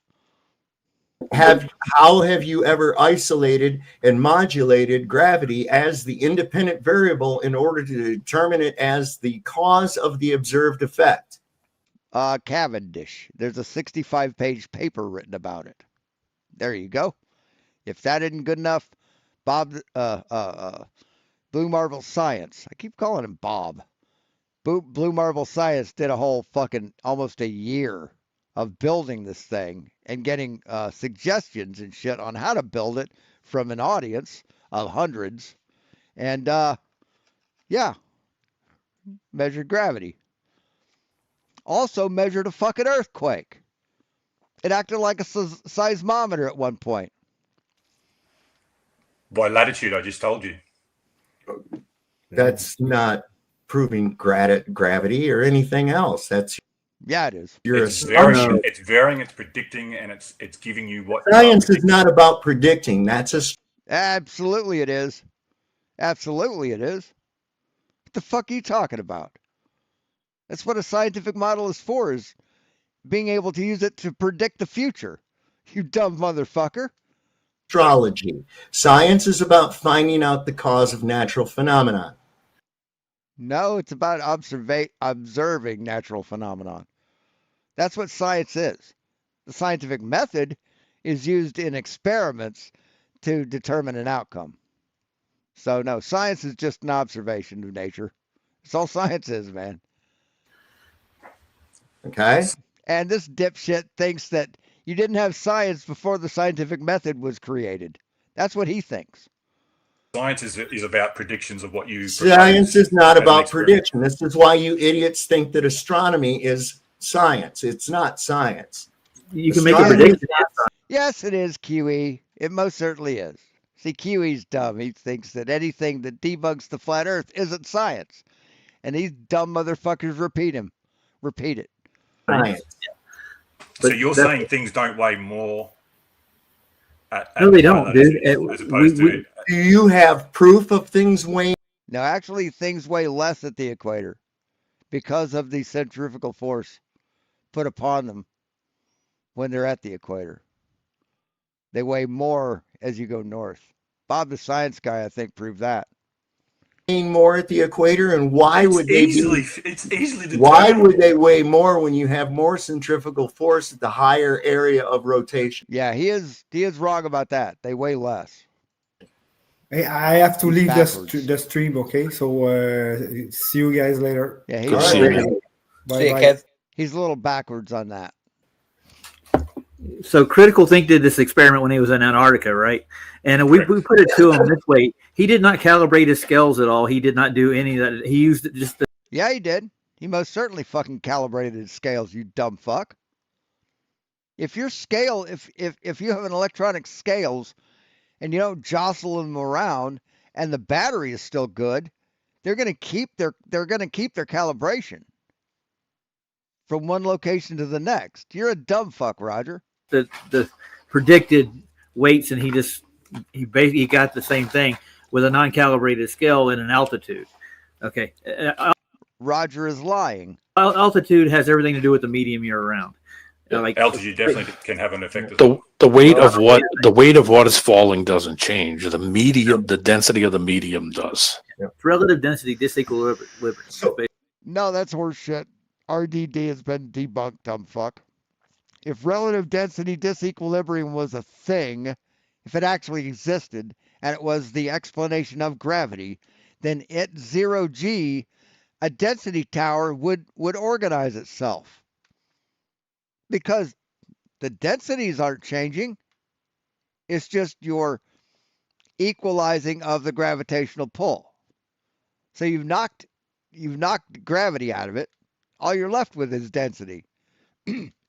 How have you ever isolated and modulated gravity as the independent variable in order to determine it as the cause of the observed effect? Cavendish. There's a 65-page paper written about it. There you go. If that isn't good enough, Bob, Blue Marble Science. I keep calling him Bob. Blue Marble Science did a whole fucking almost a year of building this thing and getting suggestions and shit on how to build it from an audience of hundreds. And, yeah, measured gravity. Also measured a fucking earthquake. It acted like a seismometer at one point. By latitude, I just told you. That's not proving gravity or anything else. That's yeah, it is. It's varying, it's predicting, and it's giving you what science is not about predicting. That's absolutely it is. Absolutely it is. What the fuck are you talking about? That's what a scientific model is for, is being able to use it to predict the future. You dumb motherfucker. Astrology. Science is about finding out the cause of natural phenomena. No, it's about observing natural phenomenon. That's what science is. The scientific method is used in experiments to determine an outcome. So no, science is just an observation of nature. That's all science is, man. Okay. And this dipshit thinks that you didn't have science before the scientific method was created. That's what he thinks. Science is about predictions of what you. Science is not about prediction. This is why you idiots think that astronomy is science. It's not science. You can make a prediction. Yes, it is, QE. It most certainly is. See, QE's dumb. He thinks that anything that debunks the flat Earth isn't science. And these dumb motherfuckers repeat it. Science. So you're saying things don't weigh more? No, they don't, dude. As opposed to. Do you have proof of things weighing? No, actually, things weigh less at the equator because of the centrifugal force put upon them when they're at the equator. They weigh more as you go north. Bob, the science guy, I think, proved that. More at the equator, and why would they it's easily why would they weigh more when you have more centrifugal force at the higher area of rotation? Yeah, he is wrong about that. They weigh less. Hey, I have to leave the stream, okay? So see you guys later. Yeah, Good seeing you. See you, Kev. He's a little backwards on that. So Critical Think did this experiment when he was in Antarctica, right? And we put it to him this way. He did not calibrate his scales at all. He did not do any of that. He used it just Yeah, he did. He most certainly fucking calibrated his scales, you dumb fuck. If your scale, if you have an electronic scales and you don't jostle them around and the battery is still good, they're gonna keep their calibration from one location to the next. You're a dumb fuck, Roger. the predicted weights, and he basically got the same thing with a non-calibrated scale and an altitude. Okay. Roger is lying. Altitude has everything to do with the medium you're around. Like altitude definitely can have an effect. The weight of what is falling doesn't change. The density of the medium does. Relative density disequilibrium. No, that's horseshit. RDD has been debunked, dumb fuck. If relative density disequilibrium was a thing, if it actually existed, and it was the explanation of gravity, then at 0G, a density tower would organize itself. Because the densities aren't changing. It's just your equalizing of the gravitational pull. So you've knocked gravity out of it. All you're left with is density.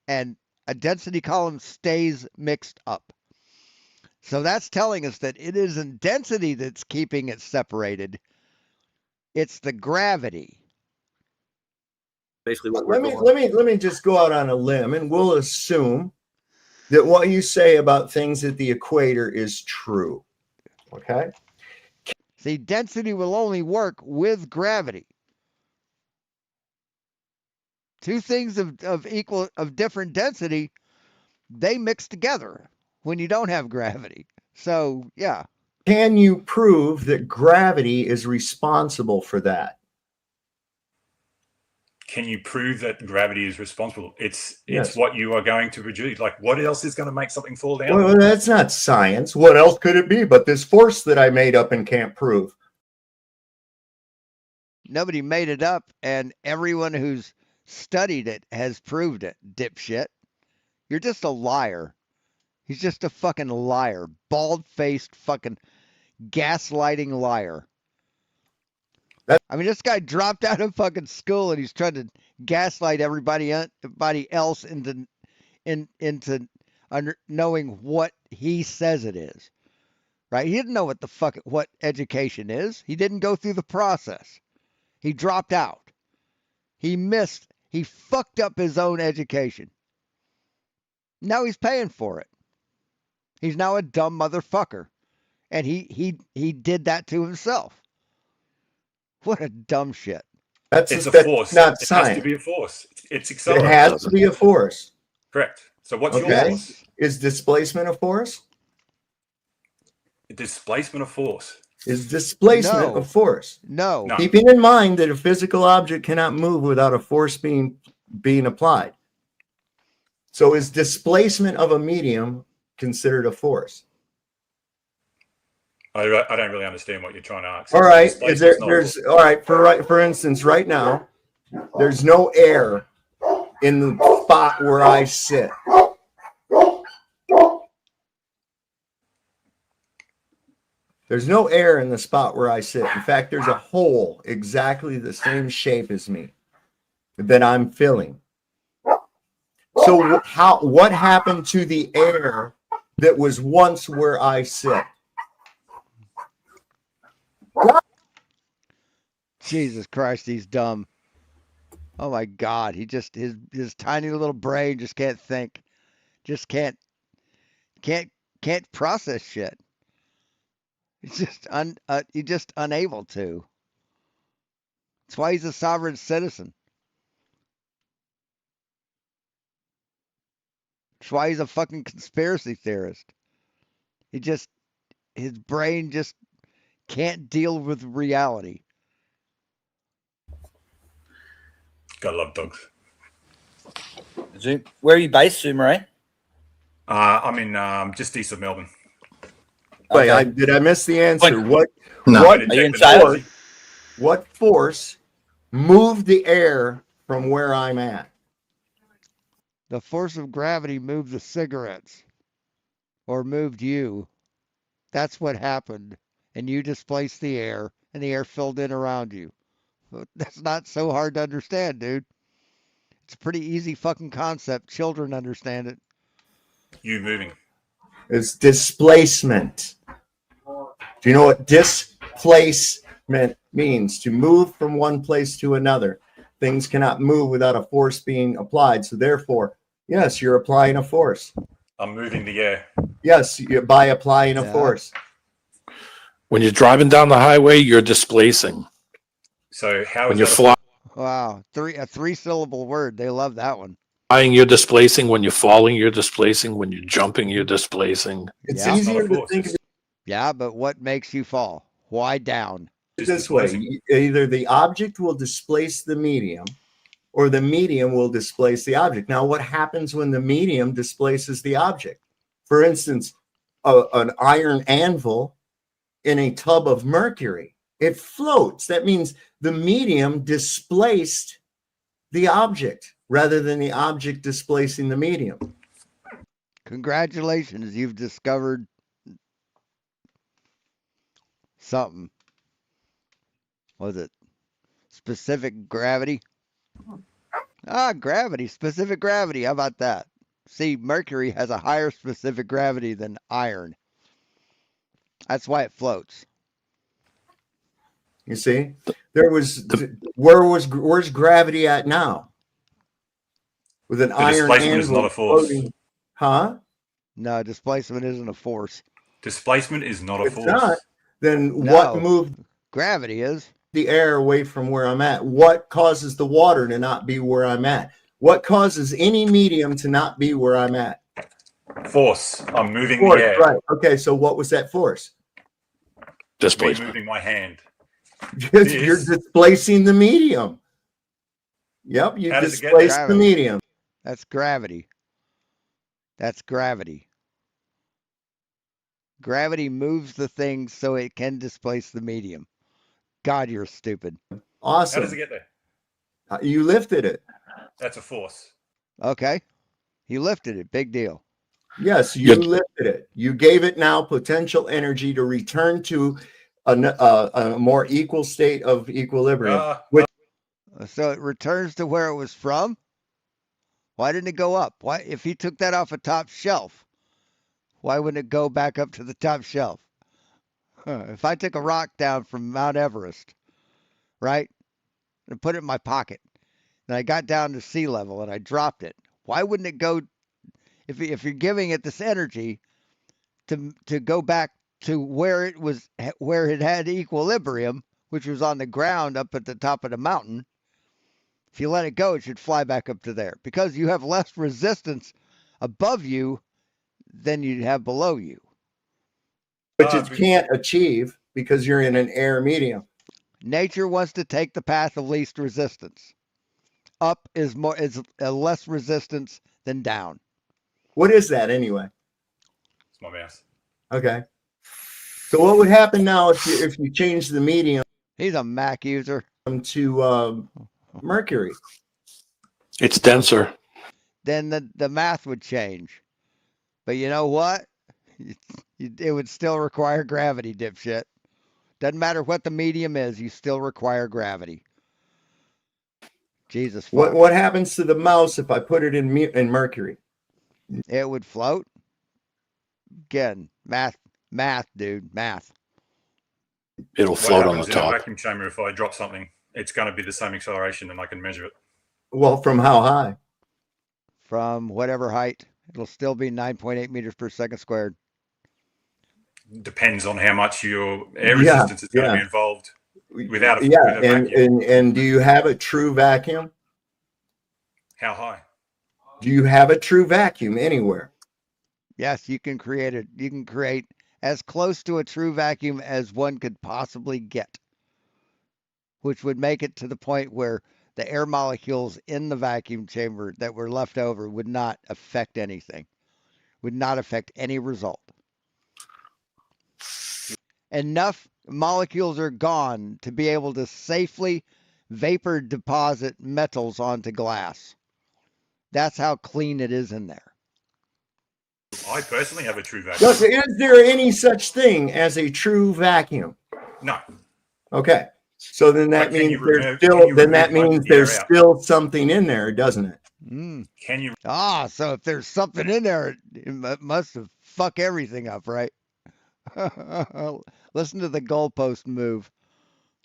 And a density column stays mixed up. So that's telling us that it isn't density that's keeping it separated. It's the gravity. Basically, let me just go out on a limb, and we'll assume that what you say about things at the equator is true. Okay. See, density will only work with gravity. Two things of different density, they mix together when you don't have gravity. So, yeah. Can you prove that gravity is responsible for that? Can you prove that gravity is responsible? It's Yes. what you are going to produce. Like, what else is going to make something fall down? Well, that's not science. What else could it be but this force that I made up and can't prove? Nobody made it up, and everyone who's studied it has proved it, dipshit. You're just a liar. He's just a fucking liar. Bald-faced fucking gaslighting liar. I mean, this guy dropped out of fucking school and he's trying to gaslight everybody else into knowing what he says it is. Right? He didn't know what education is. He didn't go through the process. He dropped out. He fucked up his own education. Now he's paying for it. He's now a dumb motherfucker. And he did that to himself. What a dumb shit. It's a force. Not it science. has to be a force. It's It accelerating. has to be a force. Correct. So what's your Okay. force? Is displacement a force? Displacement of force. Is displacement No. a force? No. Keeping in mind that a physical object cannot move without a force being applied. So is displacement of a medium considered a force? I don't really understand what you're trying to ask. All right. Displacement's not a force. All right. For instance, right now, there's no air in the spot where I sit. There's no air in the spot where I sit. In fact, there's a hole exactly the same shape as me that I'm filling. So what happened to the air that was once where I sit. Jesus Christ, he's dumb. Oh my God, he just his tiny little brain just can't think, just can't process shit. He's just unable to. That's why he's a sovereign citizen. That's why he's a fucking conspiracy theorist. His brain just can't deal with reality. Gotta love dogs. Where are you based, Sumaray? I'm in just east of Melbourne. Wait, did I miss the answer? No. What force moved the air from where I'm at? The force of gravity moved the cigarettes, or moved you. That's what happened. And you displaced the air, and the air filled in around you. That's not so hard to understand, dude. It's a pretty easy fucking concept. Children understand it. You moving. It's displacement. Do you know what displacement means? To move from one place to another. Things cannot move without a force being applied. So therefore, yes, you're applying a force. I'm moving the air. Yes, by applying a force. When you're driving down the highway, you're displacing. So how when is you're that Wow, a three-syllable word. They love that one. flying, you're displacing. When you're falling, you're displacing. When you're jumping, you're displacing. It's easier to think of it Yeah, but what makes you fall? Why down? this way. Either the object will displace the medium, or the medium will displace the object. Now, what happens when the medium displaces the object? For instance, an iron anvil in a tub of mercury. It floats. That means the medium displaced the object rather than the object displacing the medium. Congratulations, you've discovered something. Was it specific gravity? Gravity, specific gravity. How about that? See, mercury has a higher specific gravity than iron. That's why it floats. You see, where's gravity at now? With an iron displacement is anvil not a force. floating. Huh? No, displacement isn't a force. Displacement is not a It's force. not. Then No. what moved gravity is the air away from where I'm at? What causes the water to not be where I'm at? What causes any medium to not be where I'm at? Force. I'm moving Force, the air. right. Okay, so what was that force? Me Displacement. moving my hand. You're displacing the medium. Yep, you How does it get displace there? the medium. That's gravity. That's gravity. Gravity moves the thing so it can displace the medium. God, you're stupid. Awesome. How does it get there? You lifted it. That's a force. Okay. You lifted it. Big deal. Yes, you lifted it. You gave it now potential energy to return to a more equal state of equilibrium. So it returns to where it was from? Why didn't it go up? Why, if he took that off a top shelf, why wouldn't it go back up to the top shelf? If I took a rock down from Mount Everest, right, and put it in my pocket, and I got down to sea level and I dropped it, why wouldn't it go, if you're giving it this energy to go back to where it had equilibrium, which was on the ground up at the top of the mountain, if you let it go, it should fly back up to there because you have less resistance above you than you have below you. Which it can't achieve because you're in an air medium. Nature wants to take the path of least resistance. Up is a less resistance than down. What is that anyway? It's my mouse. Okay. So what would happen now if you change the medium? He's a Mac user. To mercury. It's denser. Then the math would change. But you know what? It would still require gravity, dipshit. Doesn't matter what the medium is, you still require gravity. Jesus fuck. What happens to the mouse if I put it in mercury? It would float. Again, math, dude, math. It'll float on the What happens in a top. vacuum chamber if I drop something? It's going to be the same acceleration, and I can measure it. Well, from how high? From whatever height, it'll still be 9.8 meters per second squared. Depends on how much your air resistance is going to be involved. Without a vacuum. And do you have a true vacuum? How high? Do you have a true vacuum anywhere? Yes, you can create it. You can create as close to a true vacuum as one could possibly get, which would make it to the point where the air molecules in the vacuum chamber that were left over would not affect anything, would not affect any result. Enough molecules are gone to be able to safely vapor deposit metals onto glass. That's how clean it is in there. I personally have a true vacuum. Look, is there any such thing as a true vacuum? No. Okay. So then that means there's still something in there, doesn't it? Can you? So if there's something in there, it must have fucked everything up, right? Listen to the goalpost move.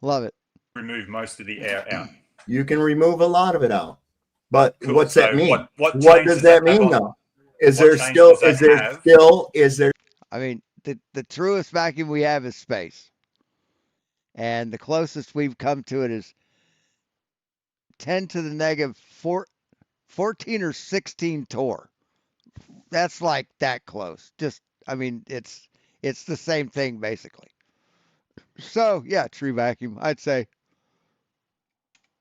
Love it. Remove most of the air out. You can remove a lot of it out. But Cool. what's that mean? What What does that mean though? Is there still I mean, the truest vacuum we have is space. And the closest we've come to it is 10 to the negative 14 or 16 torr. That's like that close. Just, I mean, it's the same thing basically. So yeah, true vacuum, I'd say.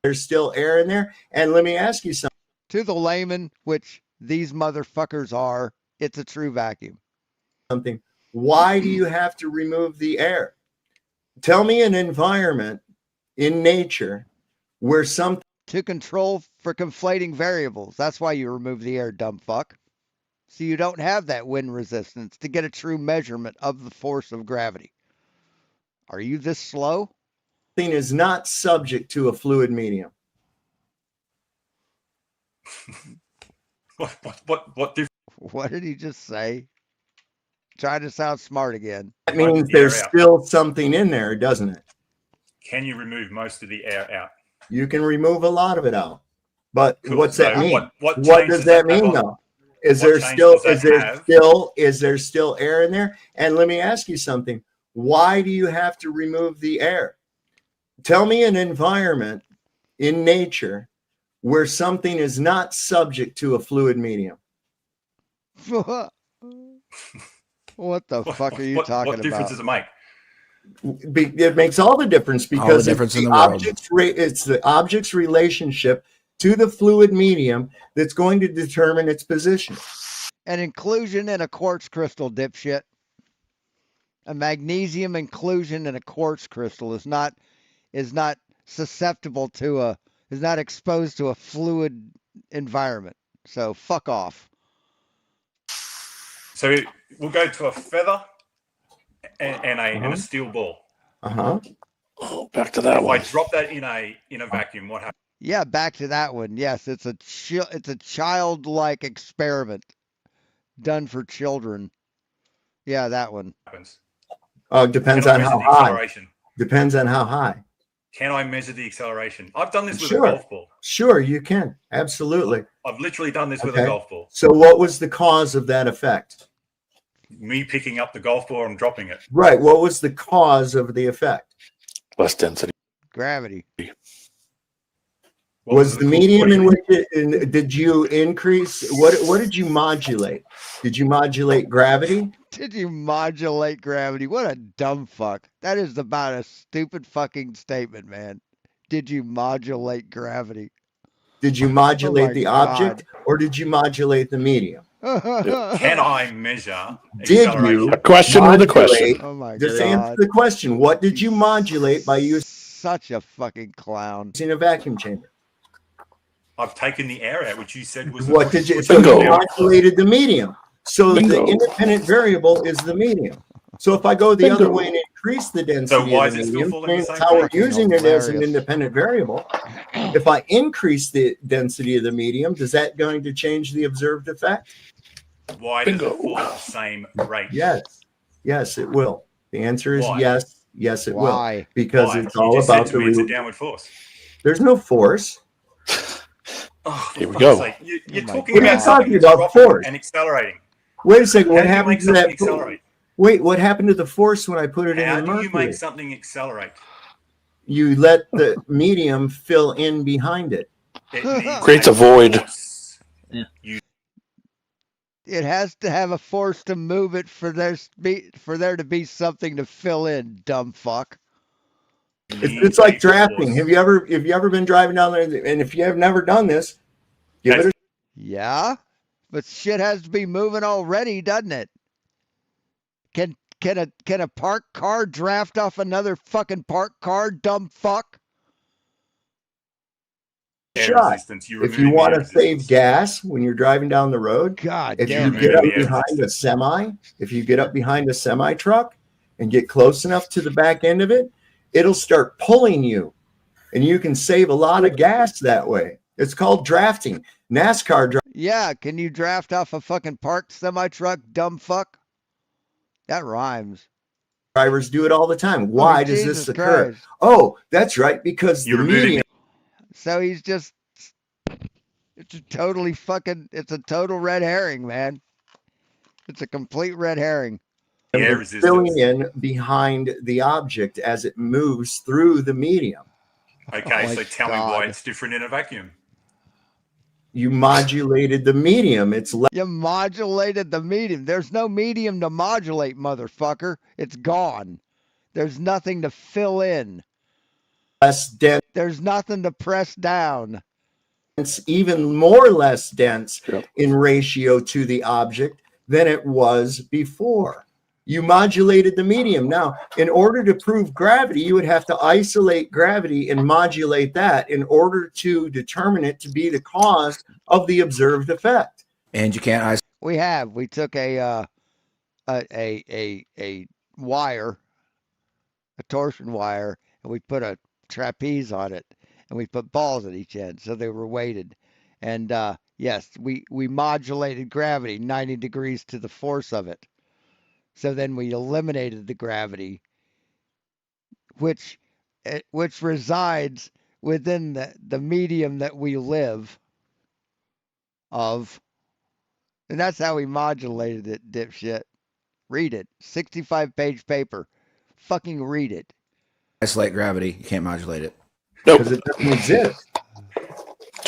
There's still air in there. And let me ask you something. To the layman, which these motherfuckers are, it's a true vacuum. Why do you have to remove the air? Tell me an environment in nature where something... To control for conflating variables. That's why you remove the air, dumb fuck. So you don't have that wind resistance to get a true measurement of the force of gravity. Are you this slow? Thing is not subject to a fluid medium. What did he just say? Try to sound smart again. That means there's still something in there, doesn't it? Can you remove most of the air out? You can remove a lot of it out. But Cool. what's that So mean? what What change does does that that have mean on- though? Is what there change still does that is there have? still is there still air in there? And let me ask you something. Why do you have to remove the air? Tell me an environment in nature where something is not subject to a fluid medium. What the fuck are you talking What difference does it make? It makes all the difference because difference it's in the the world. it's the object's relationship to the fluid medium that's going to determine its position. An inclusion in a quartz crystal, dipshit. A magnesium inclusion in a quartz crystal is not susceptible to is not exposed to a fluid environment. So fuck off. So we'll go to a feather and a steel ball. Oh, back to that If one. I drop that in a vacuum, what happens? Yeah, back to that one. Yes, it's a childlike experiment done for children. Yeah, that one. Oh, it depends Can I on measure how the high. acceleration? Depends on how high. Can I measure the acceleration? I've done this with Sure. a golf ball. Sure, you can. Absolutely. I've literally done this with Okay. a golf ball. So what was the cause of that effect? Me picking up the golf ball and dropping it. Right. What was the cause of the effect? Less density. Gravity. Was the medium in which did you increase? What did you modulate? Did you modulate gravity? Did you modulate gravity? What a dumb fuck. That is about a stupid fucking statement, man. Did you modulate gravity? Did you modulate my the God. object or did you modulate the medium? Can I measure Did acceleration? you A question with a question. Oh my Just God. answer the question. What did you modulate by using Such a fucking clown. a vacuum chamber? I've taken the air out, which you said was What did you? So you modulated the medium. So the independent variable is the medium. So if I go the other way and increase the density why of the is it still medium, falling the that's same how we're place? using it as an Hilarious. independent variable. If I increase the density of the medium, does that going to change the observed effect? Why does it fall at the same rate? Yes, it will. The answer is Why? yes. Yes, it Why? will. Because Why? it's You all just about said to the me it's a root. downward force. There's no force. Oh, Here we for go. fuck's sake. You're talking What are you about something talking that's about dropping force? and accelerating. Wait a second. What How do you happened make to something that? accelerate? Wait, what happened to the force when I put it in How the do you mercury? make something accelerate? You let the medium fill in behind it. It needs Creates a void. force. Yeah. It has to have a force to move it for there to be something to fill in, dumb fuck. It's like drafting. Have you ever been driving down there? And if you have never done this, give it a Yeah, but shit has to be moving already, doesn't it? Can a parked car draft off another fucking parked car, dumb fuck? shot. If you want to save gas when you're driving down the road, God if damn you it. get up behind a semi, if you get up behind a semi truck and get close enough to the back end of it, it'll start pulling you, and you can save a lot of gas that way. It's called drafting. NASCAR Yeah, can you draft off a fucking parked semi truck, dumb fuck? That rhymes. drivers do it all the time. Why does Jesus this occur? Christ. Oh, that's right, because the medium. So he's just, it's a total red herring, man. It's a complete red herring. is filling in behind the object as it moves through the medium. Okay, Oh so my tell me why God. it's different in a vacuum. You modulated the medium. You modulated the medium. There's no medium to modulate, motherfucker. It's gone. There's nothing to fill in. less dense, There's nothing to press down. even more less dense in ratio to the object than it was before. You modulated the medium. Now, in order to prove gravity, you would have to isolate gravity and modulate that in order to determine it to be the cause of the observed effect. And you can't isolate. We took a wire, a torsion wire, and we put a trapeze on it, and we put balls at each end, so they were weighted. And yes, we modulated gravity 90 degrees to the force of it. So then we eliminated the gravity, which resides within the medium that we live of. And that's how we modulated it, dipshit. Read it. 65-page paper. Fucking read it. Isolate gravity. You can't modulate it. Because it doesn't exist.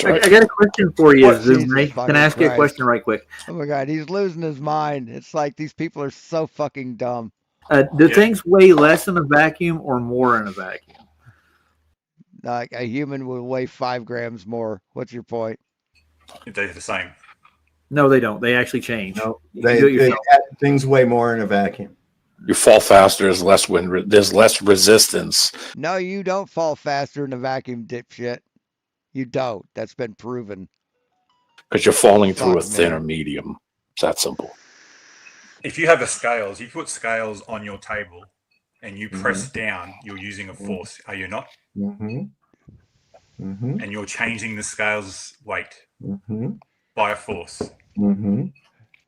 I got a question for you, Jesus Zoom. Can fucking I ask you a Christ. question right quick? Oh my God, he's losing his mind. It's like these people are so fucking dumb. Do things weigh less in a vacuum or more in a vacuum? Like a human will weigh 5 grams more. What's your point? They're the same. No, they don't. They actually change. No, You can do it yourself. things weigh more in a vacuum. You fall faster. There's less wind. There's less resistance. No, you don't fall faster in a vacuum, dipshit. You don't. That's been proven. Because you're falling through a Fuck, thinner man. medium. It's that simple. If you have a scales, you put scales on your table and you press down, you're using a force, are you not? Mm-hmm. And you're changing the scales weight Mm-hmm. by a force. Mm-hmm.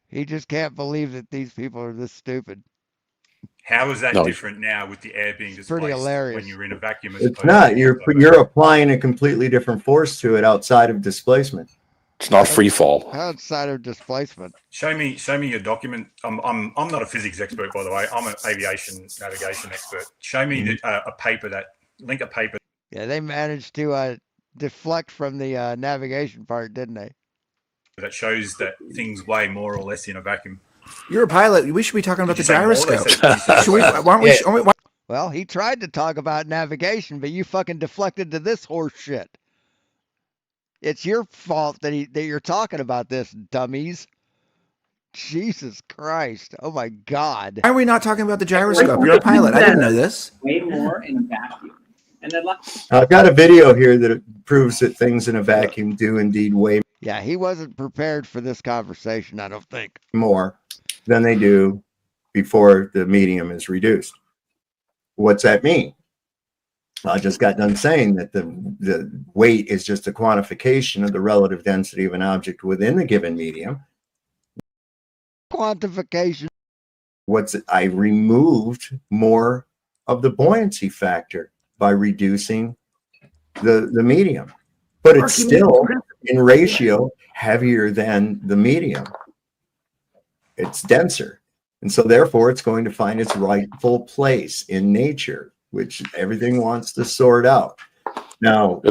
He just can't believe that these people are this stupid. How is that No. different now with the air being Pretty displaced hilarious. when you're in a vacuum? As It's opposed not. to You're applying a completely different force to it outside of displacement. It's not free fall. Outside of displacement. Show me your document. I'm not a physics expert, by the way. I'm an aviation navigation expert. Show me a paper link a paper. Yeah, they managed to deflect from the navigation part, didn't they? That shows that things weigh more or less in a vacuum. You're a pilot. We should be talking about the you say more? They gyroscope. said- Should we, why don't we? Why, Well, he tried to talk about navigation, but you fucking deflected to this horse shit. It's your fault that you're talking about this, dummies. Jesus Christ. Oh my God. why are we not talking about the gyroscope? You're a pilot. I didn't know this. Way more in a vacuum. And then I've got a video here that proves that things in a vacuum do indeed weigh Yeah, he wasn't prepared for this conversation, I don't think. more than they do before the medium is reduced. What's that mean? I just got done saying that the weight is just a quantification of the relative density of an object within the given medium. quantification. I removed more of the buoyancy factor by reducing the medium, but it's still in ratio heavier than the medium. It's denser, and so therefore it's going to find its rightful place in nature, which everything wants to sort out. Now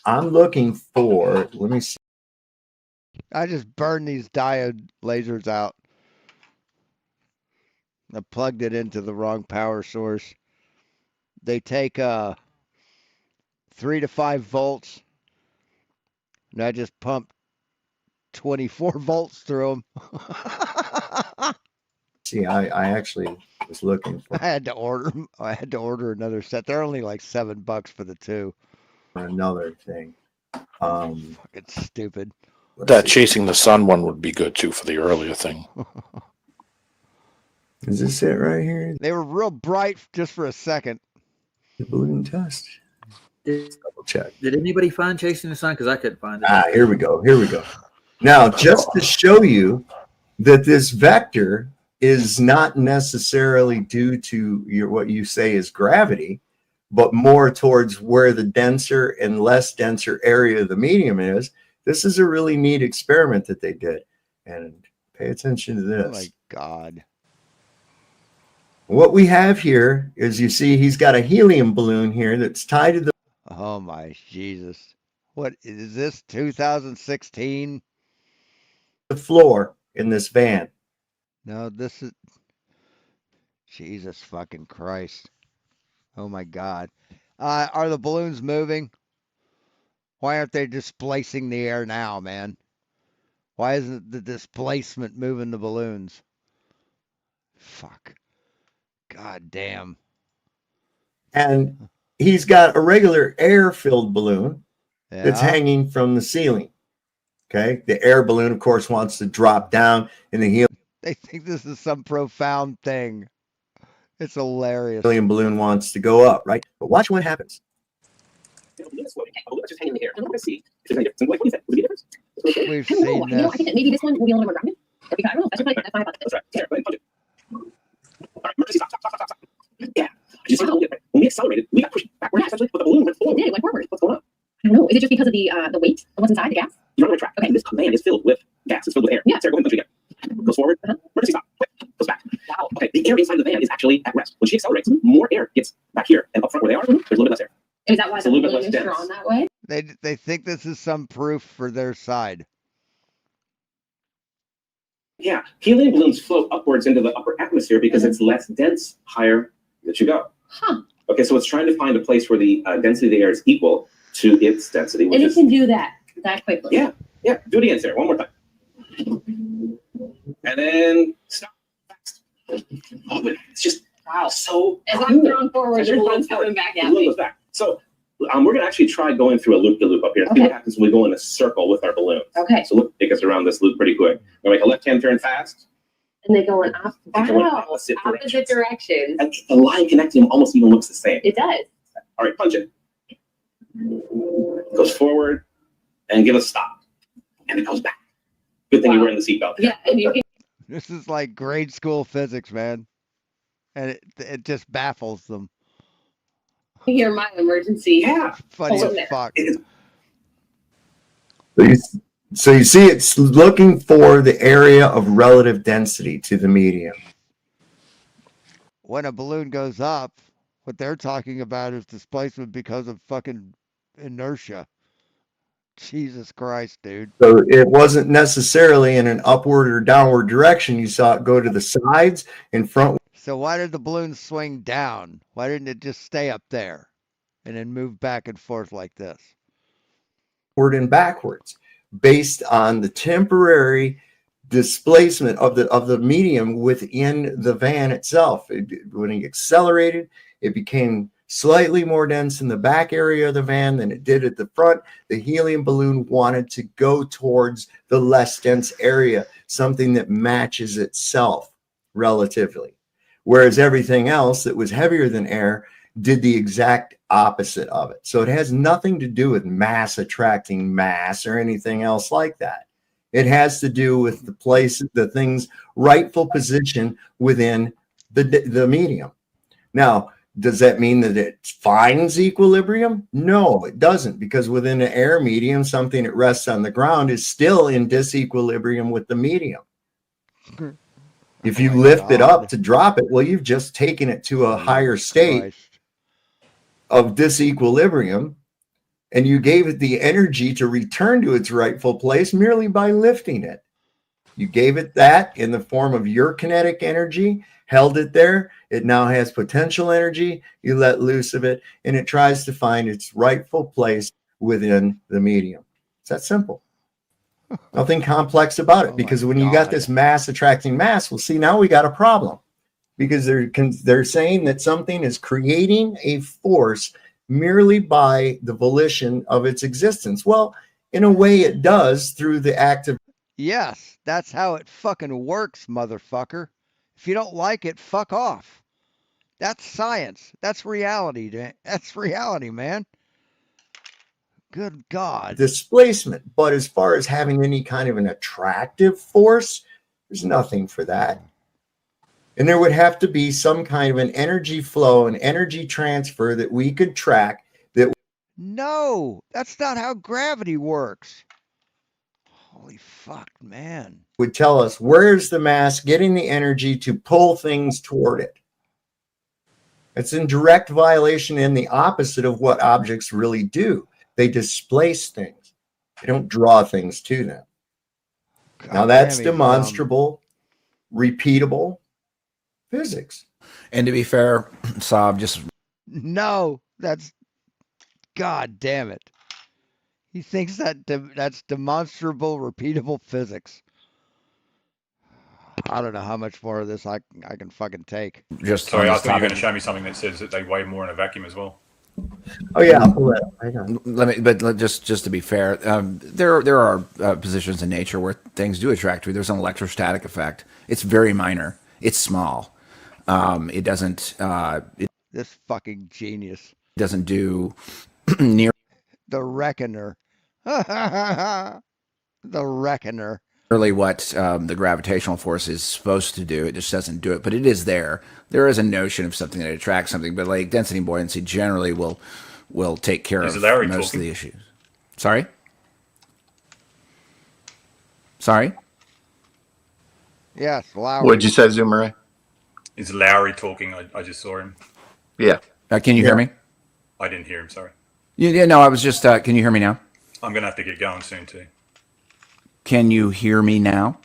I'm looking for, let me see. I just burned these diode lasers out. I plugged it into the wrong power source. They take 3 to 5 volts, and I just pumped 24 volts through them. See, I actually was looking for. I had to order another set. They're only like $7 for the two. Another thing. Fucking stupid. That chasing the sun one would be good too for the earlier thing. Is this it right here? They were real bright just for a second. The balloon test. Double check. Did anybody find Chasing the Sun? Because I couldn't find it. Here we go. Now, just to show you that this vector is not necessarily due to what you say is gravity, but more towards where the denser and less denser area of the medium is. This is a really neat experiment that they did. And pay attention to this. Oh my God. What we have here is, you see, he's got a helium balloon here that's tied to the. Oh my Jesus. What is this, 2016? The floor in this van. No, this is. Jesus fucking Christ. Oh my God. Are the balloons moving? Why aren't they displacing the air now, man? Why isn't the displacement moving the balloons? Fuck. God damn. And he's got a regular air-filled balloon that's hanging from the ceiling. Okay. The air balloon, of course, wants to drop down in the helium. They think this is some profound thing. It's hilarious. Helium balloon wants to go up, right? But watch what happens. We've seen seen this. this. I think that maybe this one will be a little more grounded. I don't know. That's probably that's That's right. Here, go ahead and punch it. All right, emergency, stop. Yeah. You see how when we accelerated, we got pushed backward essentially, but the balloon went forward. It did. It went forward. What's going on? I don't know. Is it just because of the weight of what's inside, the gas? You're on the right track. Okay. This van is filled with gas. It's filled with air. Yeah. Sarah, go ahead and punch it again. Goes forward. Emergency stop. Quick. Goes back. Wow. Okay. The air inside the van is actually at rest. When she accelerates, more air gets back here, and up front where they are, there's a little bit less air. Is that why It's the a little bit balloon less is dense. drawn that way? They think this is some proof for their side. Yeah, helium balloons float upwards into the upper atmosphere because it's less dense higher that you go. Huh. Okay, so it's trying to find a place where the density of the air is equal to its density, which And it is can do that quickly. yeah. Do it again, Sarah. One more time, and then stop. Oh, but it's just Wow. so. As cool. I'm thrown forward, As the you're balloon's thrown coming back the at balloon me. goes back. So we're gonna actually try going through a loop-de-loop up here. See what Okay. happens when we go in a circle with our balloon. Okay. So look, take us around this loop pretty quick. We're gonna make a left-hand turn fast. And they go in Going wow. opposite Opposite directions. And the line connecting them almost even looks the same. It does. All right, punch it. Goes forward and give a stop. And it goes back. Good thing you're wearing the seatbelt. Yeah, and you can This is like grade school physics, man. And it just baffles them. hear my emergency. Yeah. Funny Hold as there. fuck. So you see, it's looking for the area of relative density to the medium. When a balloon goes up, what they're talking about is displacement because of fucking inertia. Jesus Christ, dude. So it wasn't necessarily in an upward or downward direction. You saw it go to the sides and front. So why did the balloon swing down? Why didn't it just stay up there and then move back and forth like this? Forward and backwards, based on the temporary displacement of the medium within the van itself. When it accelerated, it became slightly more dense in the back area of the van than it did at the front. The helium balloon wanted to go towards the less dense area, something that matches itself relatively. Whereas everything else that was heavier than air did the exact opposite of it. So it has nothing to do with mass attracting mass or anything else like that. It has to do with the place, the thing's rightful position within the medium. Now, does that mean that it finds equilibrium? No, it doesn't, because within the air medium, something that rests on the ground is still in disequilibrium with the medium. If you lift it up to drop it, well, you've just taken it to a higher state of disequilibrium, and you gave it the energy to return to its rightful place merely by lifting it. You gave it that in the form of your kinetic energy, held it there. It now has potential energy. You let loose of it, and it tries to find its rightful place within the medium. It's that simple. Nothing complex about it, because when you got this mass attracting mass, well, see, now we got a problem, because they're saying that something is creating a force merely by the volition of its existence. Well, in a way it does through the act of... Yes, that's how it fucking works, motherfucker. If you don't like it, fuck off. That's science. That's reality. That's reality, man. Good God. displacement. But as far as having any kind of an attractive force, there's nothing for that. And there would have to be some kind of an energy flow, an energy transfer that we could track. No, that's not how gravity works. Holy fuck, man. Would tell us where's the mass getting the energy to pull things toward it. It's in direct violation and the opposite of what objects really do. They displace things. They don't draw things to them. Now that's demonstrable, repeatable physics. And to be fair, Saab just... No, that's... God damn it. He thinks that that's demonstrable, repeatable physics. I don't know how much more of this I can fucking take. Just sorry, I thought you were going to show me something that says that they weigh more in a vacuum as well. Oh yeah, I'll pull that up. Just to be fair, there are positions in nature where things do attract you. There's an electrostatic effect. It's very minor. It's small. It doesn't. This fucking genius doesn't do near the Reckoner. The Reckoner. really what the gravitational force is supposed to do. It just doesn't do it, but it is there. There is a notion of something that attracts something, but like density and buoyancy generally will take care of most of the issues. Sorry? Yes, Lowry. What'd you say, Zoomer? Is Lowry talking? I just saw him. Yeah. Can you hear me? I didn't hear him, sorry. Yeah, no, I was just, can you hear me now? I'm going to have to get going soon too. Can you hear me now?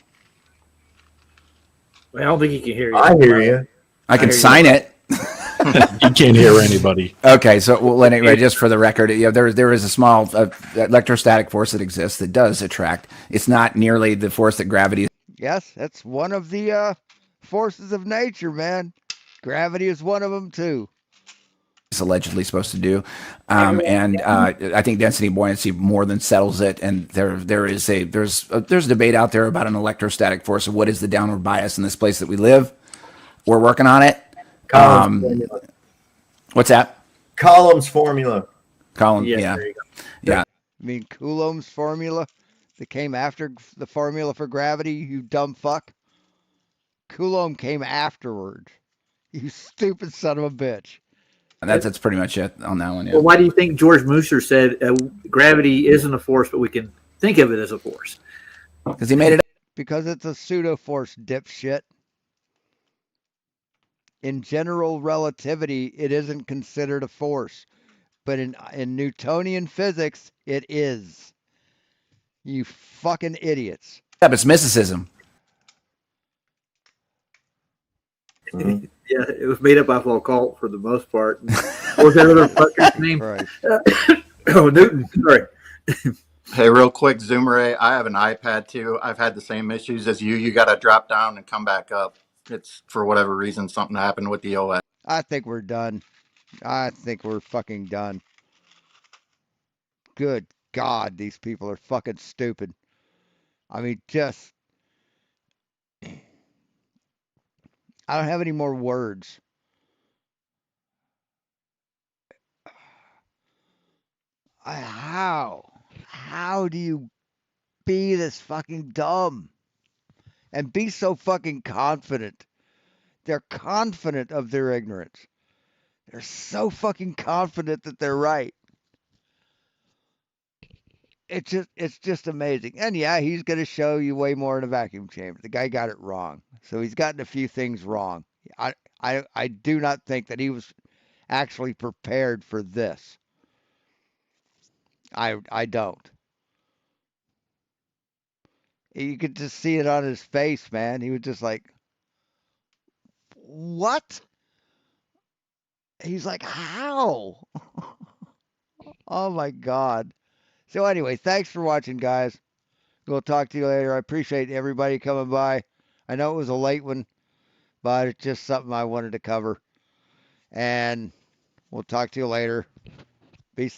Well, I don't think he can hear you. I hear you. I can sign it. You can't hear anybody. Okay, so well, anyway, just for the record, there is a small electrostatic force that exists that does attract. It's not nearly the force that gravity. Yes, that's one of the forces of nature, man. Gravity is one of them too. Is allegedly supposed to do, and I think density buoyancy more than settles it. And there's a debate out there about an electrostatic force of what is the downward bias in this place that we live. We're working on it. What's that? Coulomb's formula. Yeah. I mean Coulomb's formula that came after the formula for gravity. You dumb fuck. Coulomb came afterwards. You stupid son of a bitch. And that's pretty much it on that one. Yeah. Well, why do you think George Musser said gravity isn't a force, but we can think of it as a force? Because he made it up. Because it's a pseudo force, dipshit. In general relativity, it isn't considered a force, but in Newtonian physics, it is. You fucking idiots. Yeah, but it's mysticism. Yeah, it was made up by a cult for the most part. What was that other fucker's name? Right. Oh, Newton. Sorry. Hey, real quick, Zoomer, I have an iPad too. I've had the same issues as you. You got to drop down and come back up. It's for whatever reason something happened with the OS. I think we're done. I think we're fucking done. Good God, these people are fucking stupid. I mean, just... I don't have any more words. How do you be this fucking dumb and be so fucking confident. They're confident of their ignorance. They're so fucking confident that they're right. It's just amazing. And yeah, he's going to show you way more in a vacuum chamber. The guy got it wrong. So he's gotten a few things wrong. I do not think that he was actually prepared for this. I don't. You could just see it on his face, man. He was just like, what? He's like, how? Oh my God. So anyway, thanks for watching, guys. We'll talk to you later. I appreciate everybody coming by. I know it was a late one, but it's just something I wanted to cover. And we'll talk to you later. Be safe.